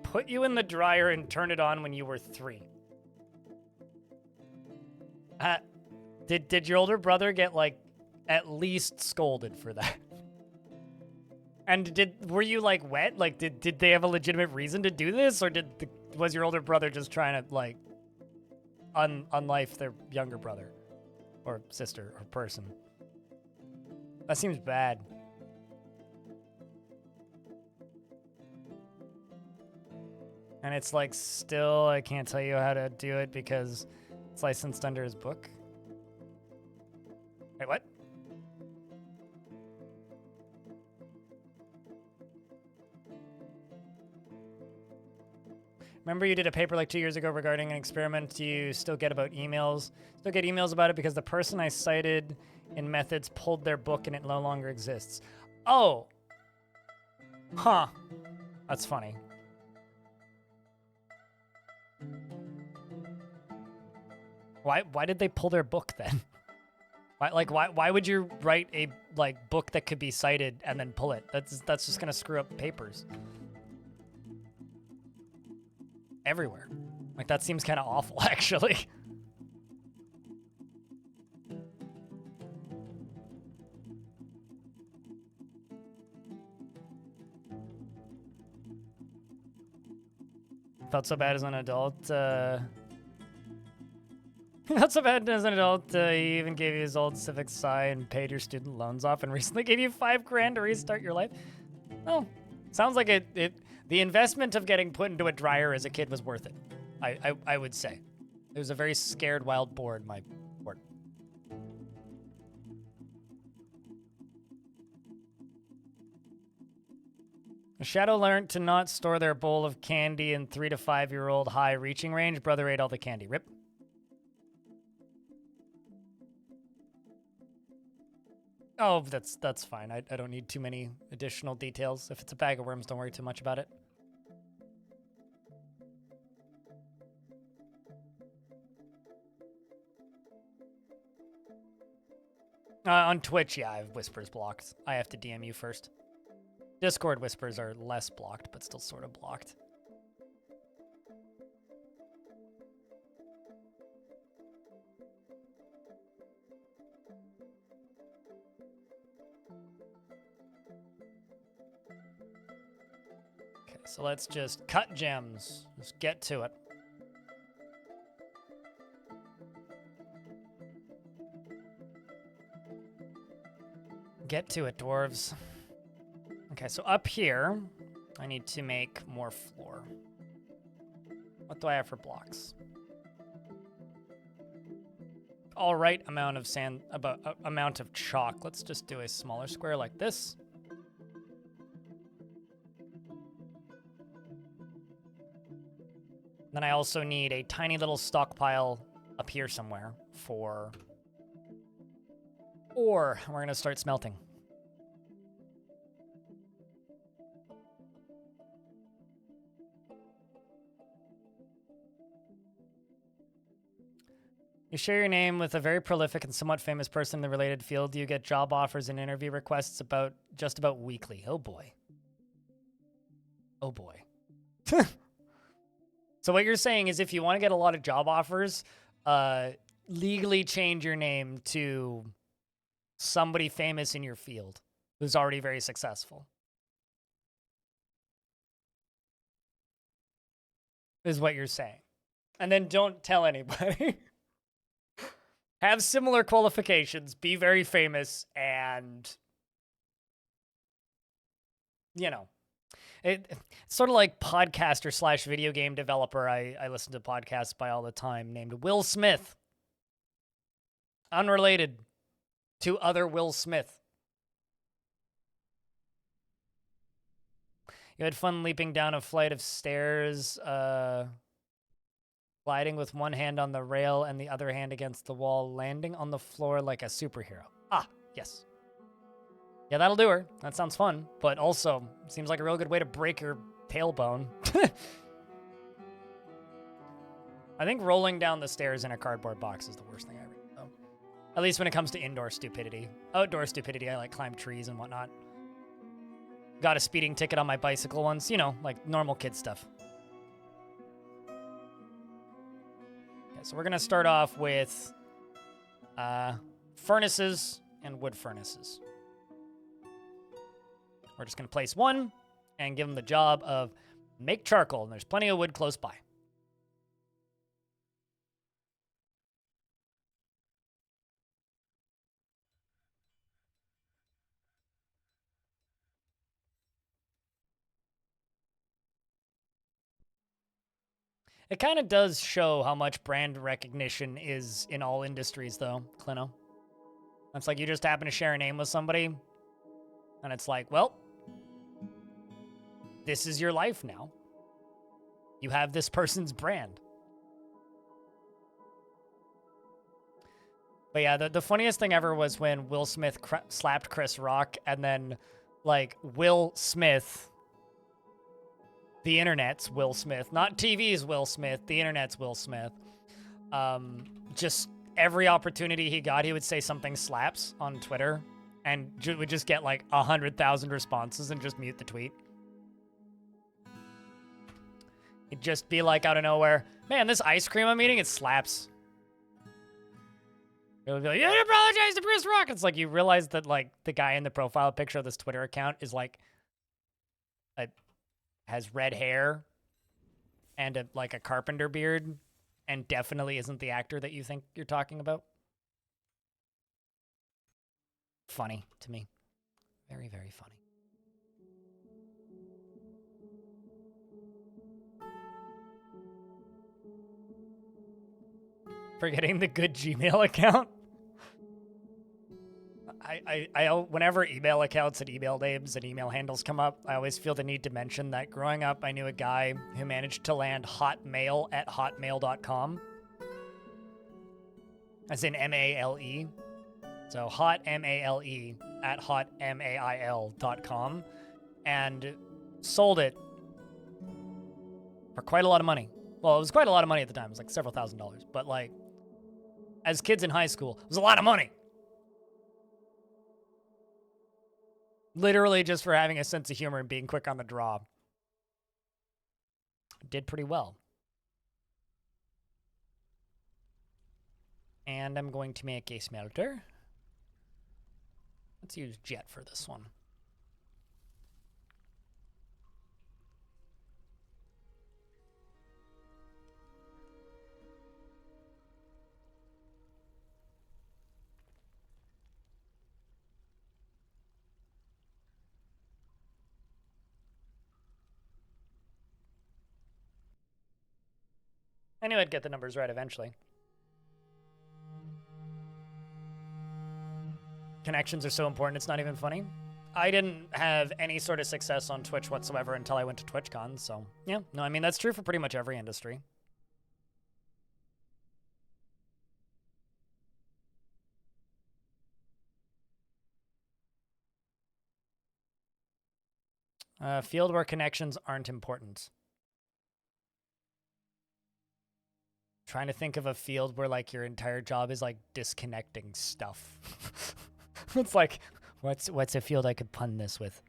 Put you in the dryer and turn it on when you were 3. Did your older brother get, like, at least scolded for that? And were you, like, wet? Like, did they have a legitimate reason to do this? Or was your older brother just trying to, like, unlife their younger brother? Or sister or person? That seems bad. And it's like, still, I can't tell you how to do it because it's licensed under his book. Wait, what? Remember you did a paper like 2 years ago regarding an experiment you still get about emails? Still get emails about it because the person I cited in methods pulled their book and it no longer exists. Oh! Huh. That's funny. Why did they pull their book then? Why would you write a book that could be cited and then pull it? That's just gonna screw up papers everywhere. Like, that seems kind of awful, actually. Felt so bad as an adult. Not so bad as an adult. He even gave you his old Civic Psi and paid your student loans off and recently gave you $5,000 to restart your life. Oh, sounds like the investment of getting put into a dryer as a kid was worth it. I would say. It was a very scared wild boar in my board. Shadow learned to not store their bowl of candy in 3 to 5-year-old high reaching range. Brother ate all the candy. Rip. Oh, that's fine. I don't need too many additional details. If it's a bag of worms, don't worry too much about it. On Twitch, yeah, I have whispers blocked. I have to DM you first. Discord whispers are less blocked, but still sort of blocked. So let's just cut gems. Let's get to it. Get to it, dwarves. Okay, so up here, I need to make more floor. What do I have for blocks? All right amount of sand, amount of chalk. Let's just do a smaller square like this. Then I also need a tiny little stockpile up here somewhere for ore. We're gonna start smelting. You share your name with a very prolific and somewhat famous person in the related field. You get job offers and interview requests just about weekly. Oh boy. Oh boy. So what you're saying is if you want to get a lot of job offers, legally change your name to somebody famous in your field who's already very successful. Is what you're saying. And then don't tell anybody. Have similar qualifications, be very famous, and, you know. It's sort of like podcaster slash video game developer I listen to podcasts by all the time named Will Smith. Unrelated to other Will Smith. You had fun leaping down a flight of stairs, gliding with one hand on the rail and the other hand against the wall, landing on the floor like a superhero. Ah, yes. Yeah, that'll do her. That sounds fun, but also seems like a real good way to break your tailbone. I think rolling down the stairs in a cardboard box is the worst thing ever, though. At least when it comes to indoor stupidity. Outdoor stupidity, I like climb trees and whatnot. Got a speeding ticket on my bicycle once, you know, like normal kid stuff. Okay, so we're gonna start off with furnaces and wood furnaces. We're just going to place one and give them the job of make charcoal, and there's plenty of wood close by. It kind of does show how much brand recognition is in all industries, though, Clino. It's like you just happen to share a name with somebody, and it's like, well, this is your life now. You have this person's brand. But yeah, the funniest thing ever was when Will Smith slapped Chris Rock, and then, like, Will Smith, the internet's Will Smith, not TV's Will Smith, the internet's Will Smith, just every opportunity he got, he would say something slaps on Twitter, and would just get, like, 100,000 responses and just mute the tweet. It'd just be like out of nowhere, man, this ice cream I'm eating, it slaps. It would be like, you apologize to Chris Rock. It's like you realize that like the guy in the profile picture of this Twitter account is like, has red hair and a carpenter beard, and definitely isn't the actor that you think you're talking about. Funny to me, very, very funny. Forgetting the good Gmail account. I whenever email accounts and email names and email handles come up, I always feel the need to mention that growing up, I knew a guy who managed to land hotmail at hotmail.com. As in M-A-L-E. So hot M-A-L-E at hotmail.com. And sold it for quite a lot of money. Well, it was quite a lot of money at the time. It was like several $1,000s. But like, as kids in high school, it was a lot of money. Literally just for having a sense of humor and being quick on the draw. Did pretty well. And I'm going to make a smelter. Let's use jet for this one. I knew I'd get the numbers right eventually. Connections are so important, it's not even funny. I didn't have any sort of success on Twitch whatsoever until I went to TwitchCon, so yeah. No, I mean, that's true for pretty much every industry. Field where connections aren't important. Trying to think of a field where like your entire job is like disconnecting stuff. It's like, what's a field I could pun this with?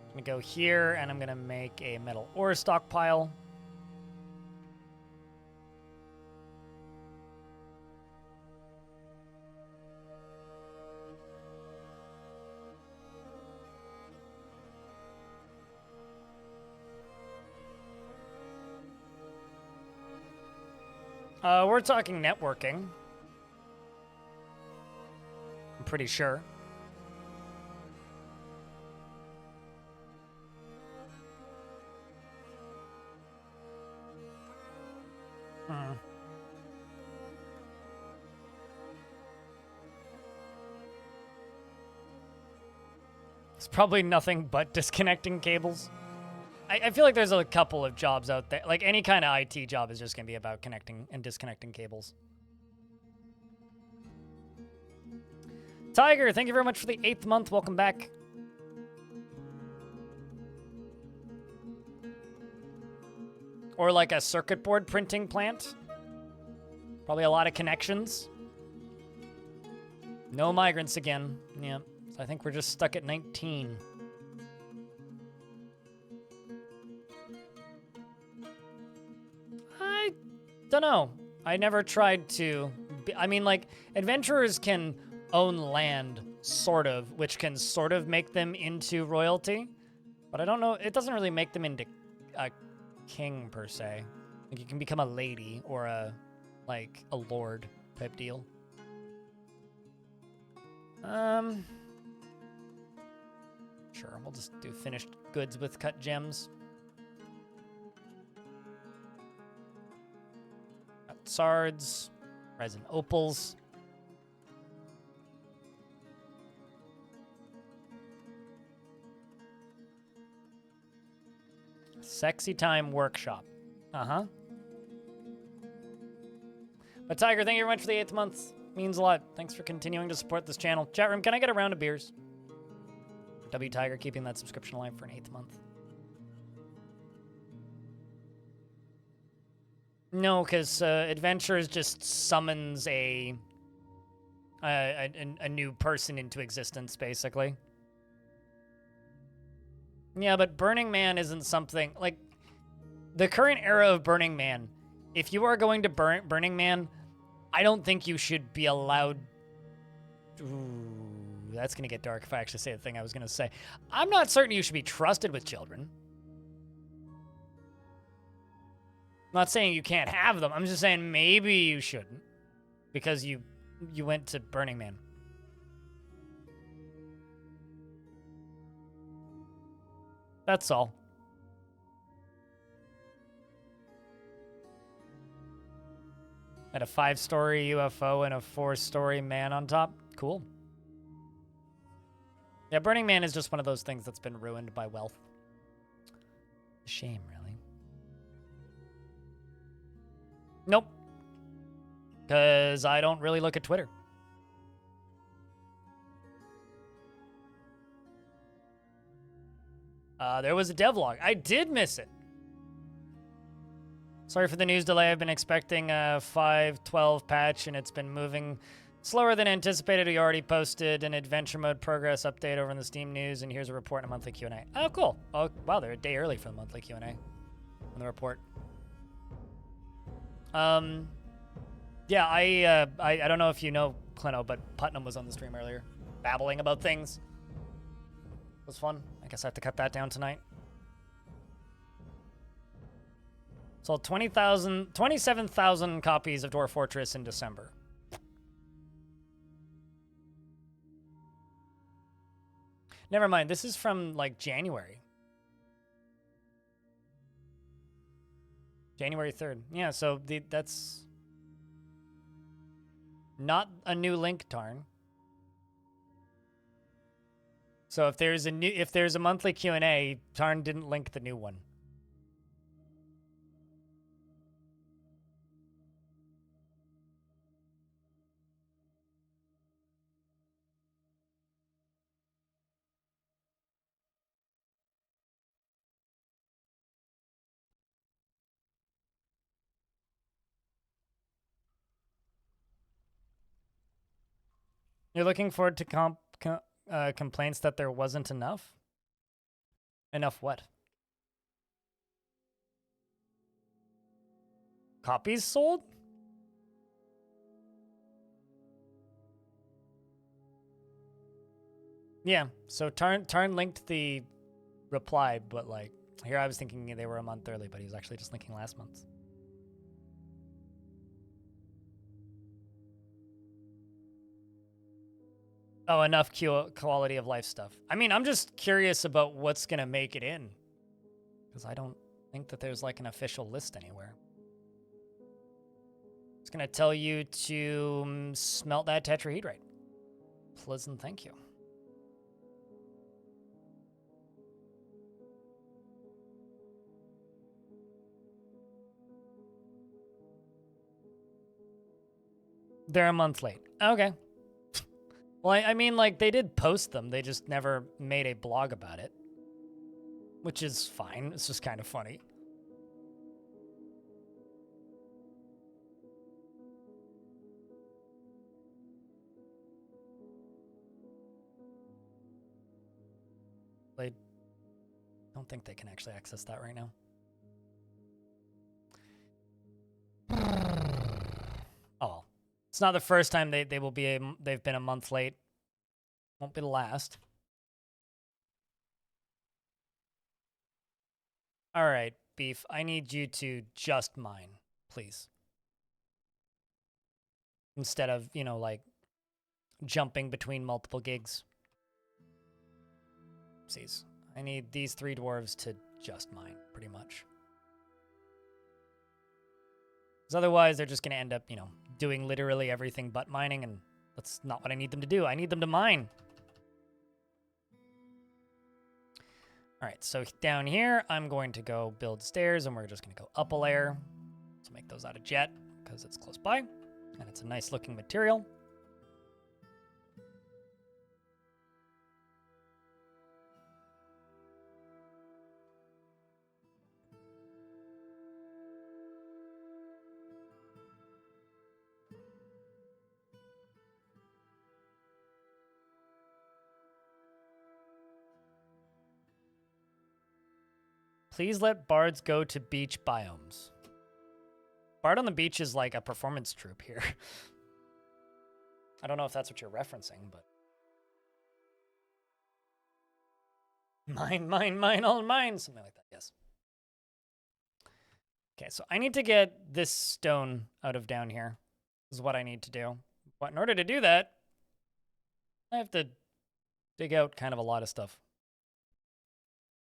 I'm gonna go here and I'm gonna make a metal ore stockpile. We're talking networking. I'm pretty sure. It's probably nothing but disconnecting cables. I feel like there's a couple of jobs out there. Like any kind of IT job is just going to be about connecting and disconnecting cables. Tiger, thank you very much for the 8th month. Welcome back. Or like a circuit board printing plant. Probably a lot of connections. No migrants again. Yeah, so I think we're just stuck at 19. I don't know. I never tried to. I mean, like, adventurers can own land, sort of, which can sort of make them into royalty. But I don't know. It doesn't really make them into a king, per se. Like, you can become a lady or a lord type deal. Sure, we'll just do finished goods with cut gems. Got sards, resin opals. Sexy time workshop. Uh-huh. But Tiger, thank you very much for the 8th month. Means a lot. Thanks for continuing to support this channel. Chat room, can I get a round of beers? W Tiger keeping that subscription alive for an 8th month. No, because Adventures just summons a new person into existence, basically. Yeah, but Burning Man isn't something... Like, the current era of Burning Man, if you are going to Burning Man, I don't think you should be allowed... Ooh, that's going to get dark if I actually say the thing I was going to say. I'm not certain you should be trusted with children. I'm not saying you can't have them. I'm just saying maybe you shouldn't. Because you went to Burning Man. That's all. At a 5-story UFO and a 4-story man on top. Cool. Yeah, Burning Man is just one of those things that's been ruined by wealth. Shame, really. Nope. Because I don't really look at Twitter. There was a devlog. I did miss it. Sorry for the news delay. I've been expecting a 5.12 patch, and it's been moving slower than anticipated. We already posted an adventure mode progress update over in the Steam news, and here's a report and a monthly Q&A. Oh, cool. Oh, wow, they're a day early for the monthly Q&A on the report. Yeah, I don't know if you know Clino, but Putnam was on the stream earlier, babbling about things. It was fun. I guess I have to cut that down tonight. Sold 27,000 copies of Dwarf Fortress in December. Never mind, this is from, like, January. January 3rd. Yeah, so that's not a new link, Tarn. So if there's a monthly Q&A, Tarn didn't link the new one. You're looking forward to complaints that there wasn't enough? Enough what? Copies sold? Yeah, so Tarn linked the reply, but like, here I was thinking they were a month early, but he was actually just linking last month. Oh, enough quality of life stuff. I mean, I'm just curious about what's going to make it in. Because I don't think that there's like an official list anywhere. It's going to tell you to smelt that tetrahedrite. Pleasant, thank you. They're a month late. Okay. Well, I mean, like, they did post them. They just never made a blog about it. Which is fine. It's just kind of funny. I don't think they can actually access that right now. Oh, it's not the first time they've been a month late. Won't be the last. All right, Beef. I need you to just mine, please. Instead of, you know, like jumping between multiple gigs. Oopsies. I need these 3 dwarves to just mine, pretty much. Because otherwise, they're just going to end up, you know, doing literally everything but mining, and that's not what I need them to do. I need them to mine. All right, so down here, I'm going to go build stairs, and we're just going to go up a layer. So make those out of jet, because it's close by, and it's a nice-looking material. Please let bards go to beach biomes. Bard on the beach is like a performance troupe here. I don't know if that's what you're referencing, but... Mine, all mine. Something like that, yes. Okay, so I need to get this stone out of down here. This is what I need to do. But in order to do that, I have to dig out kind of a lot of stuff.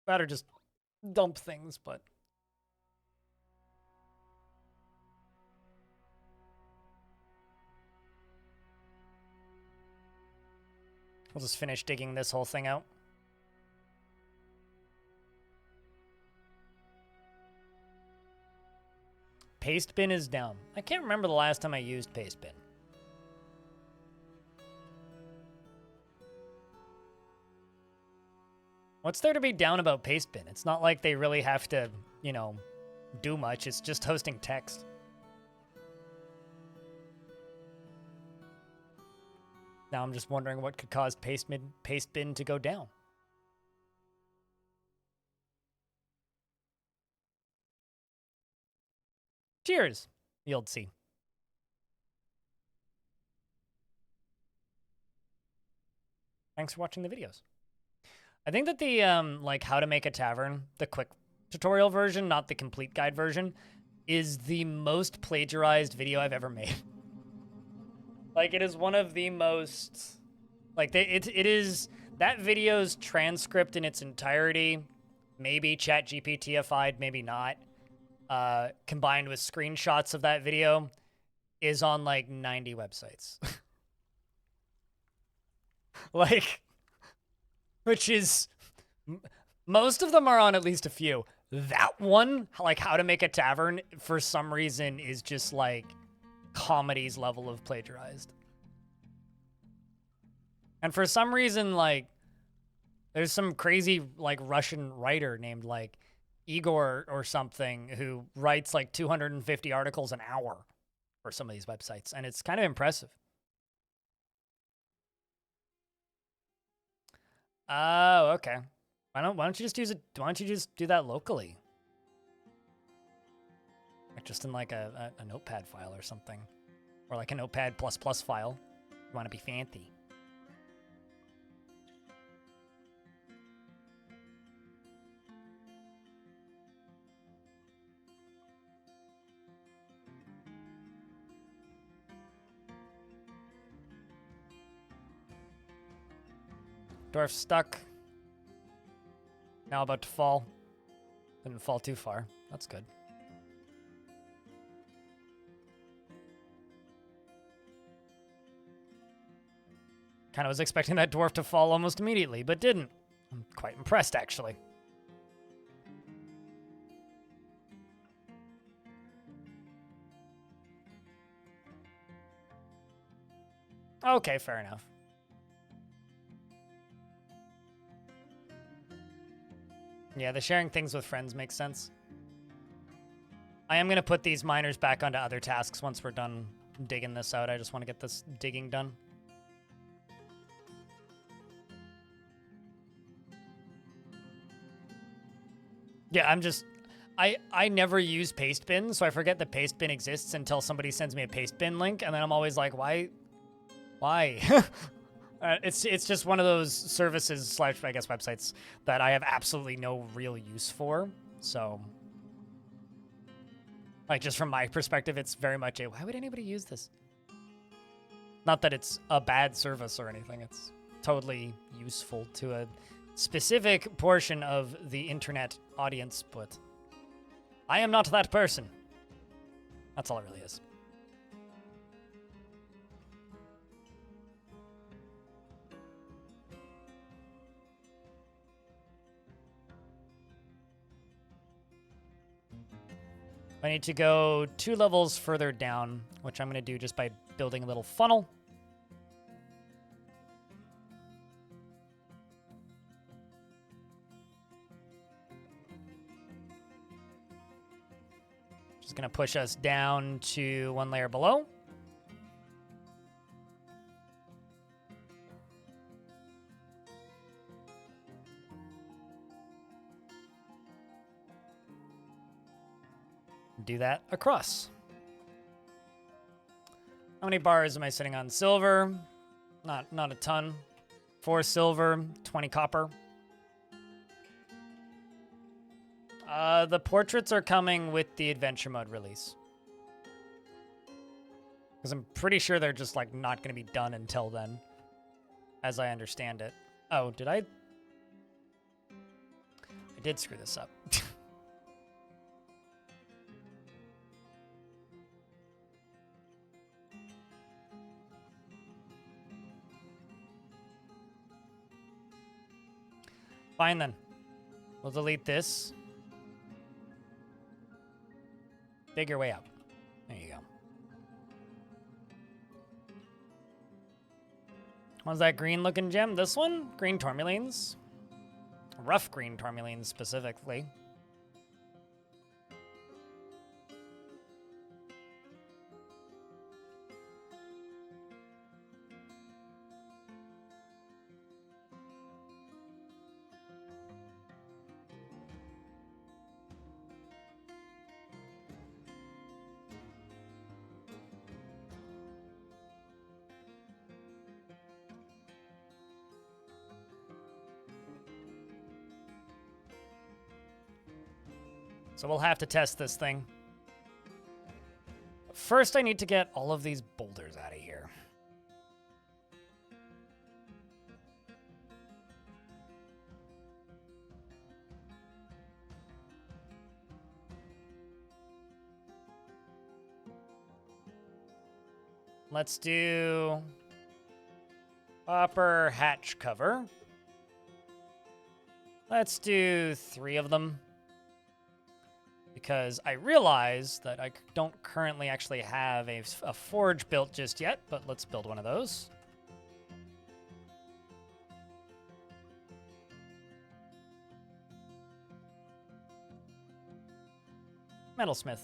Rather just dump things, but... We'll just finish digging this whole thing out. Paste bin is down. I can't remember the last time I used paste bin. What's there to be down about paste bin? It's not like they really have to, you know, do much. It's just hosting text. Now I'm just wondering what could cause paste bin to go down. Cheers, Yield C. Thanks for watching the videos. I think that the, like, how to make a tavern, the quick tutorial version, not the complete guide version, is the most plagiarized video I've ever made. Like, it is one of the most, like, it is, that video's transcript in its entirety, maybe ChatGPT-ified, maybe not, combined with screenshots of that video is on like 90 websites. Like, which is, most of them are on at least a few. That one, like how to make a tavern, for some reason is just like comedy's level of plagiarized. And for some reason, like, there's some crazy like Russian writer named like Igor or something who writes like 250 articles an hour for some of these websites, and it's kind of impressive. Oh, okay. Why don't you just use it? Why don't you just do that locally? Like just in like a notepad file or something. Or like a notepad plus file. You want to be fancy. Dwarf stuck. Now about to fall. Didn't fall too far. That's good. Kind of was expecting that dwarf to fall almost immediately, but didn't. I'm quite impressed, actually. Okay, fair enough. Yeah, the sharing things with friends makes sense. I am going to put these miners back onto other tasks once we're done digging this out. I just want to get this digging done. Yeah, I never use Pastebin, so I forget that Pastebin exists until somebody sends me a Pastebin link, and then I'm always like, why? It's just one of those services / I guess websites that I have absolutely no real use for. So, like, just from my perspective, it's very much a, why would anybody use this? Not that it's a bad service or anything. It's totally useful to a specific portion of the internet audience, but I am not that person. That's all it really is. I need to go 2 levels further down, which I'm going to do just by building a little funnel. Just going to push us down to 1 layer below. Do that across. How many bars am I sitting on? Silver, not a ton. 4 silver, 20 copper. The portraits are coming with the adventure mode release. Because I'm pretty sure they're just like not going to be done until then, as I understand it. Oh, did I did screw this up. Fine then. We'll delete this. Dig your way up. There you go. What's that green looking gem? This one? Green tourmalines. Rough green tourmalines specifically. So we'll have to test this thing. First, I need to get all of these boulders out of here. Let's do copper hatch cover. Let's do 3 of them. Because I realize that I don't currently actually have a forge built just yet, but let's build one of those. Metalsmith.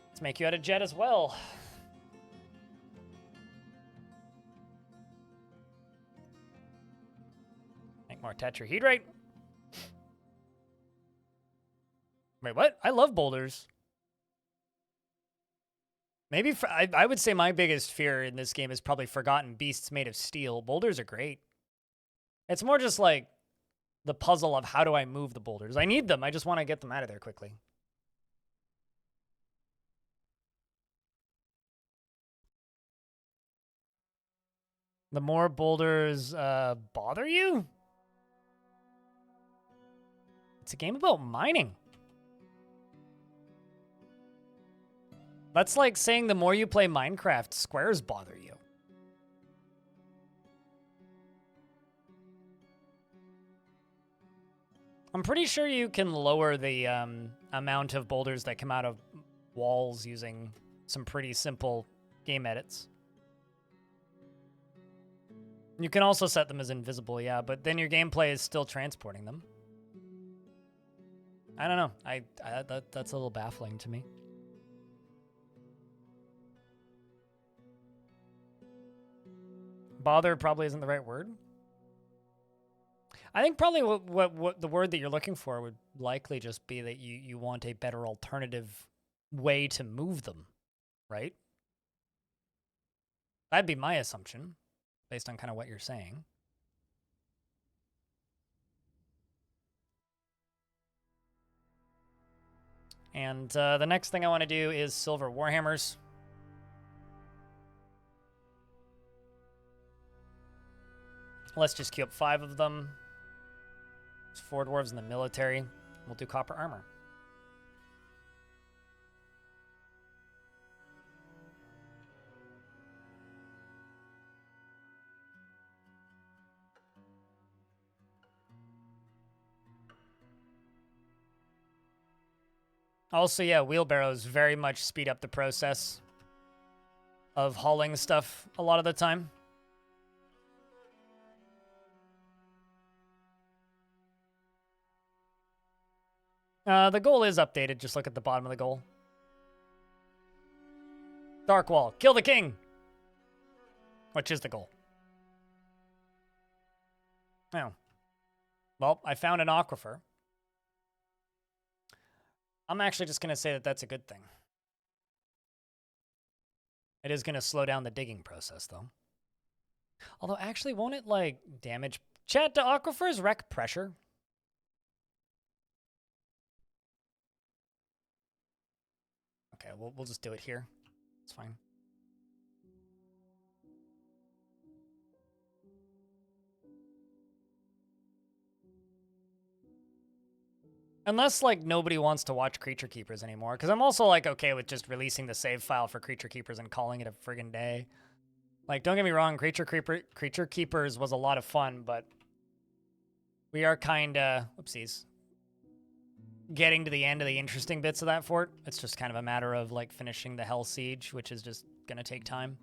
Let's make you out of jet as well. Make more tetrahedrite. Wait, what? I love boulders. Maybe I would say my biggest fear in this game is probably forgotten beasts made of steel. Boulders are great. It's more just like the puzzle of how do I move the boulders. I need them. I just want to get them out of there quickly. The more boulders bother you? It's a game about mining. That's like saying the more you play Minecraft, squares bother you. I'm pretty sure you can lower the amount of boulders that come out of walls using some pretty simple game edits. You can also set them as invisible, yeah, but then your gameplay is still transporting them. I don't know. That's a little baffling to me. Bother probably isn't the right word. I think probably what the word that you're looking for would likely just be that you want a better alternative way to move them, right? That'd be my assumption, based on kind of what you're saying. And the next thing I want to do is silver warhammers. Let's just queue up 5 of them. There's 4 dwarves in the military. We'll do copper armor. Also, yeah, wheelbarrows very much speed up the process of hauling stuff a lot of the time. The goal is updated. Just look at the bottom of the goal. Darkwall. Kill the king! Which is the goal. Oh. Well, I found an aquifer. I'm actually just going to say that that's a good thing. It is going to slow down the digging process, though. Although, actually, won't it, like, damage... Chat, do aquifers wreck pressure? Okay, we'll just do it here. It's fine. Unless, like, nobody wants to watch Creature Keepers anymore. Because I'm also, like, okay with just releasing the save file for Creature Keepers and calling it a friggin' day. Like, don't get me wrong, Creature Keepers was a lot of fun, but we are kinda... Whoopsies. Getting to the end of the interesting bits of that fort. It's just kind of a matter of, like, finishing the Hell Siege, which is just gonna take time.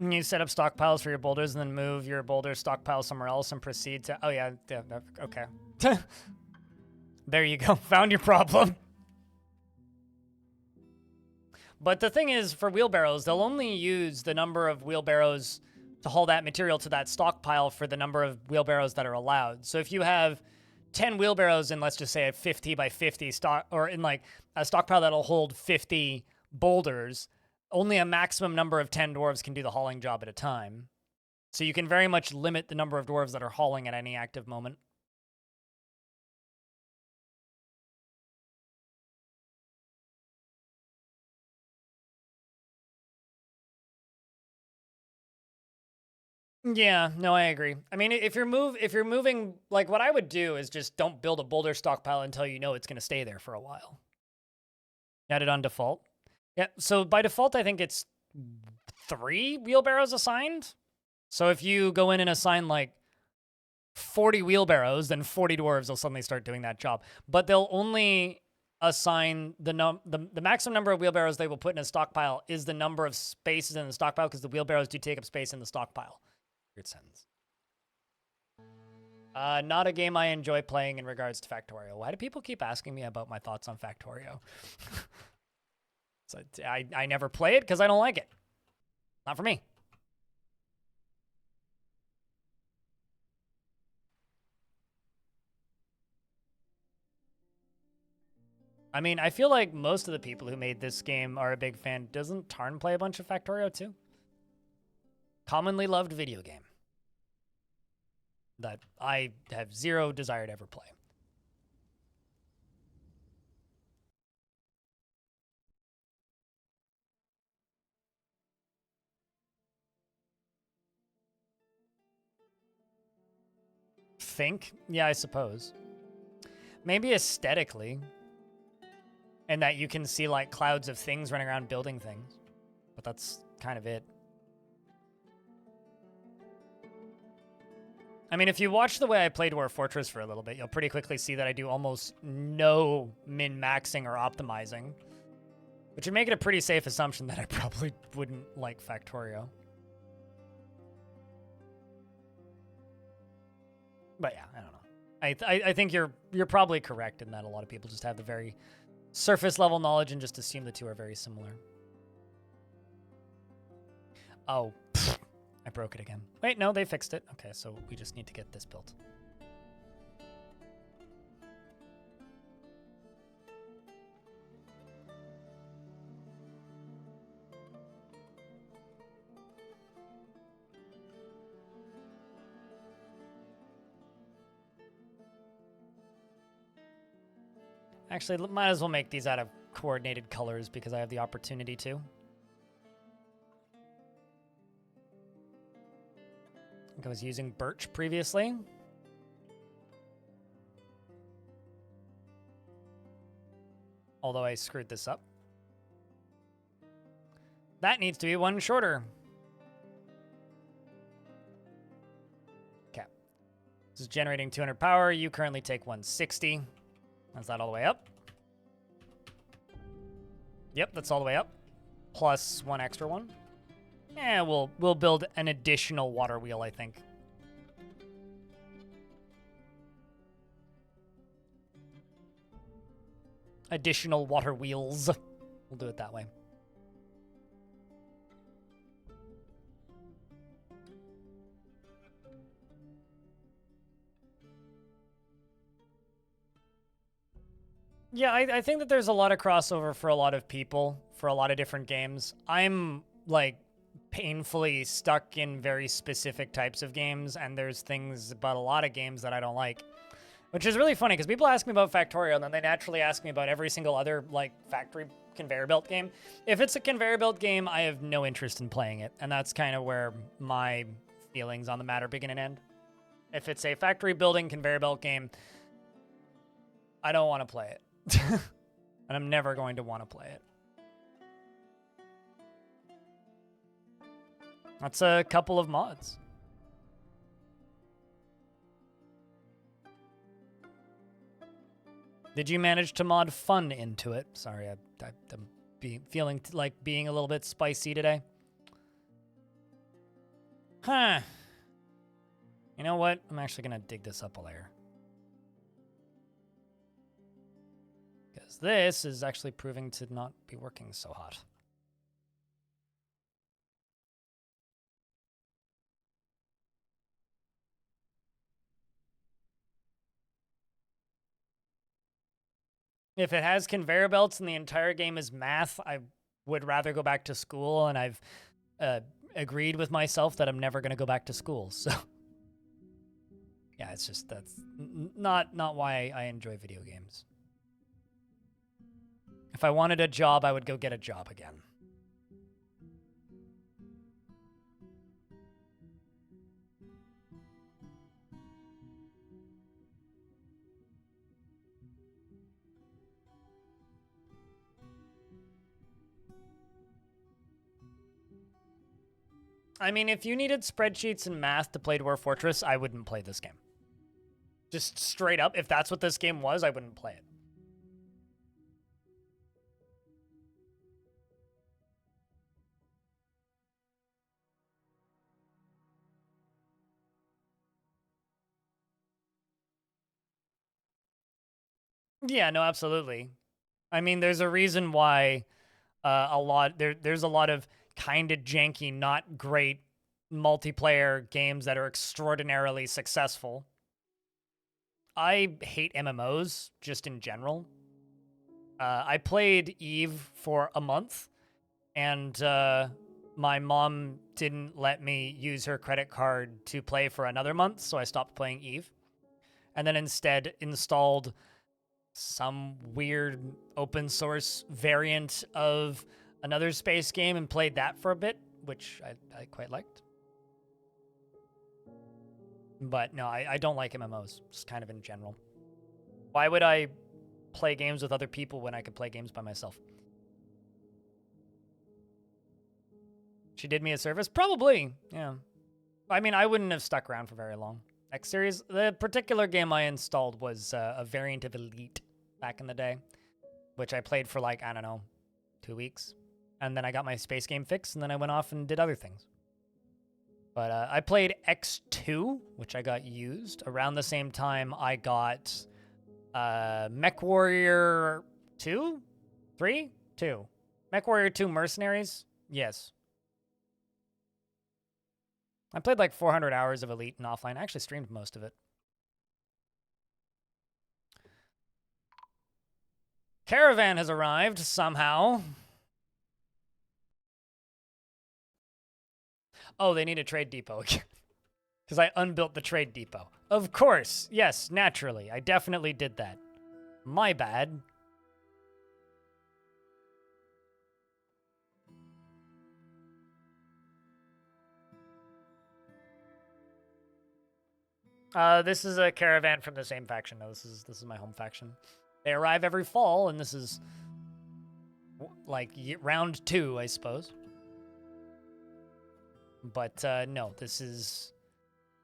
You set up stockpiles for your boulders and then move your boulder stockpile somewhere else and proceed to... Oh, yeah, okay. There you go. Found your problem. But the thing is, for wheelbarrows, they'll only use the number of wheelbarrows to haul that material to that stockpile for the number of wheelbarrows that are allowed. So if you have 10 wheelbarrows in, let's just say, a 50 by 50 stock, or in like a stockpile that'll hold 50 boulders, only a maximum number of 10 dwarves can do the hauling job at a time. So you can very much limit the number of dwarves that are hauling at any active moment. Yeah, no, I agree. I mean, if you're moving, like what I would do is just don't build a boulder stockpile until you know it's going to stay there for a while. Add it on default. Yeah, so by default, I think it's 3 wheelbarrows assigned. So if you go in and assign like 40 wheelbarrows, then 40 dwarves will suddenly start doing that job. But they'll only assign the maximum number of wheelbarrows they will put in a stockpile is the number of spaces in the stockpile, because the wheelbarrows do take up space in the stockpile. Weird sentence. Not a game I enjoy playing in regards to Factorio. Why do people keep asking me about my thoughts on Factorio? So I never play it because I don't like it. Not for me. I mean, I feel like most of the people who made this game are a big fan. Doesn't Tarn play a bunch of Factorio too? Commonly loved video game that I have zero desire to ever play. Think? Yeah, I suppose. Maybe aesthetically. And that you can see like clouds of things running around building things. But that's kind of it. I mean, if you watch the way I play Dwarf Fortress for a little bit, you'll pretty quickly see that I do almost no min-maxing or optimizing. Which would make it a pretty safe assumption that I probably wouldn't like Factorio. But yeah, I don't know. I think you're probably correct in that a lot of people just have the very surface level knowledge and just assume the two are very similar. Oh, pfft, I broke it again. Wait, no, they fixed it. Okay, so we just need to get this built. Actually, might as well make these out of coordinated colors because I have the opportunity to. I think I was using birch previously. Although I screwed this up. That needs to be one shorter. Okay. This is generating 200 power. You currently take 160. Is that all the way up? Yep, that's all the way up. Plus one extra one. Yeah, we'll build an additional water wheel, I think. Additional water wheels. We'll do it that way. Yeah, I think that there's a lot of crossover for a lot of people, for a lot of different games. I'm, like, painfully stuck in very specific types of games, and there's things about a lot of games that I don't like. Which is really funny, because people ask me about Factorio, and then they naturally ask me about every single other, like, factory conveyor belt game. If it's a conveyor belt game, I have no interest in playing it, and that's kind of where my feelings on the matter begin and end. If it's a factory building conveyor belt game, I don't want to play it. And I'm never going to want to play it. That's a couple of mods. Did you manage to mod fun into it? Sorry, I'm feeling like being a little bit spicy today. Huh. You know what? I'm actually going to dig this up a layer. Because this is actually proving to not be working so hot. If it has conveyor belts and the entire game is math, I would rather go back to school, and I've agreed with myself that I'm never going to go back to school. So yeah, it's just that's not why I enjoy video games. If I wanted a job, I would go get a job again. I mean, if you needed spreadsheets and math to play Dwarf Fortress, I wouldn't play this game. Just straight up, if that's what this game was, I wouldn't play it. Yeah, no, absolutely. I mean, there's a reason why there's a lot of kind of janky, not great multiplayer games that are extraordinarily successful. I hate MMOs just in general. I played Eve for a month, and my mom didn't let me use her credit card to play for another month, so I stopped playing Eve. And then instead installed some weird open source variant of another space game and played that for a bit, which I quite liked. But no, I don't like MMOs, just kind of in general. Why would I play games with other people when I could play games by myself? She did me a service? Probably, yeah. I mean, I wouldn't have stuck around for very long. X series, the particular game I installed was a variant of Elite back in the day, which I played for like, I don't know, 2 weeks. And then I got my space game fixed, and then I went off and did other things. But I played X2, which I got used. Around the same time, I got MechWarrior 2? 3? 2. MechWarrior 2 Mercenaries? Yes. I played like 400 hours of Elite and offline. I actually streamed most of it. Caravan has arrived somehow. Oh, they need a trade depot again. Because I unbuilt the trade depot. Of course. Yes, naturally. I definitely did that. My bad. This is a caravan from the same faction. No, this is my home faction. They arrive every fall, and this is like round 2, I suppose. But no, this is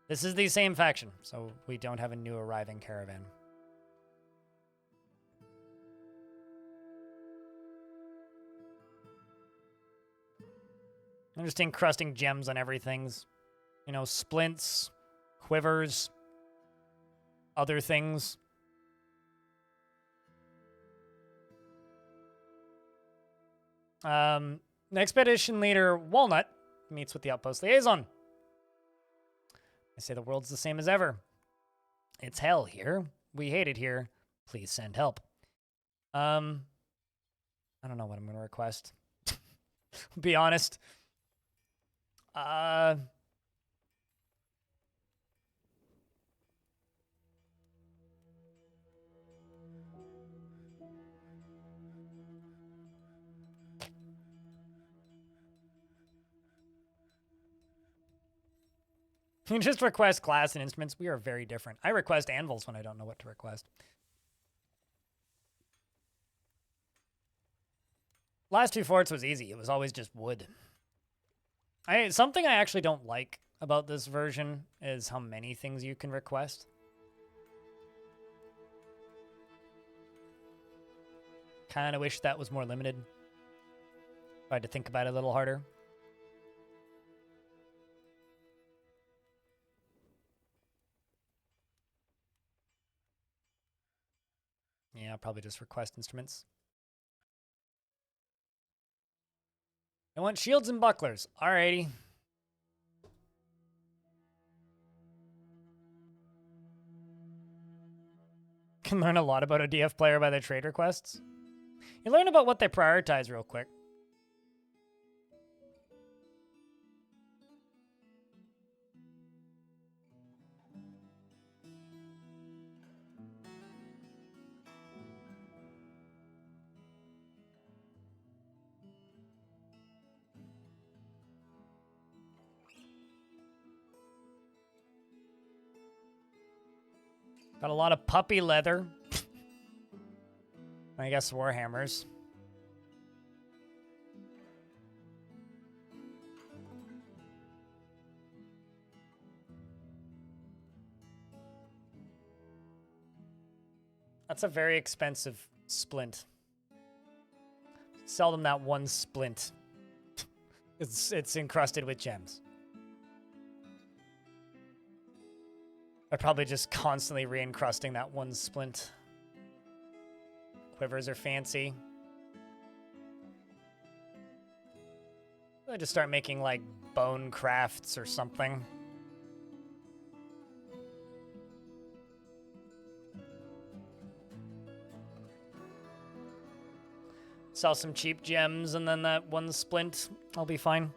the same faction, so we don't have a new arriving caravan. I'm just encrusting gems on everything's, you know, splints, quivers, other things. Expedition leader Walnut meets with the outpost liaison. I say the world's the same as ever. It's hell here. We hate it here. Please send help. I don't know what I'm going to request. Be honest. You just request class and instruments. We are very different. I request anvils when I don't know what to request. Last 2 forts was easy. It was always just wood. Something I actually don't like about this version is how many things you can request. Kind of wish that was more limited. If I had to think about it a little harder. Yeah, I'll probably just request instruments. I want shields and bucklers. Alrighty. Can learn a lot about a DF player by their trade requests. You learn about what they prioritize real quick. Got a lot of puppy leather. I guess warhammers. That's a very expensive splint. Sell them that one splint. It's encrusted with gems. They're probably just constantly re-encrusting that one splint. Quivers are fancy. I just start making like bone crafts or something. Sell some cheap gems and then that one splint, I'll be fine.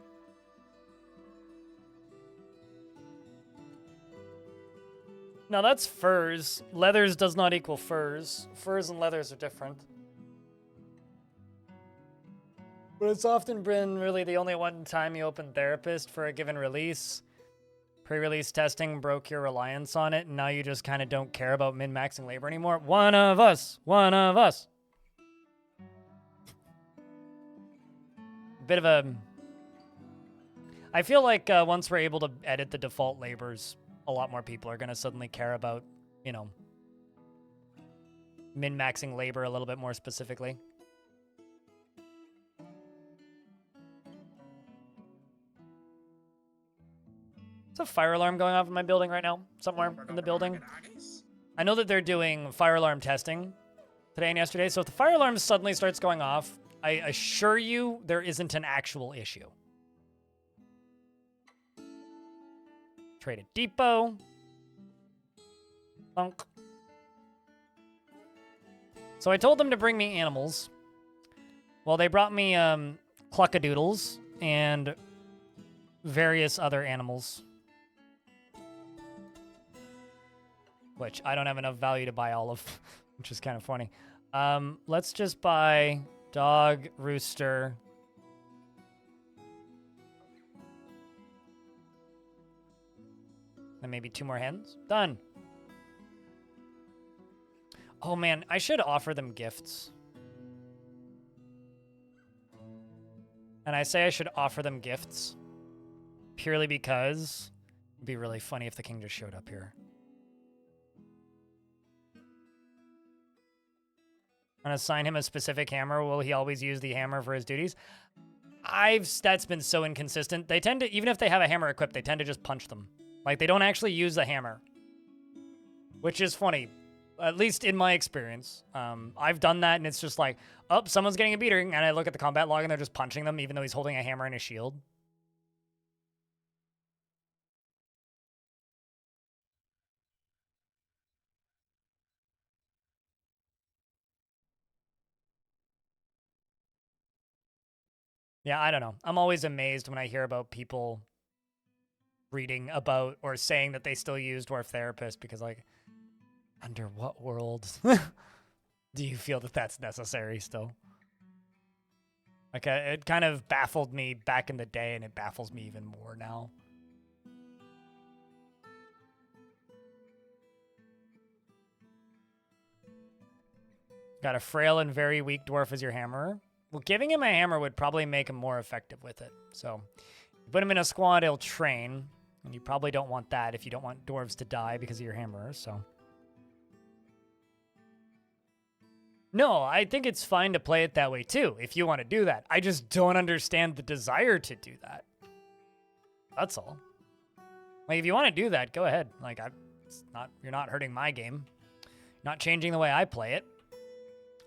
Now that's furs. Leathers does not equal furs. Furs and leathers are different. But it's often been really the only one time you open Therapist for a given release. Pre-release testing broke your reliance on it, and now you just kind of don't care about min-maxing labor anymore. One of us! One of us! Bit of a... I feel like once we're able to edit the default labors, a lot more people are going to suddenly care about, you know, min-maxing labor a little bit more specifically. Is a fire alarm going off in my building right now? Somewhere in the building? I know that they're doing fire alarm testing today and yesterday, so if the fire alarm suddenly starts going off, I assure you there isn't an actual issue. Trade a depot. Thunk. So I told them to bring me animals. Well, they brought me cluckadoodles and various other animals. Which I don't have enough value to buy all of, which is kind of funny. Let's just buy dog, rooster. And maybe 2 more hens. Done. Oh man, I should offer them gifts. And I say I should offer them gifts purely because it'd be really funny if the king just showed up here. And assign him a specific hammer. Will he always use the hammer for his duties? That's been so inconsistent. They tend to, even if they have a hammer equipped, they tend to just punch them. Like, they don't actually use the hammer. Which is funny. At least in my experience. I've done that, and it's just like, oh, someone's getting a beating, and I look at the combat log, and they're just punching them, even though he's holding a hammer and a shield. Yeah, I don't know. I'm always amazed when I hear about people reading about or saying that they still use Dwarf Therapist because, like, under what world do you feel that that's necessary still? Like, it kind of baffled me back in the day, and it baffles me even more now. Got a frail and very weak dwarf as your hammerer. Well, giving him a hammer would probably make him more effective with it. So, you put him in a squad, he'll train. And you probably don't want that if you don't want dwarves to die because of your hammerer, so. No, I think it's fine to play it that way too, if you want to do that. I just don't understand the desire to do that. That's all. Like, if you want to do that, go ahead. Like, you're not hurting my game. Not changing the way I play it.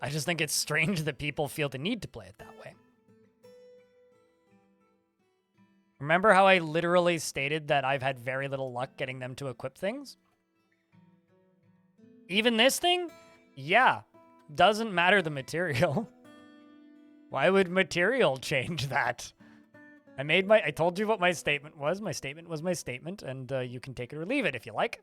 I just think it's strange that people feel the need to play it that way. Remember how I literally stated that I've had very little luck getting them to equip things? Even this thing? Yeah. Doesn't matter the material. Why would material change that? I told you what my statement was. My statement was my statement, and you can take it or leave it if you like.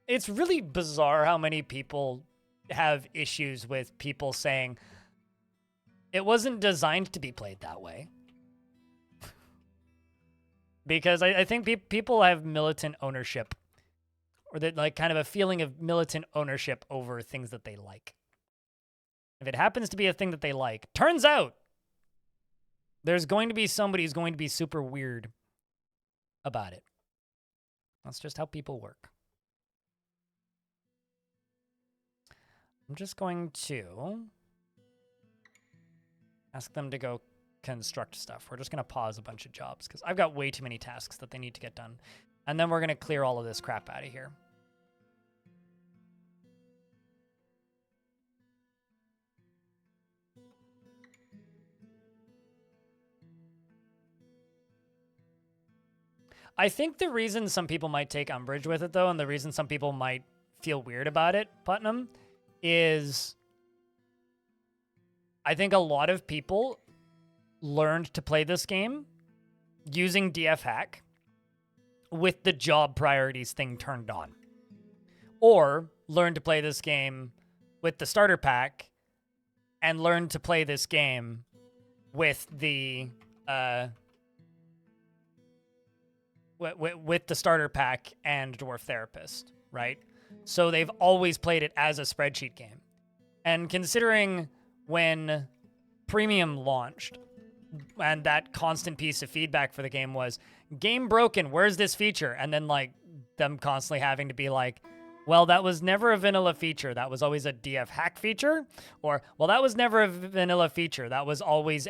It's really bizarre how many people have issues with people saying it wasn't designed to be played that way. Because I think people have militant ownership, or that, like, kind of a feeling of militant ownership over things that they like. if it happens to be a thing that they like, turns out there's going to be somebody who's going to be super weird about it. That's just how people work. I'm just going to ask them to go construct stuff. We're just going to pause a bunch of jobs because I've got way too many tasks that they need to get done. And then we're going to clear all of this crap out of here. I think the reason some people might take umbrage with it, though, and the reason some people might feel weird about it, Putnam, is I think a lot of people learned to play this game using DF hack with the job priorities thing turned on. Or learned to play this game with the starter pack and learned to play this game with the with the starter pack and Dwarf Therapist, right? So they've always played it as a spreadsheet game. And considering when Premium launched, and that constant piece of feedback for the game was, game broken, where's this feature? And then, like, them constantly having to be like, well, that was never a vanilla feature. That was always a DF hack feature. Or, well, that was never a vanilla feature. That was always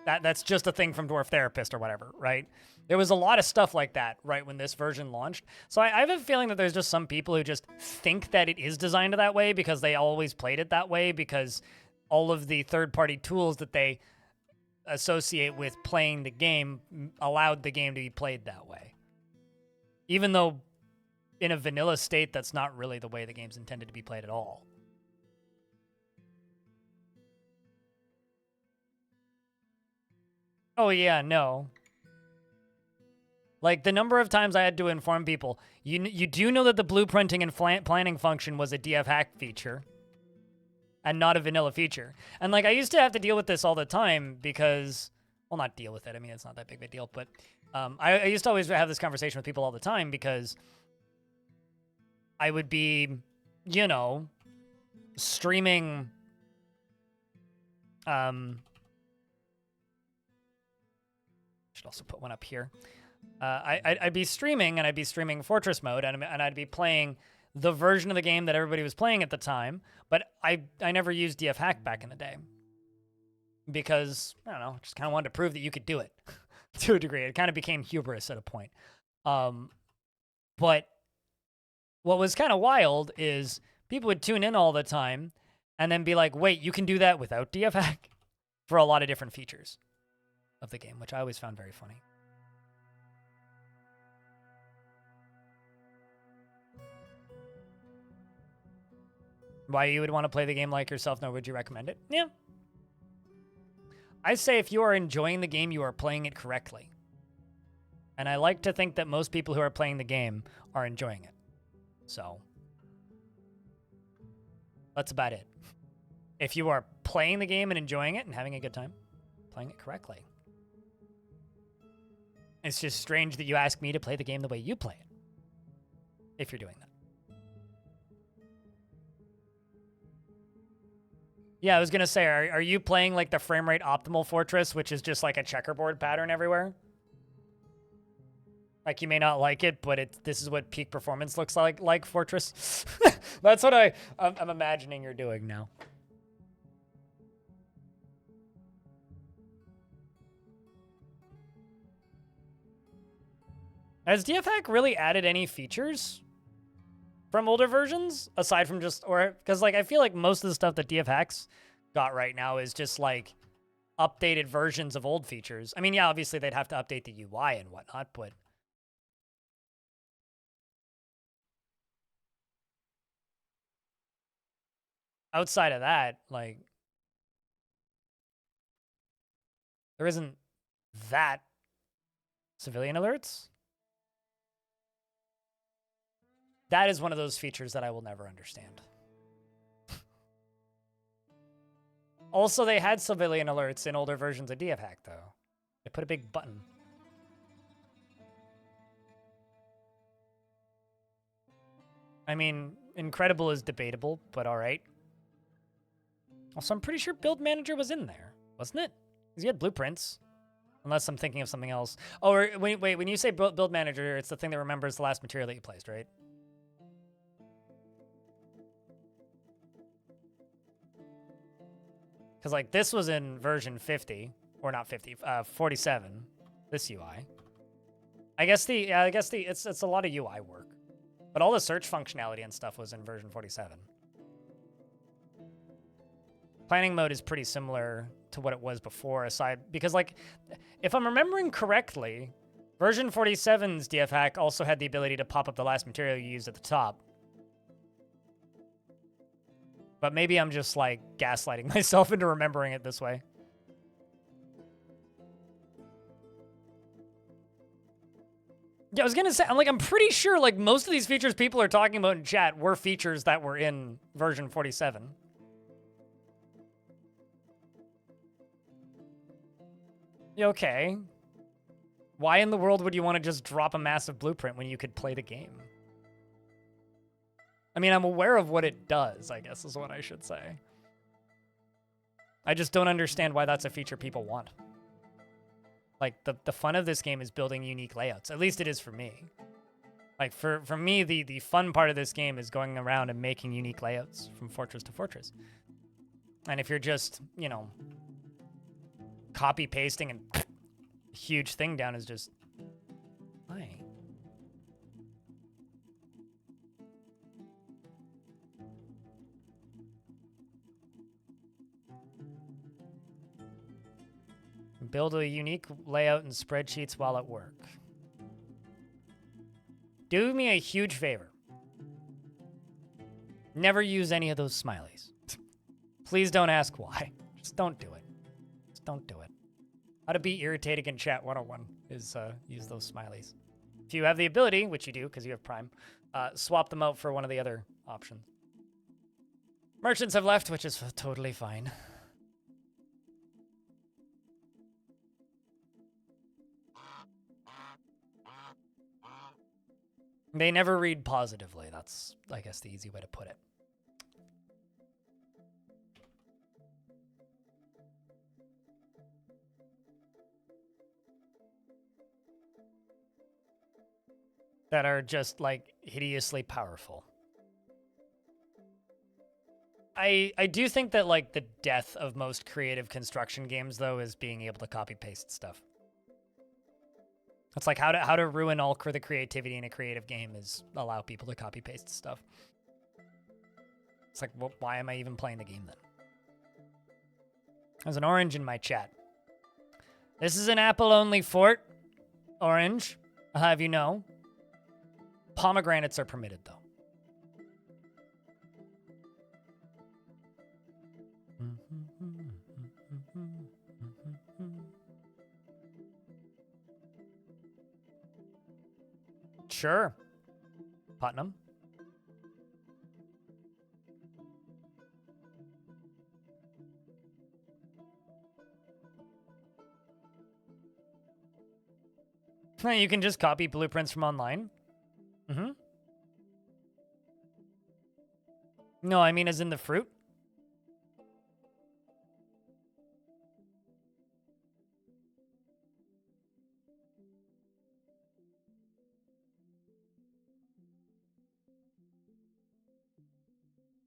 that's just a thing from Dwarf Therapist or whatever, right? There was a lot of stuff like that, right, when this version launched. So I have a feeling that there's just some people who just think that it is designed that way because they always played it that way, because all of the third-party tools that they associate with playing the game allowed the game to be played that way. Even though in a vanilla state, that's not really the way the game's intended to be played at all. Oh, yeah, no. Like, the number of times I had to inform people, you do know that the blueprinting and planning function was a DF hack feature and not a vanilla feature. And, like, I used to have to deal with this all the time because, well, not deal with it. I mean, it's not that big of a deal. But I used to always have this conversation with people all the time because I would be, you know, streaming should also put one up here. I'd be streaming, and I'd be streaming Fortress mode, and I'd be playing the version of the game that everybody was playing at the time, but I never used DF hack back in the day because, I don't know, just kind of wanted to prove that you could do it to a degree. It kind of became hubris at a point. But what was kind of wild is people would tune in all the time and then be like, wait, you can do that without DF hack for a lot of different features of the game, which I always found very funny. Why you would want to play the game like yourself? No, would you recommend it? Yeah. I say if you are enjoying the game, you are playing it correctly. And I like to think that most people who are playing the game are enjoying it. So that's about it. If you are playing the game and enjoying it and having a good time, playing it correctly. It's just strange that you ask me to play the game the way you play it, if you're doing that. Yeah, I was going to say, are you playing like the frame rate optimal Fortress, which is just like a checkerboard pattern everywhere? Like, you may not like it, but this is what peak performance looks like Fortress. That's what I'm imagining you're doing now. Has DF hack really added any features from older versions aside from just, or because like I feel like most of the stuff that DF hacks got right now is just like updated versions of old features. I mean, yeah, obviously they'd have to update the UI and whatnot, but outside of that, like, there isn't that. Civilian alerts? That is one of those features that I will never understand. Also, they had civilian alerts in older versions of DF hack, though. They put a big button. I mean, incredible is debatable, but all right. Also, I'm pretty sure Build Manager was in there, wasn't it? Because you had blueprints. Unless I'm thinking of something else. Oh, wait, when you say Build Manager, it's the thing that remembers the last material that you placed, right? Because, like, this was in version 50, or not 50, 47, this UI. I guess it's a lot of UI work. But all the search functionality and stuff was in version 47. Planning mode is pretty similar to what it was before, aside because, like, if I'm remembering correctly, version 47's DF hack also had the ability to pop up the last material you used at the top. But maybe I'm just, like, gaslighting myself into remembering it this way. Yeah, I was gonna say, I'm pretty sure, like, most of these features people are talking about in chat were features that were in version 47. Okay. Why in the world would you want to just drop a massive blueprint when you could play the game? I mean, I'm aware of what it does, I guess is what I should say. I just don't understand why that's a feature people want. Like, the fun of this game is building unique layouts. At least it is for me. Like, for me, the fun part of this game is going around and making unique layouts from fortress to fortress. And if you're just, you know, copy-pasting and huge thing down is just... Why? Build a unique layout in spreadsheets while at work. Do me a huge favor. Never use any of those smileys. Please don't ask why. Just don't do it. Just don't do it. How to be irritating in chat 101 is use those smileys. If you have the ability, which you do because you have Prime, swap them out for one of the other options. Merchants have left, which is totally fine. They never read positively. That's, I guess, the easy way to put it. That are just, like, hideously powerful. I do think that, like, the death of most creative construction games, though, is being able to copy-paste stuff. It's like how to ruin all the creativity in a creative game is allow people to copy-paste stuff. It's like, well, why am I even playing the game then? There's an orange in my chat. This is an apple-only fort. Orange, I'll have you know. Pomegranates are permitted, though. Sure. Putnam. You can just copy blueprints from online. Mm-hmm. No, I mean as in the fruit.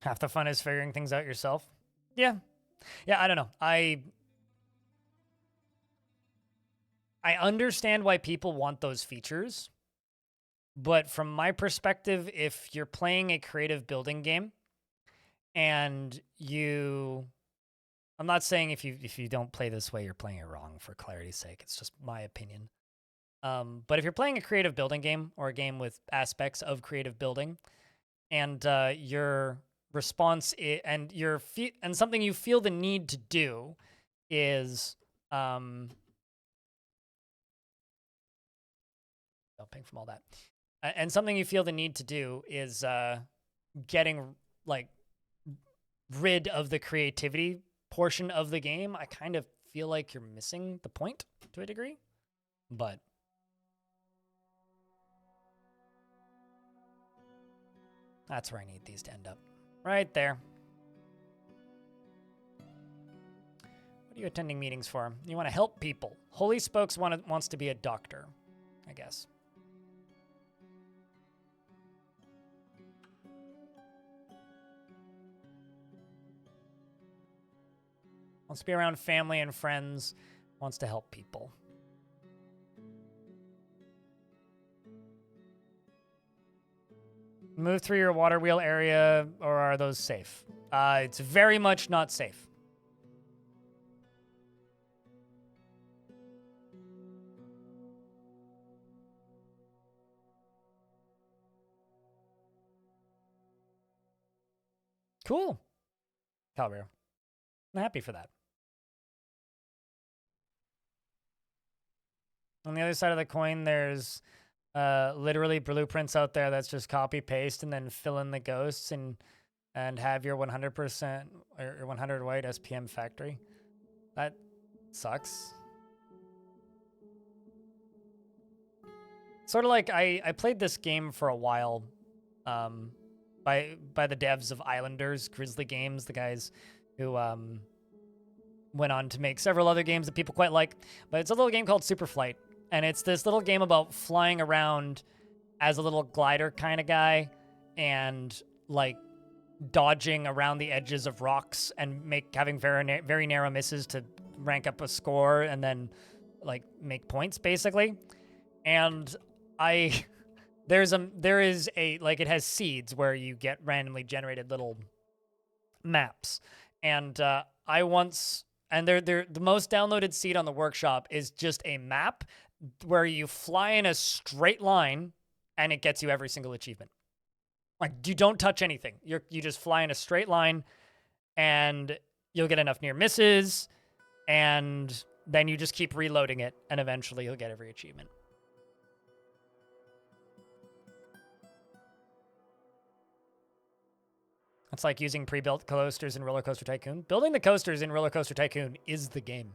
Half the fun is figuring things out yourself. Yeah. Yeah, I don't know. I understand why people want those features. But from my perspective, if you're playing a creative building game and I'm not saying if you don't play this way, you're playing it wrong for clarity's sake. It's just my opinion. But if you're playing a creative building game or a game with aspects of creative building and your response and something you feel the need to do is jumping from all that. And something you feel the need to do is getting, like, rid of the creativity portion of the game. I kind of feel like you're missing the point to a degree, but that's where I need these to end up. Right there. you attending meetings for? You want to help people. Holy Spokes wants to be a doctor, I guess. Wants to be around family and friends. Wants to help people. Move through your water wheel area, or are those safe? It's very much not safe. Cool. Calbro. I'm happy for that. On the other side of the coin, there's literally blueprints out there that's just copy paste and then fill in the ghosts and have your 100% or 100 white SPM factory. That sucks. Sort of like I played this game for a while by the devs of Islanders, Grizzly Games, the guys who went on to make several other games that people quite like. But it's a little game called Superflight. And it's this little game about flying around as a little glider kind of guy and like dodging around the edges of rocks and having very narrow misses to rank up a score and then like make points basically. And there is a like, it has seeds where you get randomly generated little maps. And the most downloaded seed on the workshop is just a map where you fly in a straight line and it gets you every single achievement. Like, you don't touch anything. You just fly in a straight line and you'll get enough near misses and then you just keep reloading it and eventually you'll get every achievement. It's like using pre-built coasters in Roller Coaster Tycoon. Building the coasters in Roller Coaster Tycoon is the game.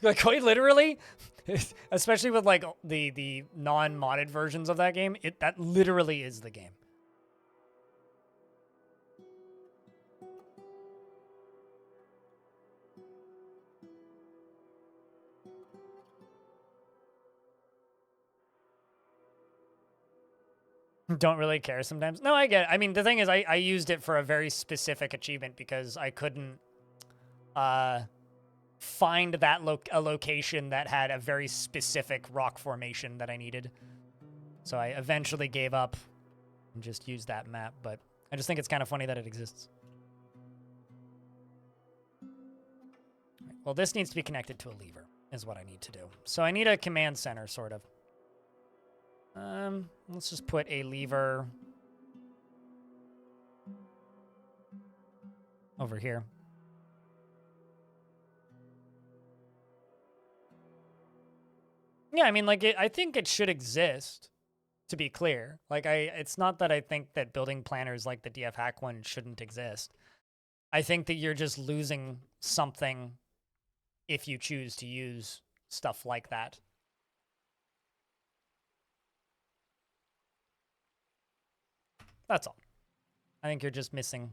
Like, quite literally, especially with like the non-modded versions of that game, that literally is the game. Don't really care sometimes. No, I get it. I mean, the thing is, I used it for a very specific achievement because I couldn't find that a location that had a very specific rock formation that I needed. So I eventually gave up and just used that map, but I just think it's kind of funny that it exists. Well, this needs to be connected to a lever, is what I need to do. So I need a command center, sort of. Let's just put a lever over here. Yeah, I mean, like, I think it should exist, to be clear. Like, it's not that I think that building planners like the DF Hack one shouldn't exist. I think that you're just losing something if you choose to use stuff like that. That's all. I think you're just missing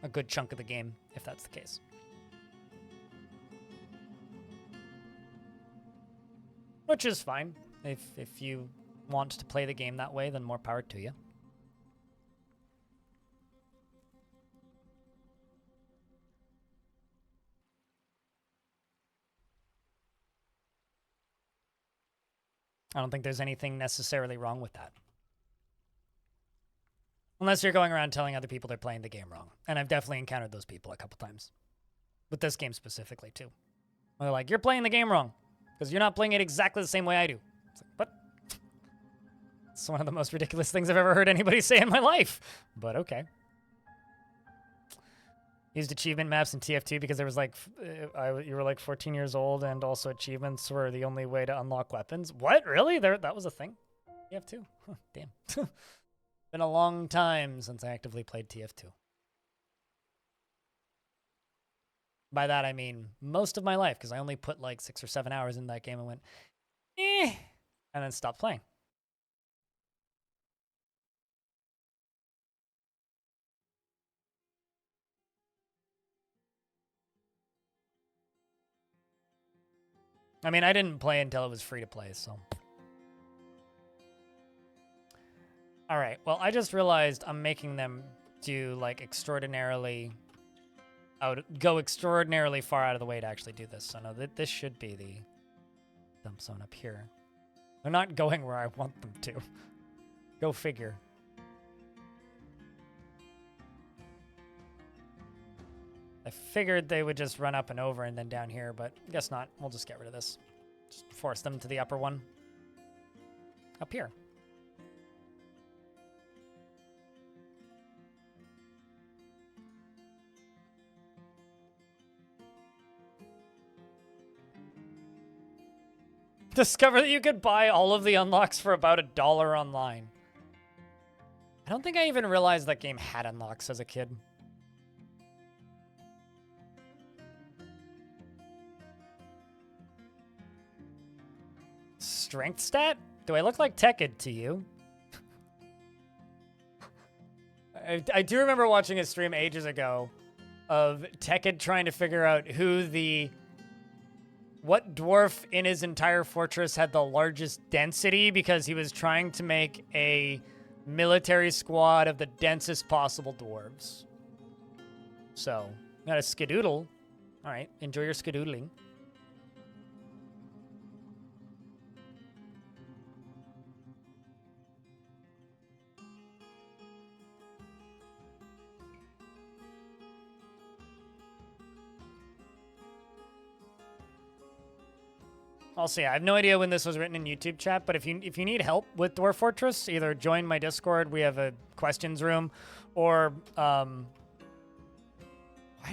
a good chunk of the game, if that's the case. Which is fine. If you want to play the game that way, then more power to you. I don't think there's anything necessarily wrong with that. Unless you're going around telling other people they're playing the game wrong. And I've definitely encountered those people a couple times. With this game specifically, too. They're like, you're playing the game wrong. Because you're not playing it exactly the same way I do. It's like, what? It's one of the most ridiculous things I've ever heard anybody say in my life. But okay. Used achievement maps in TF2 because there was like, you were like 14 years old and also achievements were the only way to unlock weapons. What? Really? That was a thing? TF2? Huh, damn. Been a long time since I actively played TF2. By that, I mean most of my life, because I only put like 6 or 7 hours in that game and went, and then stopped playing. I mean, I didn't play until it was free to play, so. All right, well, I just realized I'm making them do, like, go extraordinarily far out of the way to actually do this. So, no, this should be the dump zone up here. They're not going where I want them to. Go figure. I figured they would just run up and over and then down here, but guess not. We'll just get rid of this. Just force them to the upper one. Up here. Discover that you could buy all of the unlocks for about $1 online. I don't think I even realized that game had unlocks as a kid. Strength stat? Do I look like Tekid to you? I do remember watching a stream ages ago of Tekid trying to figure out what dwarf in his entire fortress had the largest density, because he was trying to make a military squad of the densest possible dwarves. So, got a skedoodle. All right, enjoy your skedoodling. I'll see. I have no idea when this was written in YouTube chat, but if you need help with Dwarf Fortress, either join my Discord. We have a questions room, or why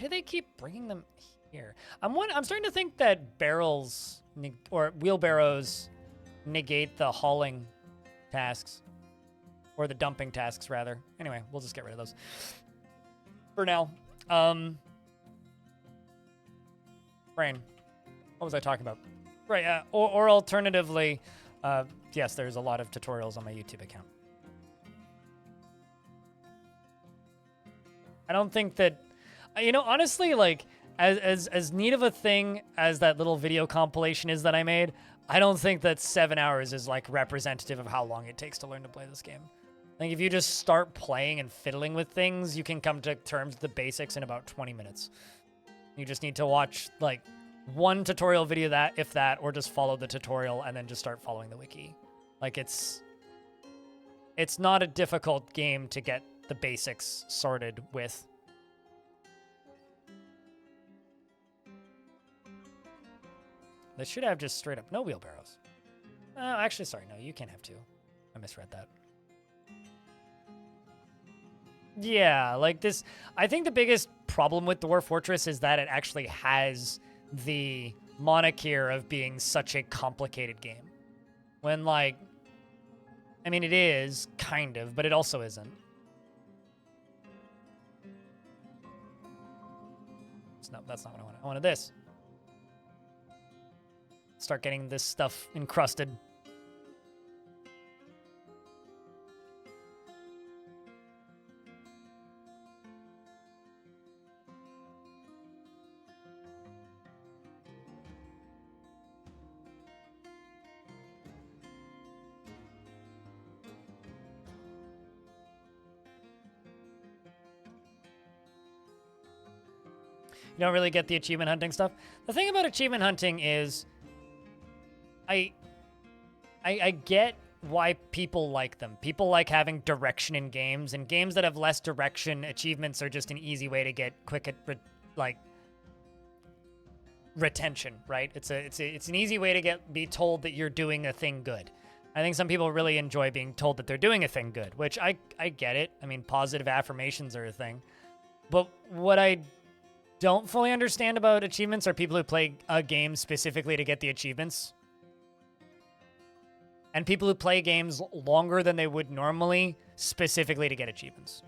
do they keep bringing them here? I'm starting to think that barrels or wheelbarrows negate the hauling tasks, or the dumping tasks rather. Anyway, we'll just get rid of those for now. Brain, what was I talking about? Right, or alternatively, yes, there's a lot of tutorials on my YouTube account. I don't think that, honestly, like, as neat of a thing as that little video compilation is that I made, I don't think that 7 hours is, like, representative of how long it takes to learn to play this game. I think if you just start playing and fiddling with things, you can come to terms with the basics in about 20 minutes. You just need to watch, like, one tutorial video or just follow the tutorial and then just start following the wiki. Like, it's not a difficult game to get the basics sorted with. They should have just straight up no wheelbarrows. Actually, sorry, no, you can't have two. I misread that. Yeah, like this, I think the biggest problem with Dwarf Fortress is that it actually has the moniker of being such a complicated game. When, like, I mean, it is, kind of, but it also isn't. No, that's not what I wanted. I wanted this. Start getting this stuff encrusted. You don't really get the achievement hunting stuff. The thing about achievement hunting is I get why people like them. People like having direction in games, and games that have less direction, achievements are just an easy way to get quick retention, right? It's an easy way to be told that you're doing a thing good. I think some people really enjoy being told that they're doing a thing good, which I get it. I mean, positive affirmations are a thing. But what I don't fully understand about achievements are people who play a game specifically to get the achievements. And people who play games longer than they would normally specifically to get achievements.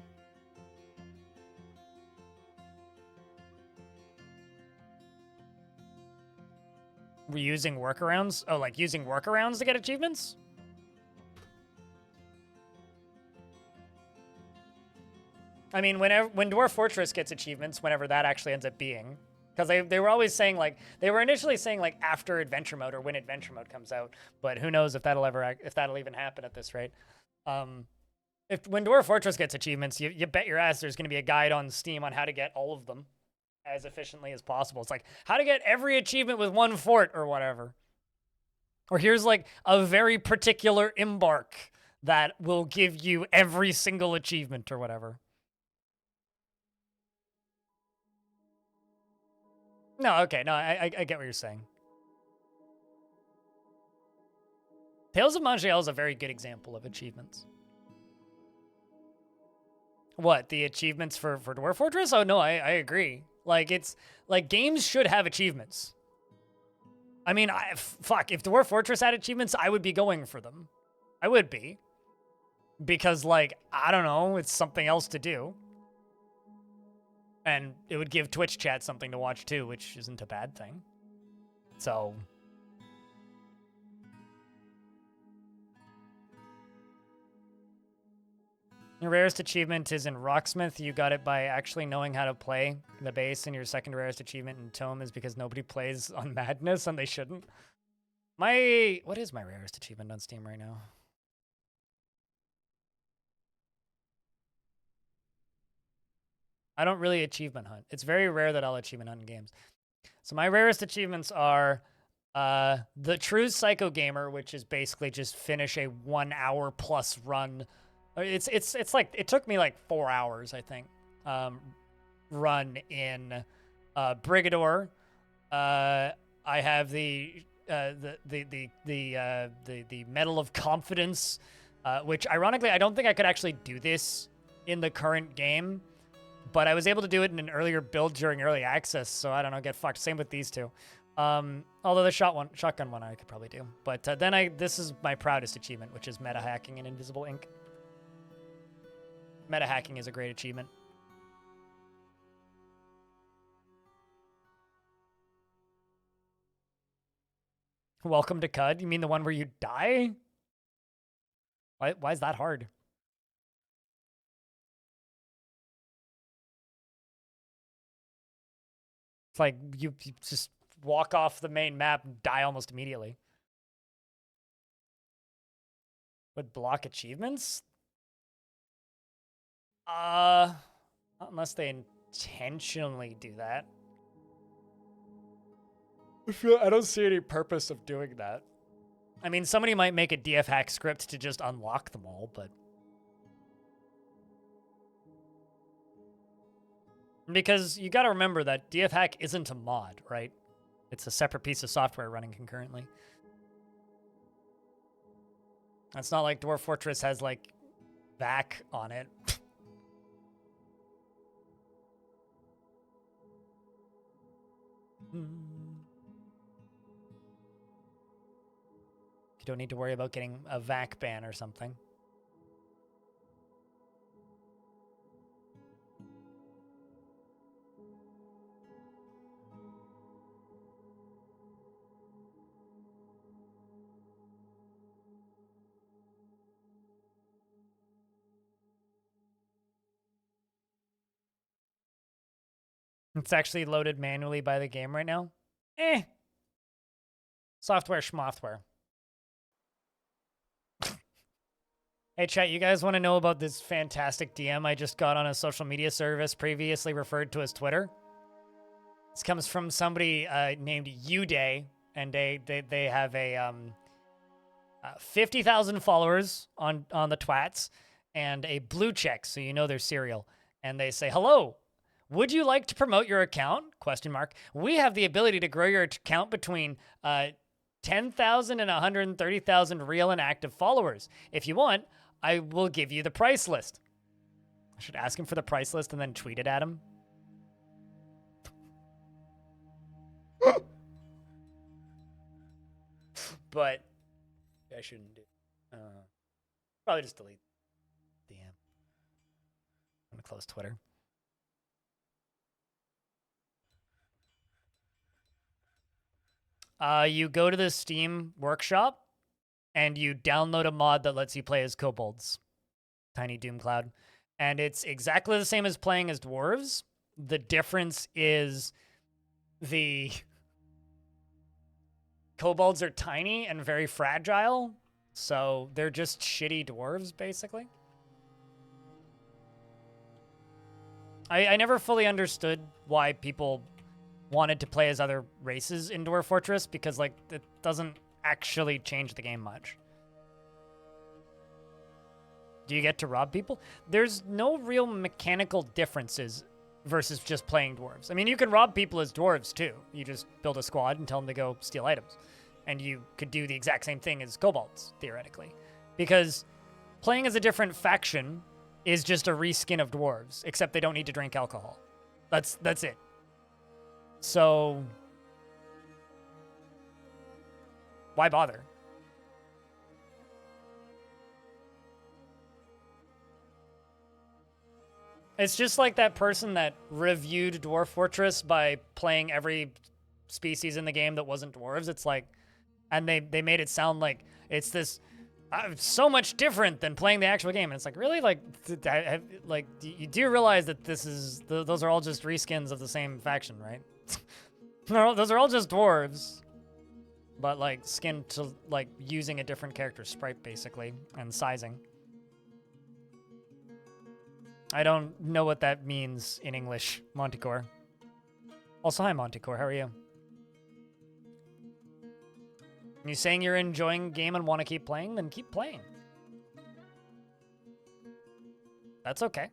We're using workarounds? Oh, like using workarounds to get achievements? I mean, when Dwarf Fortress gets achievements, whenever that actually ends up being, Because they were always saying, like, they were initially saying, like, after adventure mode or when adventure mode comes out, but who knows if that'll even happen at this rate. When Dwarf Fortress gets achievements, you bet your ass there's going to be a guide on Steam on how to get all of them as efficiently as possible. It's like, how to get every achievement with one fort or whatever. Or here's, like, a very particular embark that will give you every single achievement or whatever. No, okay, no, I get what you're saying. Tales of Montreal is a very good example of achievements. What, the achievements for Dwarf Fortress? Oh, no, I agree. Like, it's, like, games should have achievements. I mean, fuck, if Dwarf Fortress had achievements, I would be going for them. I would be. Because, like, I don't know, it's something else to do. And it would give Twitch chat something to watch too, which isn't a bad thing. So... Your rarest achievement is in Rocksmith. You got it by actually knowing how to play the bass, and your second rarest achievement in Tome is because nobody plays on Madness, and they shouldn't. What is my rarest achievement on Steam right now? I don't really achievement hunt. It's very rare that I'll achievement hunt in games. So my rarest achievements are the True Psycho Gamer, which is basically just finish a 1 hour plus run. It's like, it took me like 4 hours, I think, run in Brigador. I have the Medal of Confidence, which ironically I don't think I could actually do this in the current game, but I was able to do it in an earlier build during early access, so I don't know, get fucked. Same with these two. Although the shotgun one I could probably do. But then this is my proudest achievement, which is meta hacking in Invisible Ink. Meta hacking is a great achievement. Welcome to CUD? You mean the one where you die? Why is that hard? It's like you just walk off the main map and die almost immediately. Would block achievements? Not unless they intentionally do that. I don't see any purpose of doing that. I mean, somebody might make a DF hack script to just unlock them all, but... Because you gotta remember that DF hack isn't a mod, right? It's a separate piece of software running concurrently. It's not like Dwarf Fortress has, like, VAC on it. You don't need to worry about getting a VAC ban or something. It's actually loaded manually by the game right now. Software schmoftware. Hey chat, you guys want to know about this fantastic DM I just got on a social media service previously referred to as Twitter? This comes from somebody named Uday, and they have a 50,000 followers on the twats and a blue check, so you know they're serial. And they say, "Hello, would you like to promote your account? ? We have the ability to grow your account between 10,000 and 130,000 real and active followers. If you want, I will give you the price list." I should ask him for the price list and then tweet it at him. But I shouldn't do. Probably just delete DM. I'm gonna close Twitter. You go to the Steam workshop and you download a mod that lets you play as kobolds. Tiny Doom Cloud. And it's exactly the same as playing as dwarves. The difference is the kobolds are tiny and very fragile, so they're just shitty dwarves, basically. I never fully understood why people wanted to play as other races in Dwarf Fortress, because, like, it doesn't actually change the game much. Do you get to rob people? There's no real mechanical differences versus just playing dwarves. I mean, you can rob people as dwarves, too. You just build a squad and tell them to go steal items. And you could do the exact same thing as kobolds, theoretically. Because playing as a different faction is just a reskin of dwarves, except they don't need to drink alcohol. That's it. So why bother? It's just like that person that reviewed Dwarf Fortress by playing every species in the game that wasn't dwarves. It's like, and they made it sound like it's this so much different than playing the actual game. And it's like, really? Like you do realize that this is, those are all just reskins of the same faction, right? Those are all just dwarves, but like skinned to like using a different character sprite basically and sizing. I don't know what that means in English, Montecore. Also, hi Montecore, how are you? You saying you're enjoying the game and want to keep playing? Then keep playing. That's okay.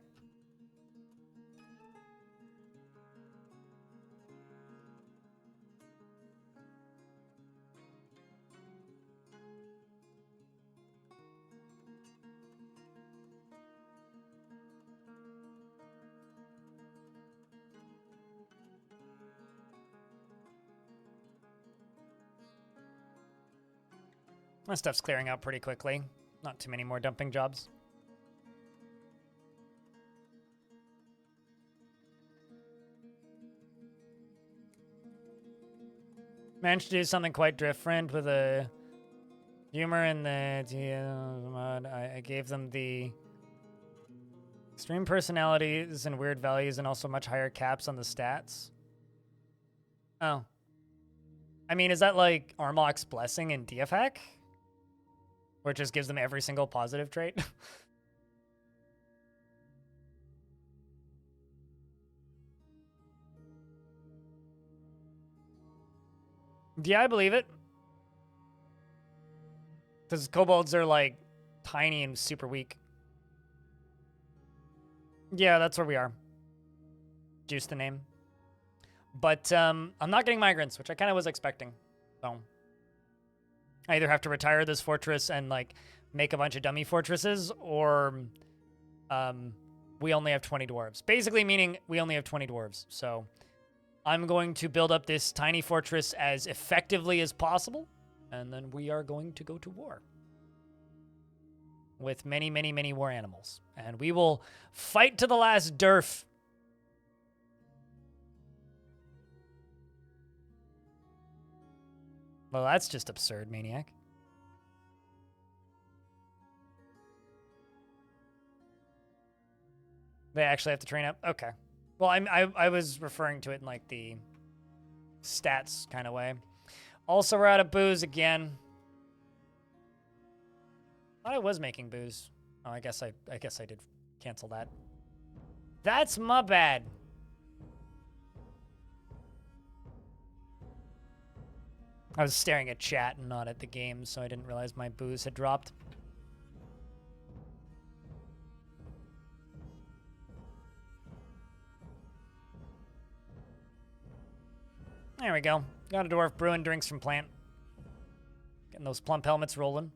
My stuff's clearing out pretty quickly. Not too many more dumping jobs. Managed to do something quite different with a humor in the mod. I gave them the extreme personalities and weird values and also much higher caps on the stats. Oh. I mean, is that like Armok's Blessing in DFHack? Where it just gives them every single positive trait? Yeah, I believe it. Because kobolds are like tiny and super weak. Yeah, that's where we are. Juice the name. But I'm not getting migrants, which I kind of was expecting. So I either have to retire this fortress and like make a bunch of dummy fortresses, or we only have 20 dwarves. Basically meaning we only have 20 dwarves. So I'm going to build up this tiny fortress as effectively as possible, and then we are going to go to war with many, many, many war animals. And we will fight to the last Dwarf. Well, that's just absurd, Maniac. They actually have to train up? Okay. Well, I was referring to it in, like, the stats kind of way. Also, we're out of booze again. I thought I was making booze. Oh, I guess I did cancel that. That's my bad. I was staring at chat and not at the game, so I didn't realize my booze had dropped. There we go. Got a dwarf brewing drinks from plant. Getting those plump helmets rolling.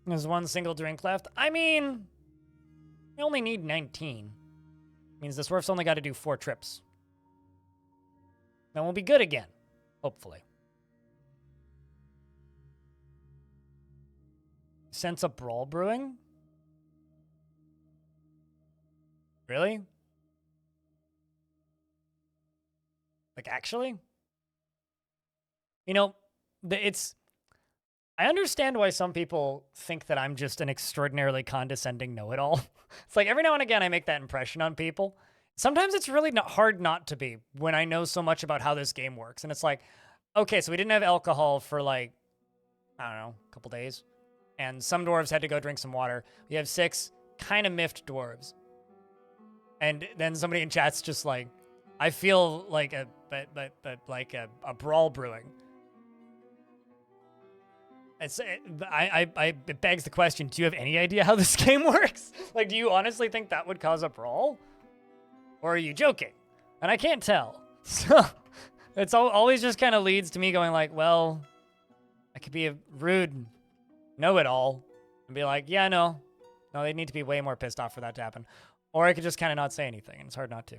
There's one single drink left. I mean, we only need 19. Means this dwarf's only got to do 4 trips. Then we'll be good again. Hopefully. Sense of brawl brewing? Really? Like, actually? You know, it's I understand why some people think that I'm just an extraordinarily condescending know-it-all. It's like every now and again I make that impression on people. Sometimes it's really hard not to be when I know so much about how this game works. And it's like, okay, so we didn't have alcohol for like, I don't know, a couple days. And some dwarves had to go drink some water. We have 6 kind of miffed dwarves. And then somebody in chat's just like, I feel like a brawl brewing. It begs the question, do you have any idea how this game works? Like, do you honestly think that would cause a brawl? Or are you joking? And I can't tell. So it's always just kind of leads to me going like, well, I could be a rude know-it-all and be like, yeah, no, they need to be way more pissed off for that to happen. Or I could just kind of not say anything, and it's hard not to.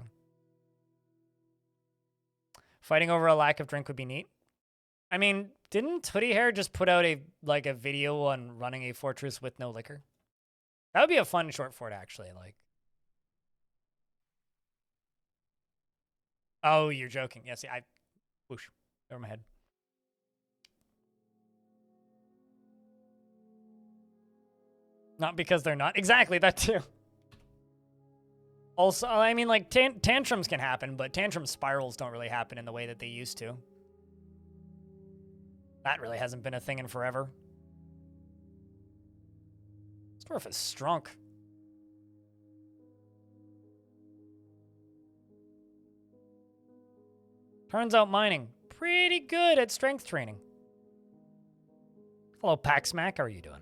Fighting over a lack of drink would be neat. I mean, didn't Hoodie Hair just put out a video on running a fortress with no liquor? That would be a fun short for it, actually. Like, oh, you're joking. Yeah, see, whoosh, over my head. Not because they're not. Exactly, that too. Also, I mean, like, tantrums can happen, but tantrum spirals don't really happen in the way that they used to. That really hasn't been a thing in forever. This dwarf is strong. Turns out mining, pretty good at strength training. Hello, Paxmac, how are you doing?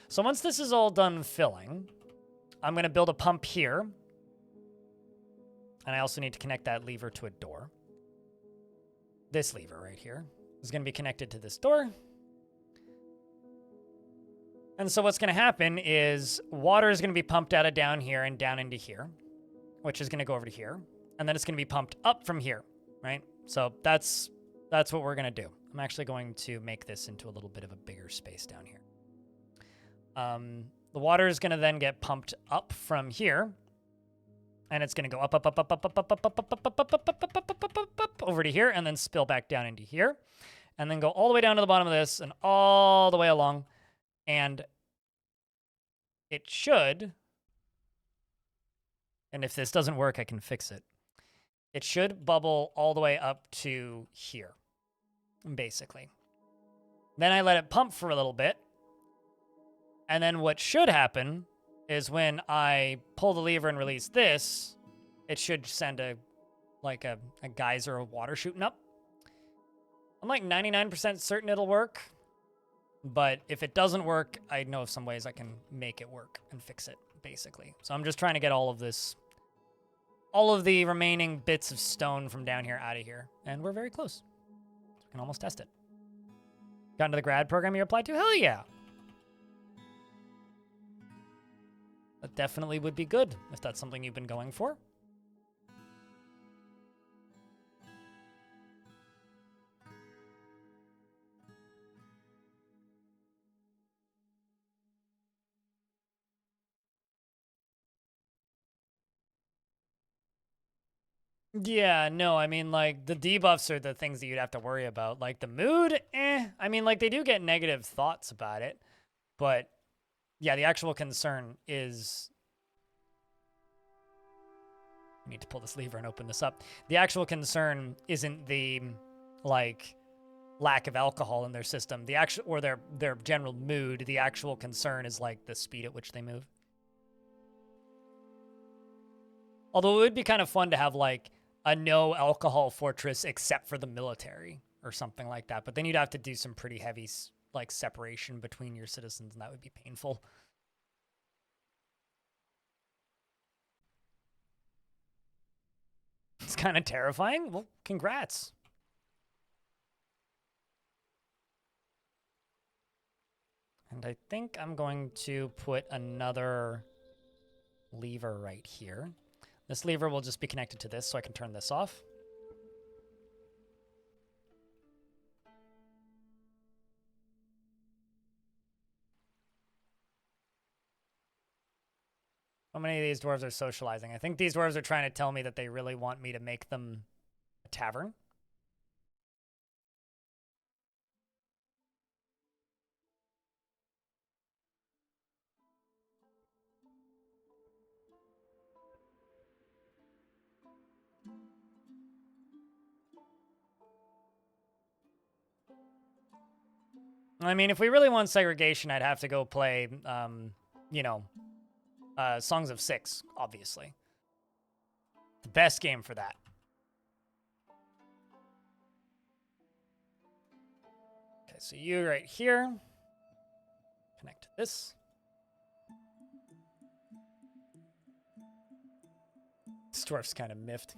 So once this is all done filling, I'm going to build a pump here. And I also need to connect that lever to a door. This lever right here is going to be connected to this door. And so what's going to happen is water is going to be pumped out of down here and down into here, which is going to go over to here. And then it's going to be pumped up from here, right? So that's what we're going to do. I'm actually going to make this into a little bit of a bigger space down here. The water is going to then get pumped up from here, and it's going to go up over to here, and then spill back down into here, and then go all the way down to the bottom of this, and all the way along, and it should, and if this doesn't work, I can fix it. It should bubble all the way up to here, basically. Then I let it pump for a little bit. And then what should happen is when I pull the lever and release this, it should send a geyser of water shooting up. I'm like 99% certain it'll work. But if it doesn't work, I know of some ways I can make it work and fix it, basically. So I'm just trying to get all of the remaining bits of stone from down here out of here. And we're very close. We can almost test it. Got into the grad program you applied to? Hell yeah! That definitely would be good if that's something you've been going for. Yeah, no, I mean, like, the debuffs are the things that you'd have to worry about. Like, the mood, I mean, like, they do get negative thoughts about it, but yeah, the actual concern is... I need to pull this lever and open this up. The actual concern isn't the, like, lack of alcohol in their system. The actual, or their general mood. The actual concern is, like, the speed at which they move. Although it would be kind of fun to have, like, a no-alcohol fortress except for the military or something like that. But then you'd have to do some pretty heavy, like, separation between your citizens, and that would be painful. It's kind of terrifying. Well, congrats. And I think I'm going to put another lever right here. This lever will just be connected to this, so I can turn this off. How many of these dwarves are socializing? I think these dwarves are trying to tell me that they really want me to make them a tavern. I mean, if we really want segregation, I'd have to go play, you know, Songs of Six, obviously. The best game for that. Okay, so you right here. Connect to this. This dwarf's kind of miffed.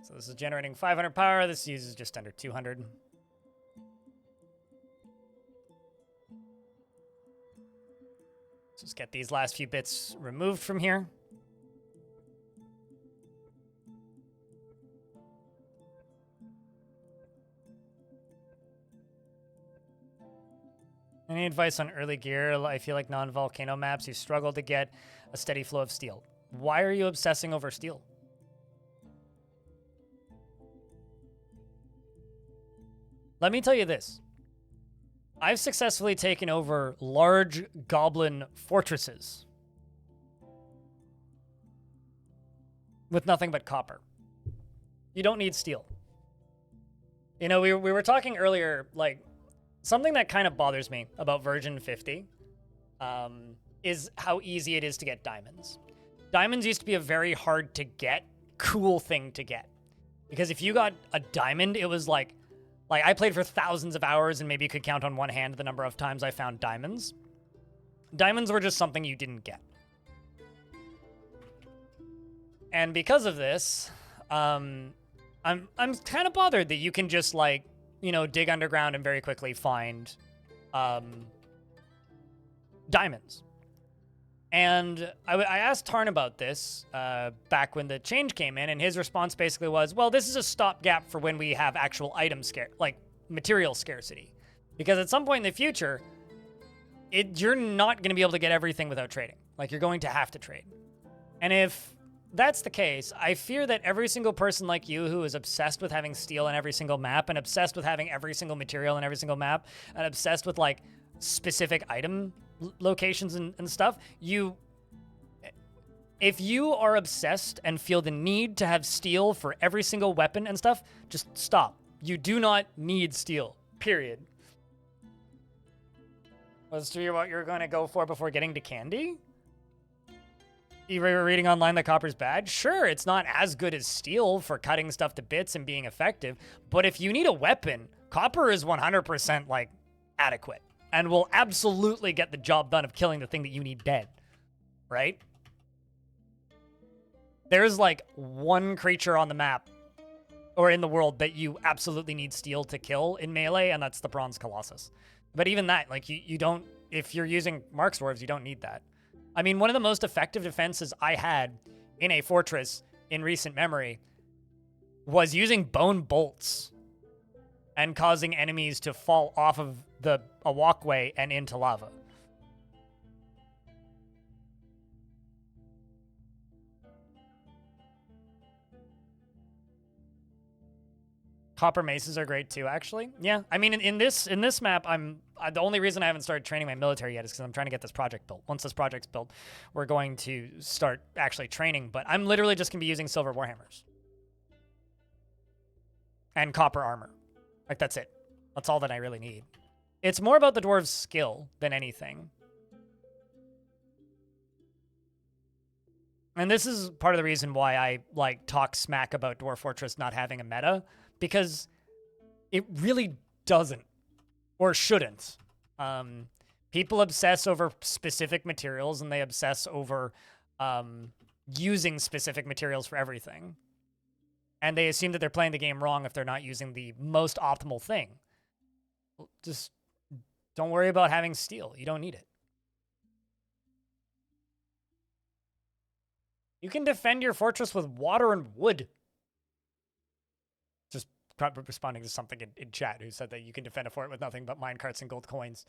So this is generating 500 power. This uses just under 200. Let's just get these last few bits removed from here. Any advice on early gear? I feel like non-volcano maps, you struggle to get a steady flow of steel. Why are you obsessing over steel? Let me tell you this. I've successfully taken over large goblin fortresses with nothing but copper. You don't need steel. You know, we were talking earlier, like, something that kind of bothers me about version 50 is how easy it is to get diamonds. Diamonds used to be a very hard to get, cool thing to get. Because if you got a diamond, it was like I played for thousands of hours and maybe you could count on one hand the number of times I found diamonds. Diamonds were just something you didn't get. And because of this, I'm kind of bothered that you can just, like, you know, dig underground and very quickly find diamonds. And I asked Tarn about this back when the change came in, and his response basically was, well, this is a stopgap for when we have actual material scarcity. Because at some point in the future, you're not going to be able to get everything without trading. Like, you're going to have to trade. And if that's the case, I fear that every single person like you who is obsessed with having steel in every single map, and obsessed with having every single material in every single map, and obsessed with, like, specific item locations and stuff, if you are obsessed and feel the need to have steel for every single weapon and stuff, just stop. You do not need steel, period. Was to what you're going to go for before getting to candy? You were reading online that copper's bad? Sure, it's not as good as steel for cutting stuff to bits and being effective, but if you need a weapon, copper is 100% like adequate and will absolutely get the job done of killing the thing that you need dead, right? There's like one creature on the map or in the world that you absolutely need steel to kill in melee, and that's the Bronze Colossus. But even that, like, you don't, if you're using Mark Swords, you don't need that. I mean, one of the most effective defenses I had in a fortress in recent memory was using bone bolts and causing enemies to fall off of a walkway and into lava. Copper maces are great too, actually. Yeah, I mean, in this map, the only reason I haven't started training my military yet is because I'm trying to get this project built. Once this project's built, we're going to start actually training, but I'm literally just going to be using silver warhammers. And copper armor. Like, that's it. That's all that I really need. It's more about the dwarves' skill than anything. And this is part of the reason why I, like, talk smack about Dwarf Fortress not having a meta, because it really doesn't, or shouldn't. People obsess over specific materials, and they obsess over using specific materials for everything. And they assume that they're playing the game wrong if they're not using the most optimal thing. Just don't worry about having steel. You don't need it. You can defend your fortress with water and wood. Just responding to something in chat who said that you can defend a fort with nothing but minecarts and gold coins.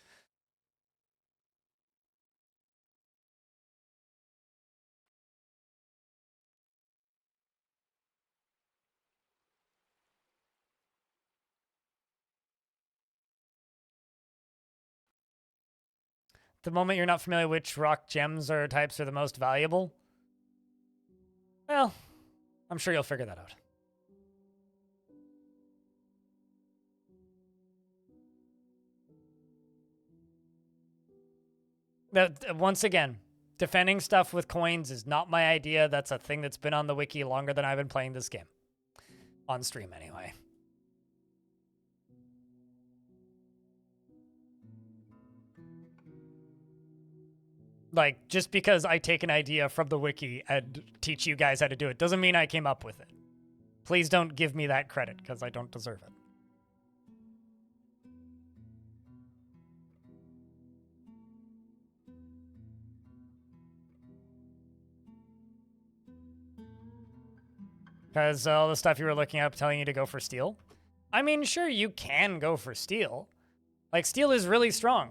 the moment you're not familiar which rock gems or types are the most valuable, well, I'm sure you'll figure that out. Once again, defending stuff with coins is not my idea. That's a thing that's been on the wiki longer than I've been playing this game. On stream, anyway. Like, just because I take an idea from the wiki and teach you guys how to do it doesn't mean I came up with it. Please don't give me that credit, because I don't deserve it. Because all the stuff you were looking up telling you to go for steel. I mean, sure, you can go for steel. Like, steel is really strong.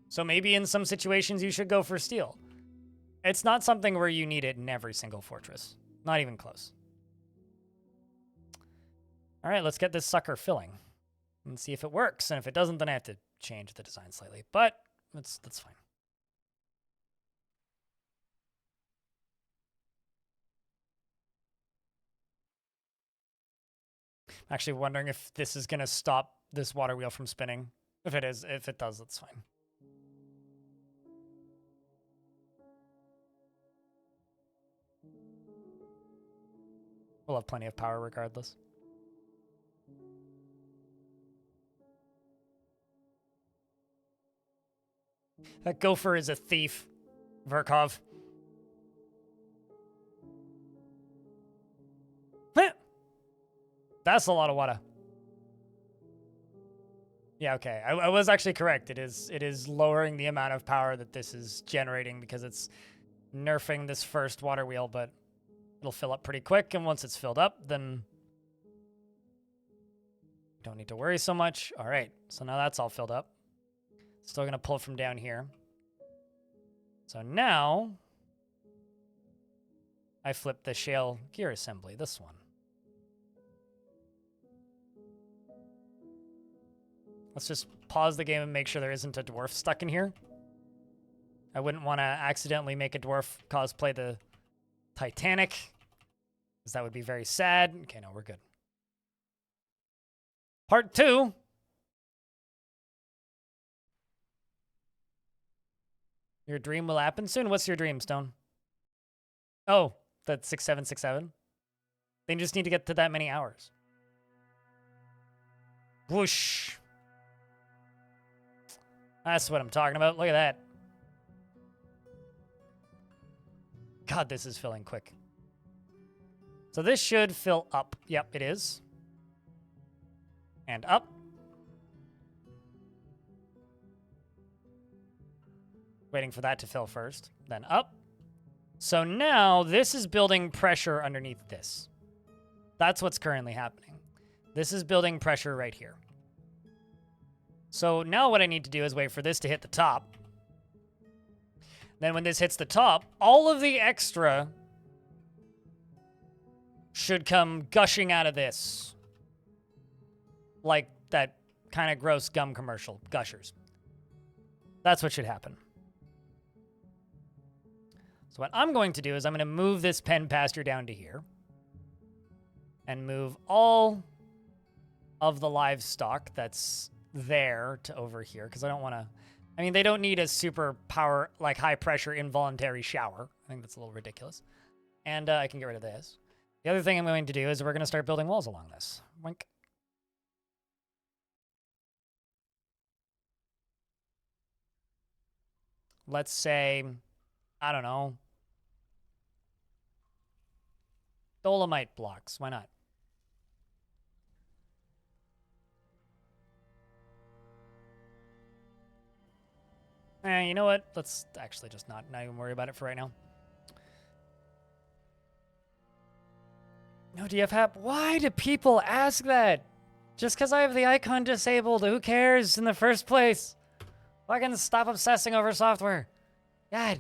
So maybe in some situations you should go for steel. It's not something where you need it in every single fortress. Not even close. All right, let's get this sucker filling. And see if it works. And if it doesn't, then I have to change the design slightly. But that's fine. I'm actually wondering if this is going to stop this water wheel from spinning. If it does, that's fine. We'll have plenty of power regardless. That gopher is a thief, Verkov. That's a lot of water. Yeah, okay. I was actually correct. It is lowering the amount of power that this is generating because it's nerfing this first water wheel, but it'll fill up pretty quick, and once it's filled up, then don't need to worry so much. All right, so now that's all filled up. Still gonna pull from down here. So now I flip the shale gear assembly, this one. Let's just pause the game and make sure there isn't a dwarf stuck in here. I wouldn't want to accidentally make a dwarf cosplay the Titanic, because that would be very sad. Okay, no, we're good. Part 2. Your dream will happen soon? What's your dream, Stone? Oh, that's 6767? They just need to get to that many hours. Whoosh. That's what I'm talking about. Look at that. God, this is filling quick. So this should fill up. Yep, it is. And up. Waiting for that to fill first. Then up. So now this is building pressure underneath this. That's what's currently happening. This is building pressure right here. So now what I need to do is wait for this to hit the top. Then when this hits the top, all of the extra should come gushing out of this. Like that kind of gross gum commercial, Gushers. That's what should happen. So what I'm going to do is I'm going to move this pen pasture down to here. And move all of the livestock that's there to over here, because I don't want to... I mean, they don't need a super power, like high-pressure involuntary shower. I think that's a little ridiculous. And I can get rid of this. The other thing I'm going to do is we're going to start building walls along this. Wink. Let's say, I don't know, dolomite blocks. Why not? You know what? Let's actually just not even worry about it for right now. No DFHAP? Why do people ask that? Just because I have the icon disabled, who cares in the first place? Fucking stop obsessing over software. God.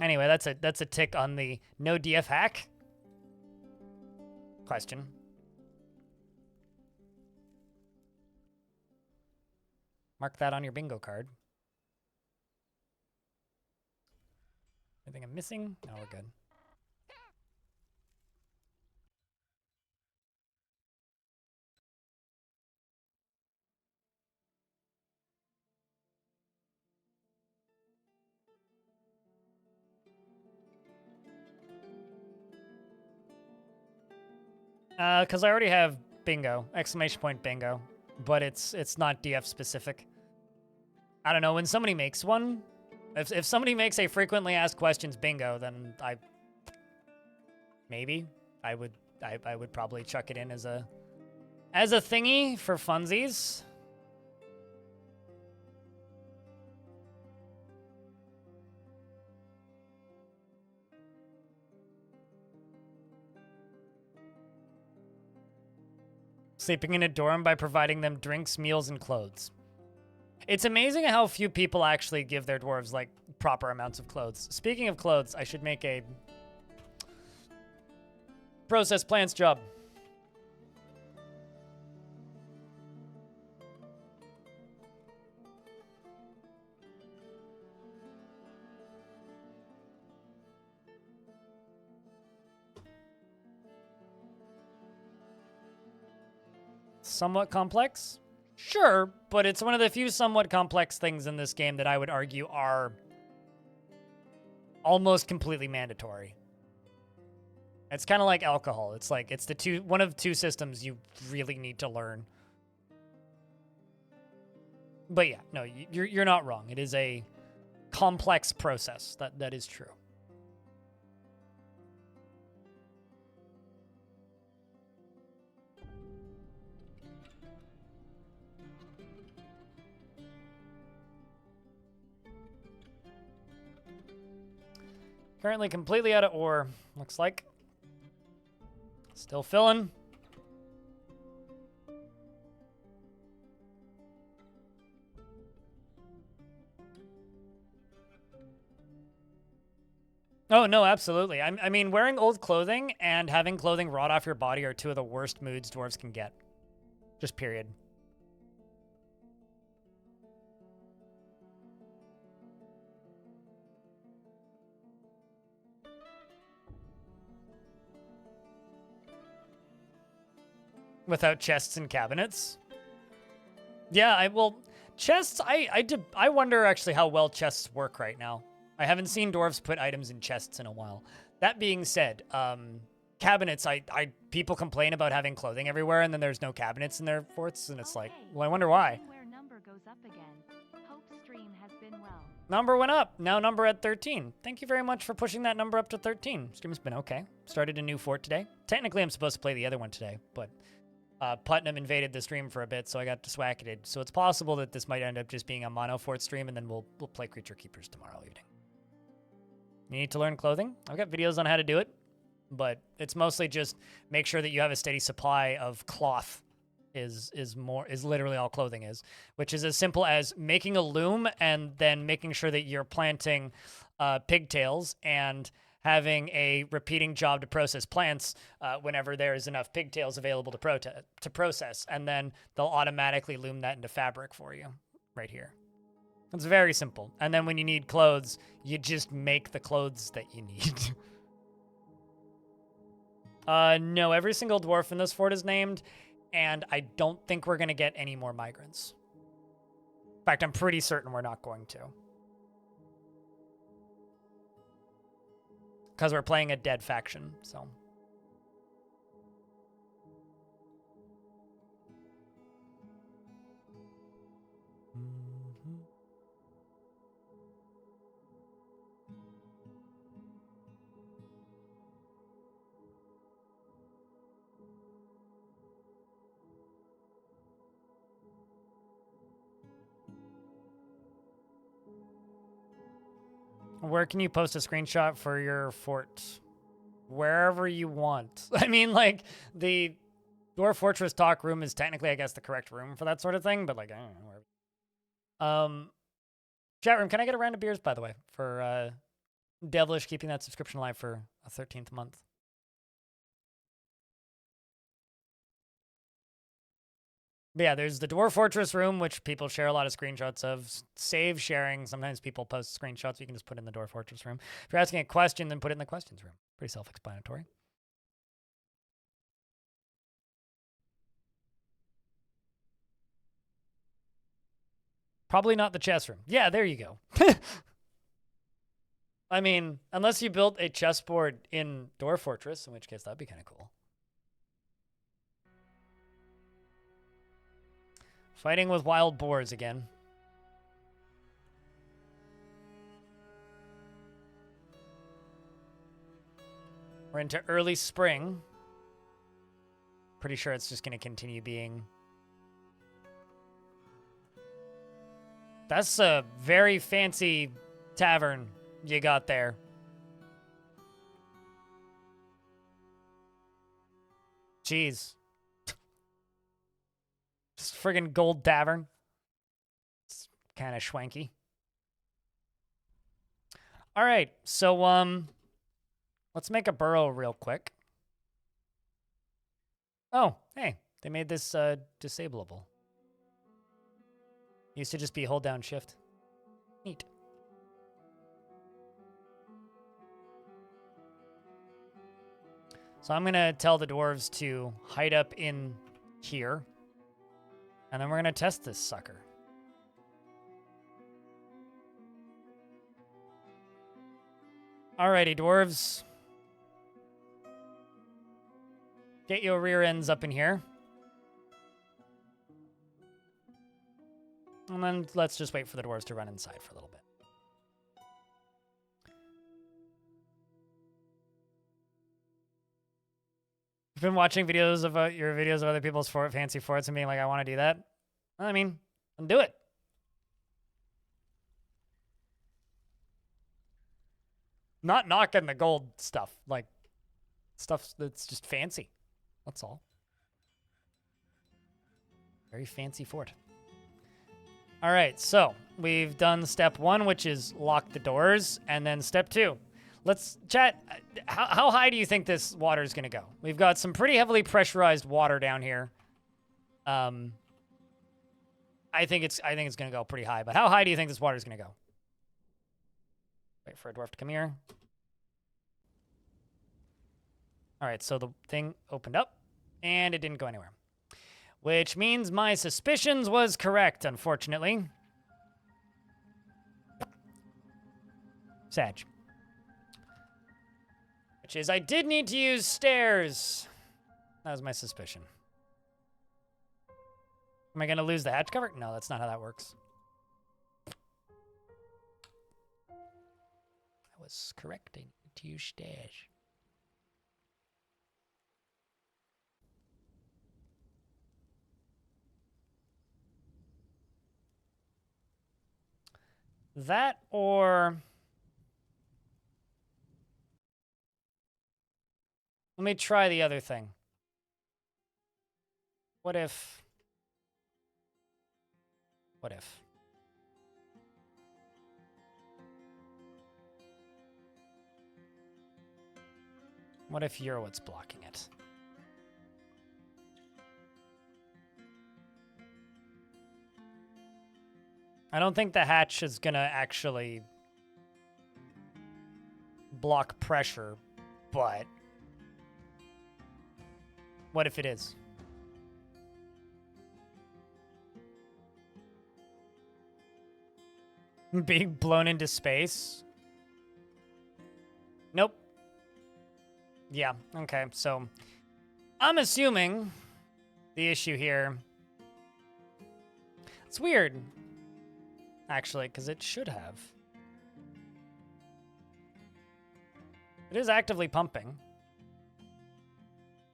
Anyway, that's a tick on the no DF hack question. Mark that on your bingo card. Anything I'm missing? No, we're good. Because I already have bingo, exclamation point bingo, but it's not DF specific. I don't know, when somebody makes one, if somebody makes a frequently asked questions bingo, then I would probably chuck it in as a thingy for funsies. Sleeping in a dorm by providing them drinks, meals, and clothes. It's amazing how few people actually give their dwarves, like, proper amounts of clothes. Speaking of clothes, I should make a process plants job. Somewhat complex? Sure, but it's one of the few somewhat complex things in this game that I would argue are almost completely mandatory. It's kind of like alcohol. It's like it's one of two systems you really need to learn. But yeah, no, you're not wrong. It is a complex process. That is true. Currently completely out of ore, looks like. Still filling. Oh, no, absolutely. I mean, wearing old clothing and having clothing rot off your body are two of the worst moods dwarves can get. Just period. Without chests and cabinets? Yeah, chests, I wonder actually how well chests work right now. I haven't seen dwarves put items in chests in a while. That being said, cabinets, people complain about having clothing everywhere and then there's no cabinets in their forts, and it's like, well, I wonder why. Number goes up again. Hope stream has been well. Number went up. Now number at 13. Thank you very much for pushing that number up to 13. Stream's been okay. Started a new fort today. Technically, I'm supposed to play the other one today, but Putnam invaded the stream for a bit, so I got diswacketed. So it's possible that this might end up just being a mono fort stream, and then we'll play Creature Keepers tomorrow evening. You need to learn clothing? I've got videos on how to do it, but it's mostly just make sure that you have a steady supply of cloth is literally all clothing is, which is as simple as making a loom and then making sure that you're planting pigtails and having a repeating job to process plants whenever there is enough pigtails available to process, and then they'll automatically loom that into fabric for you right here. It's very simple. And then when you need clothes, you just make the clothes that you need. No, every single dwarf in this fort is named, and I don't think we're going to get any more migrants. In fact, I'm pretty certain we're not going to. Because we're playing a dead faction, so. Where can you post a screenshot for your fort? Wherever you want. I mean, like, the Dwarf Fortress talk room is technically, I guess, the correct room for that sort of thing, but, like, I don't know. Where... Chat room, can I get a round of beers, by the way, for Devilish keeping that subscription alive for a 13th month. But yeah, there's the Dwarf Fortress room, which people share a lot of screenshots of. Save sharing. Sometimes people post screenshots. You can just put in the Dwarf Fortress room. If you're asking a question, then put it in the questions room. Pretty self-explanatory. Probably not the chess room. Yeah, there you go. I mean, unless you built a chessboard in Dwarf Fortress, in which case that'd be kind of cool. Fighting with wild boars again. We're into early spring. Pretty sure it's just going to continue being. That's a very fancy tavern you got there. Jeez. Just friggin' gold tavern. It's kind of schwanky. All right, so let's make a burrow real quick. Oh, hey, they made this disableable. Used to just be hold down shift. Neat. So I'm gonna tell the dwarves to hide up in here. And then we're gonna test this sucker. Alrighty, dwarves. Get your rear ends up in here. And then let's just wait for the dwarves to run inside for a little bit. I've been watching videos of your videos of other people's fancy forts and being like, I want to do that. I mean, then do it. Not knocking the gold stuff, like stuff that's just fancy. That's all. Very fancy fort. All right, so we've done step 1, which is lock the doors, and then step 2. Let's chat. How high do you think this water is going to go? We've got some pretty heavily pressurized water down here. I think it's going to go pretty high. But how high do you think this water is going to go? Wait for a dwarf to come here. All right, so the thing opened up, and it didn't go anywhere, which means my suspicions was correct. Unfortunately, Sag. Which is, I did need to use stairs. That was my suspicion. Am I going to lose the hatch cover? No, that's not how that works. I was correct. I need to use stairs. That or... Let me try the other thing. What if... What if... What if you're what's blocking it? I don't think the hatch is gonna actually block pressure, but what if it is? Being blown into space? Nope. Yeah, okay, so I'm assuming the issue here... It's weird, actually, because it should have. It is actively pumping.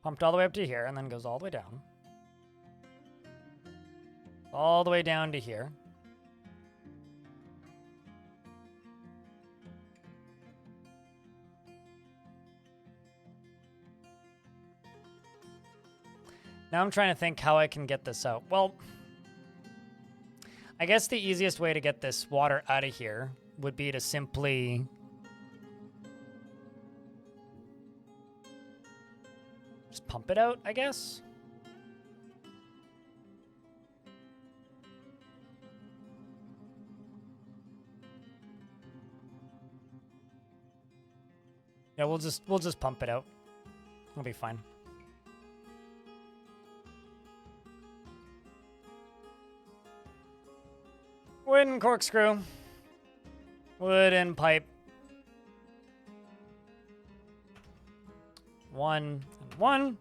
Pumped all the way up to here, and then goes all the way down. All the way down to here. Now I'm trying to think how I can get this out. Well, I guess the easiest way to get this water out of here would be to simply Just pump it out, I guess. Yeah, we'll just pump it out. It'll be fine. Wooden corkscrew. Wooden pipe. 1 and 1.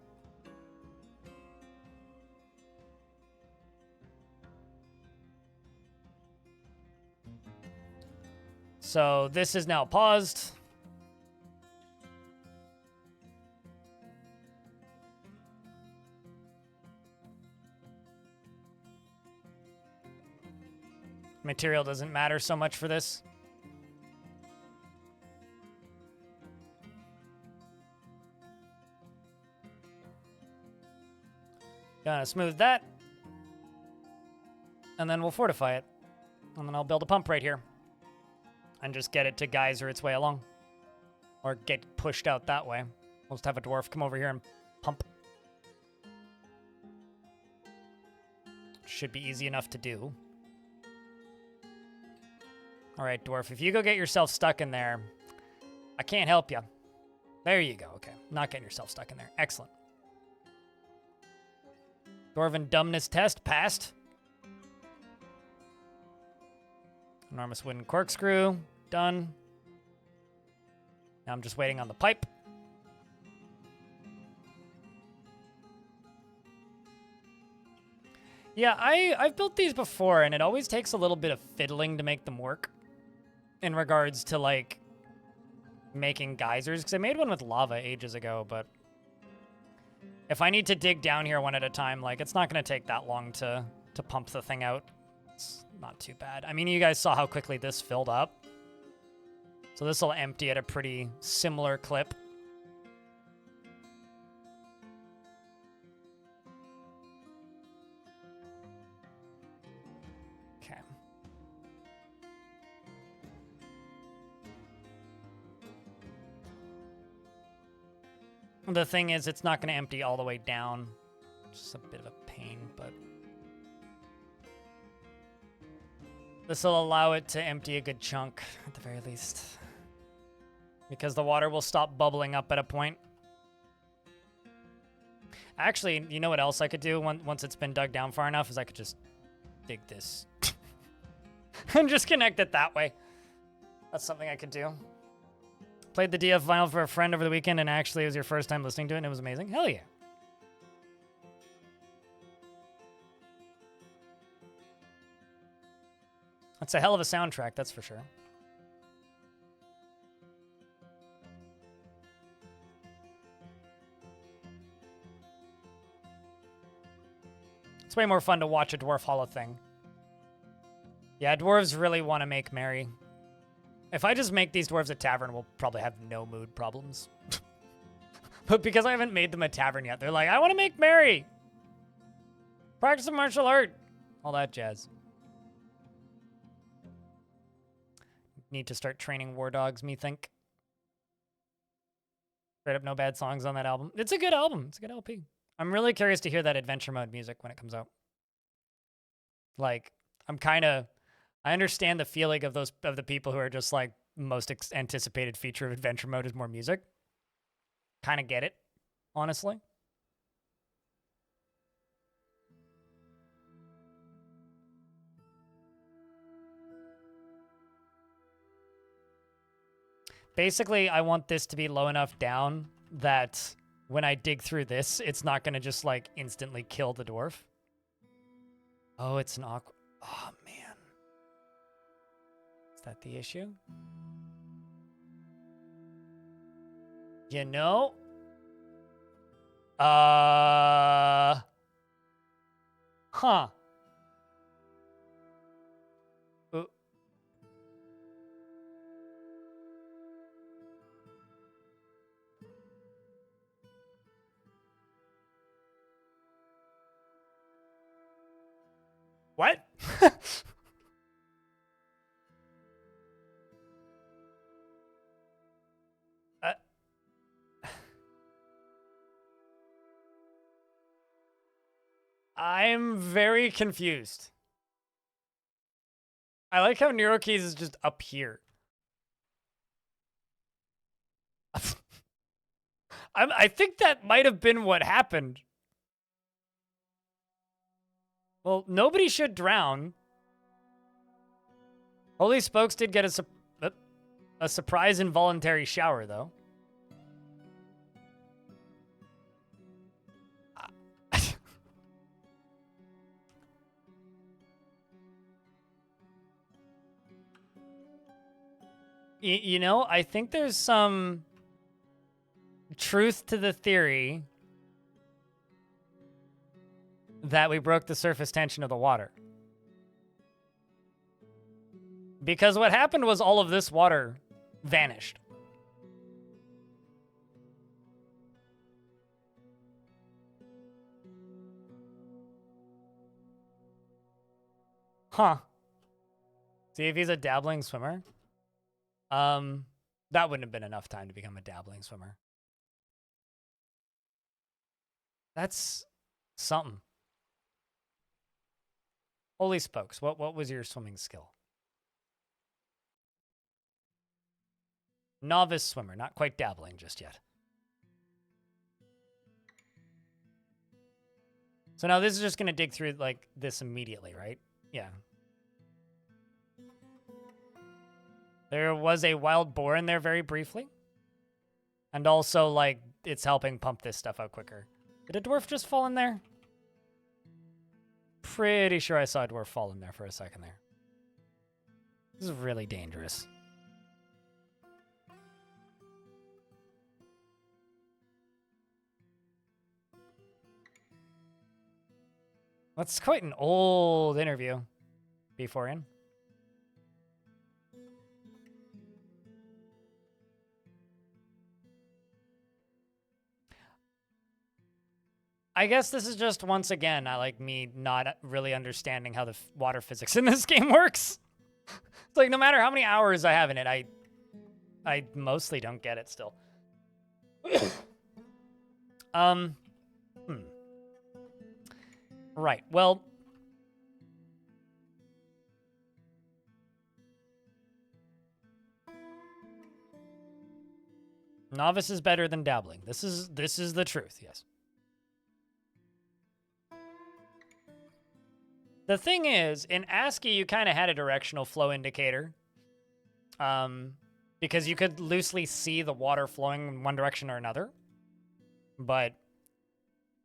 So this is now paused. Material doesn't matter so much for this. Gonna smooth that. And then we'll fortify it. And then I'll build a pump right here. And just get it to geyser its way along. Or get pushed out that way. We'll just have a dwarf come over here and pump. Should be easy enough to do. All right, dwarf, if you go get yourself stuck in there, I can't help you. There you go. Okay, not getting yourself stuck in there. Excellent. Dwarven dumbness test passed. Enormous wooden corkscrew, done. Now I'm just waiting on the pipe. Yeah, I've built these before, and it always takes a little bit of fiddling to make them work. In regards to, like, making geysers. Because I made one with lava ages ago, but if I need to dig down here one at a time, like, it's not going to take that long to pump the thing out. It's not too bad. I mean, you guys saw how quickly this filled up. So this will empty at a pretty similar clip. Okay. The thing is, it's not going to empty all the way down. Just a bit of a pain, but this will allow it to empty a good chunk, at the very least. Because the water will stop bubbling up at a point. Actually, you know what else I could do once it's been dug down far enough? Is I could just dig this. And just connect it that way. That's something I could do. Played the DF vinyl for a friend over the weekend, and actually it was your first time listening to it, and it was amazing. Hell yeah. That's a hell of a soundtrack, that's for sure. It's way more fun to watch a dwarf hollow thing. Yeah, dwarves really want to make merry. If I just make these dwarves a tavern, we'll probably have no mood problems. But because I haven't made them a tavern yet, they're like, I want to make merry. Practice a martial art. All that jazz. Need to start training war dogs, me think. Straight up no bad songs on that album. It's a good album. It's a good LP. I'm really curious to hear that adventure mode music when it comes out. Like, I understand the feeling of the people who are just like most anticipated feature of adventure mode is more music. Kind of get it, honestly. Basically, I want this to be low enough down that when I dig through this, it's not going to just like instantly kill the dwarf. Oh, it's an awkward. Oh, man. Is that the issue? You know? Huh. What? I'm very confused. I like how NeuroKeys is just up here. I think that might have been what happened. Well, nobody should drown. Holy Spokes did get a surprise involuntary shower, though. You know, I think there's some truth to the theory that we broke the surface tension of the water. Because what happened was all of this water vanished. Huh. See if he's a dabbling swimmer. That wouldn't have been enough time to become a dabbling swimmer. That's something. Holy Spokes, what was your swimming skill? Novice swimmer, not quite dabbling just yet. So now this is just going to dig through like this immediately, right? Yeah. There was a wild boar in there very briefly. And also, like, it's helping pump this stuff out quicker. Did a dwarf just fall in there? Pretty sure I saw a dwarf fall in there for a second there. This is really dangerous. That's quite an old interview before in. I guess this is just, once again, I like me not really understanding how the water physics in this game works. It's like, no matter how many hours I have in it, I mostly don't get it still. Right, well... Novice is better than dabbling. This is the truth, yes. The thing is, in ASCII, you kind of had a directional flow indicator. Because you could loosely see the water flowing in one direction or another. But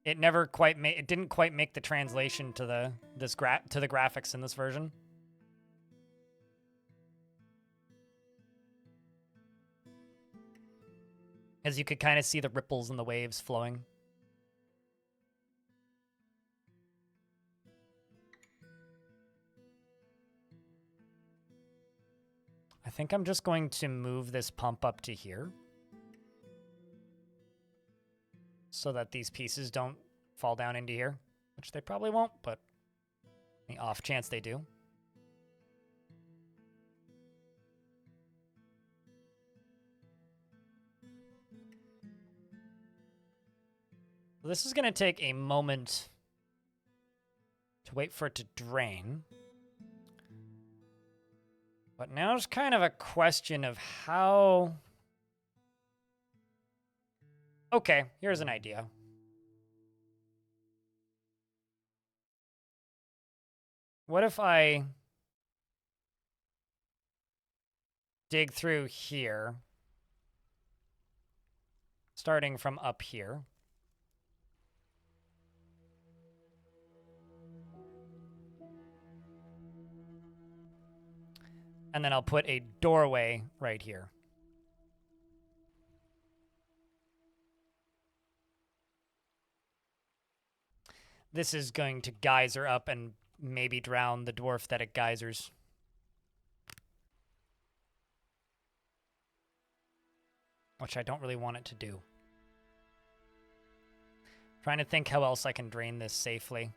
it never quite it didn't quite make the translation to the graphics in this version. As you could kind of see the ripples and the waves flowing. I think I'm just going to move this pump up to here. So that these pieces don't fall down into here. Which they probably won't, but the off chance they do. This is going to take a moment to wait for it to drain. But now it's kind of a question of how... Okay, here's an idea. What if I dig through here, starting from up here? And then I'll put a doorway right here. This is going to geyser up and maybe drown the dwarf that it geysers. Which I don't really want it to do. Trying to think how else I can drain this safely.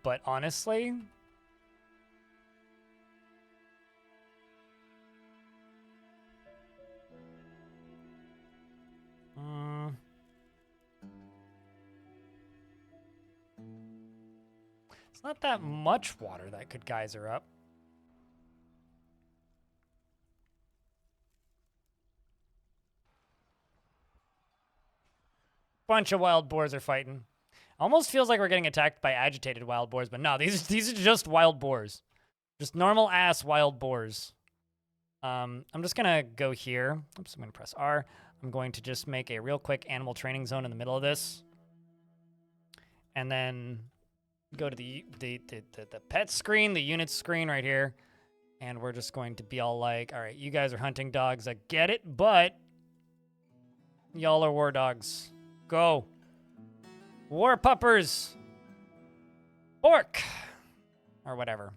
But honestly... It's not that much water that could geyser up. Bunch of wild boars are fighting. Almost feels like we're getting attacked by agitated wild boars, but no, these are just wild boars. Just normal ass wild boars. I'm just gonna go here. Oops, I'm gonna press R. I'm going to just make a real quick animal training zone in the middle of this. And then go to the pet screen, the unit screen right here. And we're just going to be all like, all right, you guys are hunting dogs. I get it, but y'all are war dogs. Go. War puppers. Orc. Or whatever.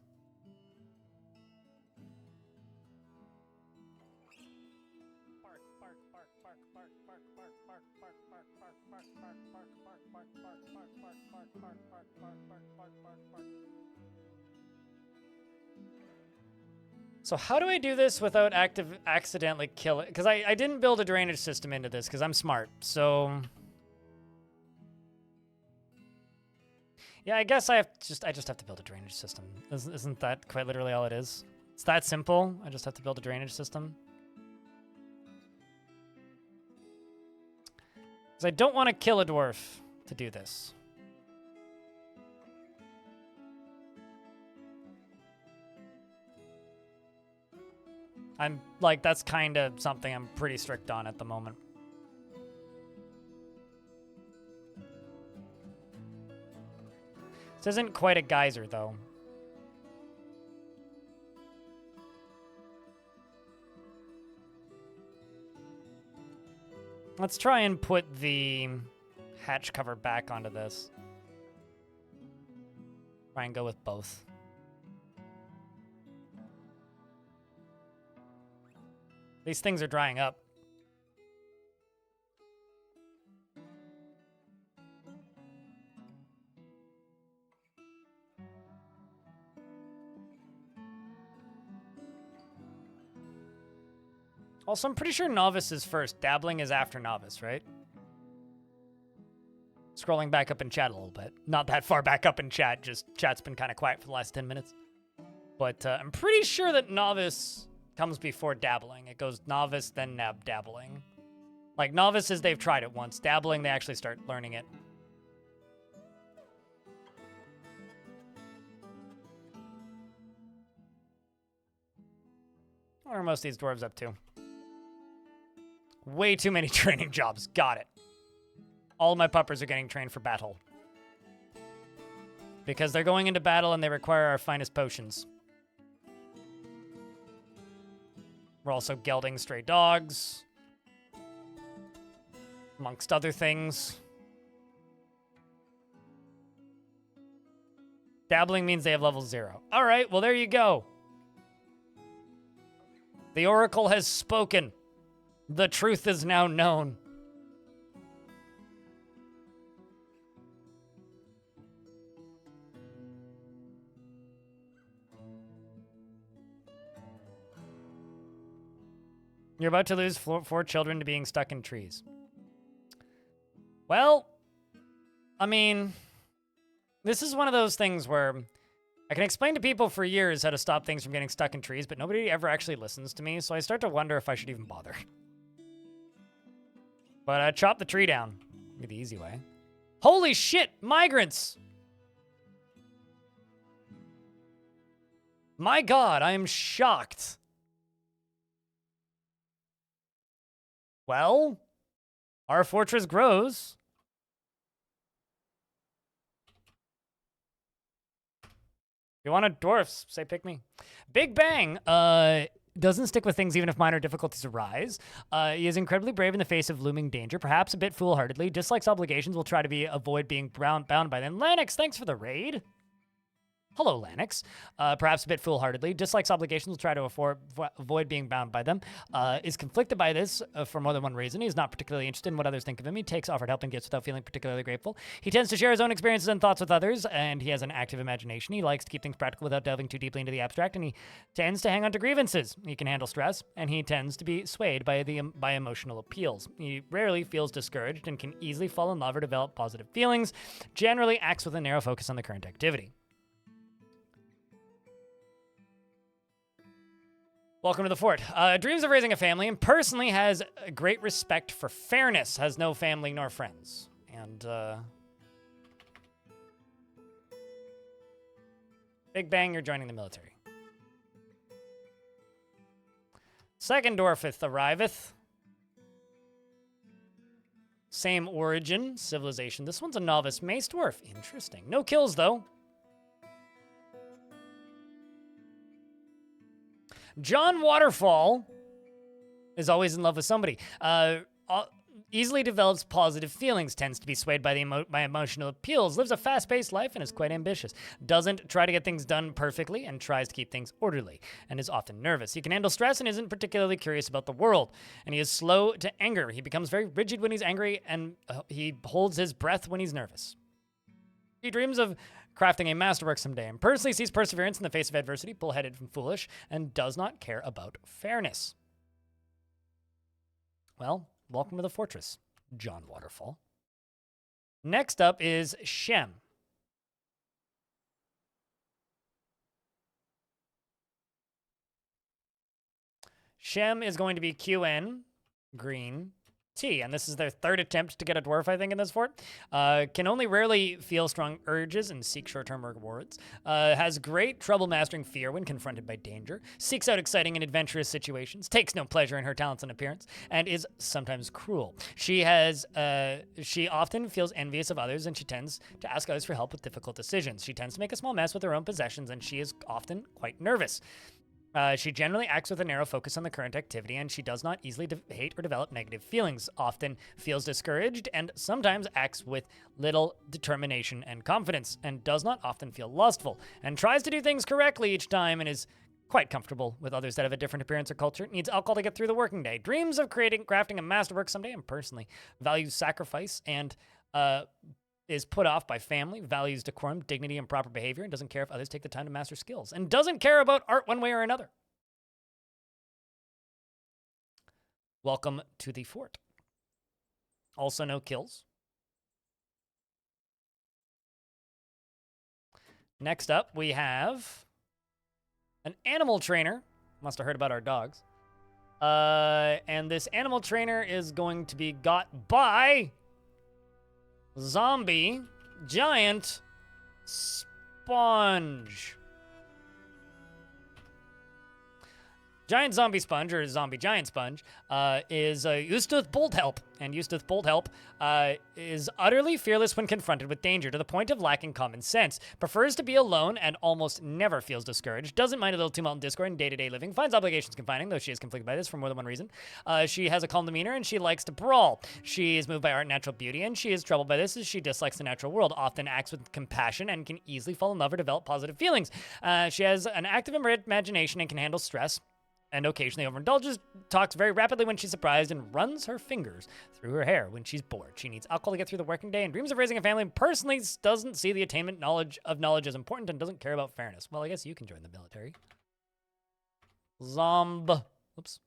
So how do I do this without accidentally killing? Because I didn't build a drainage system into this because I'm smart. So yeah, I guess I just have to build a drainage system. Isn't that quite literally all it is? It's that simple. I just have to build a drainage system. Because I don't want to kill a dwarf to do this. I'm like, that's kind of something I'm pretty strict on at the moment. This isn't quite a geyser, though. Let's try and put the hatch cover back onto this. Try and go with both. These things are drying up. Also, I'm pretty sure novice is first. Dabbling is after novice, right? Scrolling back up in chat a little bit. Not that far back up in chat, just chat's been kind of quiet for the last 10 minutes. But I'm pretty sure that novice comes before dabbling. It goes novice, then dabbling. Like, novice is they've tried it once. Dabbling, they actually start learning it. What are most of these dwarves up to? Way too many training jobs. Got it. All my puppers are getting trained for battle. Because they're going into battle and they require our finest potions. We're also gelding stray dogs. Amongst other things. Dabbling means they have level 0. All right, well, there you go. The Oracle has spoken. The truth is now known. You're about to lose 4 children to being stuck in trees. Well, I mean, this is one of those things where I can explain to people for years how to stop things from getting stuck in trees, but nobody ever actually listens to me, so I start to wonder if I should even bother. But chop the tree down. Be the easy way. Holy shit, migrants! My God, I am shocked. Well, our fortress grows. If you want a dwarfs, say pick me. Big Bang doesn't stick with things even if minor difficulties arise. He is incredibly brave in the face of looming danger, perhaps a bit foolhardily. Dislikes obligations, will try to avoid being bound by them. Lanix, thanks for the raid. Hello, Lanix. Perhaps a bit foolhardily. Dislikes obligations, will try to avoid being bound by them. Is conflicted by this for more than one reason. He's not particularly interested in what others think of him. He takes offered help and gifts without feeling particularly grateful. He tends to share his own experiences and thoughts with others, and he has an active imagination. He likes to keep things practical without delving too deeply into the abstract, and he tends to hang on to grievances. He can handle stress, and he tends to be swayed by emotional appeals. He rarely feels discouraged and can easily fall in love or develop positive feelings. Generally acts with a narrow focus on the current activity. Welcome to the fort. Dreams of raising a family and personally has a great respect for fairness, has no family nor friends. And, Big Bang, you're joining the military. Second Dwarfith arriveth. Same origin, civilization. This one's a novice mace dwarf. Interesting. No kills, though. John Waterfall is always in love with somebody. Easily develops positive feelings, tends to be swayed by by emotional appeals, lives a fast-paced life, and is quite ambitious. Doesn't try to get things done perfectly and tries to keep things orderly, and is often nervous. He can handle stress and isn't particularly curious about the world, and he is slow to anger. He becomes very rigid when he's angry, and he holds his breath when he's nervous. He dreams of crafting a masterwork someday, and personally sees perseverance in the face of adversity, bullheaded and foolish, and does not care about fairness. Well, welcome to the fortress, John Waterfall. Next up is Shem. Shem is going to be QN, green, T, and this is their third attempt to get a dwarf, I think, in this fort. Can only rarely feel strong urges and seek short-term rewards. Has great trouble mastering fear when confronted by danger. Seeks out exciting and adventurous situations. Takes no pleasure in her talents and appearance, and is sometimes cruel. She often feels envious of others, and she tends to ask others for help with difficult decisions. She tends to make a small mess with her own possessions, and she is often quite nervous. She generally acts with a narrow focus on the current activity, and she does not easily hate or develop negative feelings, often feels discouraged, and sometimes acts with little determination and confidence, and does not often feel lustful, and tries to do things correctly each time, and is quite comfortable with others that have a different appearance or culture, needs alcohol to get through the working day, dreams of crafting a masterwork someday, and personally values sacrifice, and is put off by family, values decorum, dignity, and proper behavior, and doesn't care if others take the time to master skills, and doesn't care about art one way or another. Welcome to the fort. Also no kills. Next up, we have an animal trainer. Must have heard about our dogs. And this animal trainer is going to be got by zombie giant sponge. Giant zombie sponge, or zombie giant sponge, is Ustath Bolthelp. And Ustath Bolthelp is utterly fearless when confronted with danger, to the point of lacking common sense. Prefers to be alone and almost never feels discouraged. Doesn't mind a little tumult and discord in day-to-day living. Finds obligations confining, though she is conflicted by this for more than one reason. She has a calm demeanor, and she likes to brawl. She is moved by art and natural beauty, and she is troubled by this as she dislikes the natural world. Often acts with compassion and can easily fall in love or develop positive feelings. She has an active imagination and can handle stress, and occasionally overindulges, talks very rapidly when she's surprised, and runs her fingers through her hair when she's bored. She needs alcohol to get through the working day and dreams of raising a family, and personally doesn't see the attainment of knowledge as important and doesn't care about fairness. Well, I guess you can join the military. Oops.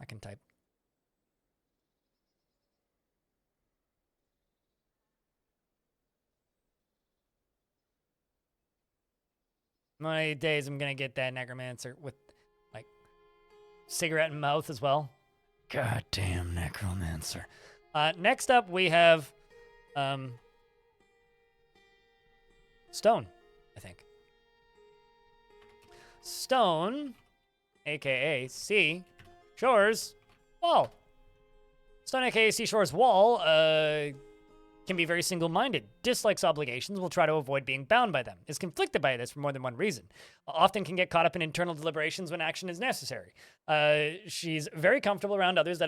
I can type. One of these days, I'm going to get that necromancer with, like, cigarette in mouth as well. Goddamn necromancer. Next up, we have Stone, I think. Stone, a.k.a. Sea Shores Wall. Stone, a.k.a. Seashore's Wall, can be very single-minded, dislikes obligations, will try to avoid being bound by them, is conflicted by this for more than one reason, often can get caught up in internal deliberations when action is necessary. She's very comfortable around others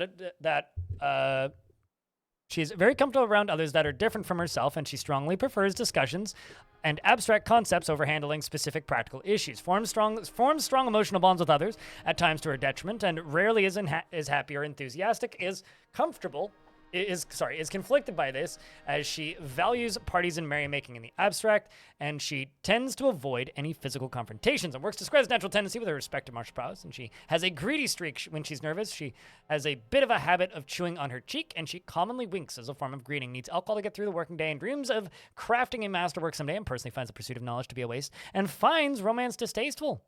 she's very comfortable around others that are different from herself, and she strongly prefers discussions and abstract concepts over handling specific practical issues. Forms strong emotional bonds with others, at times to her detriment, and rarely is happy or enthusiastic, is comfortable is conflicted by this, as she values parties and merrymaking in the abstract, and she tends to avoid any physical confrontations and works to spread natural tendency with her respect to martial prowess. And she has a greedy streak when she's nervous. She has a bit of a habit of chewing on her cheek, and she commonly winks as a form of greeting. Needs alcohol to get through the working day, and dreams of crafting a masterwork someday, and personally finds the pursuit of knowledge to be a waste, and finds romance distasteful.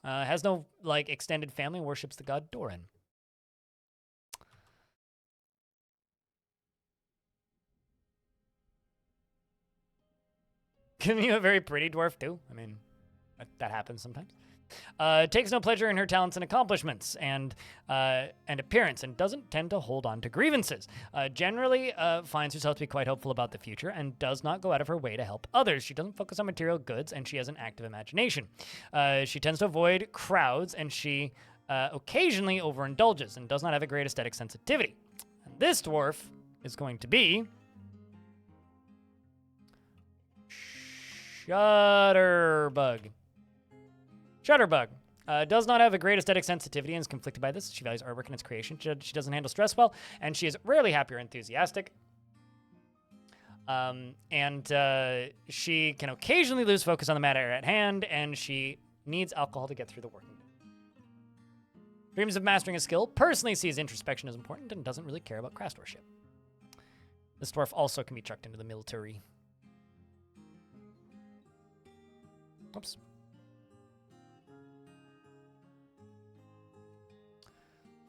Has no, like, extended family, worships the god Doran. Can you a very pretty dwarf, too? I mean, that happens sometimes. Takes no pleasure in her talents and accomplishments and appearance, and doesn't tend to hold on to grievances. Generally finds herself to be quite hopeful about the future and does not go out of her way to help others. She doesn't focus on material goods, and she has an active imagination. She tends to avoid crowds, and she occasionally overindulges and does not have a great aesthetic sensitivity. And this dwarf is going to be Shutterbug. Shutterbug does not have a great aesthetic sensitivity and is conflicted by this. She values artwork and its creation. She doesn't handle stress well, and she is rarely happy or enthusiastic. She can occasionally lose focus on the matter at hand, and she needs alcohol to get through the working day. Dreams of mastering a skill, personally sees introspection as important, and doesn't really care about craftsmanship. This dwarf also can be chucked into the military. Oops.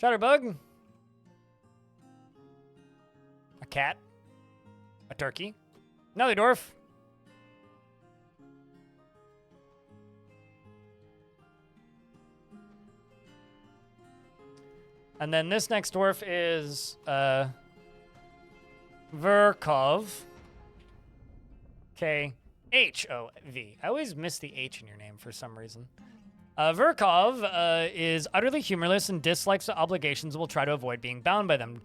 Shutterbug. A cat. A turkey. Another dwarf. And then this next dwarf is Verkov. K-H-O-V. I always miss the H in your name for some reason. Verkov is utterly humorless and dislikes obligations and will try to avoid being bound by them.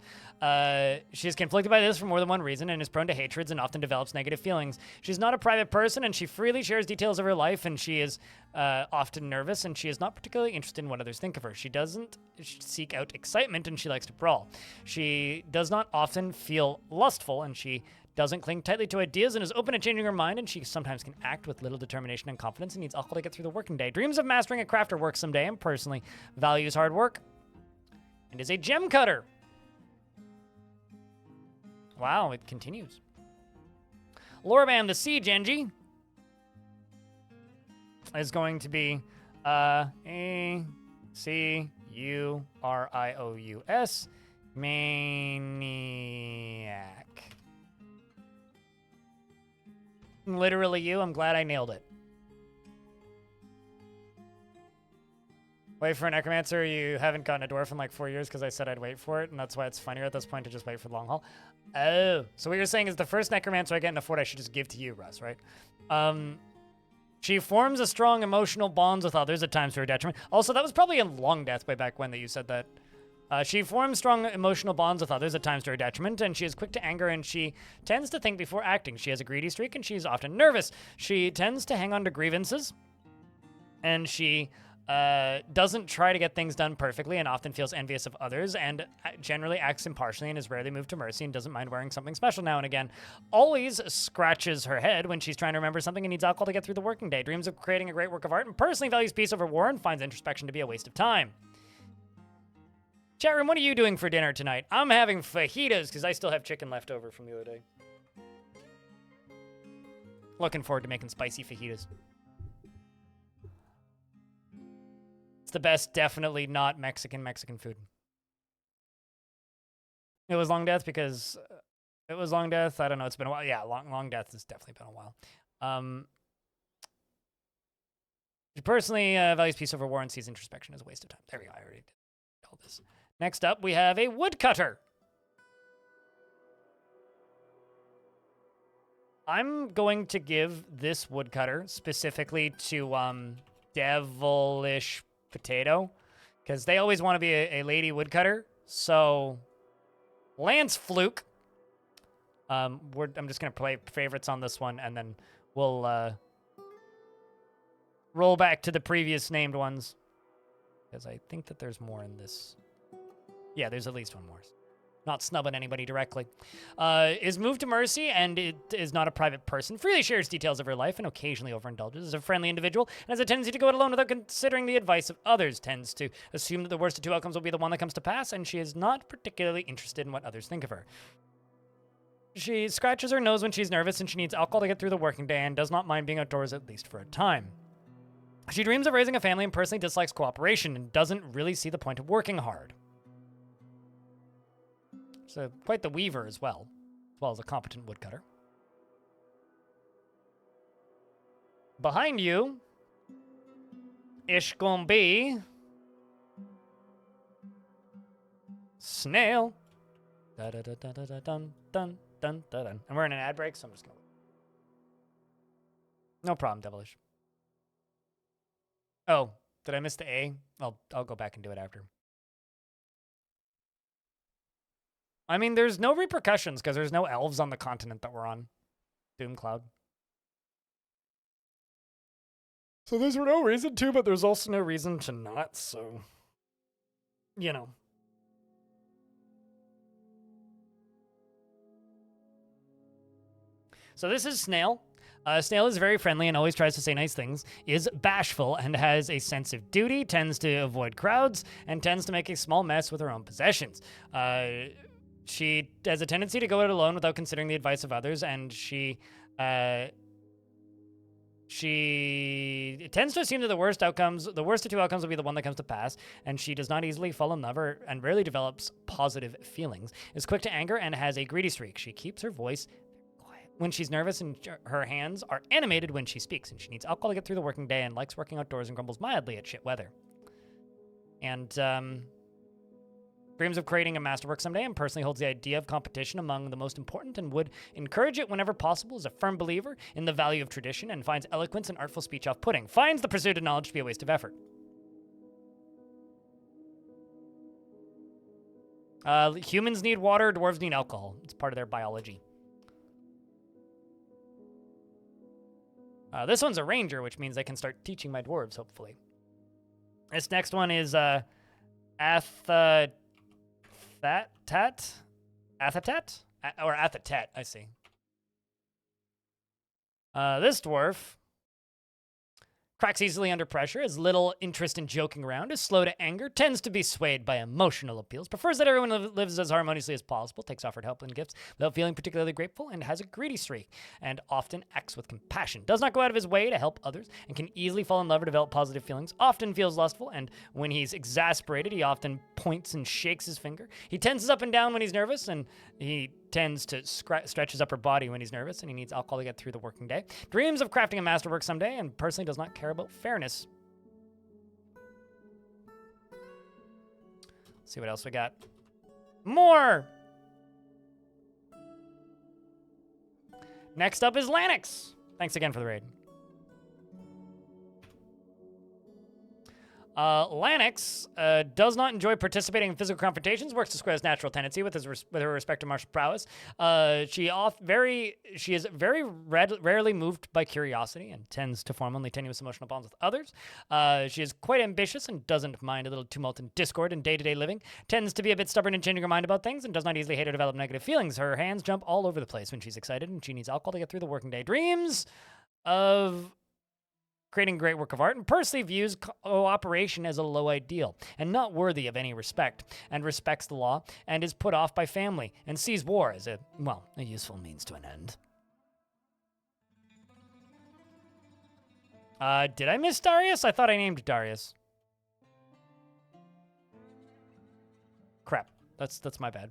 She is conflicted by this for more than one reason and is prone to hatreds and often develops negative feelings. She's not a private person, and she freely shares details of her life, and she is often nervous, and she is not particularly interested in what others think of her. She doesn't seek out excitement, and she likes to brawl. She does not often feel lustful, and she doesn't cling tightly to ideas and is open to changing her mind, and she sometimes can act with little determination and confidence and needs alcohol to get through the working day. Dreams of mastering a craft or work someday, and personally values hard work and is a gem cutter. Wow, it continues. Lorban the Sea Genji is going to be A-C-U-R-I-O-U-S, Maniac. Literally you. I'm glad I nailed it. Wait for a necromancer. You haven't gotten a dwarf in like 4 years because I said I'd wait for it, and that's why it's funnier at this point to just wait for the long haul. Oh, so what you're saying is the first necromancer I get in a fort I should just give to you, Russ, right? She forms a strong emotional bonds with others at times to her detriment. Also, that was probably in Long Death way back when that you said that. She forms strong emotional bonds with others at times to her detriment, and she is quick to anger, and she tends to think before acting. She has a greedy streak, and she is often nervous. She tends to hang on to grievances, and she doesn't try to get things done perfectly and often feels envious of others, and generally acts impartially and is rarely moved to mercy and doesn't mind wearing something special now and again. Always scratches her head when she's trying to remember something and needs alcohol to get through the working day. Dreams of creating a great work of art and personally values peace over war and finds introspection to be a waste of time. Chat room, what are you doing for dinner tonight? I'm having fajitas because I still have chicken left over from the other day. Looking forward to making spicy fajitas. It's the best, definitely not Mexican food. It was Long Death because it was Long Death. I don't know. It's been a while. Yeah, Long Death has definitely been a while. She personally values peace over war and sees introspection as a waste of time. There we go. I already did all this. Next up, we have a woodcutter. I'm going to give this woodcutter specifically to Devilish Potato, because they always want to be a lady woodcutter. So, Lance Fluke. I'm just going to play favorites on this one, and then we'll roll back to the previous named ones, because I think that there's more in this Yeah, there's at least one more. Not snubbing anybody directly. Is moved to mercy and it is not a private person. Freely shares details of her life and occasionally overindulges. Is a friendly individual and has a tendency to go it alone without considering the advice of others. Tends to assume that the worst of two outcomes will be the one that comes to pass, and she is not particularly interested in what others think of her. She scratches her nose when she's nervous and she needs alcohol to get through the working day and does not mind being outdoors at least for a time. She dreams of raising a family and personally dislikes cooperation and doesn't really see the point of working hard. So quite the weaver as well as a competent woodcutter. Behind you, ish gonna be Snail. Da da da da da da dun dun dun dun dun. And we're in an ad break, so I'm just gonna. No problem, Devilish. Oh, did I miss the A? I'll go back and do it after. I mean, there's no repercussions because there's no elves on the continent that we're on. Doomcloud. So there's no reason to, but there's also no reason to not, so... You know. So this is Snail. Snail is very friendly and always tries to say nice things, is bashful and has a sense of duty, tends to avoid crowds, and tends to make a small mess with her own possessions. She has a tendency to go it alone without considering the advice of others, and she tends to assume that the worst of two outcomes will be the one that comes to pass, and she does not easily fall in love and rarely develops positive feelings, is quick to anger, and has a greedy streak. She keeps her voice quiet when she's nervous, and her hands are animated when she speaks, and she needs alcohol to get through the working day, and likes working outdoors and grumbles mildly at shit weather. And, dreams of creating a masterwork someday and personally holds the idea of competition among the most important and would encourage it whenever possible, is a firm believer in the value of tradition and finds eloquence and artful speech off-putting. Finds the pursuit of knowledge to be a waste of effort. Humans need water, dwarves need alcohol. It's part of their biology. This one's a ranger, which means I can start teaching my dwarves, hopefully. This next one is Athatat? Or Athatet, I see. This dwarf cracks easily under pressure, has little interest in joking around, is slow to anger, tends to be swayed by emotional appeals, prefers that everyone lives as harmoniously as possible, takes offered help and gifts without feeling particularly grateful, and has a greedy streak, and often acts with compassion, does not go out of his way to help others, and can easily fall in love or develop positive feelings, often feels lustful, and when he's exasperated, he often points and shakes his finger. He tenses up and down when he's nervous, and he tends to stretch his upper body when he's nervous, and he needs alcohol to get through the working day. Dreams of crafting a masterwork someday, and personally does not care about fairness. Let's see what else we got. More! Next up is Lanix. Thanks again for the raid. Lanix does not enjoy participating in physical confrontations, works to square his natural tendency with her respect to martial prowess. She is very rarely moved by curiosity and tends to form only tenuous emotional bonds with others. She is quite ambitious and doesn't mind a little tumult and discord in day-to-day living. Tends to be a bit stubborn in changing her mind about things and does not easily hate or develop negative feelings. Her hands jump all over the place when she's excited, and she needs alcohol to get through the working day. Dreams of creating great work of art, and personally views cooperation as a low ideal and not worthy of any respect, and respects the law and is put off by family and sees war as a useful means to an end. Did I miss Darius? I thought I named Darius. Crap, that's my bad.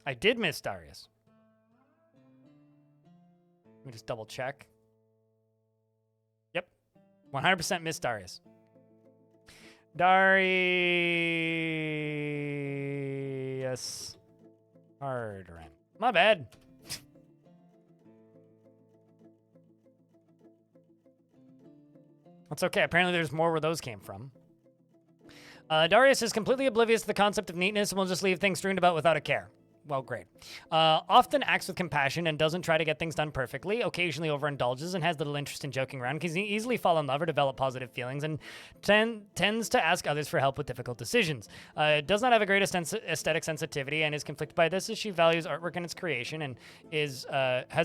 I did miss Darius. Let me just double check. Yep. 100% missed Darius. Darius Hardren. My bad. That's okay. Apparently there's more where those came from. Darius is completely oblivious to the concept of neatness and will just leave things strewn about without a care. well, great. Often acts with compassion and doesn't try to get things done perfectly. Occasionally overindulges and has little interest in joking around. Can easily fall in love or develop positive feelings, and tends to ask others for help with difficult decisions. Does not have a great aesthetic sensitivity and is conflicted by this as she values artwork and its creation, and has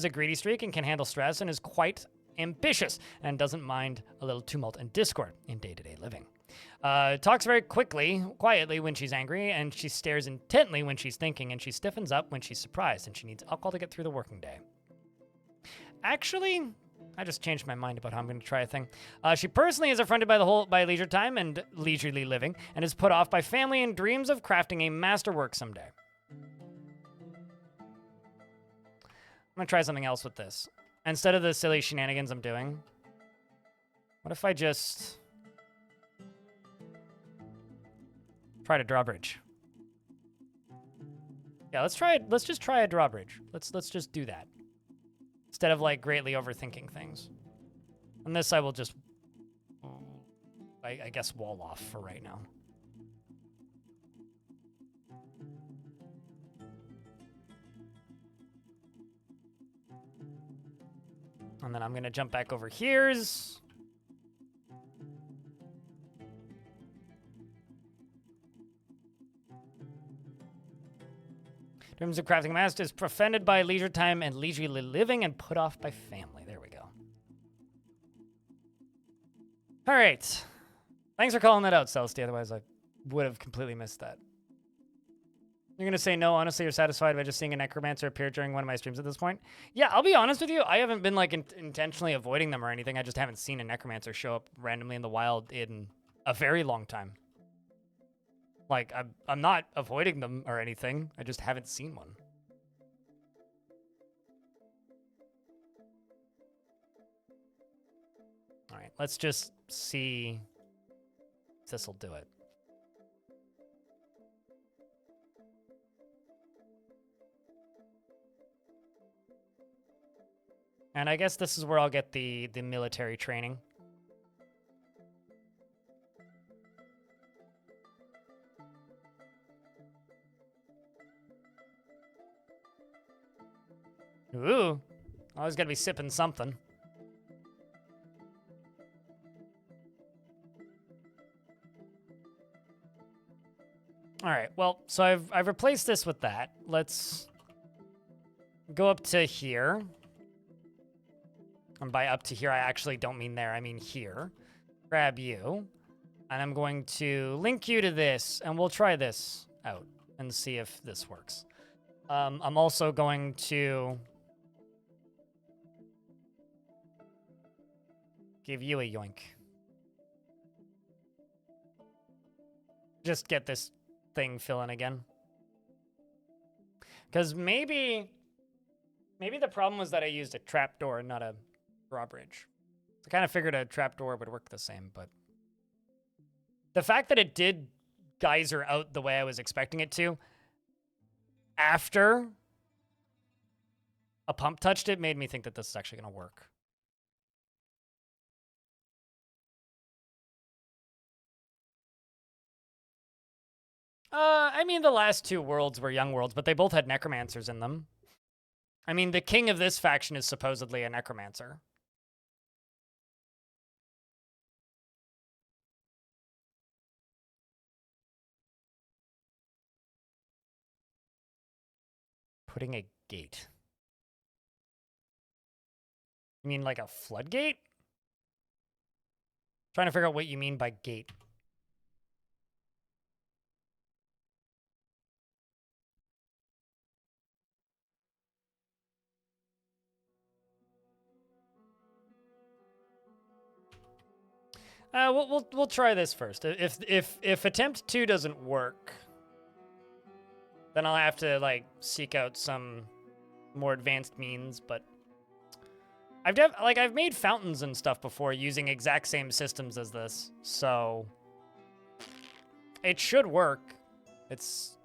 a greedy streak and can handle stress, and is quite ambitious and doesn't mind a little tumult and discord in day-to-day living. Talks very quietly when she's angry, and she stares intently when she's thinking, and she stiffens up when she's surprised, and she needs alcohol to get through the working day. Actually, I just changed my mind about how I'm going to try a thing. She personally is affronted by leisure time and leisurely living, and is put off by family and dreams of crafting a masterwork someday. I'm going to try something else with this. Instead of the silly shenanigans I'm doing, what if I just try a drawbridge? Yeah, let's just try a drawbridge. Let's just do that. Instead of like greatly overthinking things. And this I will just I guess wall off for right now. And then I'm gonna jump back over here's. Dreams of crafting master is offended by leisure time and leisurely living and put off by family. There we go. All right. Thanks for calling that out, Celestia. Otherwise, I would have completely missed that. You're going to say no, honestly, you're satisfied by just seeing a necromancer appear during one of my streams at this point? Yeah, I'll be honest with you. I haven't been, like, intentionally avoiding them or anything. I just haven't seen a necromancer show up randomly in the wild in a very long time. Like, I'm not avoiding them or anything. I just haven't seen one. All right, let's just see if this will do it. And I guess this is where I'll get the military training. Ooh, always gotta be sipping something. All right, well, so I've replaced this with that. Let's go up to here. And by up to here, I actually don't mean there, I mean here. Grab you. And I'm going to link you to this, and we'll try this out and see if this works. I'm also going to give you a yoink. Just get this thing filling again. Because maybe the problem was that I used a trapdoor and not a drawbridge. I kind of figured a trapdoor would work the same, but the fact that it did geyser out the way I was expecting it to after a pump touched it made me think that this is actually going to work. I mean, the last two worlds were young worlds, but they both had necromancers in them. I mean, the king of this faction is supposedly a necromancer. Putting a gate. You mean like a floodgate? Trying to figure out what you mean by gate. We'll try this first. If attempt 2 doesn't work, then I'll have to like seek out some more advanced means. But I've made fountains and stuff before using exact same systems as this, so it should work. It's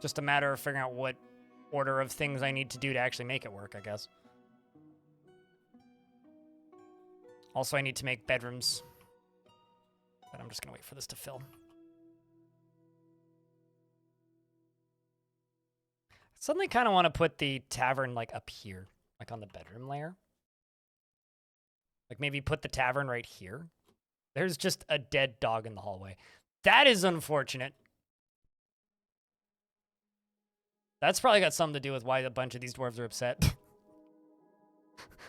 just a matter of figuring out what order of things I need to do to actually make it work, I guess. Also, I need to make bedrooms. But I'm just going to wait for this to fill. Suddenly kind of want to put the tavern like up here, like on the bedroom layer. Like maybe put the tavern right here. There's just a dead dog in the hallway. That is unfortunate. That's probably got something to do with why a bunch of these dwarves are upset.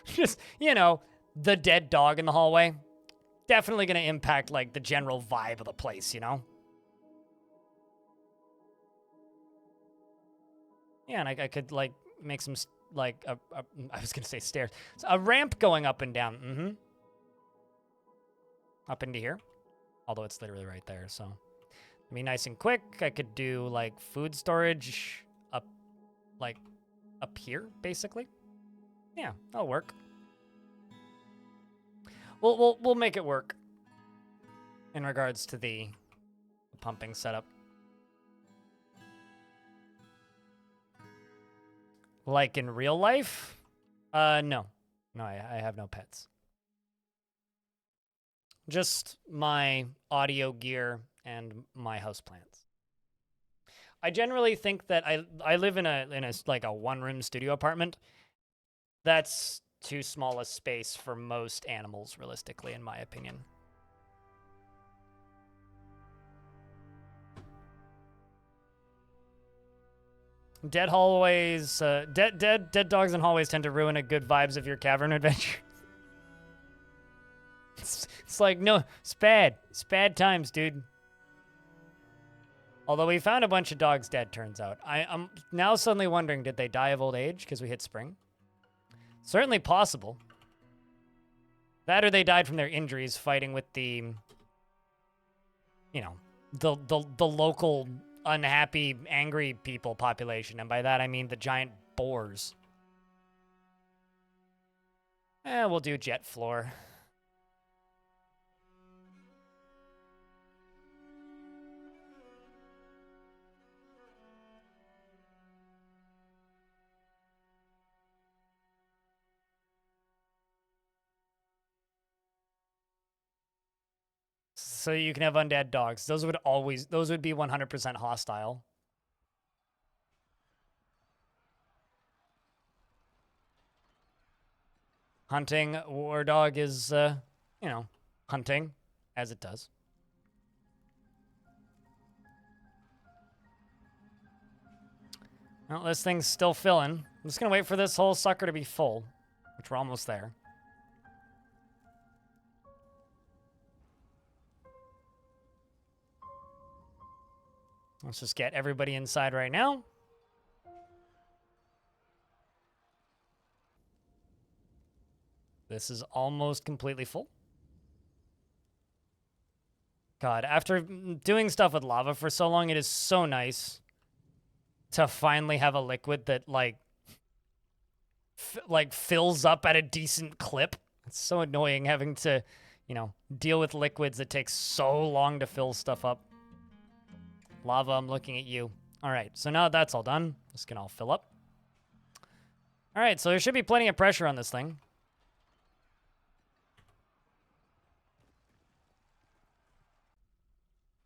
Just, you know, the dead dog in the hallway. Definitely going to impact, like, the general vibe of the place, you know? Yeah, and I could, like, make some, like, I was going to say stairs. So a ramp going up and down. Mm-hmm. Up into here. Although it's literally right there, so. Be nice and quick. I could do, like, food storage up, like, up here, basically. Yeah, that'll work. We'll make it work in regards to the pumping setup. Like in real life? No. No, I have no pets. Just my audio gear and my houseplants. I generally think that I live in a like a one-room studio apartment. That's too small a space for most animals, realistically, in my opinion. Dead hallways, dead dogs in hallways tend to ruin a good vibes of your cavern adventure. It's like, no, it's bad. It's bad times, dude. Although we found a bunch of dogs dead, turns out. I'm now suddenly wondering, did they die of old age because we hit spring? Certainly possible. That or they died from their injuries fighting with the, you know, the local unhappy, angry people population. And by that, I mean the giant boars. We'll do jet floor. So you can have undead dogs. Those would be 100% hostile. Hunting war dog is, you know, hunting as it does. Well, this thing's still filling. I'm just gonna wait for this whole sucker to be full, which we're almost there. Let's just get everybody inside right now. This is almost completely full. God, after doing stuff with lava for so long, it is so nice to finally have a liquid that, like fills up at a decent clip. It's so annoying having to, you know, deal with liquids that take so long to fill stuff up. Lava, I'm looking at you. All right, so now that's all done. This can all fill up. All right, so there should be plenty of pressure on this thing.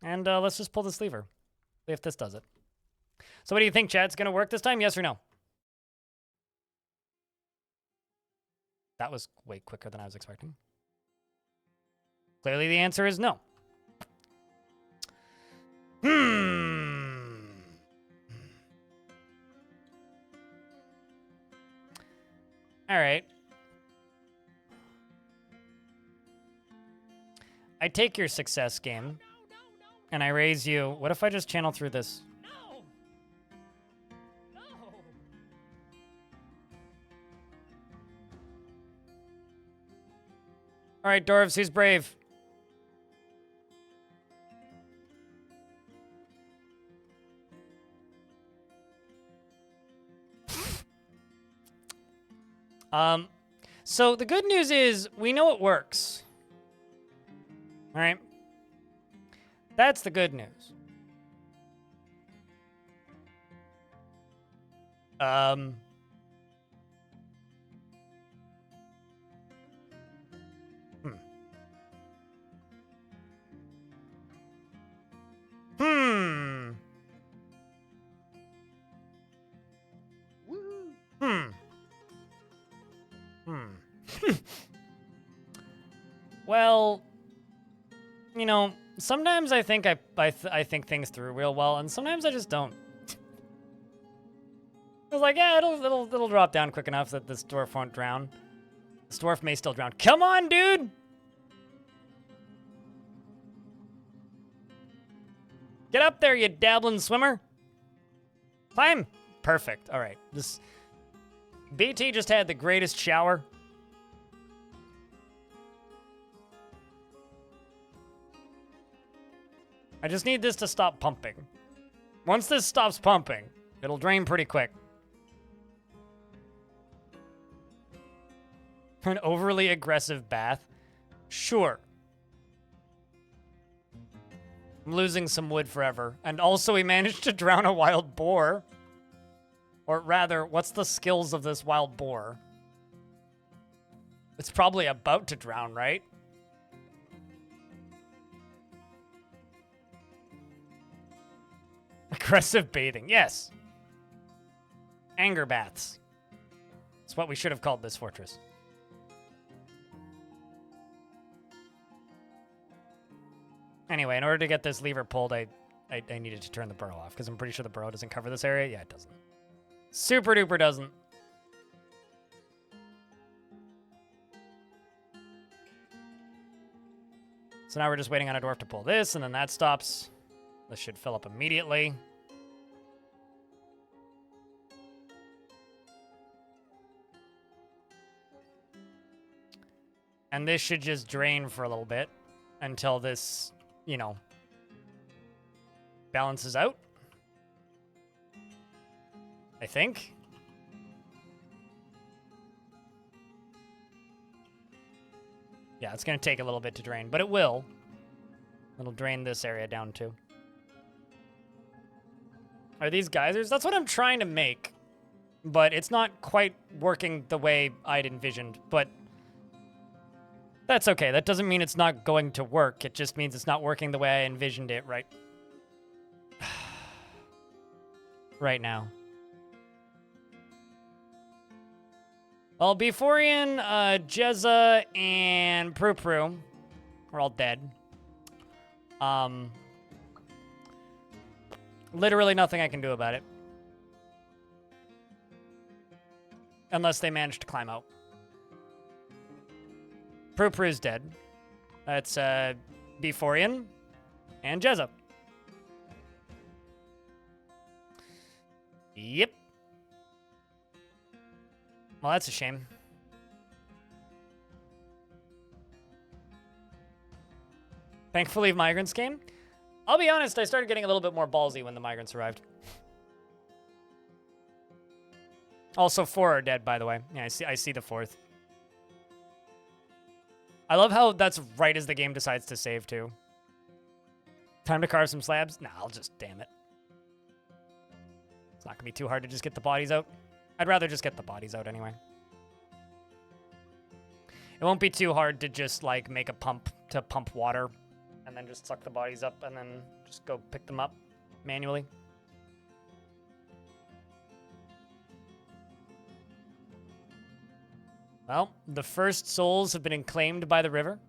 And let's just pull this lever. See if this does it. So what do you think, Chad? It's going to work this time? Yes or no? That was way quicker than I was expecting. Clearly the answer is no. All right. I take your success game, and I raise you. What if I just channel through this? No! No! All right, Dwarves, who's brave? So the good news is we know it works. All right? That's the good news. Well, you know, sometimes I think I think things through real well, and sometimes I just don't. I was like, yeah, it'll drop down quick enough that this dwarf won't drown. This dwarf may still drown. Come on, dude! Get up there, you dabbling swimmer! Climb! Perfect. All right. This BT just had the greatest shower. I just need this to stop pumping. Once this stops pumping, it'll drain pretty quick. An overly aggressive bath? Sure. I'm losing some wood forever. And also we managed to drown a wild boar. Or rather, what's the skills of this wild boar? It's probably about to drown, right? Aggressive bathing, yes. Anger baths. That's what we should have called this fortress. Anyway, in order to get this lever pulled, I needed to turn the burrow off, because I'm pretty sure the burrow doesn't cover this area. Yeah, it doesn't. Super duper doesn't. So now we're just waiting on a dwarf to pull this, and then that stops. This should fill up immediately. And this should just drain for a little bit until this, you know, balances out. I think. Yeah, it's going to take a little bit to drain, but it will. It'll drain this area down too. Are these geysers? That's what I'm trying to make, but it's not quite working the way I'd envisioned, but that's okay. That doesn't mean it's not going to work. It just means it's not working the way I envisioned it right now. Well, Beeforian, Jezza, and Prue are all dead. Literally nothing I can do about it. Unless they manage to climb out. Prue's dead. That's Beeforian and Jezza. Yep. Well, that's a shame. Thankfully, migrants came. I'll be honest, I started getting a little bit more ballsy when the migrants arrived. Also, 4 are dead, by the way. Yeah, I see the 4th. I love how that's right as the game decides to save, too. Time to carve some slabs? Nah, I'll just, damn it. It's not gonna be too hard to just get the bodies out. I'd rather just get the bodies out anyway. It won't be too hard to just, like, make a pump to pump water and then just suck the bodies up and then just go pick them up manually. Well, the first souls have been claimed by the river.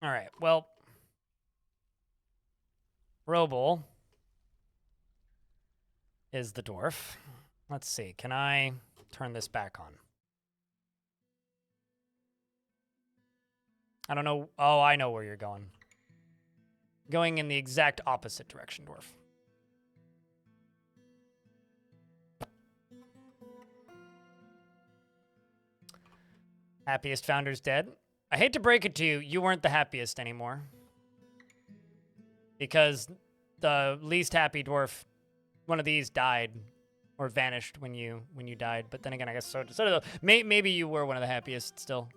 All right, well, Roble is the dwarf. Let's see, can I turn this back on? I don't know. Oh, I know where you're going. Going in the exact opposite direction, dwarf. Happiest founder's dead. I hate to break it to you, you weren't the happiest anymore. Because the least happy dwarf, one of these died or vanished when you died. But then again, I guess so did maybe you were one of the happiest still.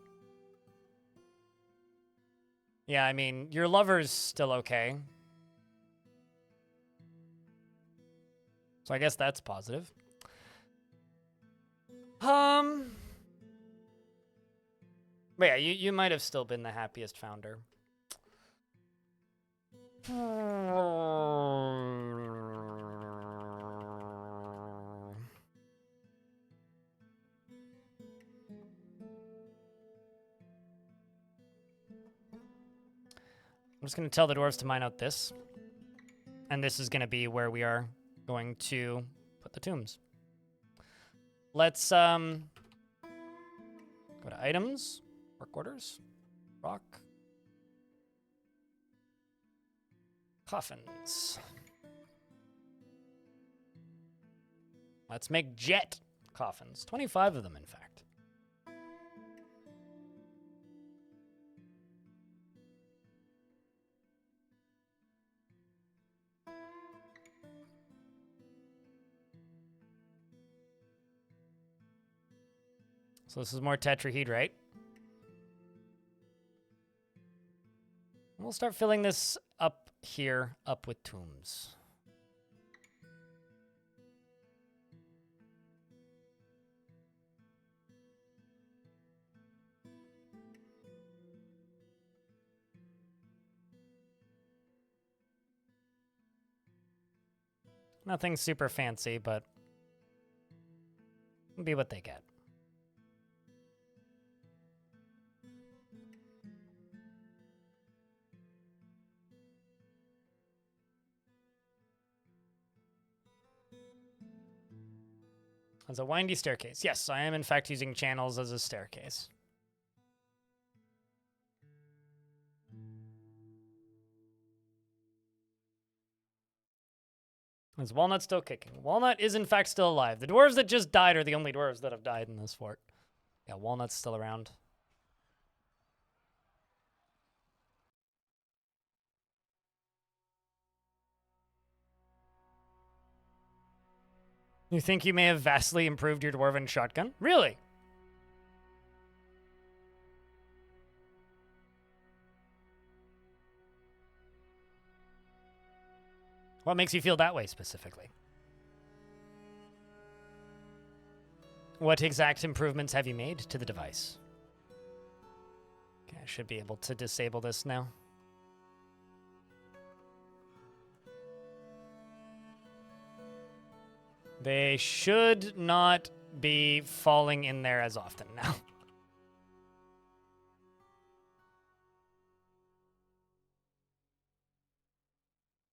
Yeah, I mean, your lover's still okay. So I guess that's positive. But yeah, you might have still been the happiest founder. I'm just going to tell the dwarves to mine out this. And this is going to be where we are going to put the tombs. Let's go to items, work orders, rock, coffins. Let's make jet coffins. 25 of them, in fact. So this is more tetrahedrite. We'll start filling this up here, up with tombs. Nothing super fancy, but it'll be what they get. As a windy staircase. Yes, I am in fact using channels as a staircase. Is Walnut still kicking? Walnut is in fact still alive. The dwarves that just died are the only dwarves that have died in this fort. Yeah, Walnut's still around. You think you may have vastly improved your dwarven shotgun? Really? What makes you feel that way specifically? What exact improvements have you made to the device? Okay, I should be able to disable this now. They should not be falling in there as often now.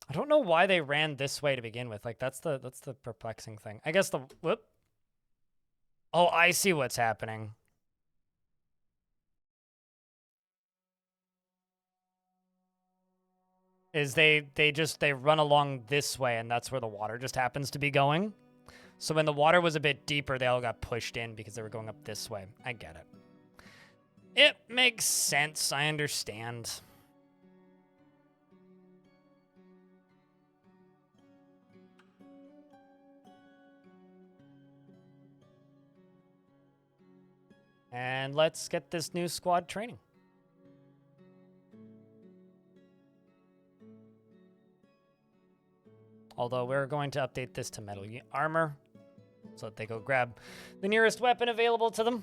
I don't know why they ran this way to begin with. Like that's the perplexing thing. I guess the whoop. Oh, I see what's happening. Is they run along this way and that's where the water just happens to be going. So when the water was a bit deeper, they all got pushed in because they were going up this way. I get it. It makes sense. I understand. And let's get this new squad training. Although we're going to update this to metal armor so that they go grab the nearest weapon available to them.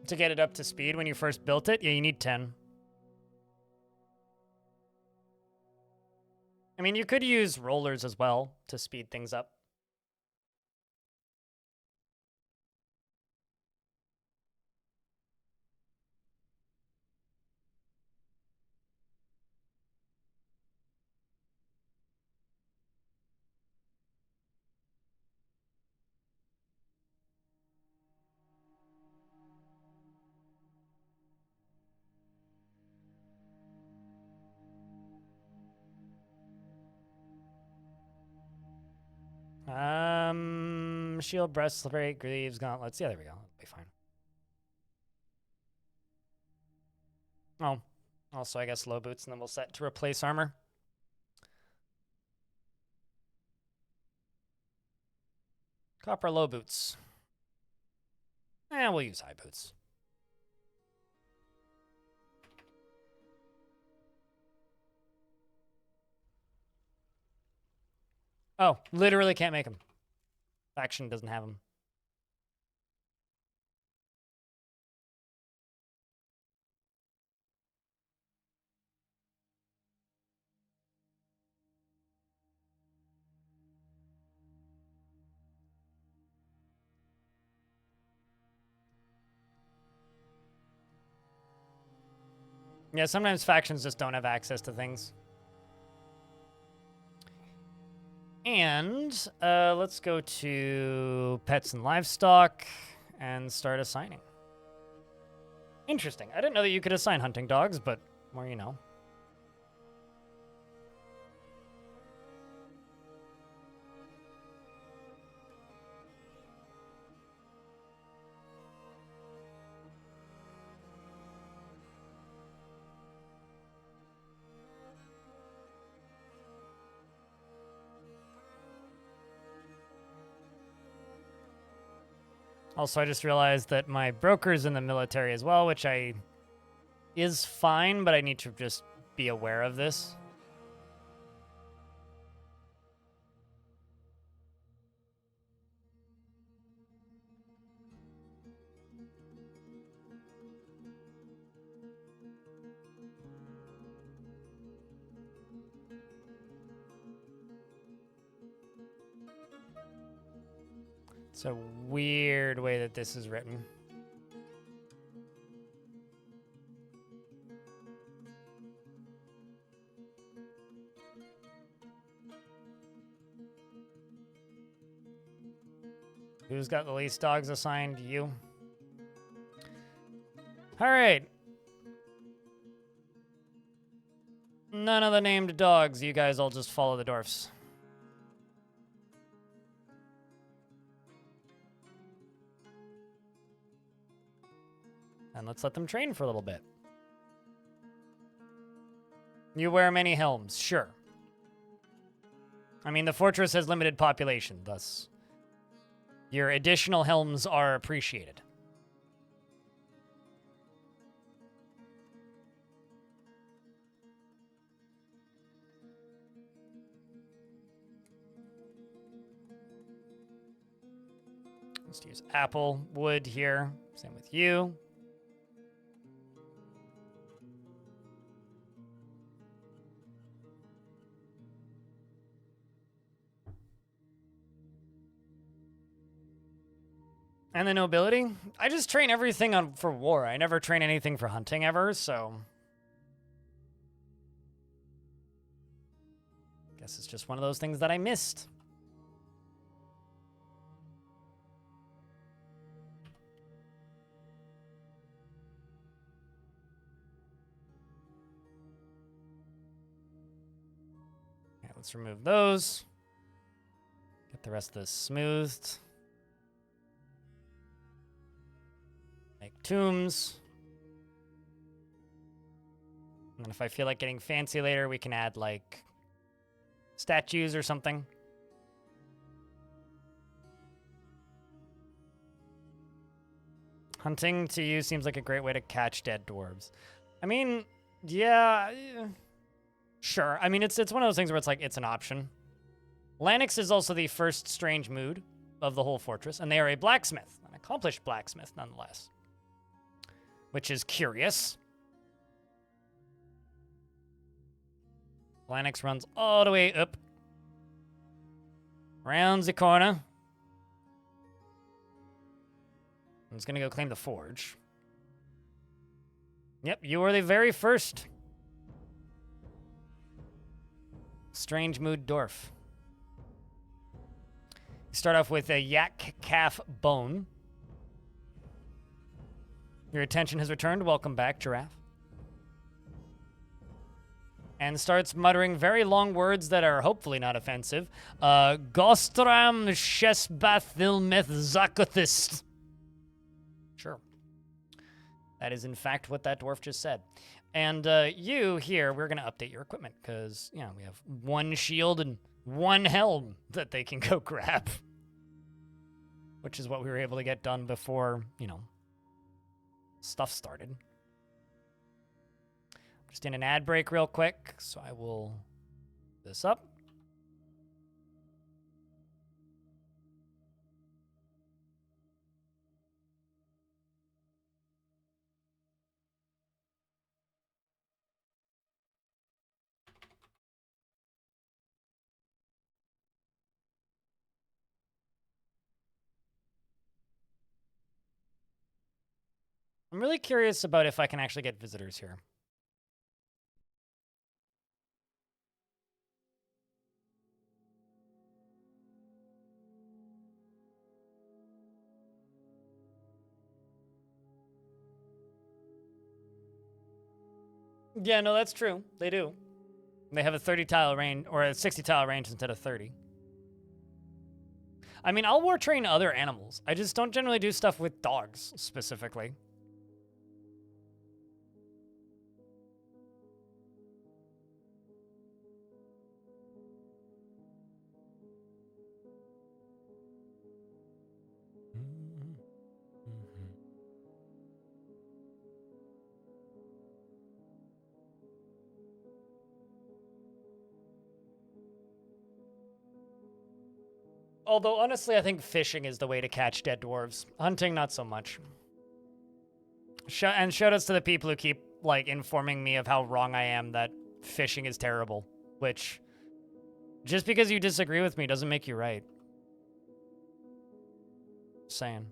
To get it up to speed when you first built it, yeah, you need 10. I mean, you could use rollers as well to speed things up. Shield, breastplate, greaves, gauntlets. Yeah, there we go. That'll be fine. Oh, also I guess low boots, and then we'll set to replace armor. Copper low boots. We'll use high boots. Oh, literally can't make them. Faction doesn't have them. Yeah, sometimes factions just don't have access to things. And let's go to pets and livestock and start assigning. Interesting. I didn't know that you could assign hunting dogs, but more you know. Also, I just realized that my broker's in the military as well, which is fine, but I need to just be aware of this. It's a weird way that this is written. Who's got the least dogs assigned? You. All right. None of the named dogs. You guys all just follow the dwarfs. And let's let them train for a little bit. You wear many helms, sure. I mean, the fortress has limited population, thus your additional helms are appreciated. Let's use apple wood here. Same with you. And the nobility? I just train everything for war. I never train anything for hunting ever, so... Guess it's just one of those things that I missed. Okay, let's remove those. Get the rest of this smoothed. Make tombs. And if I feel like getting fancy later, we can add, like, statues or something. Hunting to you seems like a great way to catch dead dwarves. I mean, yeah, sure. I mean, it's one of those things where it's like, it's an option. Lanix is also the first strange mood of the whole fortress, and they are a blacksmith, an accomplished blacksmith nonetheless. Which is curious. Lanix runs all the way up. Around the corner. I'm just gonna go claim the forge. Yep, you are the very first strange mood dwarf. You start off with a yak calf bone. Your attention has returned. Welcome back, giraffe. And starts muttering very long words that are hopefully not offensive. Gostram Shesbath Vilmeth Zakothist. Sure. That is, in fact, what that dwarf just said. And you here, we're going to update your equipment because, yeah, we have one shield and one helm that they can go grab. Which is what we were able to get done before, you know, stuff started. Just in an ad break real quick, so I will this up. I'm really curious about if I can actually get visitors here. Yeah, no, that's true. They do. They have a 30 tile range or a 60 tile range instead of 30. I mean, I'll war train other animals. I just don't generally do stuff with dogs specifically. Although, honestly, I think fishing is the way to catch dead dwarves. Hunting, not so much. And shoutouts to the people who keep, like, informing me of how wrong I am that fishing is terrible. Which, just because you disagree with me doesn't make you right. Saying.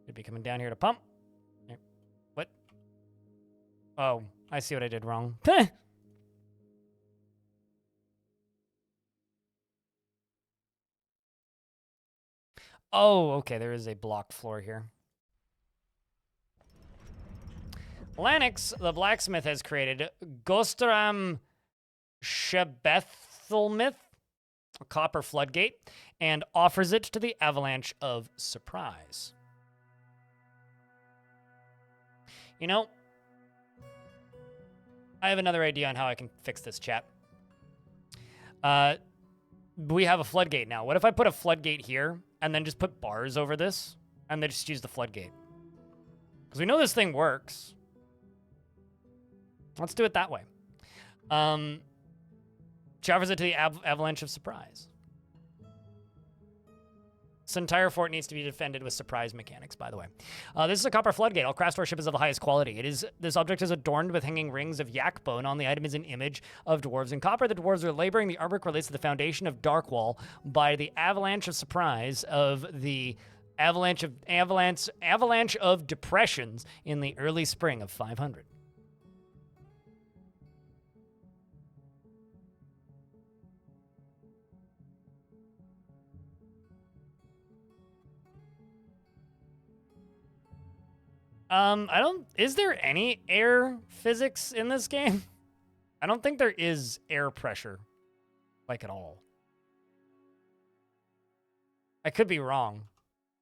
Should be coming down here to pump. What? Oh, I see what I did wrong. Oh, okay, there is a block floor here. Lanix, the blacksmith, has created Gostram Shebethelmith, a copper floodgate, and offers it to the Avalanche of Surprise. You know, I have another idea on how I can fix this, chat. We have a floodgate now. What if I put a floodgate here and then just put bars over this and then just use the floodgate? Because we know this thing works. Let's do it that way. She offers it to the Avalanche of Surprise. This entire fort needs to be defended with surprise mechanics, by the way. This is a copper floodgate. All craft worship is of the highest quality. This object is adorned with hanging rings of yak bone. On the item is an image of dwarves in copper. The dwarves are laboring. The artwork relates to the foundation of Darkwall by the Avalanche of Surprise of the Avalanche of Depressions in the early spring of 500. Is there any air physics in this game? I don't think there is air pressure, like, at all. I could be wrong,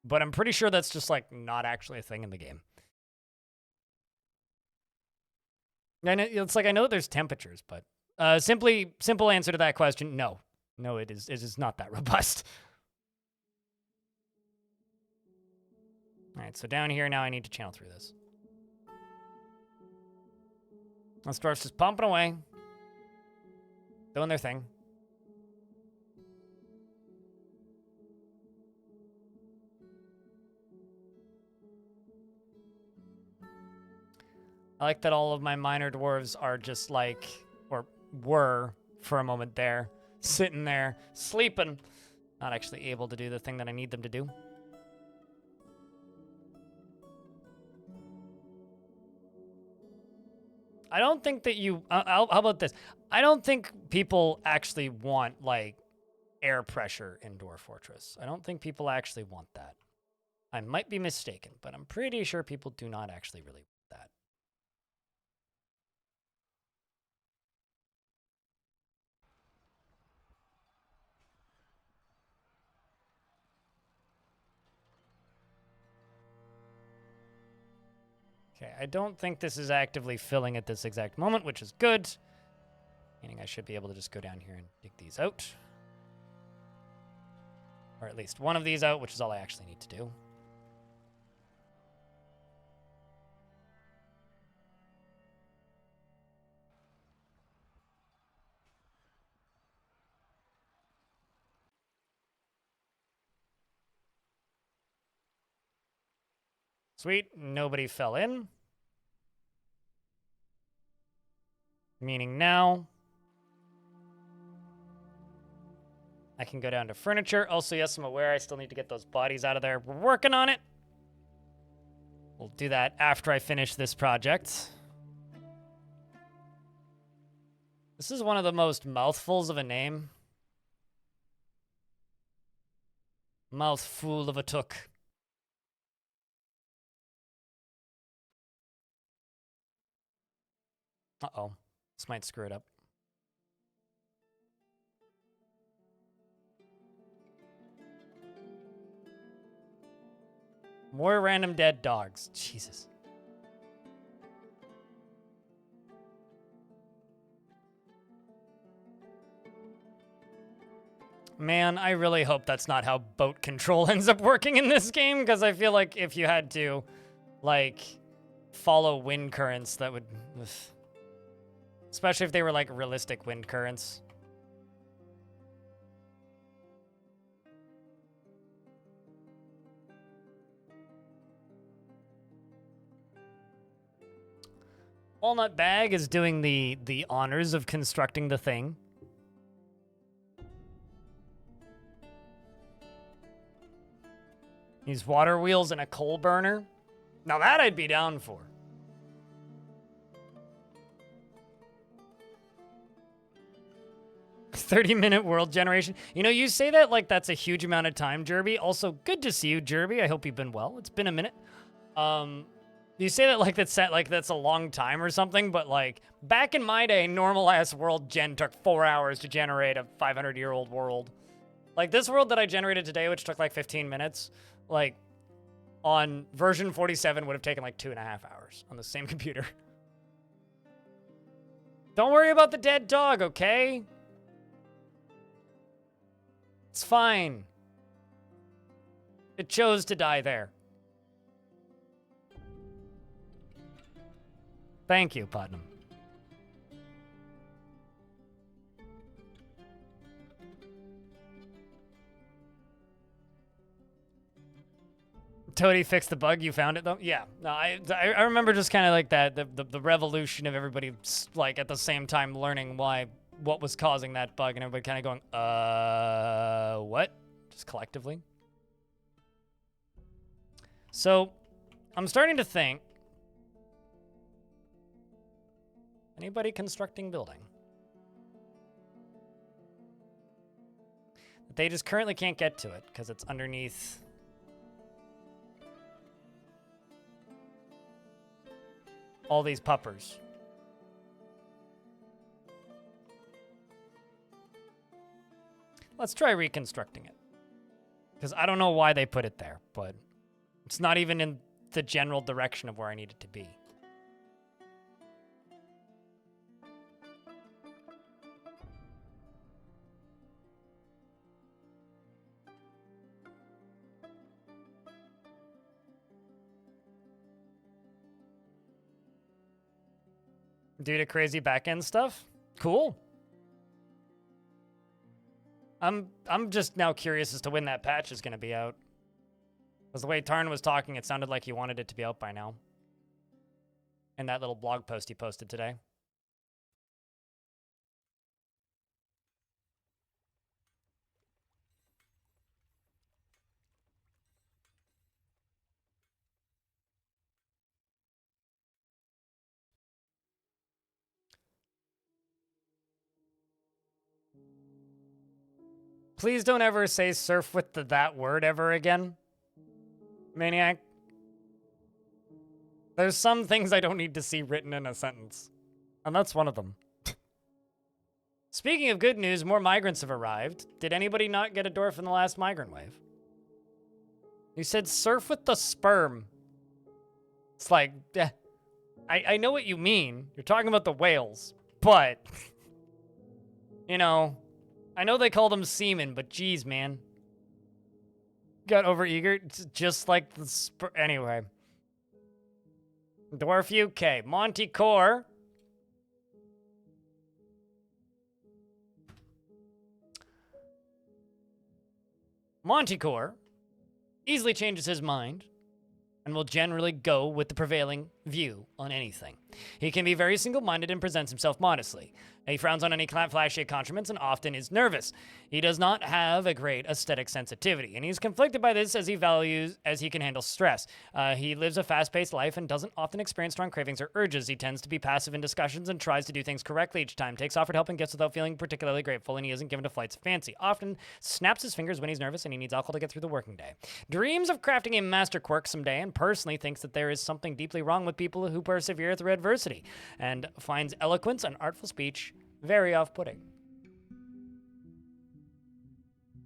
but I'm pretty sure that's just, like, not actually a thing in the game. And it's like, I know that there's temperatures, but, simple answer to that question, no. No, it is not that robust. All right, so down here now I need to channel through this. Those dwarfs just pumping away. Doing their thing. I like that all of my minor dwarves are just like, or were for a moment there, sitting there, sleeping, not actually able to do the thing that I need them to do. I don't think that you... how about this? I don't think people actually want, like, air pressure in Dwarf Fortress. I don't think people actually want that. I might be mistaken, but I'm pretty sure people do not actually really want that. Okay, I don't think this is actively filling at this exact moment, which is good. Meaning I should be able to just go down here and dig these out. Or at least one of these out, which is all I actually need to do. Sweet, nobody fell in. Meaning now I can go down to furniture. Also, yes, I'm aware I still need to get those bodies out of there. We're working on it. We'll do that after I finish this project. This is one of the most mouthfuls of a name. Mouthful of a took. Uh-oh. This might screw it up. More random dead dogs. Jesus. Man, I really hope that's not how boat control ends up working in this game, because I feel like if you had to, like, follow wind currents, that would... Ugh. Especially if they were, like, realistic wind currents. Walnut Bag is doing the honors of constructing the thing. Use water wheels and a coal burner. Now that I'd be down for. "30-minute world generation." You know, you say that like that's a huge amount of time, Jerby. Also, good to see you, Jerby. I hope you've been well. It's been a minute. You say that like that's a long time or something, but like back in my day, normal ass world gen took 4 hours to generate a 500-year-old world. Like this world that I generated today, which took like 15 minutes, like on version 47 would have taken like 2.5 hours on the same computer. Don't worry about the dead dog, okay? It's fine. It chose to die there. Thank you, Putnam. Toady fixed the bug. You found it, though? Yeah. No, I remember just kind of like that, the revolution of everybody, like, at the same time learning what was causing that bug, and everybody kind of going, what? Just collectively. So, I'm starting to think, anybody constructing building? They just currently can't get to it because it's underneath all these puppers. Let's try reconstructing it. Because I don't know why they put it there, but it's not even in the general direction of where I need it to be. Due to crazy backend stuff? Cool. I'm just now curious as to when that patch is going to be out. Because the way Tarn was talking, it sounded like he wanted it to be out by now. In that little blog post he posted today. Please don't ever say surf with that word ever again, Maniac. There's some things I don't need to see written in a sentence. And that's one of them. Speaking of good news, more migrants have arrived. Did anybody not get a dwarf in the last migrant wave? You said surf with the sperm. It's like, I know what you mean. You're talking about the whales. But, you know, I know they call them semen, but geez, man. Got overeager, just like the anyway. Dwarf UK, Monty Core. Monty Core easily changes his mind and will generally go with the prevailing view on anything. He can be very single-minded and presents himself modestly. He frowns on any flashy accoutrements and often is nervous. He does not have a great aesthetic sensitivity, and he's conflicted by this as he can handle stress. He lives a fast-paced life and doesn't often experience strong cravings or urges. He tends to be passive in discussions and tries to do things correctly each time, takes offered help and gifts without feeling particularly grateful, and he isn't given to flights of fancy. Often snaps his fingers when he's nervous and he needs alcohol to get through the working day. Dreams of crafting a master quirk someday, and personally thinks that there is something deeply wrong with people who persevere through adversity, and finds eloquence and artful speech very off-putting.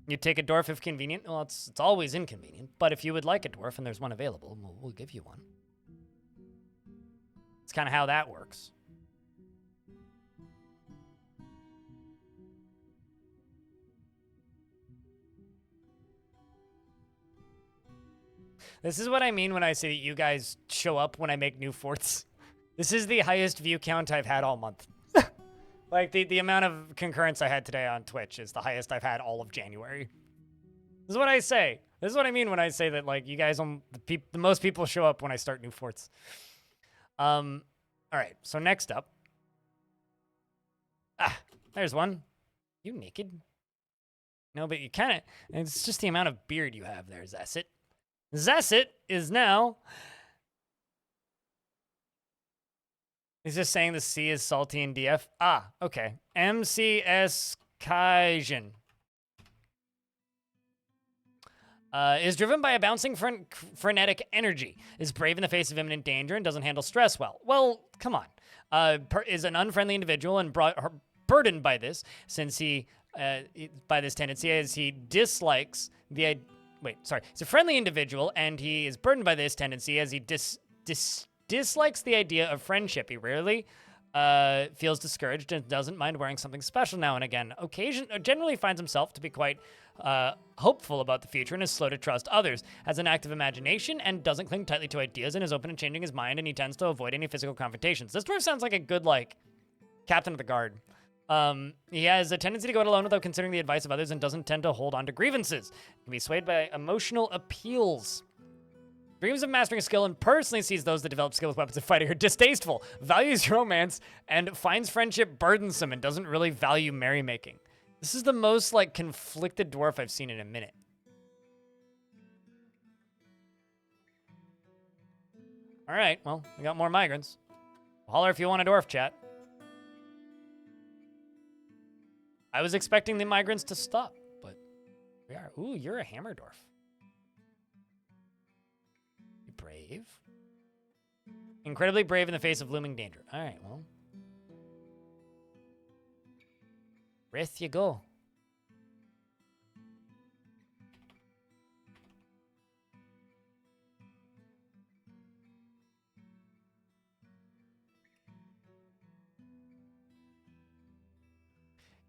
You take a dwarf if convenient. Well, it's always inconvenient, but if you would like a dwarf and there's one available, we'll give you one. It's kind of how that works. This is what I mean when I say that you guys show up when I make new forts. This is the highest view count I've had all month. Like, the amount of concurrence I had today on Twitch is the highest I've had all of January. This is what I say. This is what I mean when I say that, like, you guys, the most people show up when I start new forts. All right, so next up. There's one. You naked? No, but you kind of, it's just the amount of beard you have there, Zasset. Zasset is now... He's just saying the C is salty in DF. Okay. MCS Kaijin. Is driven by a bouncing frenetic energy. Is brave in the face of imminent danger and doesn't handle stress well. Well, come on. Is an unfriendly individual and burdened by this, since by this tendency, as he dislikes the... He's a friendly individual, and he is burdened by this tendency as he dislikes the idea of friendship. He rarely feels discouraged and doesn't mind wearing something special now and again. Generally finds himself to be quite hopeful about the future and is slow to trust others. Has an active imagination and doesn't cling tightly to ideas and is open to changing his mind, and he tends to avoid any physical confrontations. This dwarf sounds like a good, captain of the guard. He has a tendency to go it alone without considering the advice of others and doesn't tend to hold on to grievances. Can be swayed by emotional appeals. Dreams of mastering a skill and personally sees those that develop skill with weapons of fighting are distasteful, values romance, and finds friendship burdensome and doesn't really value merrymaking. This is the most, conflicted dwarf I've seen in a minute. All right, well, we got more migrants. Holler if you want a dwarf, chat. I was expecting the migrants to stop, but we are. Ooh, you're a hammer dwarf. Brave. Incredibly brave in the face of looming danger. All right, well. Rith you go.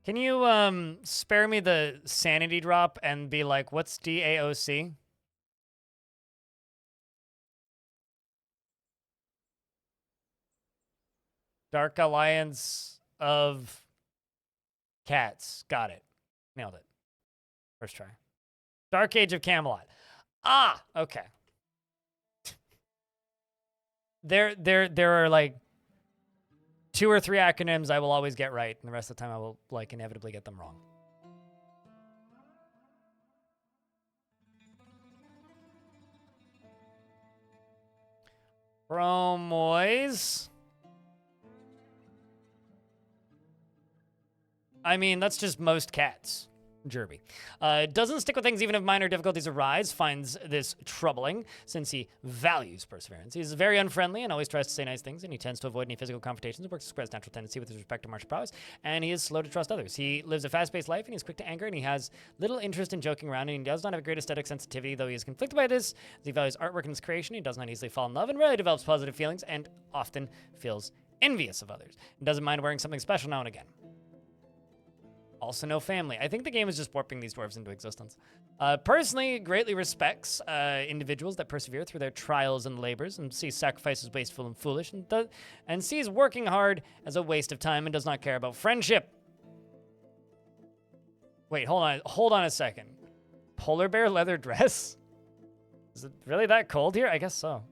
Can you spare me the sanity drop and be like, what's DAOC? Dark Alliance of Cats. Got it. Nailed it. First try. Dark Age of Camelot. Okay. There are 2 or 3 acronyms I will always get right, and the rest of the time I will inevitably get them wrong. Bromoise. I mean, that's just most cats. Jerby. Doesn't stick with things even if minor difficulties arise, finds this troubling since he values perseverance. He's very unfriendly and always tries to say nice things, and he tends to avoid any physical confrontations, works to express natural tendency with his respect to martial prowess, and he is slow to trust others. He lives a fast-paced life, and he's quick to anger, and he has little interest in joking around, and he does not have a great aesthetic sensitivity, though he is conflicted by this, as he values artwork and his creation. He does not easily fall in love and rarely develops positive feelings, and often feels envious of others, and doesn't mind wearing something special now and again. Also no family. I think the game is just warping these dwarves into existence. Personally, greatly respects individuals that persevere through their trials and labors and sees sacrifices wasteful and foolish, and sees working hard as a waste of time and does not care about friendship. Wait, hold on a second. Polar bear leather dress? Is it really that cold here? I guess so.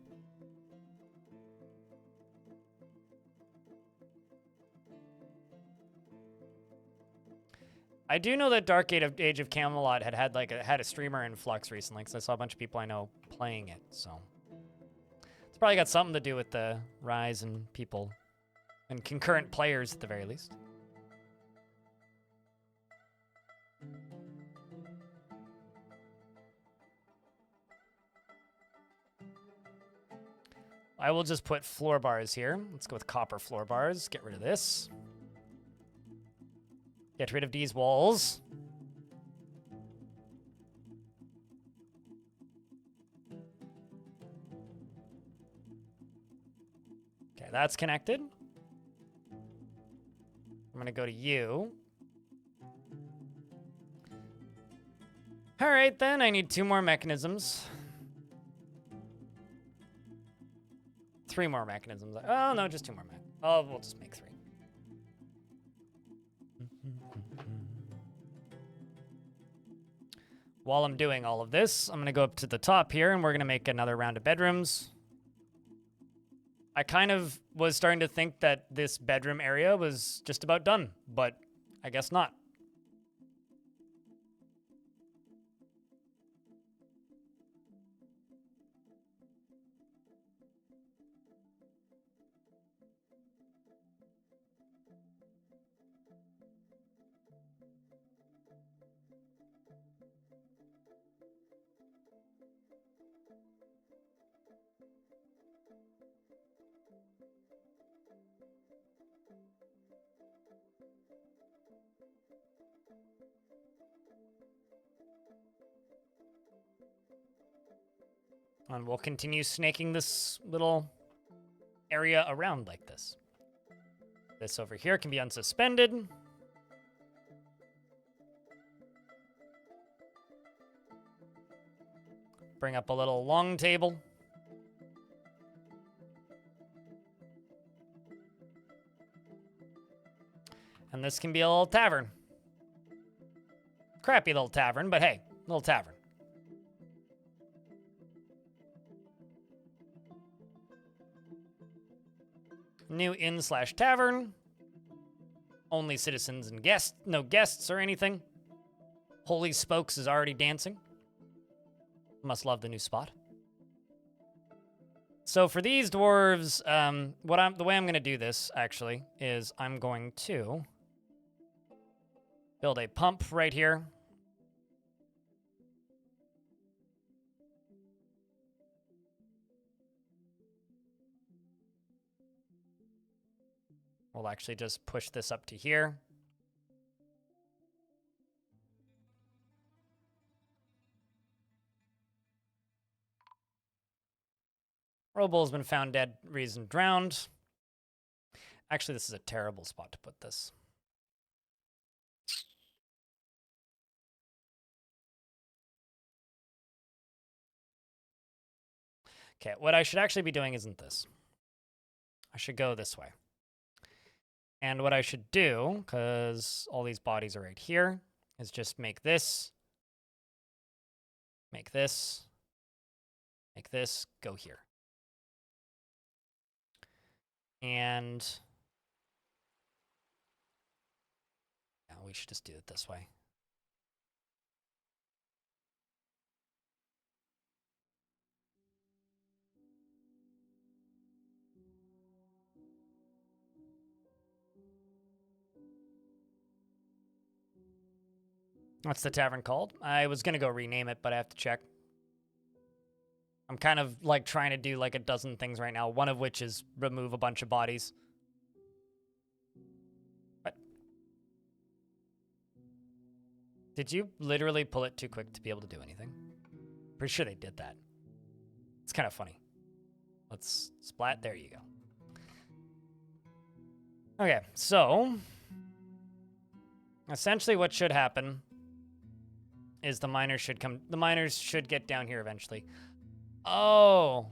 I do know that Dark Age of Camelot had a streamer in Flux recently, because I saw a bunch of people I know playing it. So it's probably got something to do with the rise in people and concurrent players at the very least. I will just put floor bars here. Let's go with copper floor bars. Get rid of this. Get rid of these walls. Okay, that's connected. I'm gonna go to you. All right, then I need 2 more mechanisms. 3 more mechanisms. Oh, no, just 2 more. Oh, we'll just make 3. While I'm doing all of this, I'm going to go up to the top here, and we're going to make another round of bedrooms. I kind of was starting to think that this bedroom area was just about done, but I guess not. And we'll continue snaking this little area around like this. This over here can be unsuspended. Bring up a little long table. And this can be a little tavern. Crappy little tavern, but hey, little tavern. New inn/tavern. Only citizens and guests. No guests or anything. Holy Spokes is already dancing. Must love the new spot. So for these dwarves, the way I'm going to do this, actually, is I'm going to build a pump right here. We'll actually just push this up to here. Robo has been found dead, reason drowned. Actually, this is a terrible spot to put this. Okay, what I should actually be doing isn't this. I should go this way. And what I should do, because all these bodies are right here, is just make this, make this, make this, go here. And yeah, we should just do it this way. What's the tavern called? I was going to go rename it, but I have to check. I'm kind of like trying to do like a dozen things right now, one of which is remove a bunch of bodies. What? Did you literally pull it too quick to be able to do anything? Pretty sure they did that. It's kind of funny. Let's splat. There you go. Okay, so essentially what should happen is the miners should get down here eventually. Oh.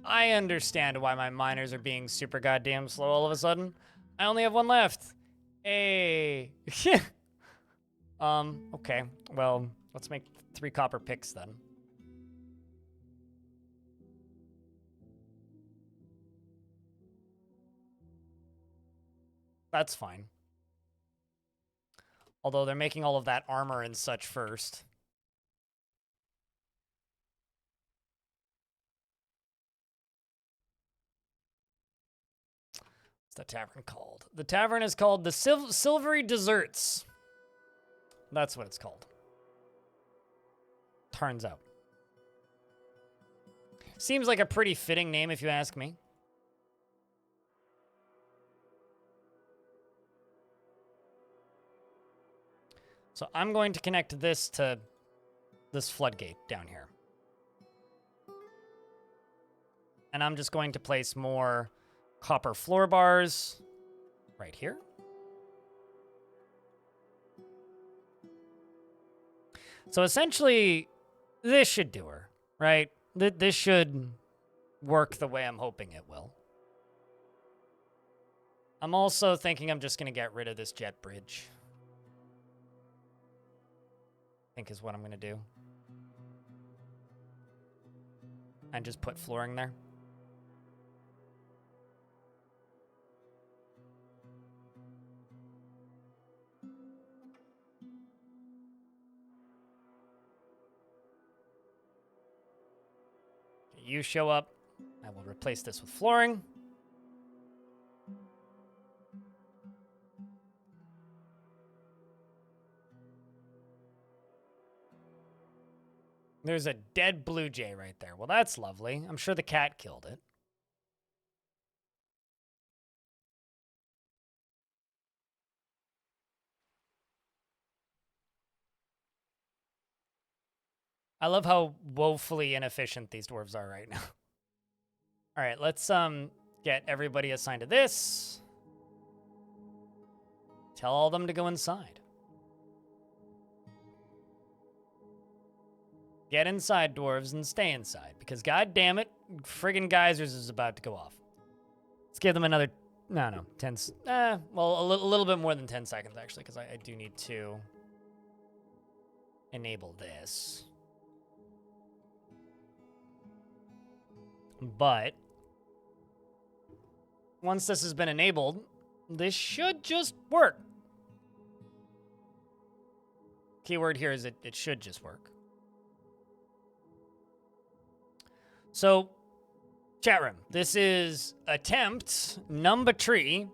I understand why my miners are being super goddamn slow all of a sudden. I only have 1 left. Hey. Okay. Well, let's make 3 copper picks then. That's fine. Although they're making all of that armor and such first. What's the tavern called? The tavern is called the Silvery Desserts. That's what it's called. Turns out. Seems like a pretty fitting name if you ask me. So I'm going to connect this to this floodgate down here. And I'm just going to place more copper floor bars right here. So essentially, this should do her, right? This should work the way I'm hoping it will. I'm also thinking I'm just going to get rid of this jet bridge. I think is what I'm going to do. And just put flooring there. You show up. I will replace this with flooring. There's a dead blue jay right there. Well, that's lovely. I'm sure the cat killed it. I love how woefully inefficient these dwarves are right now. All right, let's get everybody assigned to this. Tell all of them to go inside. Get inside, dwarves, and stay inside. Because, god damn it, friggin' geysers is about to go off. Let's give them another, no, 10, well, a little bit more than 10 seconds, actually, because I do need to enable this. But once this has been enabled, this should just work. Keyword here is it should just work. So, chat room, this is attempt number 3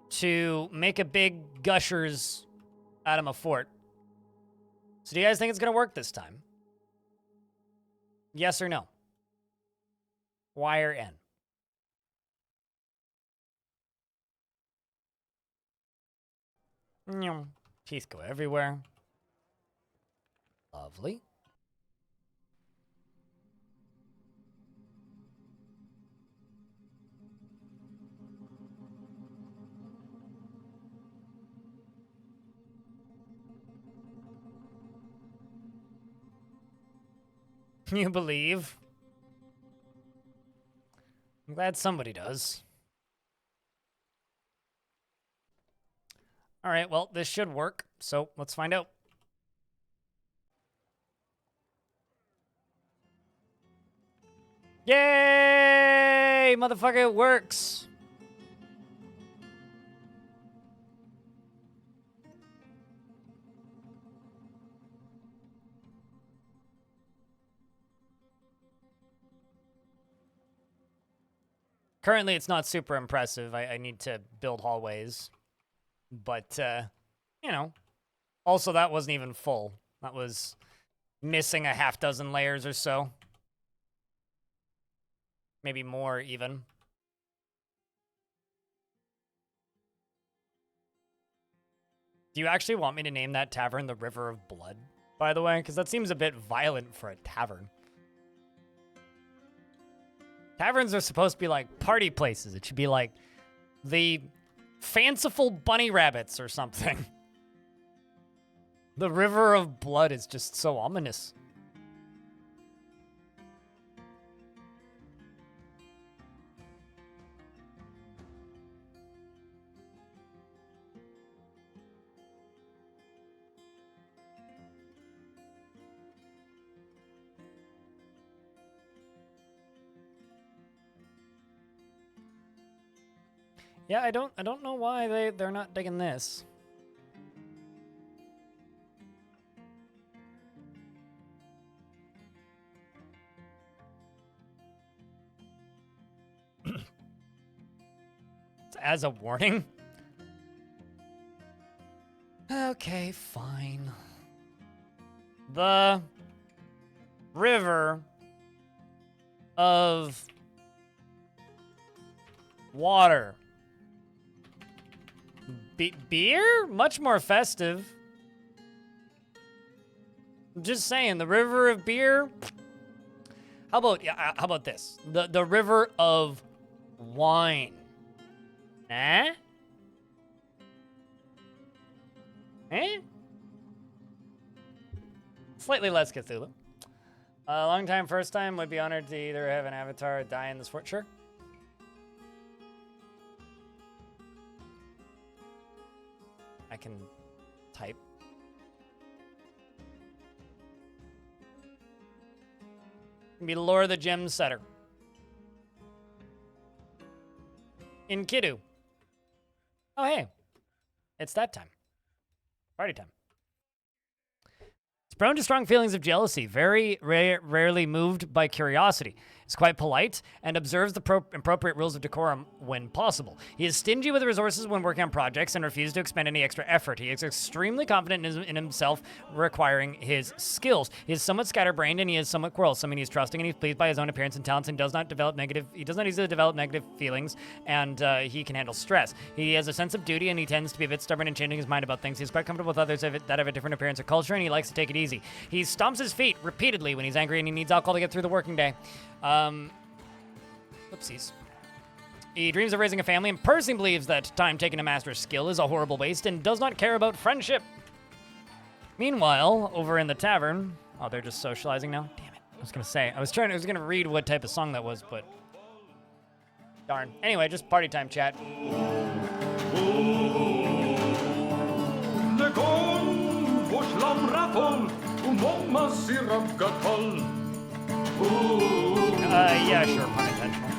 to make a big gushers out of a fort. So do you guys think it's going to work this time? Yes or no? Y or N? Teeth go everywhere. Lovely. You believe? I'm glad somebody does. All right, well, this should work, so let's find out. Yay! Motherfucker, it works! Currently, it's not super impressive. I need to build hallways. But, you know, also that wasn't even full. That was missing a half dozen layers or so. Maybe more, even. Do you actually want me to name that tavern the River of Blood, by the way? Because that seems a bit violent for a tavern. Taverns are supposed to be like party places. It should be like the Fanciful Bunny Rabbits or something. The River of Blood is just so ominous. Yeah, I don't know why they're not digging this. as a warning? Okay, fine. The river of water. Beer? Much more festive. I'm just saying, the river of beer. How about this? The river of wine. Eh? Eh? Slightly less Cthulhu. Long time, first time. Would be honored to either have an avatar or die in the sport. Sure. I can type. Be Lore the Gem Setter. In Kiddu. Oh, hey. It's that time. Party time. It's prone to strong feelings of jealousy, very rarely moved by curiosity. Is quite polite and observes the appropriate rules of decorum when possible. He is stingy with resources when working on projects and refuses to expend any extra effort. He is extremely confident in himself, requiring his skills. He is somewhat scatterbrained and he is somewhat quarrelsome. And he is trusting and he's pleased by his own appearance and talents and does not easily develop negative feelings, and he can handle stress. He has a sense of duty and he tends to be a bit stubborn and changing his mind about things. He's quite comfortable with others that have a different appearance or culture, and he likes to take it easy. He stomps his feet repeatedly when he's angry and he needs alcohol to get through the working day. Whoopsies. He dreams of raising a family and personally believes that time taken to master a skill is a horrible waste and does not care about friendship. Meanwhile, over in the tavern, oh, they're just socializing now? Damn it. I was gonna read what type of song that was, but darn. Anyway, just party time chat. Yeah, sure, pun intentional.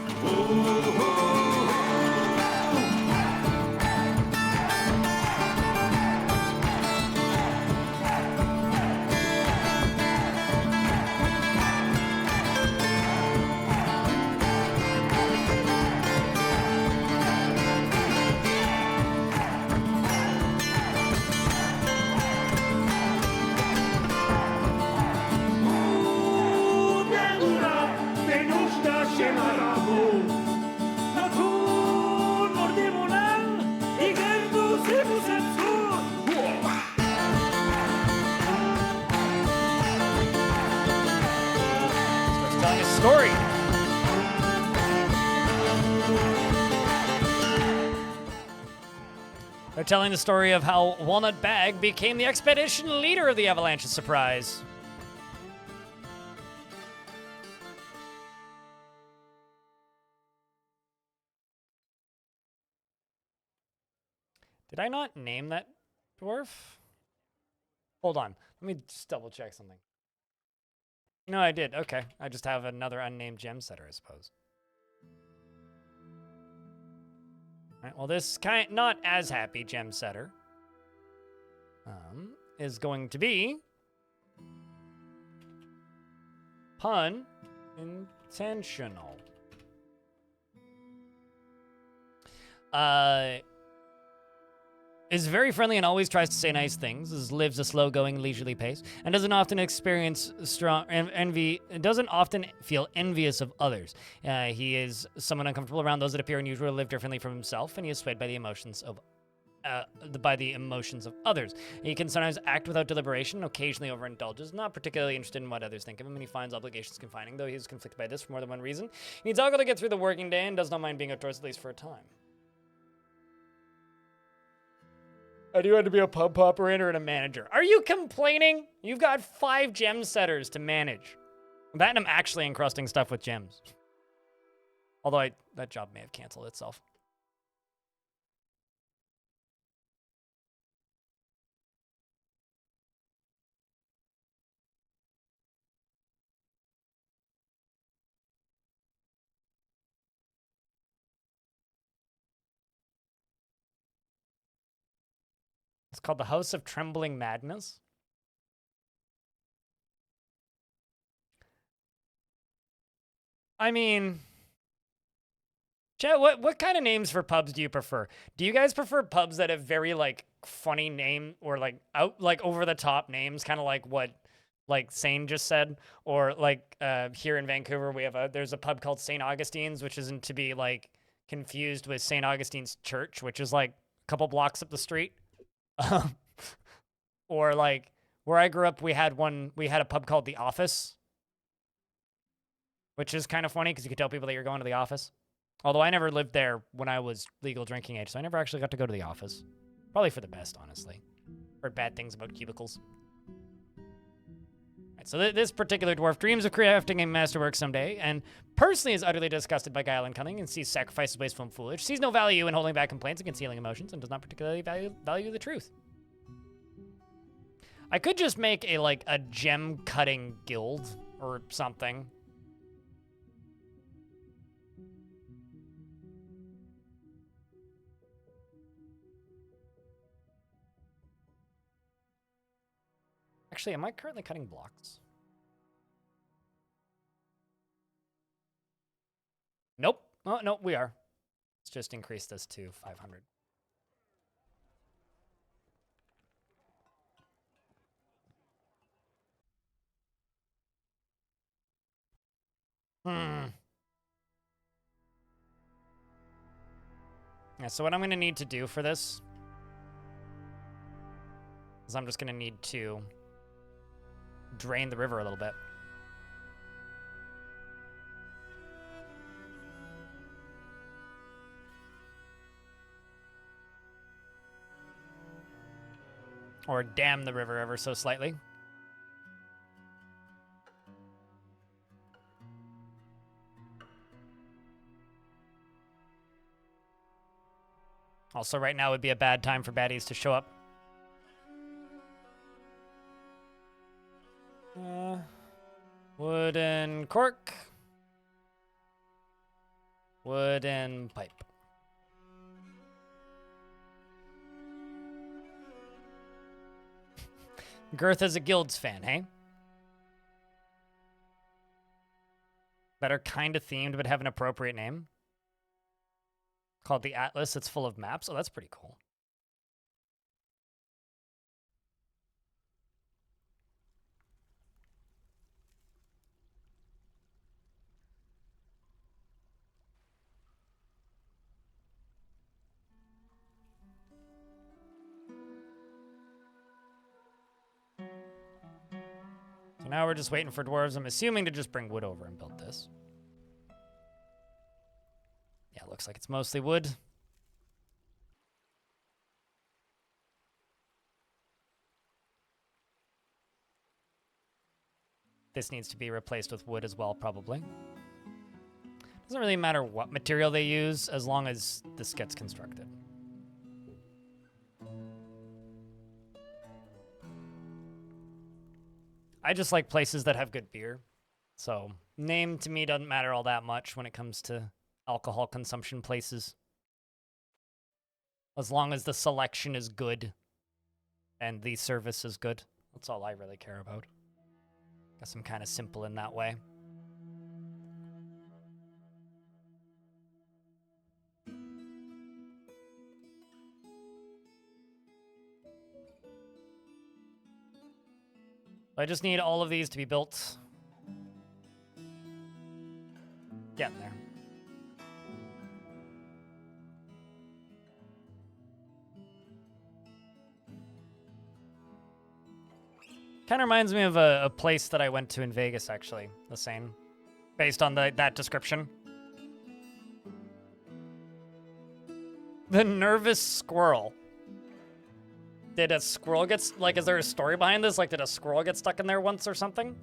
Story. They're telling the story of how Walnut Bag became the expedition leader of the Avalanche Surprise. Did I not name that dwarf? Hold on. Let me just double check something. No, I did. Okay. I just have another unnamed gem setter, I suppose. All right, well, this not as happy gem setter is going to be pun intentional. Is very friendly and always tries to say nice things, lives a slow-going, leisurely pace, and doesn't often experience strong envy, doesn't often feel envious of others. He is somewhat uncomfortable around those that appear unusual or live differently from himself, and he is swayed by the emotions of others. He can sometimes act without deliberation, occasionally overindulges, not particularly interested in what others think of him, and he finds obligations confining, though he is conflicted by this for more than one reason. He needs alcohol to get through the working day and does not mind being outdoors at least for a time. I do have to be a pub operator and a manager. Are you complaining? You've got 5 gem setters to manage. That and I'm actually encrusting stuff with gems. Although that job may have canceled itself. It's called the House of Trembling Madness. I mean, Chat, what kind of names for pubs do you prefer? Do you guys prefer pubs that have very like funny name or like over the top names, kind of like what like Sane just said, or like here in Vancouver there's a pub called St. Augustine's, which isn't to be like confused with St. Augustine's Church, which is like a couple blocks up the street. Or like where I grew up, we had a pub called The Office, which is kind of funny because you could tell people that you're going to the office. Although I never lived there when I was legal drinking age, so I never actually got to go to the office. Probably for the best, honestly. Heard bad things about cubicles. Right, so this particular dwarf dreams of crafting a masterwork someday, and personally is utterly disgusted by guile and cunning, and sees sacrifices wasteful and foolish, sees no value in holding back complaints and concealing emotions, and does not particularly value the truth. I could just make a gem cutting guild or something. Actually, am I currently cutting blocks? Nope. Oh, no, we are. Let's just increase this to 500. Yeah, so what I'm going to need to do for this is I'm just going to need to drain the river a little bit. Or dam the river ever so slightly. Also, right now would be a bad time for baddies to show up. Wooden cork. Wooden pipe. Girth is a guilds fan, hey? That are kind of themed but have an appropriate name. Called the Atlas. It's full of maps. Oh, that's pretty cool. So now we're just waiting for dwarves. I'm assuming to just bring wood over and build this. Yeah, looks like it's mostly wood. This needs to be replaced with wood as well, probably. Doesn't really matter what material they use, as long as this gets constructed. I just like places that have good beer. So, name to me doesn't matter all that much when it comes to alcohol consumption places. As long as the selection is good and the service is good. That's all I really care about. Guess I'm kind of simple in that way. I just need all of these to be built. Getting there. Kind of reminds me of a place that I went to in Vegas, actually. The same. Based on that description. The Nervous Squirrel. Did a squirrel get... Like, is there a story behind this? Like, did a squirrel get stuck in there once or something?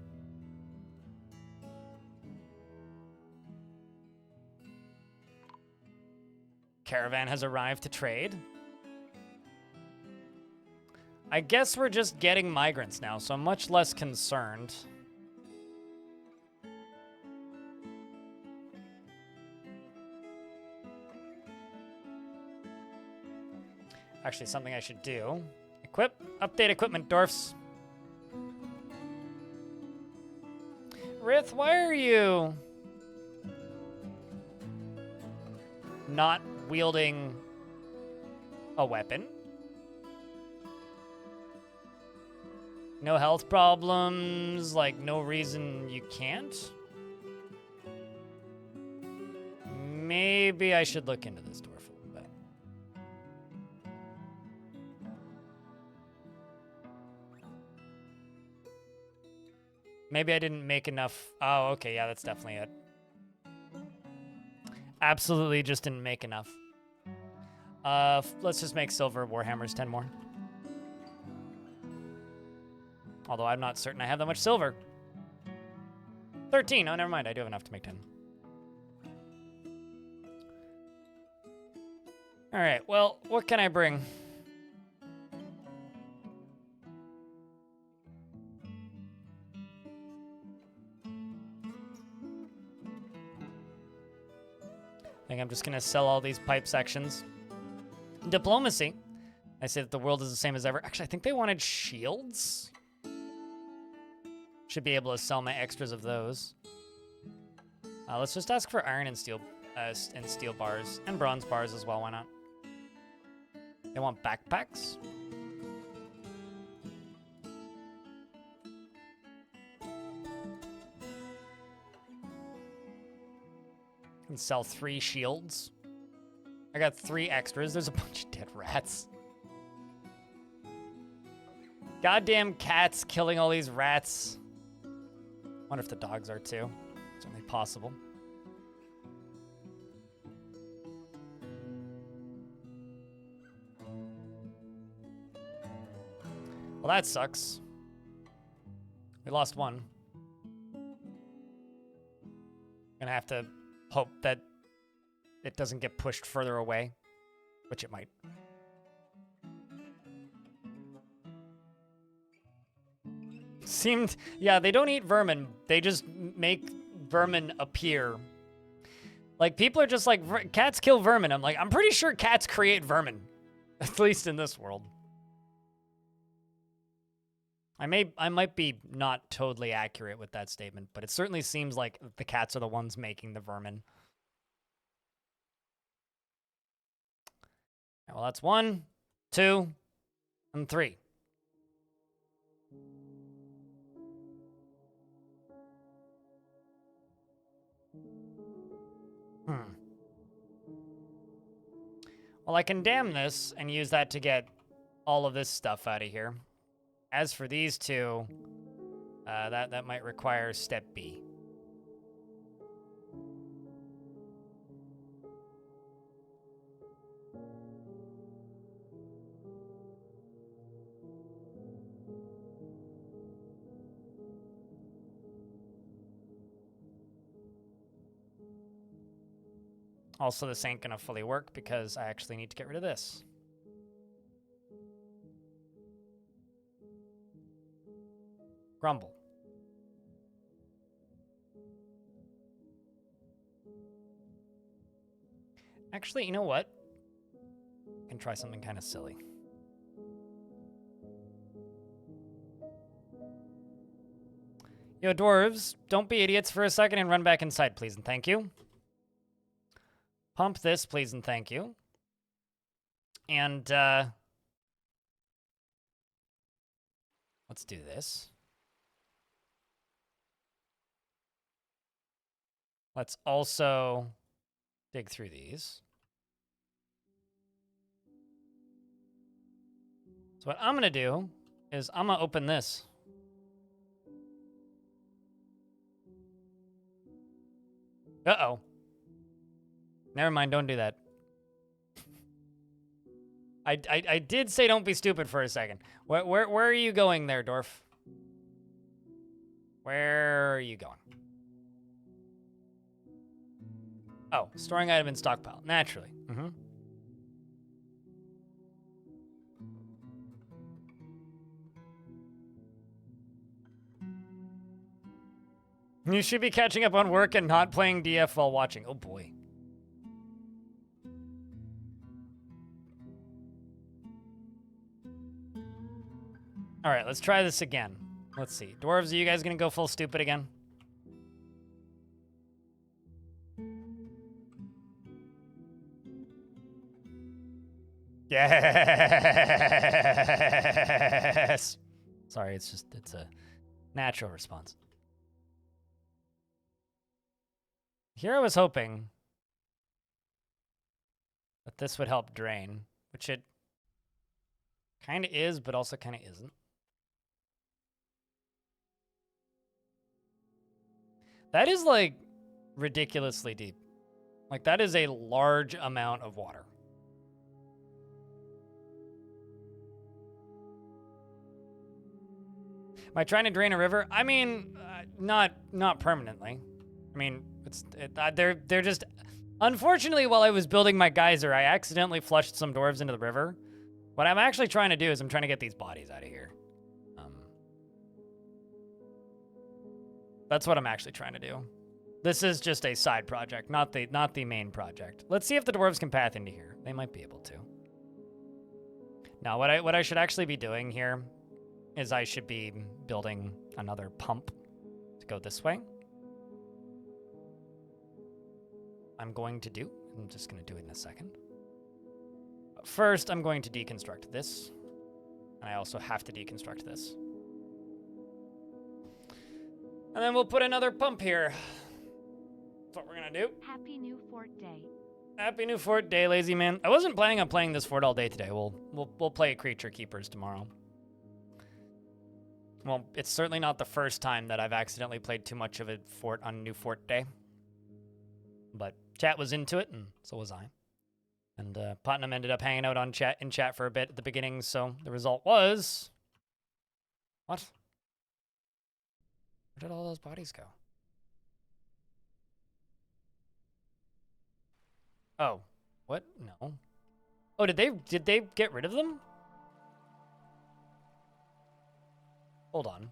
Caravan has arrived to trade. I guess we're just getting migrants now, so I'm much less concerned. Actually, something I should do. Update equipment, dwarfs. Rith, why are you... not wielding a weapon. No health problems, like no reason you can't. Maybe I should look into this dwarf a little bit. Maybe I didn't make enough. Oh, okay, yeah, that's definitely it. Absolutely just didn't make enough. Let's just make silver warhammers 10 more. Although I'm not certain I have that much silver. 13. Oh, never mind. I do have enough to make 10. All right. Well, what can I bring? I think I'm just going to sell all these pipe sections. Diplomacy. I say that the world is the same as ever. Actually, I think they wanted shields. Should be able to sell my extras of those. Let's just ask for iron and steel bars and bronze bars as well. Why not? They want backpacks. Can sell 3 shields. I got 3 extras. There's a bunch of dead rats. Goddamn cats killing all these rats. Wonder if the dogs are too. Certainly possible. Well, that sucks. We lost one. Gonna have to hope that it doesn't get pushed further away, which it might. Seemed, yeah, they don't eat vermin. They just make vermin appear. Like, people are just like, cats kill vermin. I'm like, I'm pretty sure cats create vermin. At least in this world. I might be not totally accurate with that statement, but it certainly seems like the cats are the ones making the vermin. Well, that's 1, 2, and 3. Well, I can dam this and use that to get all of this stuff out of here. As for these two, that might require step B. Also, this ain't gonna fully work because I actually need to get rid of this. Grumble. Actually, you know what? I can try something kind of silly. Yo, dwarves, don't be idiots for a second and run back inside, please and thank you. Pump this, please and thank you. And, let's do this. Let's also dig through these. So what I'm gonna do is I'm gonna open this. Uh-oh. Never mind, don't do that. I did say don't be stupid for a second. Where are you going there, Dwarf? Where are you going? Oh, storing item in stockpile. Naturally. You should be catching up on work and not playing DF while watching. Oh boy. All right, let's try this again. Let's see. Dwarves, are you guys gonna go full stupid again? Yes. Sorry, it's a natural response. Here I was hoping that this would help drain, which it kind of is, but also kind of isn't. That is like ridiculously deep. Like that is a large amount of water. Am I trying to drain a river? I mean, not permanently. I mean, they're just. Unfortunately, while I was building my geyser, I accidentally flushed some dwarves into the river. What I'm actually trying to do is I'm trying to get these bodies out of here. That's what I'm actually trying to do. This is just a side project, not the main project. Let's see if the dwarves can path into here. They might be able to. Now, what I should actually be doing here is I should be building another pump to go this way. I'm just going to do it in a second. But first, I'm going to deconstruct this. And I also have to deconstruct this. And then we'll put another pump here. That's what we're going to do. Happy New Fort Day. Happy New Fort Day, lazy man. I wasn't planning on playing this fort all day today. We'll play Creature Keepers tomorrow. Well, it's certainly not the first time that I've accidentally played too much of a fort on New Fort Day. But chat was into it, and so was I. And Putnam ended up hanging out in chat for a bit at the beginning, so the result was... What? Where did all those bodies go? Oh, what? No. Oh, did they get rid of them? Hold on.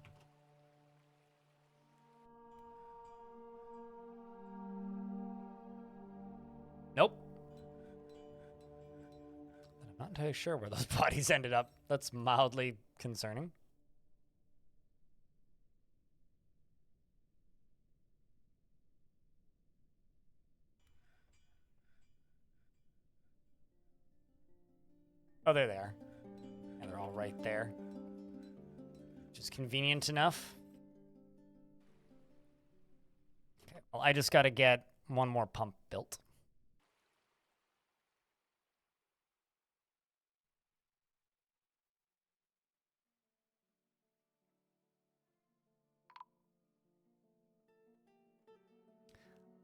Nope. I'm not entirely sure where those bodies ended up. That's mildly concerning. Oh, there they are. And they're all right there. Which is convenient enough. Okay, well, I just got to get one more pump built.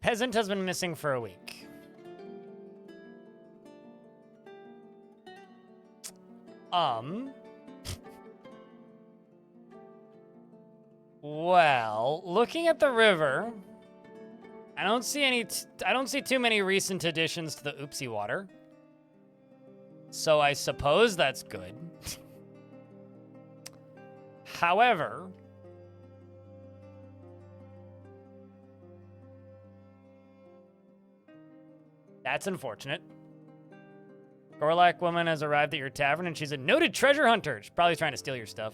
Peasant has been missing for a week. Well, looking at the river, I don't see too many recent additions to the Oopsie Water. So I suppose that's good. However, that's unfortunate. Gorlak woman has arrived at your tavern, and she's a noted treasure hunter. She's probably trying to steal your stuff.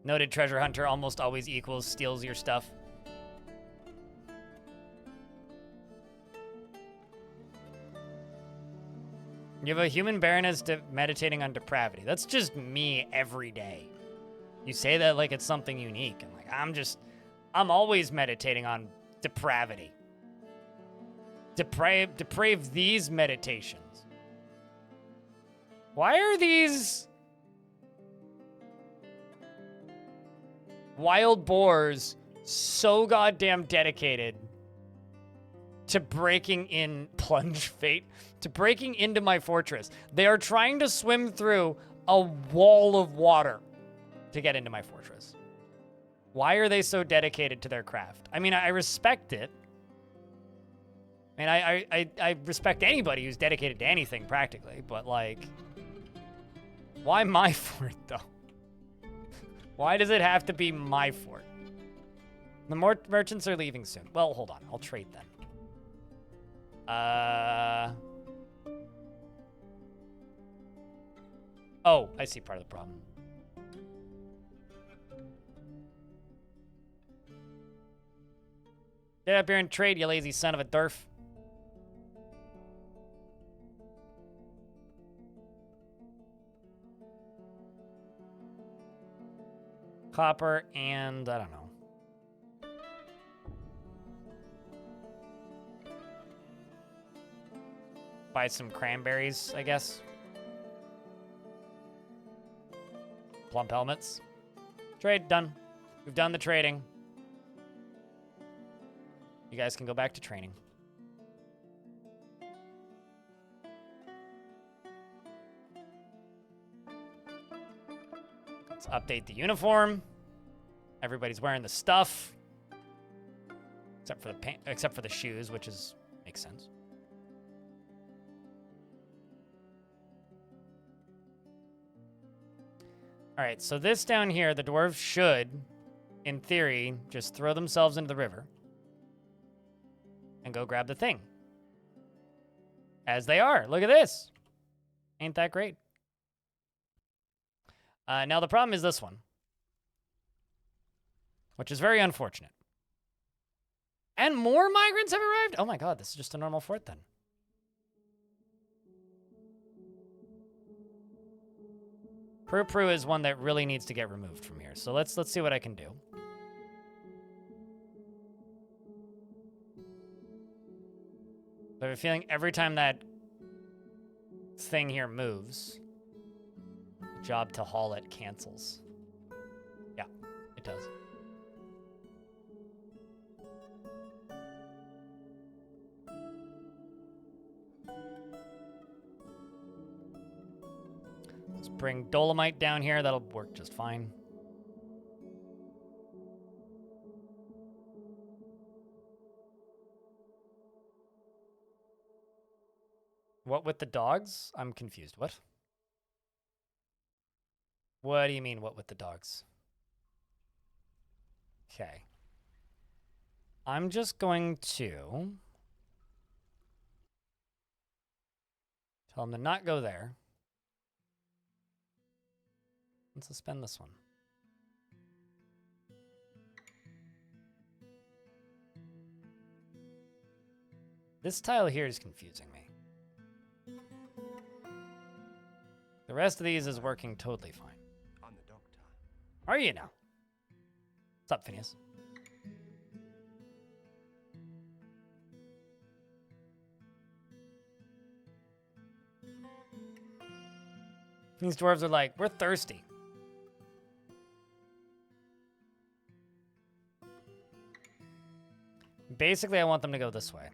Noted treasure hunter almost always equals steals your stuff. You have a human baroness meditating on depravity. That's just me every day. You say that like it's something unique. I'm like, I'm always meditating on depravity. Deprave these meditations. Why are these wild boars so goddamn dedicated to breaking into my fortress? They are trying to swim through a wall of water to get into my fortress. Why are they so dedicated to their craft? I mean, I respect it. I mean, I respect anybody who's dedicated to anything, practically, but, like, why my fort, though? Why does it have to be my fort? The more merchants are leaving soon. Well, hold on. I'll trade then. Oh, I see part of the problem. Get up here and trade, you lazy son of a Dwarf. Copper and, I don't know. Buy some cranberries, I guess. Plump helmets. Trade done. We've done the trading. You guys can go back to training. Let's update the uniform. Everybody's wearing the stuff. Except for the shoes, which makes sense. All right, so this down here, the dwarves should, in theory, just throw themselves into the river and go grab the thing. As they are. Look at this. Ain't that great? Now, the problem is this one, which is very unfortunate. And more migrants have arrived? Oh my god, this is just a normal fort then. Prue is one that really needs to get removed from here. So let's see what I can do. I have a feeling every time that thing here moves, the job to haul it cancels. Yeah, it does. Let's bring Dolomite down here. That'll work just fine. What with the dogs? I'm confused. What? What do you mean, what with the dogs? Okay. I'm just going to tell them to not go there. And suspend this one. This tile here is confusing me. The rest of these is working totally fine. I'm the doctor. Are you now? What's up, Phineas? These dwarves are like, we're thirsty. Basically, I want them to go this way.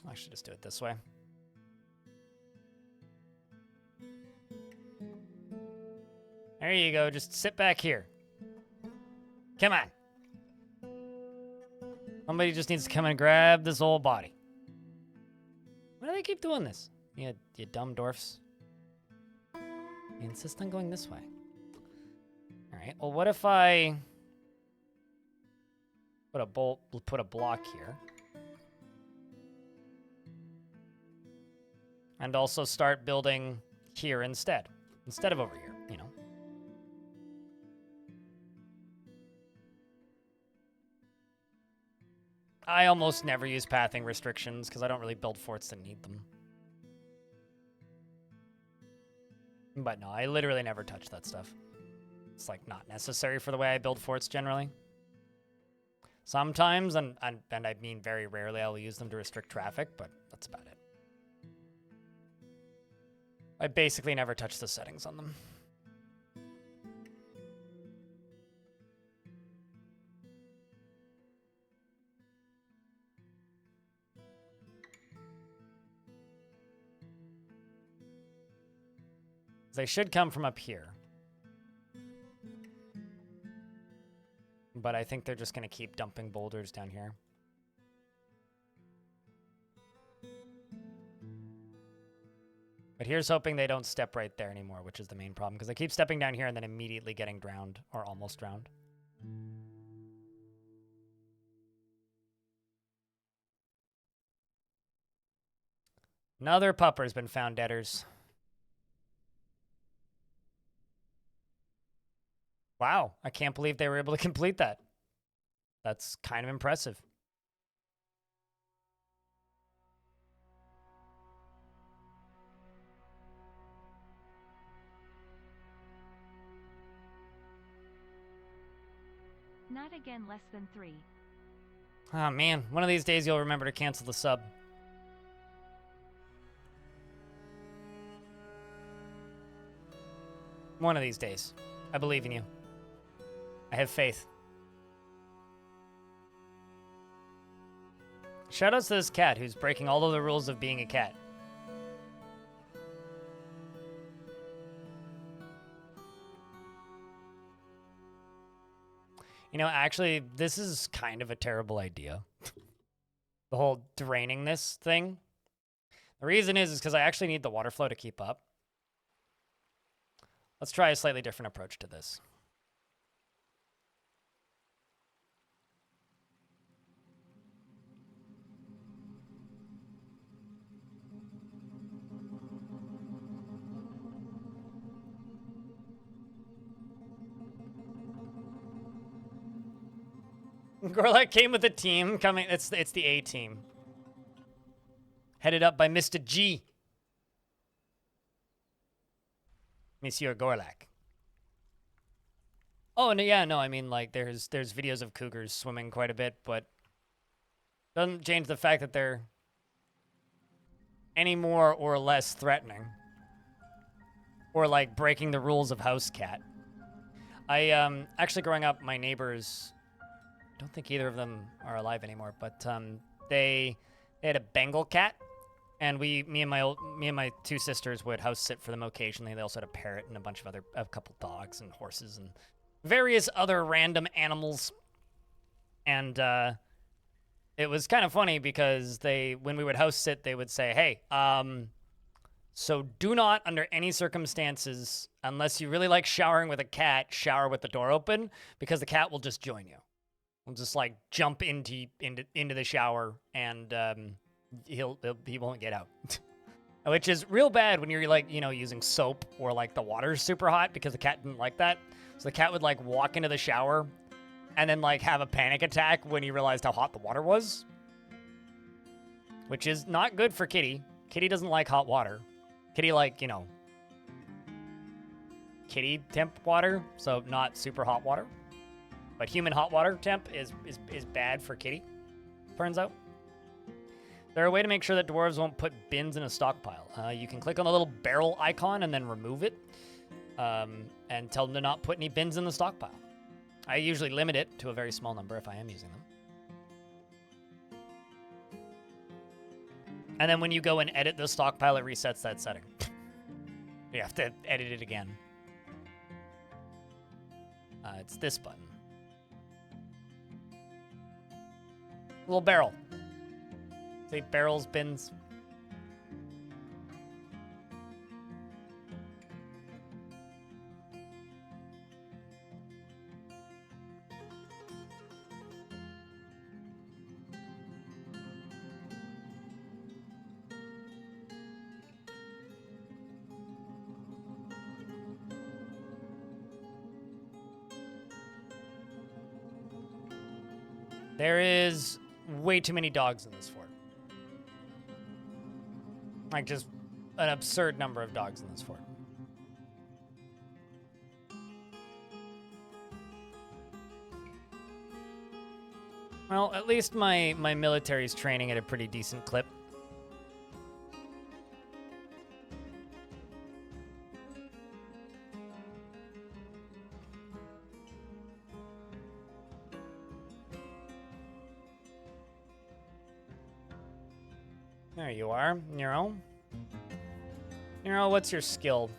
I should just do it this way. There you go. Just sit back here. Come on. Somebody just needs to come and grab this old body. Why do they keep doing this? You dumb dwarfs. They insist on going this way. All right. Well, what if I put a block here? And also start building here instead of over here, you know. I almost never use pathing restrictions because I don't really build forts that need them. But no, I literally never touch that stuff. It's like not necessary for the way I build forts generally. Sometimes, and I mean very rarely, I'll use them to restrict traffic, but that's about it. I basically never touch the settings on them. They should come from up here. But I think they're just going to keep dumping boulders down here. But here's hoping they don't step right there anymore, which is the main problem, because they keep stepping down here and then immediately getting drowned, or almost drowned. Another pupper's been found, deaders. Wow, I can't believe they were able to complete that. That's kind of impressive. Not again, less than 3. Oh man, one of these days you'll remember to cancel the sub. One of these days. I believe in you. I have faith. Shoutouts to this cat who's breaking all of the rules of being a cat. You know, actually, this is kind of a terrible idea. The whole draining this thing. The reason is because I actually need the water flow to keep up. Let's try a slightly different approach to this. Gorlak came with a team coming. It's the A team, headed up by Mr. G, Monsieur Gorlak. Oh, and yeah, no, I mean, like, there's videos of cougars swimming quite a bit, but doesn't change the fact that they're any more or less threatening, or like breaking the rules of house cat. I actually growing up, my neighbors. I don't think either of them are alive anymore, but they had a Bengal cat, and me and my two sisters would house sit for them occasionally. They also had a parrot and a couple dogs and horses and various other random animals. And it was kind of funny because when we would house sit, they would say, "Hey, so do not, under any circumstances, unless you really like showering with a cat, shower with the door open, because the cat will just join you. He'll just like jump into the shower, and he won't get out." Which is real bad when you're like, using soap or like the water's super hot, because the cat didn't like that. So the cat would like walk into the shower and then like have a panic attack when he realized how hot the water was. Which is not good for Kitty. Kitty doesn't like hot water. Kitty like, kitty temp water, so not super hot water. But human hot water temp is bad for Kitty, turns out. There's a way to make sure that dwarves won't put bins in a stockpile. You can click on the little barrel icon and then remove it, and tell them to not put any bins in the stockpile. I usually limit it to a very small number if I am using them. And then when you go and edit the stockpile, it resets that setting. You have to edit it again. It's this button. Little barrel. See, barrels, bins. There is way too many dogs in this fort. Like, just an absurd number of dogs in this fort. Well, at least my military's training at a pretty decent clip. There you are, Nero. Nero, what's your skill?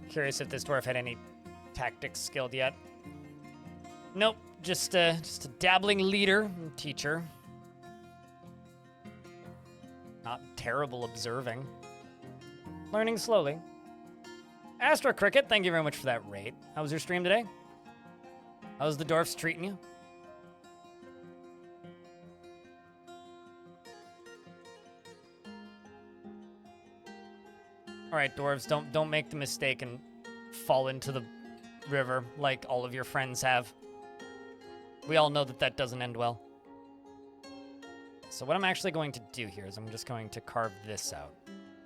Curious if this dwarf had any tactics skilled yet. Nope, just a dabbling leader and teacher. Not terrible observing. Learning slowly. Astro Cricket, thank you very much for that raid. How was your stream today? How's the dwarfs treating you? All right, dwarves, don't make the mistake and fall into the river like all of your friends have. We all know that that doesn't end well. So what I'm actually going to do here is I'm just going to carve this out.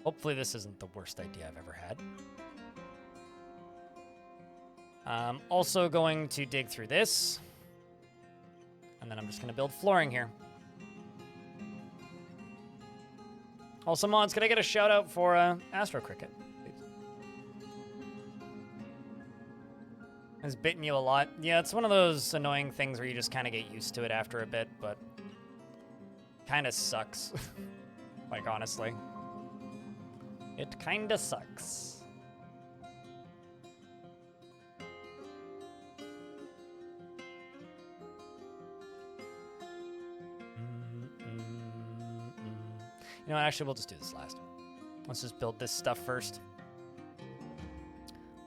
Hopefully this isn't the worst idea I've ever had. I'm also going to dig through this. And then I'm just going to build flooring here. Also, mods, could I get a shout out for Astro Cricket, please? Has bitten you a lot. Yeah, it's one of those annoying things where you just kind of get used to it after a bit, but kind of sucks. Like, honestly. It kind of sucks. You know, actually, we'll just do this last. Let's just build this stuff first.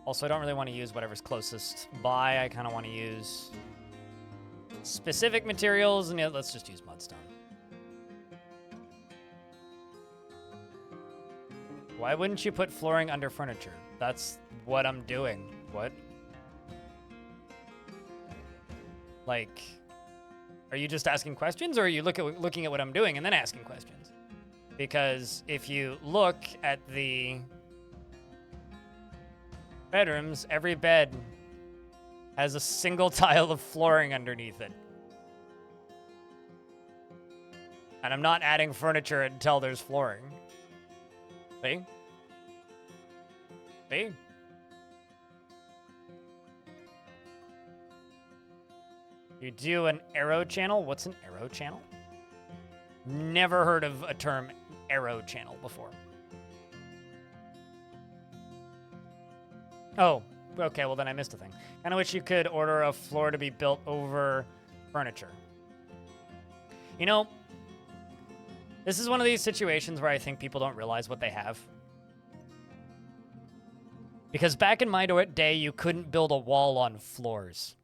Also, I don't really want to use whatever's closest by. I kind of want to use specific materials, and yeah, let's just use mudstone. Why wouldn't you put flooring under furniture? That's what I'm doing. What? Like, are you just asking questions, or are you looking at what I'm doing and then asking questions? Because if you look at the bedrooms, every bed has a single tile of flooring underneath it. And I'm not adding furniture until there's flooring. See? See? You do an arrow channel? What's an arrow channel? Never heard of a term arrow channel before. Oh, okay, well then I missed a thing. Kind of wish you could order a floor to be built over furniture. You know, this is one of these situations where I think people don't realize what they have. Because back in my day, you couldn't build a wall on floors.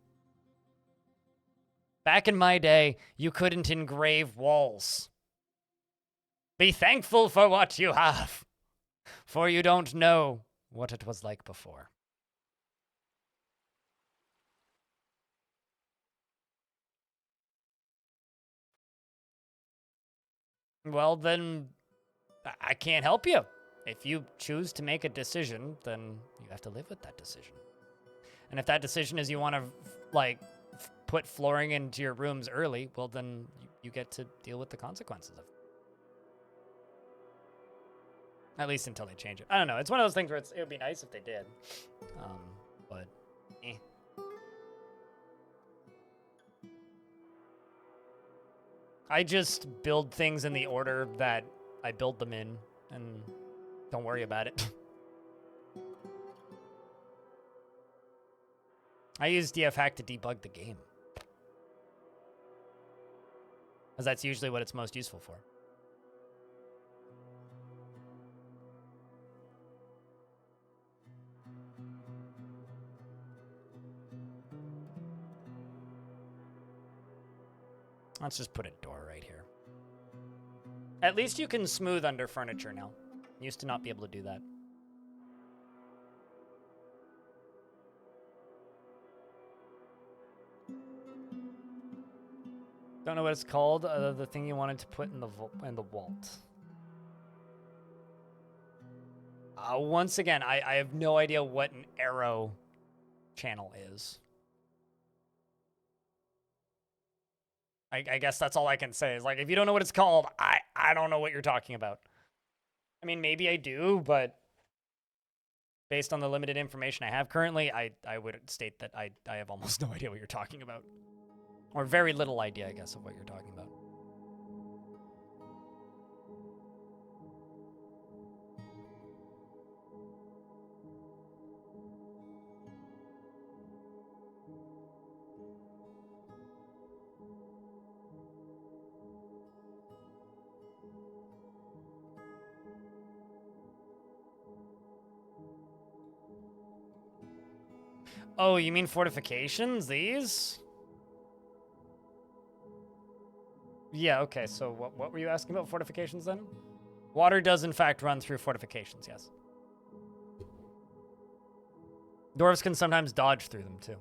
Back in my day, you couldn't engrave walls. Be thankful for what you have, for you don't know what it was like before. Well, then, I can't help you. If you choose to make a decision, then you have to live with that decision. And if that decision is you want to, like, put flooring into your rooms early, well, then you get to deal with the consequences of it. At least until they change it. I don't know. It's one of those things where it would be nice if they did. But, eh. I just build things in the order that I build them in, and don't worry about it. I use dfhack to debug the game, as that's usually what it's most useful for. Let's just put a door right here. At least you can smooth under furniture now. Used to not be able to do that. Don't know what it's called. The thing you wanted to put in the vault. Once again, I have no idea what an arrow channel is. I guess that's all I can say. Is like, if you don't know what it's called, I don't know what you're talking about. I mean, maybe I do, but based on the limited information I have currently, I would state that I have almost no idea what you're talking about. Or very little idea, I guess, of what you're talking about. Oh, you mean fortifications? These? Yeah, okay, so what were you asking about fortifications then? Water does in fact run through fortifications, yes. Dwarves can sometimes dodge through them, too.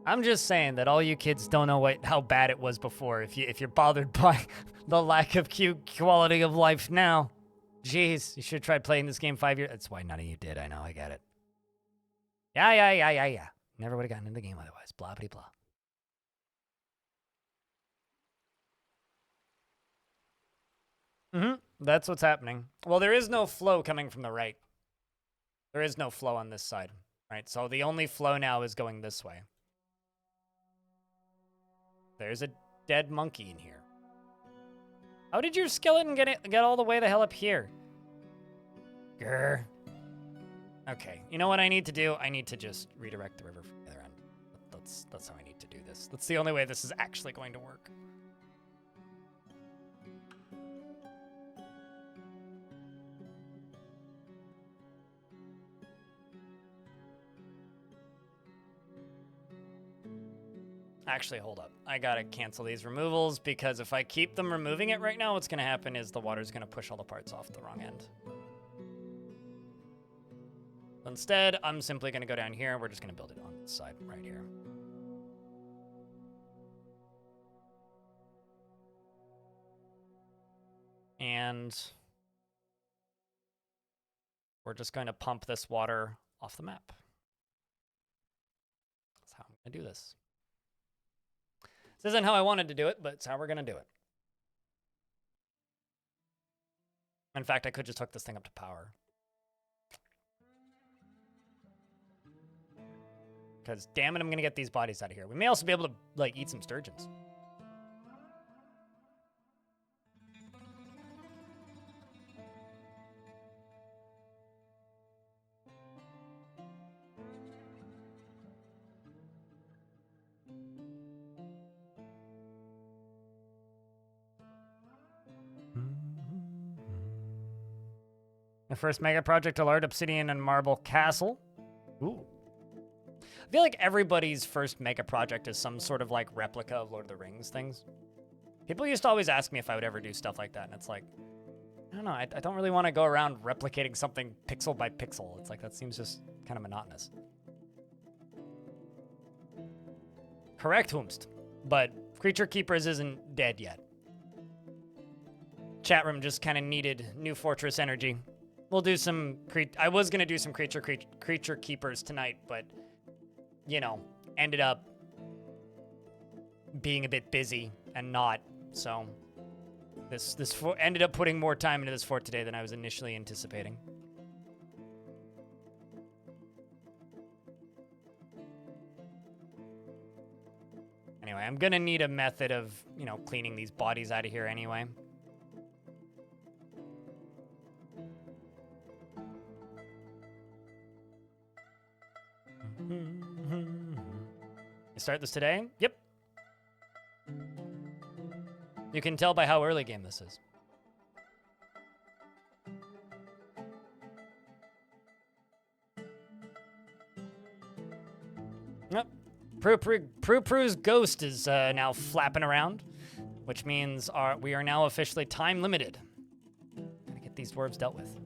I'm just saying that all you kids don't know how bad it was before. If you're bothered by the lack of quality of life now, jeez, you should have tried playing this game 5 years. That's why none of you did. I know, I get it. Yeah. Never would have gotten into the game otherwise. Blah, blah, blah. That's what's happening. Well, there is no flow coming from the right. There is no flow on this side, right? So the only flow now is going this way. There's a dead monkey in here. How did your skeleton get all the way the hell up here? Grr. Okay, you know what I need to do? I need to just redirect the river from the other end. That's how I need to do this. That's the only way this is actually going to work. Actually, hold up. I gotta cancel these removals because if I keep them removing it right now, what's gonna happen is the water's gonna push all the parts off the wrong end. Instead, I'm simply gonna go down here and we're just gonna build it on this side right here. And we're just going to pump this water off the map. That's how I'm gonna do this. This isn't how I wanted to do it, but it's how we're going to do it. In fact, I could just hook this thing up to power. Because, damn it, I'm going to get these bodies out of here. We may also be able to, like, eat some sturgeons. The first mega project to Lord Obsidian and Marble Castle. Ooh. I feel like everybody's first mega project is some sort of like replica of Lord of the Rings things. People used to always ask me if I would ever do stuff like that, and it's like, I don't know, I don't really want to go around replicating something pixel by pixel. It's like, that seems just kind of monotonous. Correct, Whomst. But Creature Keepers isn't dead yet. Chat room just kind of needed new fortress energy. We'll do some... I was going to do some creature keepers tonight, but, you know, ended up being a bit busy and not. So this ended up putting more time into this fort today than I was initially anticipating. Anyway, I'm going to need a method of, you know, cleaning these bodies out of here anyway. You start this today? Yep. You can tell by how early game this is. Yep. Pru's ghost is now flapping around, which means we are now officially time limited. Gotta get these dwarves dealt with.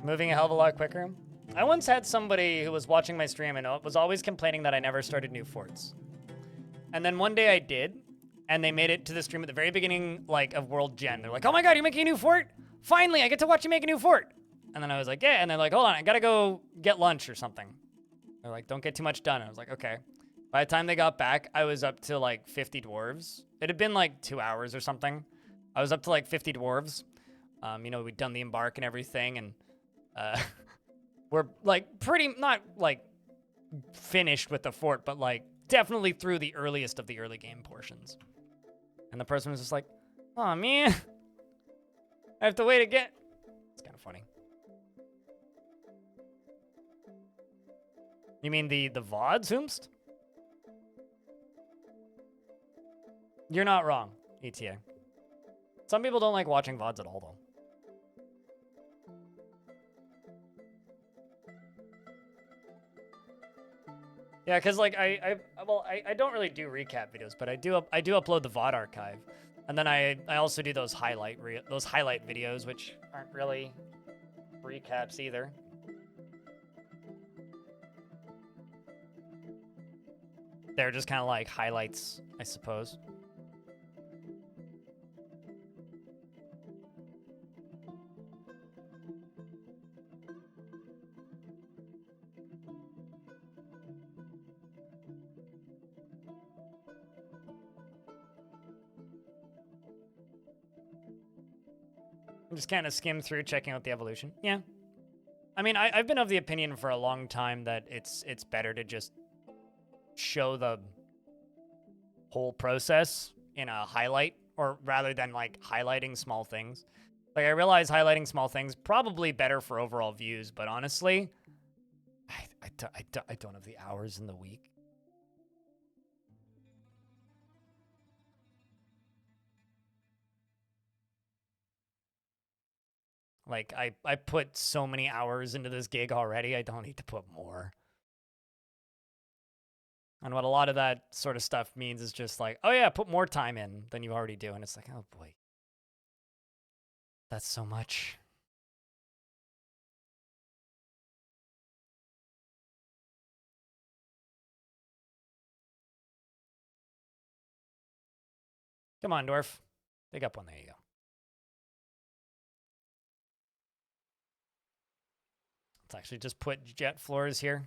Moving a hell of a lot quicker. I once had somebody who was watching my stream and was always complaining that I never started new forts. And then one day I did, and they made it to the stream at the very beginning, like, of World Gen. They're like, "Oh my god, you're making a new fort? Finally, I get to watch you make a new fort." And then I was like, "Yeah," and they're like, "Hold on, I gotta go get lunch or something." They're like, "Don't get too much done." And I was like, "Okay." By the time they got back, I was up to, like, 50 dwarves. It had been, like, 2 hours or something. I was up to, like, 50 dwarves. You know, we'd done the embark and everything, and we're, like, pretty, not, like, finished with the fort, but, like, definitely through the earliest of the early game portions. And the person was just like, "Oh man, I have to wait again." It's kind of funny. You mean the VODs, Whomst? You're not wrong, ETA. Some people don't like watching VODs at all, though. Yeah, because like I don't really do recap videos, but I do upload the VOD archive, and then I also do those highlight videos, which aren't really recaps either. They're just kind of like highlights, I suppose. I'm just kind of skim through, checking out the evolution. Yeah. I mean, I've been of the opinion for a long time that it's better to just show the whole process in a highlight, or rather than like highlighting small things. Like, I realize highlighting small things probably better for overall views, but honestly, I don't have the hours in the week. Like, I put so many hours into this gig already, I don't need to put more. And what a lot of that sort of stuff means is just like, oh yeah, put more time in than you already do. And it's like, oh boy, that's so much. Come on, Dwarf. Dig up one. There you go. Let's actually just put jet floors here.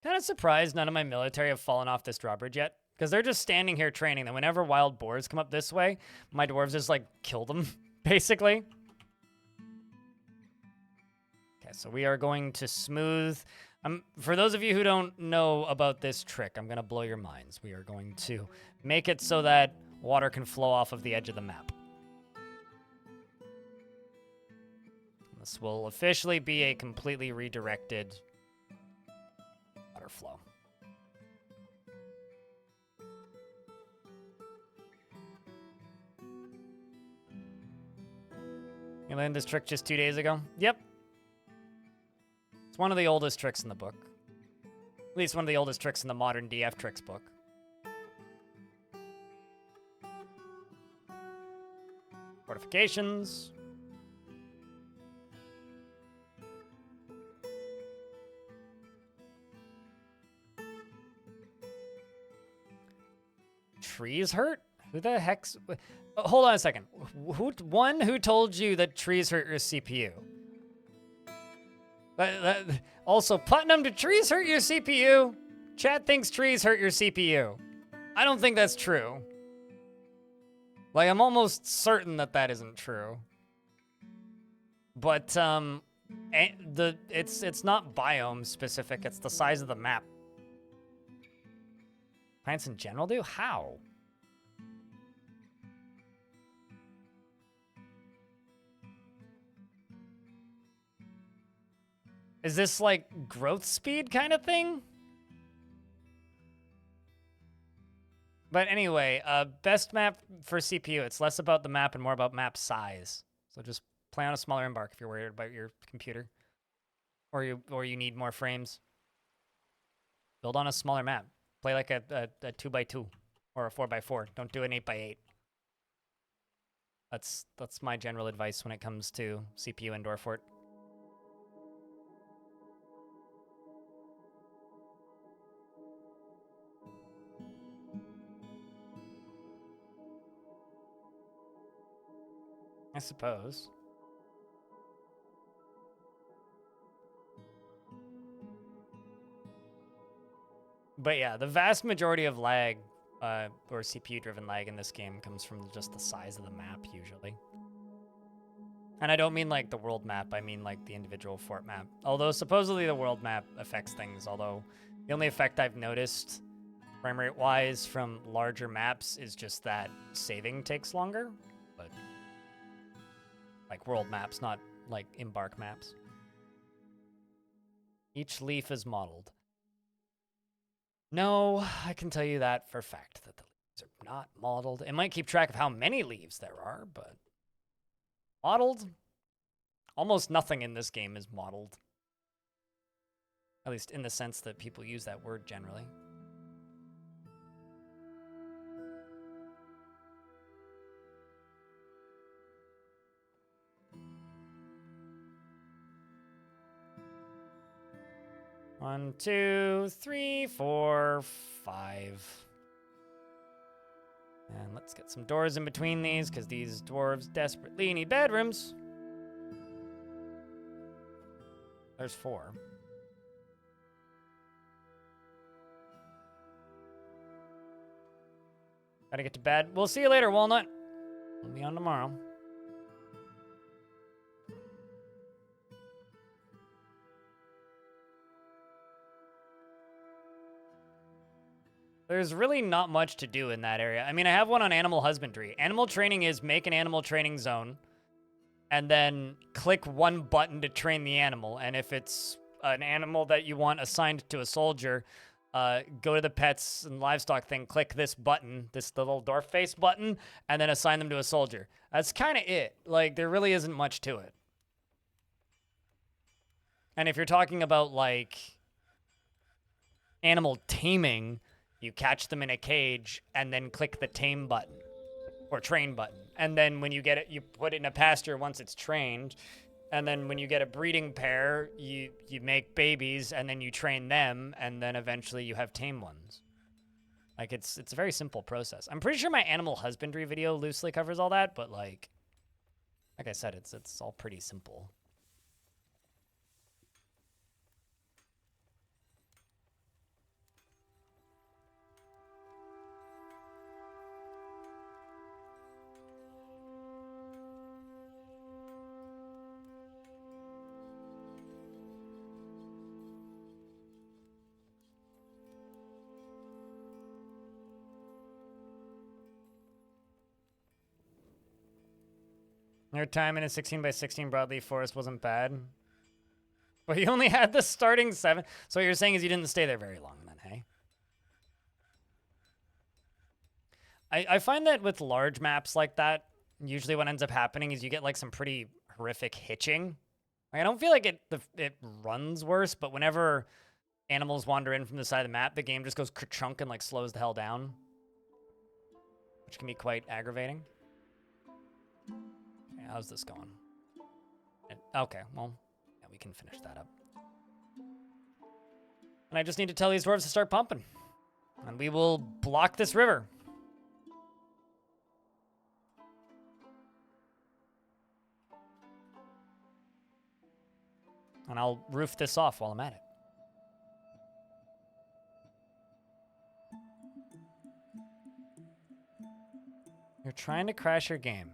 Kind of surprised none of my military have fallen off this drawbridge yet, because they're just standing here training. And whenever wild boars come up this way, my dwarves just like kill them, basically. Okay, so we are going to smooth. For those of you who don't know about this trick, I'm going to blow your minds. We are going to make it so that water can flow off of the edge of the map. This will officially be a completely redirected water flow. You learned this trick just 2 days ago? Yep. It's one of the oldest tricks in the book. At least one of the oldest tricks in the modern DF tricks book. Fortifications. Trees hurt? Who the heck's... Hold on a second. Who told you that trees hurt your CPU? Also, platinum, do trees hurt your CPU? Chat thinks trees hurt your CPU. I don't think that's true. Like, I'm almost certain that that isn't true. But, it's not biome specific, it's the size of the map. Plants in general do? How? Is this like growth speed kind of thing? But anyway, best map for CPU. It's less about the map and more about map size. So just play on a smaller embark if you're worried about your computer, or you need more frames. Build on a smaller map. Play like a 2x2 or a 4x4. Don't do an 8x8. That's my general advice when it comes to CPU and Dwarf Fort. I suppose. But yeah, the vast majority of lag, or CPU-driven lag in this game comes from just the size of the map, usually. And I don't mean like the world map, I mean like the individual fort map. Although supposedly the world map affects things, although the only effect I've noticed frame rate-wise from larger maps is just that saving takes longer. But like world maps, not like embark maps. Each leaf is modeled. No, I can tell you that for a fact, that the leaves are not modeled. It might keep track of how many leaves there are, but modeled? Almost nothing in this game is modeled. At least in the sense that people use that word generally. One, two, three, four, five. And let's get some doors in between these, because these dwarves desperately need bedrooms. There's 4. Gotta get to bed. We'll see you later, Walnut. We'll be on tomorrow. There's really not much to do in that area. I mean, I have one on animal husbandry. Animal training is make an animal training zone and then click one button to train the animal. And if it's an animal that you want assigned to a soldier, go to the pets and livestock thing, click this button, this little dwarf face button, and then assign them to a soldier. That's kind of it. Like, there really isn't much to it. And if you're talking about, like, animal taming, you catch them in a cage and then click the tame button or train button. And then when you get it, you put it in a pasture once it's trained. And then when you get a breeding pair, you make babies and then you train them. And then eventually you have tame ones. Like, it's a very simple process. I'm pretty sure my animal husbandry video loosely covers all that. But like I said, it's all pretty simple. Your time in a 16 by 16 broadleaf forest wasn't bad. But you only had the starting 7. So what you're saying is you didn't stay there very long then, hey? I find that with large maps like that, usually what ends up happening is you get like some pretty horrific hitching. Like, I don't feel like it runs worse, but whenever animals wander in from the side of the map, the game just goes ka-chunk and like slows the hell down. Which can be quite aggravating. How's this going? Okay, well, yeah, we can finish that up. And I just need to tell these dwarves to start pumping. And we will block this river. And I'll roof this off while I'm at it. You're trying to crash your game.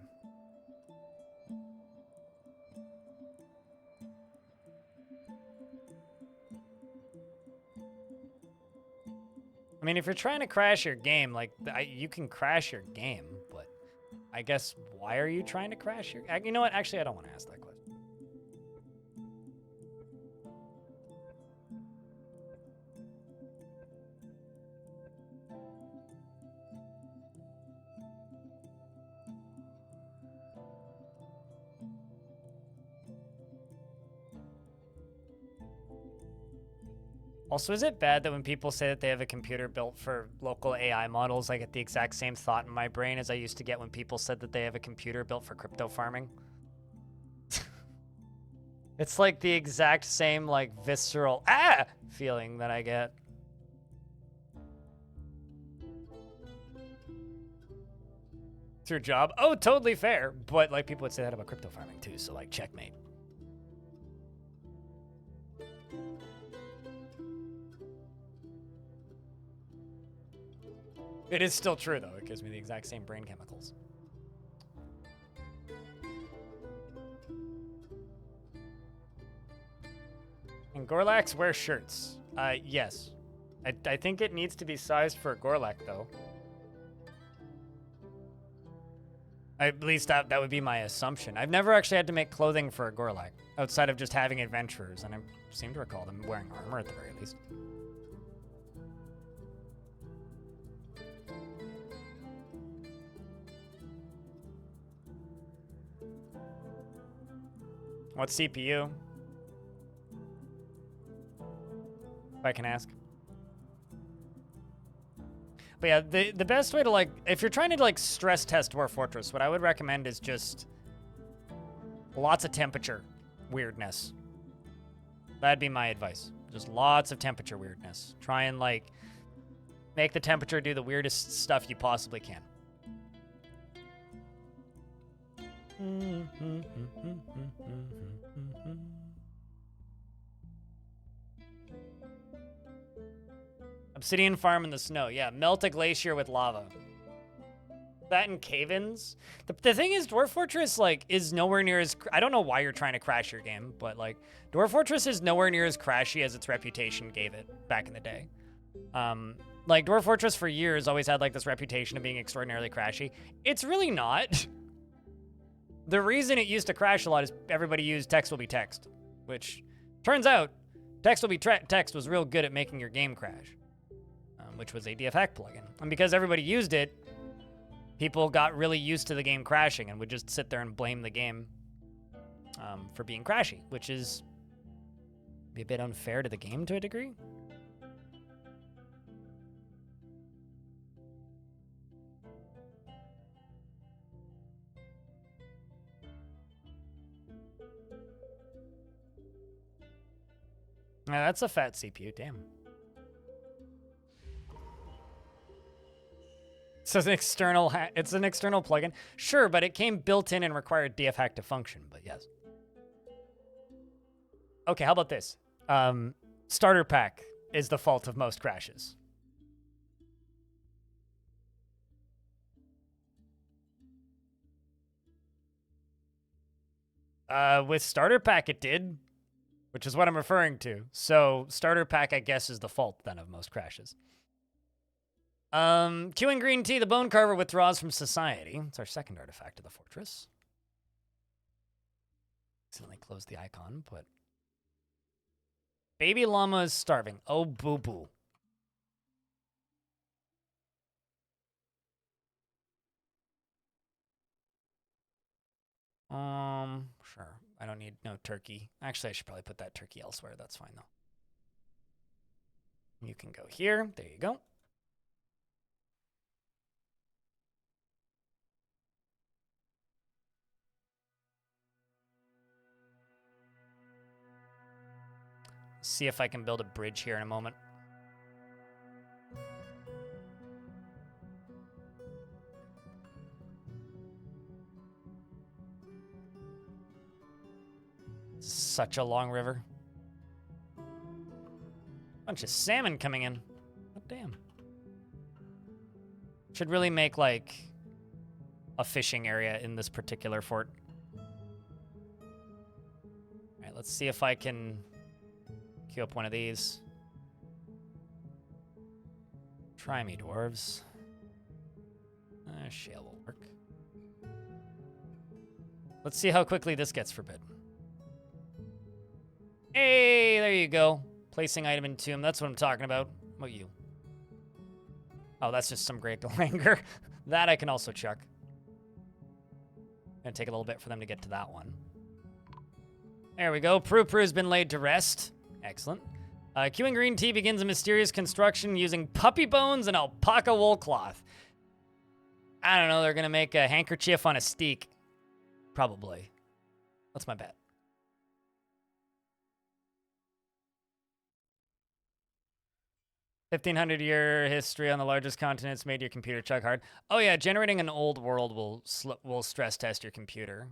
I mean, if you're trying to crash your game, like, you can crash your game, but I guess why are you trying to crash your... You know what? Actually, I don't want to ask that question. Also, is it bad that when people say that they have a computer built for local AI models, I get the exact same thought in my brain as I used to get when people said that they have a computer built for crypto farming? It's like the exact same, like, visceral feeling that I get. It's your job? Oh, totally fair. But, like, people would say that about crypto farming, too, so, like, checkmate. It is still true, though. It gives me the exact same brain chemicals. And Gorlaks wear shirts. Yes. I think it needs to be sized for a Gorlak, though. At least that would be my assumption. I've never actually had to make clothing for a Gorlak, outside of just having adventurers, and I seem to recall them wearing armor at the very least. What CPU? I can ask. But yeah, the best way to, like, if you're trying to, like, stress test Dwarf Fortress, what I would recommend is just lots of temperature weirdness. That'd be my advice. Just lots of temperature weirdness. Try and, like, make the temperature do the weirdest stuff you possibly can. Obsidian farm in the snow. Yeah, melt a glacier with lava. That and cave-ins. The thing is, Dwarf Fortress, like, is nowhere near as... I don't know why you're trying to crash your game, but, like, Dwarf Fortress is nowhere near as crashy as its reputation gave it back in the day. Like, Dwarf Fortress for years always had, like, this reputation of being extraordinarily crashy. It's really not. The reason it used to crash a lot is everybody used text will be text, which turns out text will be text was real good at making your game crash, which was a DFhack plugin. And because everybody used it, people got really used to the game crashing and would just sit there and blame the game for being crashy, which is a bit unfair to the game to a degree. Yeah, that's a fat CPU, damn. So it's an external plugin. Sure, but it came built in and required DFhack to function, but yes. Okay, how about this? Starter pack is the fault of most crashes. With starter pack it did, which is what I'm referring to. So starter pack, I guess, is the fault then of most crashes. Queuing green tea, the bone carver withdraws from society. It's our second artifact of the fortress. Accidentally closed the icon, but baby llama is starving. Oh, boo-boo. Sure. I don't need no turkey. Actually, I should probably put that turkey elsewhere. That's fine, though. You can go here. There you go. See if I can build a bridge here in a moment. Such a long river. Bunch of salmon coming in. Oh, damn. Should really make, like, a fishing area in this particular fort. All right, let's see if I can queue up one of these. Try me, dwarves. Shale will work. Let's see how quickly this gets forbidden. Hey, there you go. Placing item in tomb. That's what I'm talking about. What you? Oh, that's just some great anger. That I can also chuck. Gonna take a little bit for them to get to that one. There we go. Pru's been laid to rest. Excellent. Queuing green tea begins a mysterious construction using puppy bones and alpaca wool cloth. I don't know. They're gonna make a handkerchief on a steak. Probably. That's my bet. 1,500-year history on the largest continents made your computer chug hard. Oh yeah, generating an old world will stress test your computer.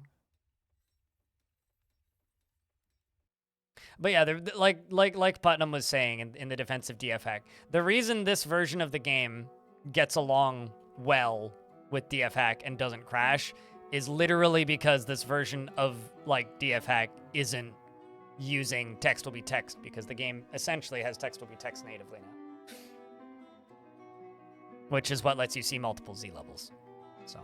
But yeah, like Putnam was saying in the defense of DFhack, the reason this version of the game gets along well with DFhack and doesn't crash is literally because this version of like DFhack isn't using text will be text, because the game essentially has text will be text natively now. Which is what lets you see multiple Z levels. So.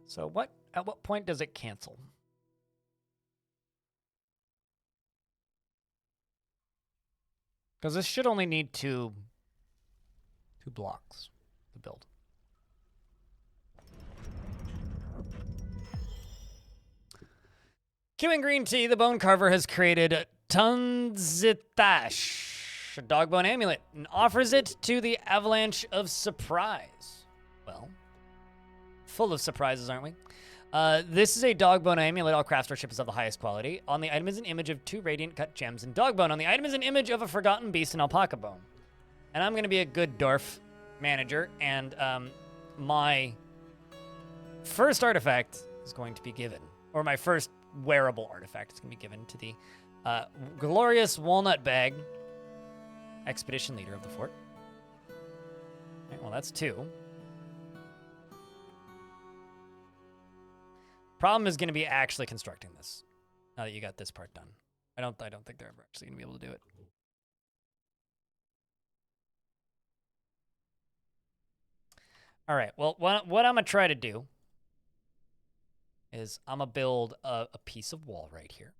So at what point does it cancel? Because this should only need two blocks to build. Queuing green tea, the bone carver has created Tunzitash, a dog bone amulet, and offers it to the avalanche of surprise. Well, full of surprises, aren't we? This is a dog bone amulet. All craftsmanship is of the highest quality. On the item is an image of 2 radiant cut gems and dog bone. On the item is an image of a forgotten beast and alpaca bone. And I'm going to be a good Dwarf manager, and my first artifact is going to be given, or my first wearable artifact is going to be given to the glorious walnut bag expedition leader of the fort. Okay, well, that's 2. Problem is going to be actually constructing this. Now that you got this part done, I don't think they're ever actually going to be able to do it. All right. Well, what I'm gonna try to do is I'm gonna build a piece of wall right here.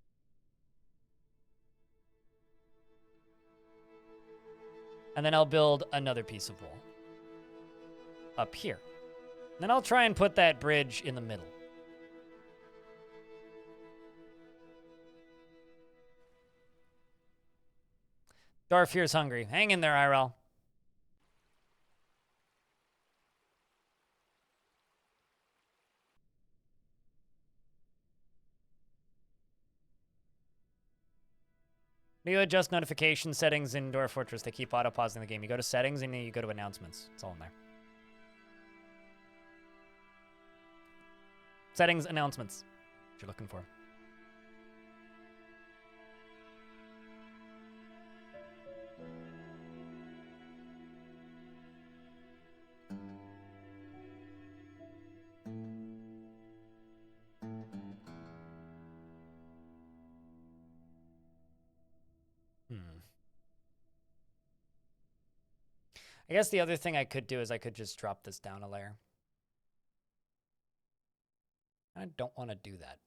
And then I'll build another piece of wall up here. Then I'll try and put that bridge in the middle. Dwarf here's hungry. Hang in there, IRL. Do you adjust notification settings in Dwarf Fortress? They keep auto-pausing the game. You go to settings and then you go to announcements. It's all in there. Settings, announcements. What you're looking for. I guess the other thing I could do is I could just drop this down a layer. I don't want to do that.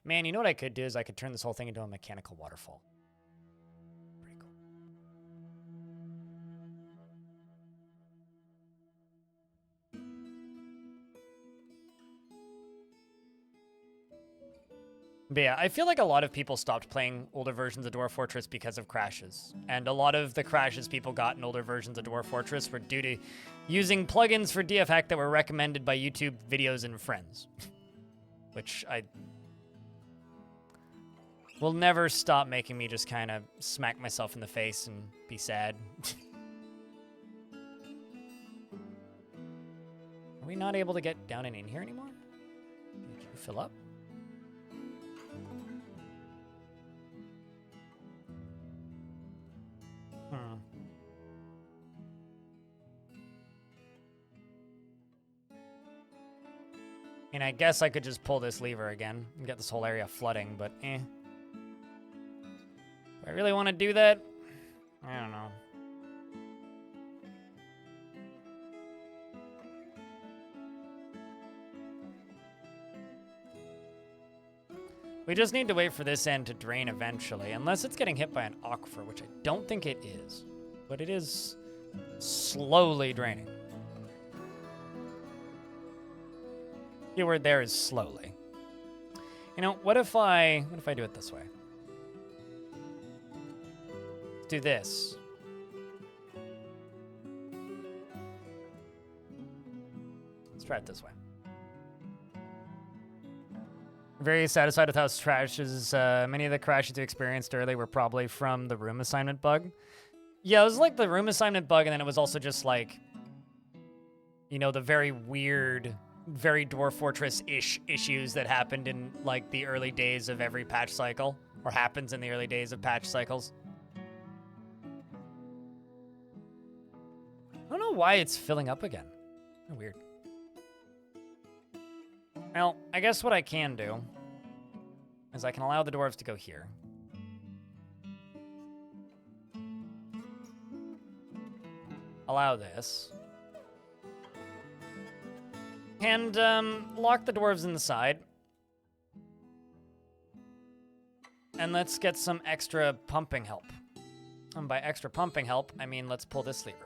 Man, you know what I could do is I could turn this whole thing into a mechanical waterfall. Pretty cool. But yeah, I feel like a lot of people stopped playing older versions of Dwarf Fortress because of crashes. And a lot of the crashes people got in older versions of Dwarf Fortress were due to using plugins for DF hack that were recommended by YouTube videos and friends. Which I will never stop making me just kind of smack myself in the face and be sad. Are we not able to get down and in here anymore? Did you fill up? And I guess I could just pull this lever again and get this whole area flooding, but eh. Do I really want to do that? I don't know. We just need to wait for this end to drain eventually, unless it's getting hit by an aquifer, which I don't think it is. But it is slowly draining. Keyword there is slowly. You know, what if I do it this way? Let's do this. Let's try it this way. Very satisfied with how crashes. Many of the crashes you experienced early were probably from the room assignment bug. Yeah, it was like the room assignment bug, and then it was also just like, you know, the very weird, very Dwarf Fortress-ish issues that happened in like the early days of every patch cycle, or happens in the early days of patch cycles. I don't know why it's filling up again. Weird. Well, I guess what I can do is I can allow the dwarves to go here. Allow this. And lock the dwarves in the side. And and let's get some extra pumping help. And by extra pumping help, I mean let's pull this lever.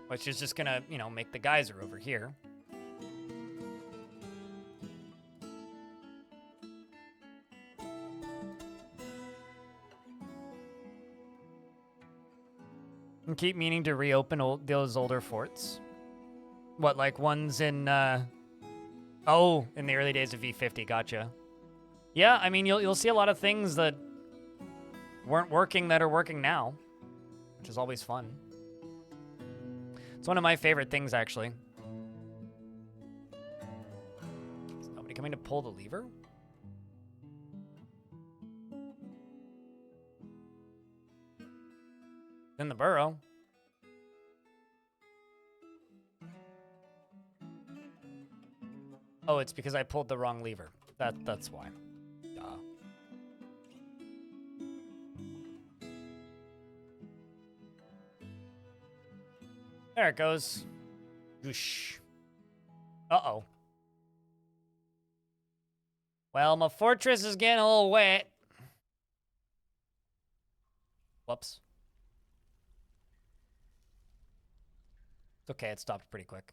Which is just gonna, you know, make the geyser over here. And keep meaning to reopen those older forts. What, like ones in, oh, in the early days of V50, gotcha. Yeah, I mean, you'll see a lot of things that weren't working that are working now, which is always fun. It's one of my favorite things, actually. Is nobody coming to pull the lever? In the burrow. Oh, it's because I pulled the wrong lever. That's why. Duh. There it goes. Whoosh. Uh-oh. Well, my fortress is getting a little wet. Whoops. It's okay, it stopped pretty quick.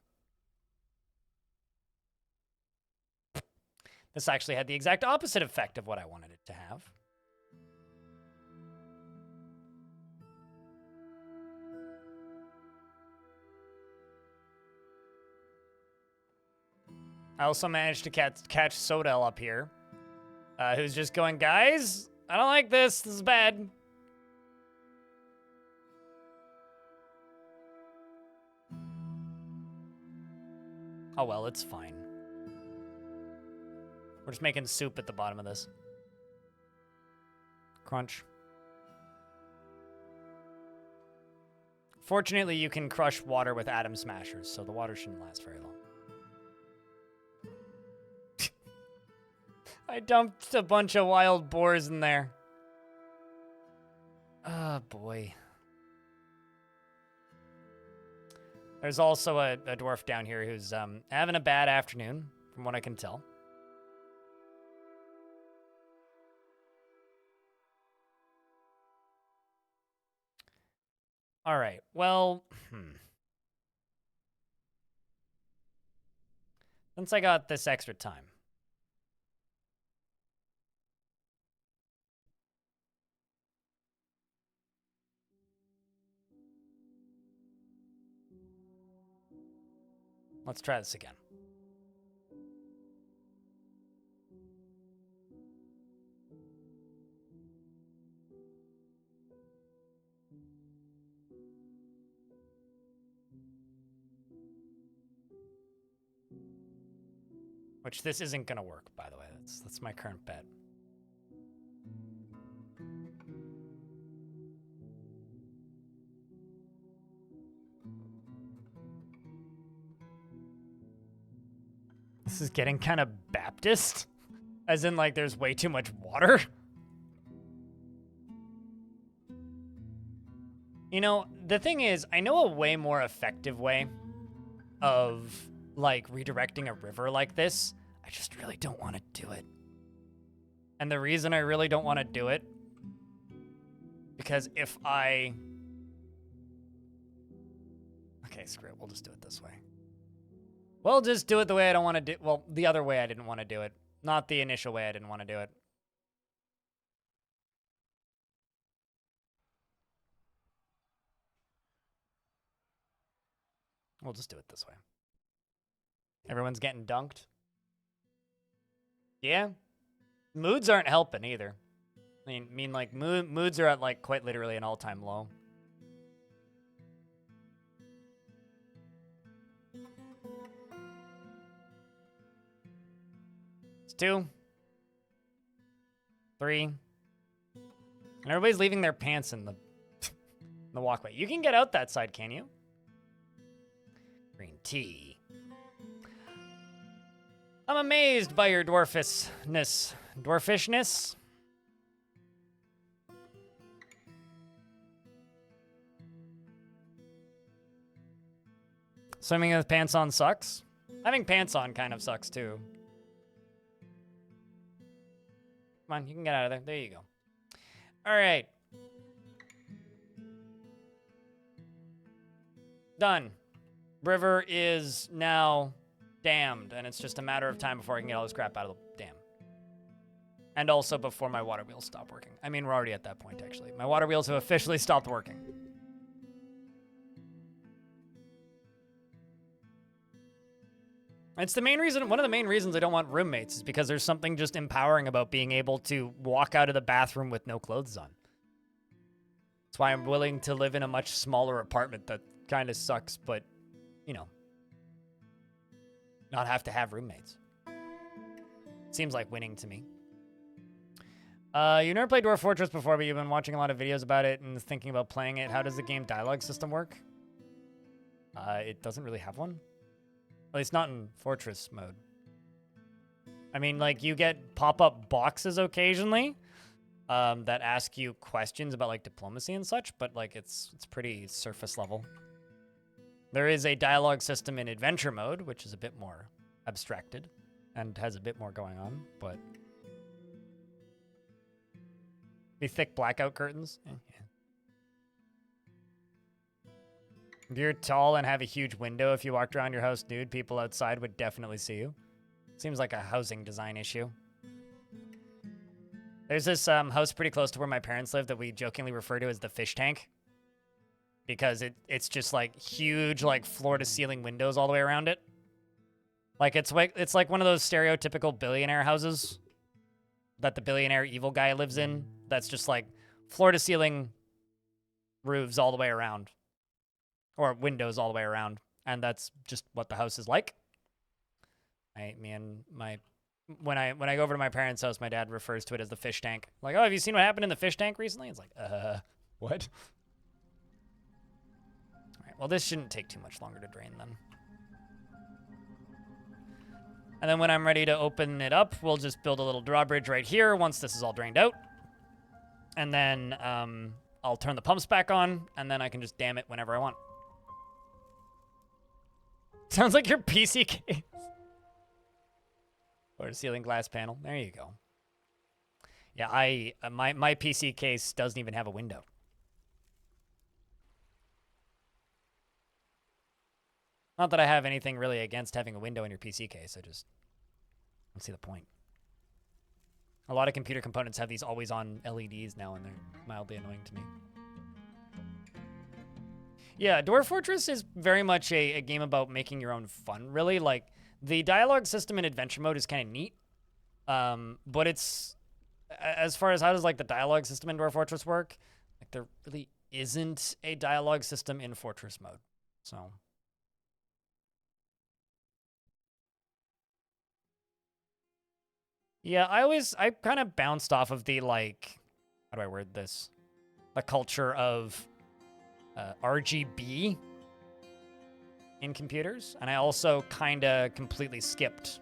This actually had the exact opposite effect of what I wanted it to have. I also managed to catch Sodell up here, who's just going, guys, I don't like this. This is bad. Oh, well, it's fine. We're just making soup at the bottom of this. Crunch. Fortunately, you can crush water with atom smashers, so the water shouldn't last very long. I dumped a bunch of wild boars in there. Oh, boy. There's also a dwarf down here who's having a bad afternoon, from what I can tell. All right, well, since I got this extra time. Let's try this again. Which this isn't gonna work, by the way. That's my current bet. This is getting kind of Baptist, as in like there's way too much water. You know, the thing is, I know a way more effective way of like redirecting a river like this. I just really don't want to do it. And the reason I really don't want to do it, because if I... Okay, screw it. We'll just do it this way. We'll just do it the way I don't want to do... Well, the other way I didn't want to do it. Not the initial way I didn't want to do it. We'll just do it this way. Everyone's getting dunked. Yeah. Moods aren't helping either. I mean like, moods are at, like, quite literally an all-time low. It's 2. 3. And everybody's leaving their pants in the, the walkway. You can get out that side, can you? Green tea. I'm amazed by your dwarfishness. Dwarfishness? Swimming with pants on sucks. Having pants on kind of sucks too. Come on, you can get out of there. There you go. All right. Done. River is now dammed, and it's just a matter of time before I can get all this crap out of the dam. And also before my water wheels stop working. I mean, we're already at that point, actually. My water wheels have officially stopped working. It's the main reason, one of the main reasons I don't want roommates is because there's something just empowering about being able to walk out of the bathroom with no clothes on. That's why I'm willing to live in a much smaller apartment that kind of sucks, but, you know, not have to have roommates. Seems like winning to me. You've never played Dwarf Fortress before, but you've been watching a lot of videos about it and thinking about playing it. How does the game dialogue system work? It doesn't really have one. At least not in Fortress mode. I mean, like, you get pop-up boxes occasionally that ask you questions about, like, diplomacy and such, but, like, it's pretty surface level. There is a dialogue system in adventure mode, which is a bit more abstracted and has a bit more going on, but... Be thick blackout curtains. Yeah. If you're tall and have a huge window, if you walked around your house nude, people outside would definitely see you. Seems like a housing design issue. There's this house pretty close to where my parents live that we jokingly refer to as the fish tank. Because it's just like huge, like floor-to-ceiling windows all the way around it. Like it's like one of those stereotypical billionaire houses that the billionaire evil guy lives in. That's just like floor-to-ceiling roofs all the way around. Or windows all the way around. And that's just what the house is like. When I go over to my parents' house, my dad refers to it as the fish tank. Like, oh, have you seen what happened in the fish tank recently? It's like, what? All right, well, this shouldn't take too much longer to drain then. And then when I'm ready to open it up, we'll just build a little drawbridge right here once this is all drained out. And then I'll turn the pumps back on, and then I can just dam it whenever I want. Sounds like your PC case. Or a ceiling glass panel. There you go. Yeah, my PC case doesn't even have a window. Not that I have anything really against having a window in your PC case. I just don't see the point. A lot of computer components have these always-on LEDs now, and they're mildly annoying to me. Yeah, Dwarf Fortress is very much a game about making your own fun, really. Like, the dialogue system in adventure mode is kind of neat. But it's, as far as how does, like, the dialogue system in Dwarf Fortress work, like, there really isn't a dialogue system in Fortress mode. So... yeah, I kind of bounced off of the, like, how do I word this? The culture of RGB in computers. And I also kind of completely skipped,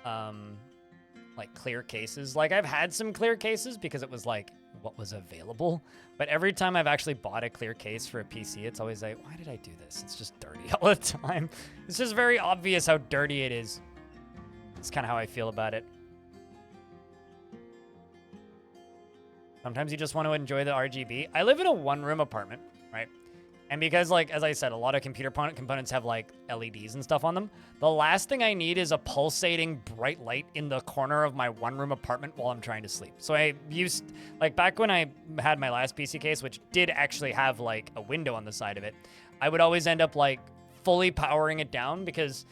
like, clear cases. Like, I've had some clear cases because it was, like, what was available. But every time I've actually bought a clear case for a PC, it's always like, why did I do this? It's just dirty all the time. It's just very obvious how dirty it is. That's kind of how I feel about it. Sometimes you just want to enjoy the RGB. I live in a one-room apartment, right? And because, like, as I said, a lot of computer components have, like, LEDs and stuff on them. The last thing I need is a pulsating bright light in the corner of my one-room apartment while I'm trying to sleep. So I used, like, back when I had my last PC case, which did actually have, like, a window on the side of it, I would always end up, like, fully powering it down because...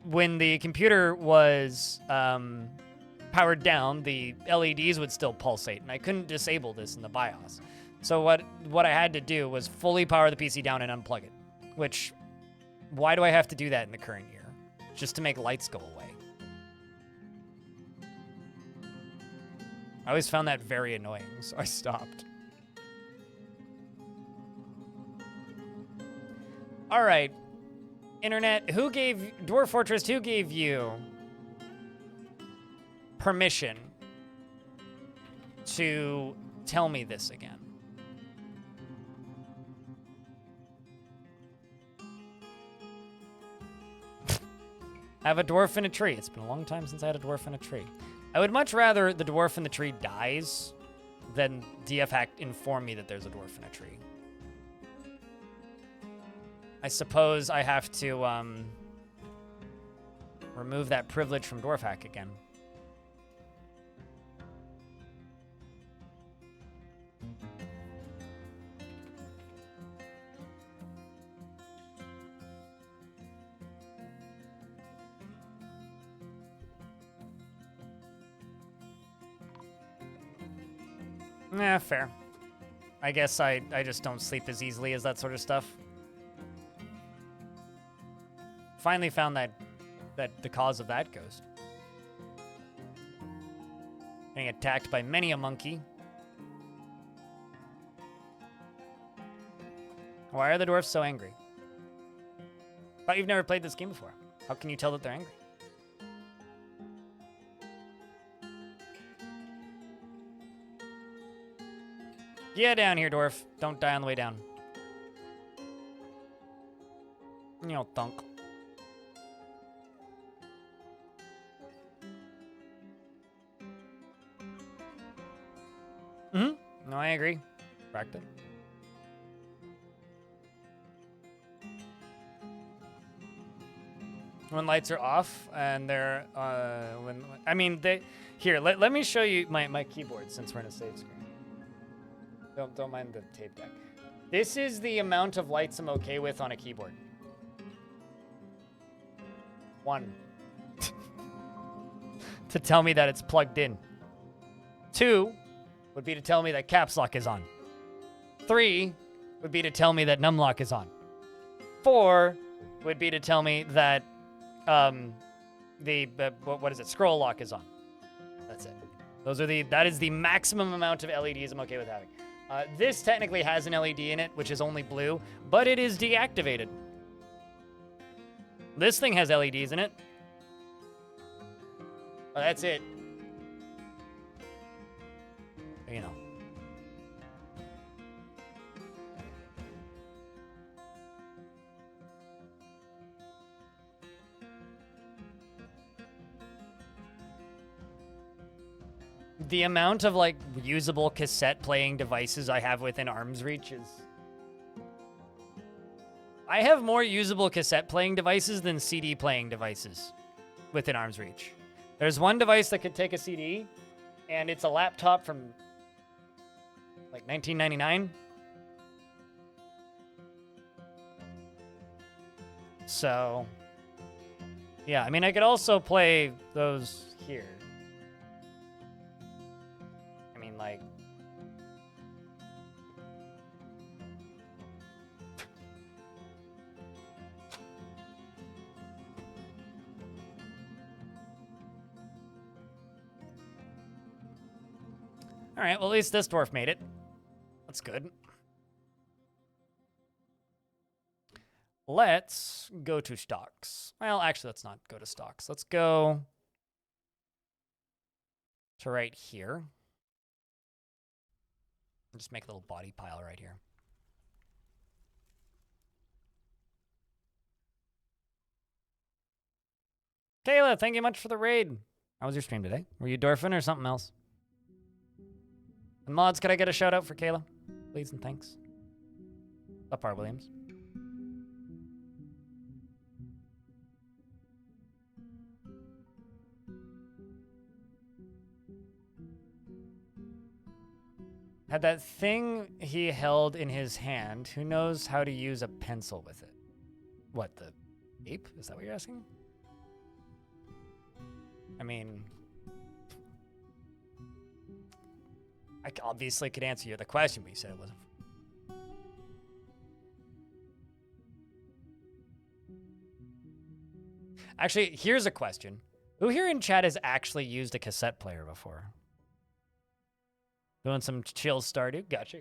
when the computer was powered down, the LEDs would still pulsate, and I couldn't disable this in the BIOS. So what I had to do was fully power the PC down and unplug it, which, why do I have to do that in the current year? Just to make lights go away. I always found that very annoying, so I stopped. All right. Internet, Dwarf Fortress, who gave you permission to tell me this again? I have a dwarf in a tree. It's been a long time since I had a dwarf in a tree. I would much rather the dwarf in the tree dies than DF Hack inform me that there's a dwarf in a tree. I suppose I have to remove that privilege from Dwarf Hack again. Yeah, fair. I guess I just don't sleep as easily as that sort of stuff. Finally found that the cause of that ghost. Getting attacked by many a monkey. Why are the dwarfs so angry? Thought you've never played this game before. How can you tell that they're angry? Get down here, dwarf. Don't die on the way down. You know, thunk. No, I agree. Cracked it. When lights are off and they're I mean here, let me show you my keyboard since we're in a save screen. Don't mind the tape deck. This is the amount of lights I'm okay with on a keyboard. 1. To tell me that it's plugged in. 2 would be to tell me that caps lock is on. 3 would be to tell me that numlock is on. 4 would be to tell me that what is it? Scroll lock is on. That's it. That is the maximum amount of LEDs I'm okay with having. This technically has an LED in it, which is only blue, but it is deactivated. This thing has LEDs in it. Oh, that's it. You know. The amount of, like, usable cassette playing devices I have within arm's reach is... I have more usable cassette playing devices than CD playing devices within arm's reach. There's one device that could take a CD, and it's a laptop from, like, 1999. So, yeah, I mean, I could also play those here. I mean, like... All right, well, at least this dwarf made it. That's good. Let's go to stocks. Well, actually, let's not go to stocks. Let's go to right here. Just make a little body pile right here. Kayla, thank you much for the raid. How was your stream today? Were you Dorfin or something else? And mods, could I get a shout out for Kayla? Please and thanks. Up our Williams. Had that thing he held in his hand, who knows how to use a pencil with it? What, the ape? Is that what you're asking? I mean... I obviously could answer you the question, but you said it wasn't. Actually, here's a question. Who here in chat has actually used a cassette player before? Doing some chill Stardew? Gotcha.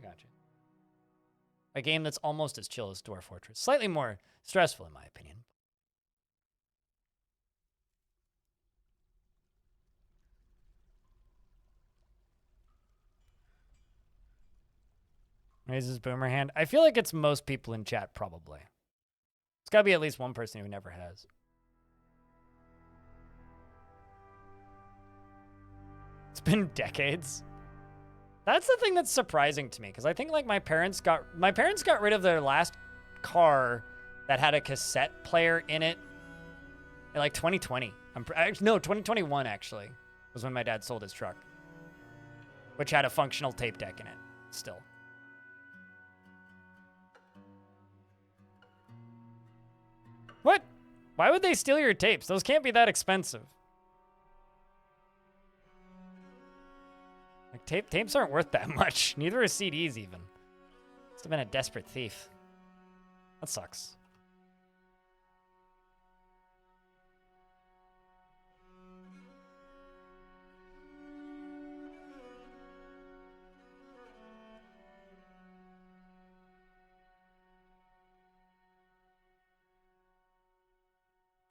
A game that's almost as chill as Dwarf Fortress. Slightly more stressful, in my opinion. Raises boomer hand. I feel like it's most people in chat, probably. It's got to be at least one person who never has. It's been decades. That's the thing that's surprising to me, because I think like my parents got rid of their last car that had a cassette player in it in like 2020. No, 2021 actually was when my dad sold his truck, which had a functional tape deck in it still. What? Why would they steal your tapes? Those can't be that expensive. Like tapes aren't worth that much. Neither are CDs even. Must have been a desperate thief. That sucks.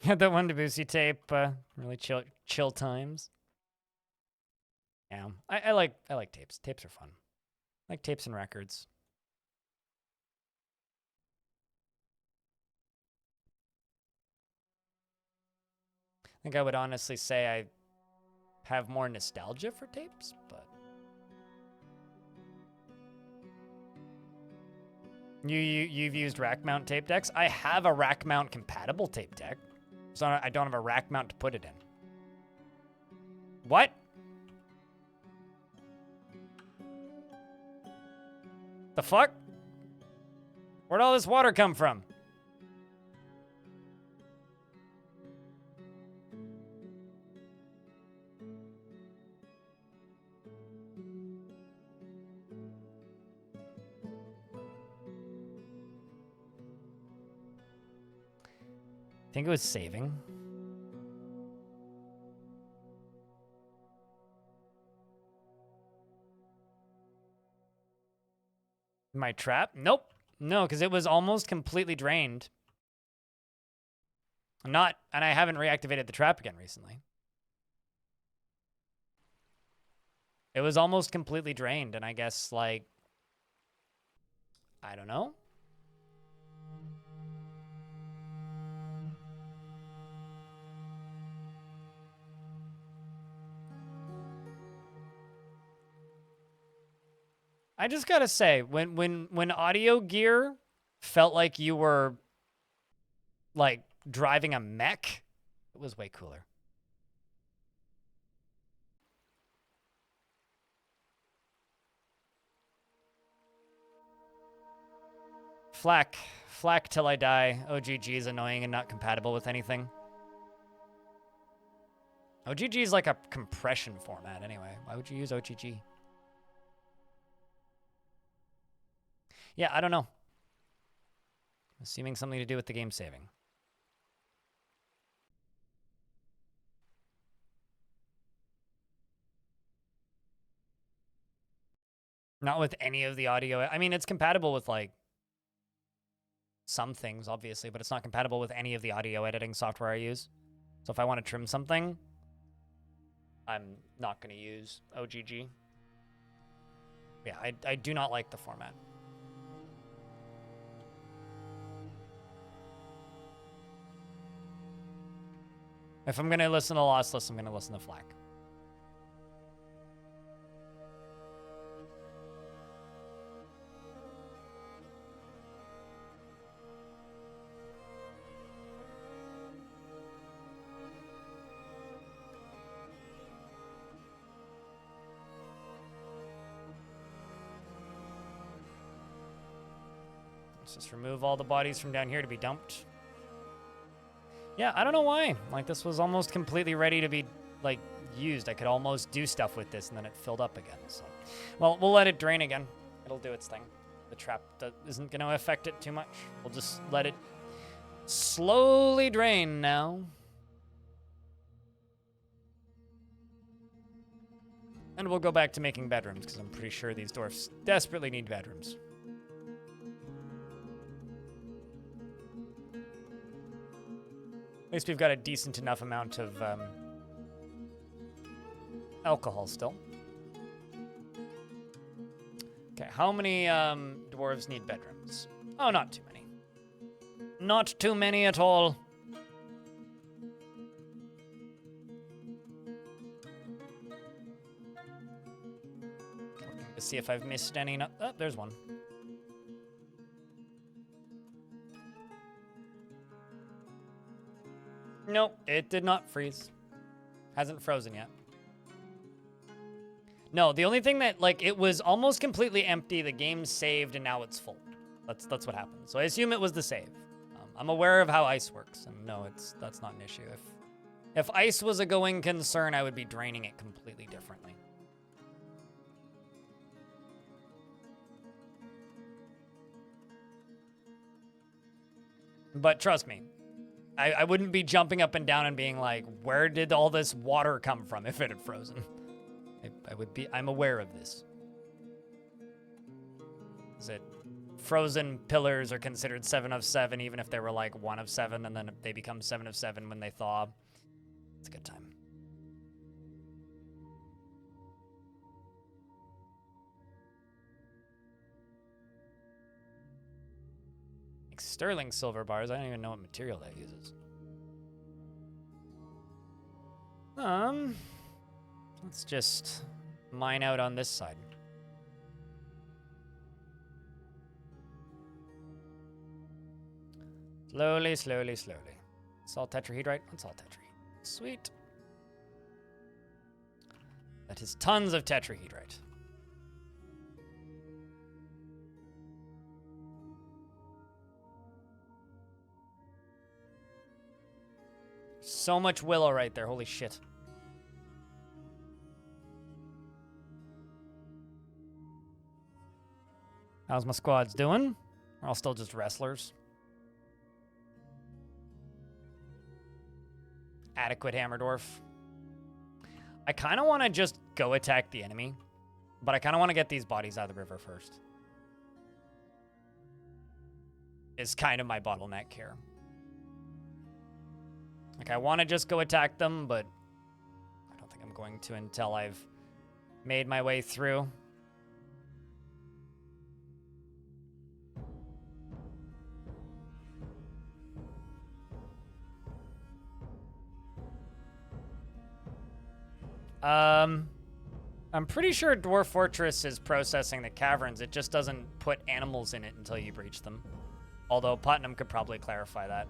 Had that one Debussy tape. Really chill times. Yeah, I like tapes. Tapes are fun. I like tapes and records. I think I would honestly say I have more nostalgia for tapes, but you've used rack mount tape decks. I have a rack mount compatible tape deck, so I don't have a rack mount to put it in. What? The fuck? Where'd all this water come from? I think it was saving. My trap? Nope. No, because it was almost completely drained. And I haven't reactivated the trap again recently. It was almost completely drained, and I guess, like, I don't know. I just gotta say, when audio gear felt like you were like driving a mech, it was way cooler. Flack till I die. OGG is annoying and not compatible with anything. OGG is like a compression format anyway. Why would you use OGG? Yeah, I don't know. Assuming something to do with the game saving. Not with any of the audio. I mean, it's compatible with like some things, obviously, but it's not compatible with any of the audio editing software I use. So if I want to trim something, I'm not going to use OGG. Yeah, I do not like the format. If I'm going to listen to Lossless, I'm going to listen to Flack. Let's just remove all the bodies from down here to be dumped. Yeah, I don't know why. Like, this was almost completely ready to be, like, used. I could almost do stuff with this, and then it filled up again. So, well, we'll let it drain again. It'll do its thing. The trap isn't going to affect it too much. We'll just let it slowly drain now. And we'll go back to making bedrooms, because I'm pretty sure these dwarfs desperately need bedrooms. At least we've got a decent enough amount of alcohol still. Okay, how many dwarves need bedrooms? Oh, not too many. Not too many at all. Let's see if I've missed any. No, oh, there's one. Nope, it did not freeze. Hasn't frozen yet. No, the only thing that, like, it was almost completely empty. The game saved, and now it's full. That's what happened. So I assume it was the save. I'm aware of how ice works, and no, that's not an issue. If ice was a going concern, I would be draining it completely differently. But trust me, I wouldn't be jumping up and down and being like, where did all this water come from if it had frozen? I'm aware of this. Is it frozen pillars are considered 7 of 7, even if they were like 1 of 7, and then they become 7 of 7 when they thaw? It's a good time. Like sterling silver bars, I don't even know what material that uses. Let's just mine out on this side. Slowly, slowly, slowly. Salt tetrahedrite. What's salt tetrahedrite? Sweet. That is tons of tetrahedrite. So much willow right there. Holy shit. How's my squads doing? We're all still just wrestlers. Adequate hammer dwarf. I kind of want to just go attack the enemy, but I kind of want to get these bodies out of the river first. Is kind of my bottleneck here. Like, I want to just go attack them, but I don't think I'm going to until I've made my way through. I'm pretty sure Dwarf Fortress is processing the caverns. It just doesn't put animals in it until you breach them. Although Putnam could probably clarify that.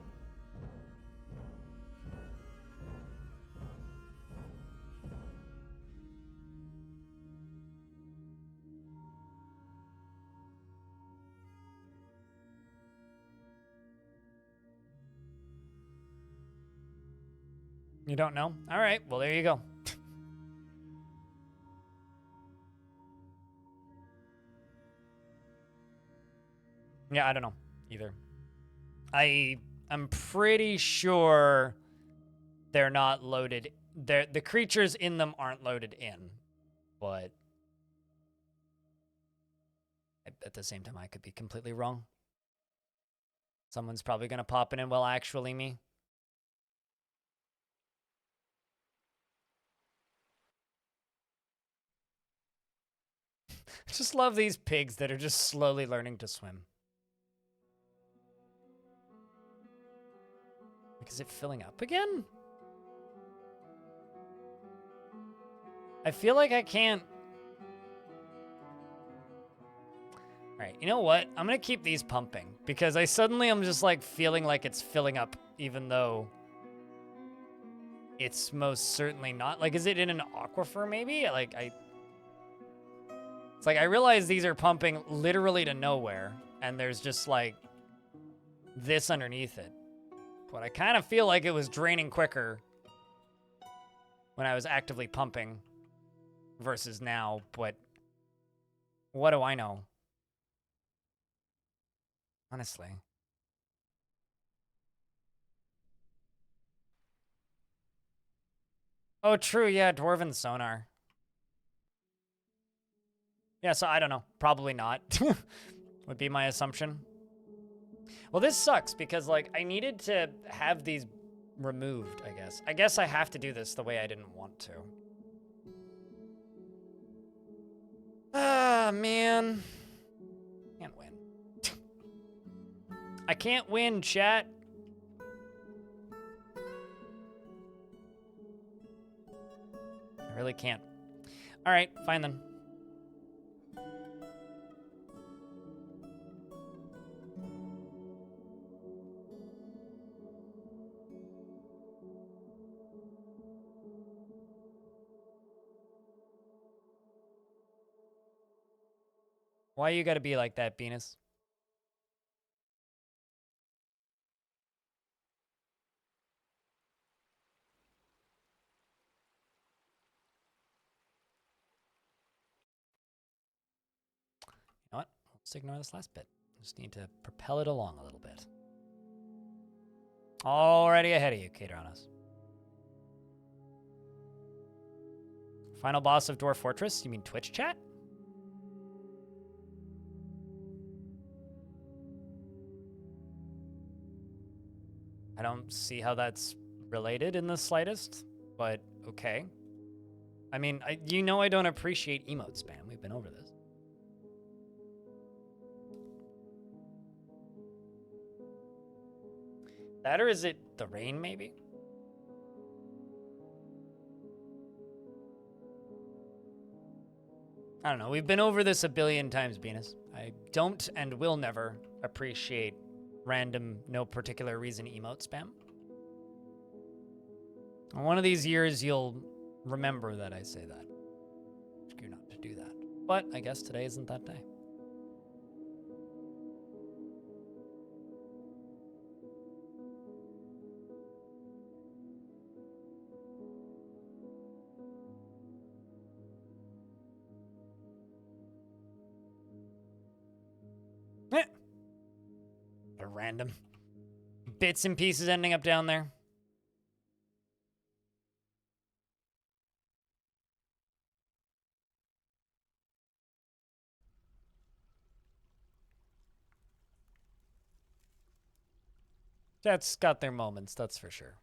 You don't know? All right, well, there you go. Yeah, I don't know either. I'm pretty sure they're not loaded. The creatures in them aren't loaded in, but at the same time, I could be completely wrong. Someone's probably going to pop in and, well, actually me. I just love these pigs that are just slowly learning to swim. Like, is it filling up again? I feel like I can't. All right, you know what? I'm going to keep these pumping because I'm just like feeling like it's filling up even though it's most certainly not. Like, is it in an aquifer maybe? It's like I realize these are pumping literally to nowhere, and there's just like this underneath it. But I kind of feel like it was draining quicker when I was actively pumping versus now, but what do I know? Honestly. Oh, true, yeah, Dwarven sonar. Yeah, so I don't know. Probably not. Would be my assumption. Well, this sucks because, like, I needed to have these removed, I guess. I guess I have to do this the way I didn't want to. Ah, man. Can't win. I can't win, chat. I really can't. All right, fine then. Why you gotta be like that, Venus? You know what? Let's ignore this last bit. Just need to propel it along a little bit. Already ahead of you, Cateronis. Final boss of Dwarf Fortress? You mean Twitch chat? I don't see how that's related in the slightest, but okay. I mean, you know I don't appreciate emote spam. We've been over this. That or is it the rain, maybe? I don't know. We've been over this a billion times, Venus. I don't and will never appreciate random, no particular reason emote spam. One of these years, you'll remember that I say that. Ask you not to do that. But I guess today isn't that day. Random bits and pieces ending up down there. That's got their moments, that's for sure.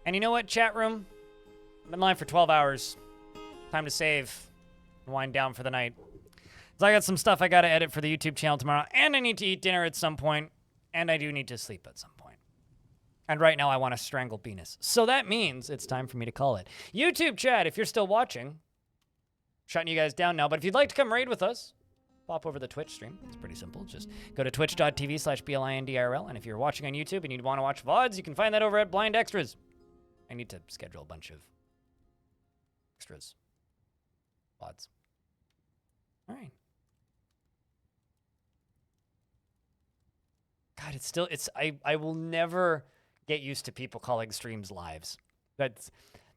And you know what, chat room? I've been live for 12 hours. Time to save and wind down for the night. So I got some stuff I gotta edit for the YouTube channel tomorrow, and I need to eat dinner at some point, and I do need to sleep at some point. And right now I want to strangle Venus. So that means it's time for me to call it. YouTube chat, if you're still watching, shutting you guys down now, but if you'd like to come raid with us, pop over the Twitch stream. It's pretty simple. Just go to twitch.tv/BLINDRL, and if you're watching on YouTube and you'd want to watch VODs, you can find that over at Blind Extras. I need to schedule a bunch of extras. VODs. All right. God, I will never get used to people calling streams lives. That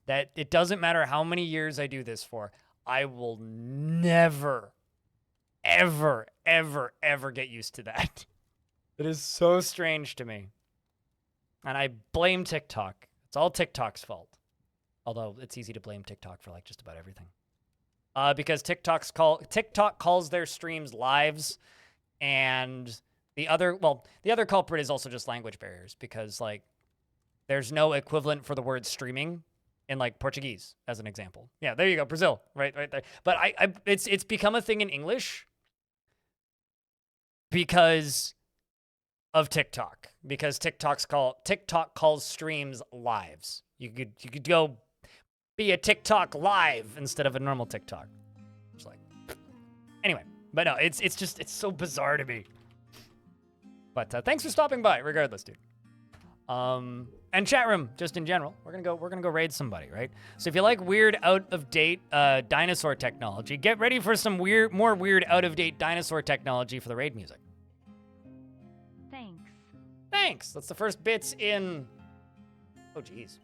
it doesn't matter how many years I do this for. I will never, ever, ever, ever get used to that. It is so strange to me. And I blame TikTok. It's all TikTok's fault. Although it's easy to blame TikTok for like just about everything. Because TikTok calls their streams lives, and the other culprit is also just language barriers, because like there's no equivalent for the word streaming in like Portuguese, as an example. Yeah, there you go, Brazil, right there. But it's become a thing in English because of TikTok, because TikTok calls streams lives. You could go be a TikTok live instead of a normal TikTok. It's like, anyway, but no, it's so bizarre to me. But thanks for stopping by, regardless, dude. And chat room, just in general, we're gonna go raid somebody, right? So if you like weird, out of date dinosaur technology, get ready for some more weird, out of date dinosaur technology for the raid music. Thanks. That's the first bits in. Oh, geez.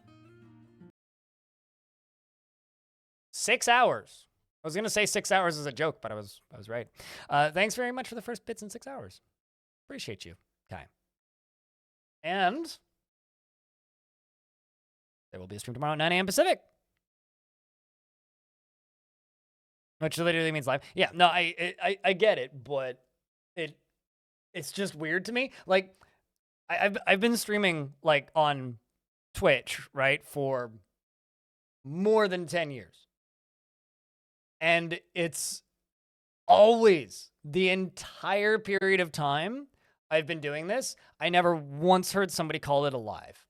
6 hours. I was gonna say 6 hours as a joke, but I was right. Thanks very much for the first bits in 6 hours. Appreciate you, Kai. And there will be a stream tomorrow at 9 a.m. Pacific, which literally means live. Yeah, no, I get it, but it's just weird to me. Like, I've been streaming like on Twitch, right, for more than 10 years. And it's always, the entire period of time I've been doing this, I never once heard somebody call it a live.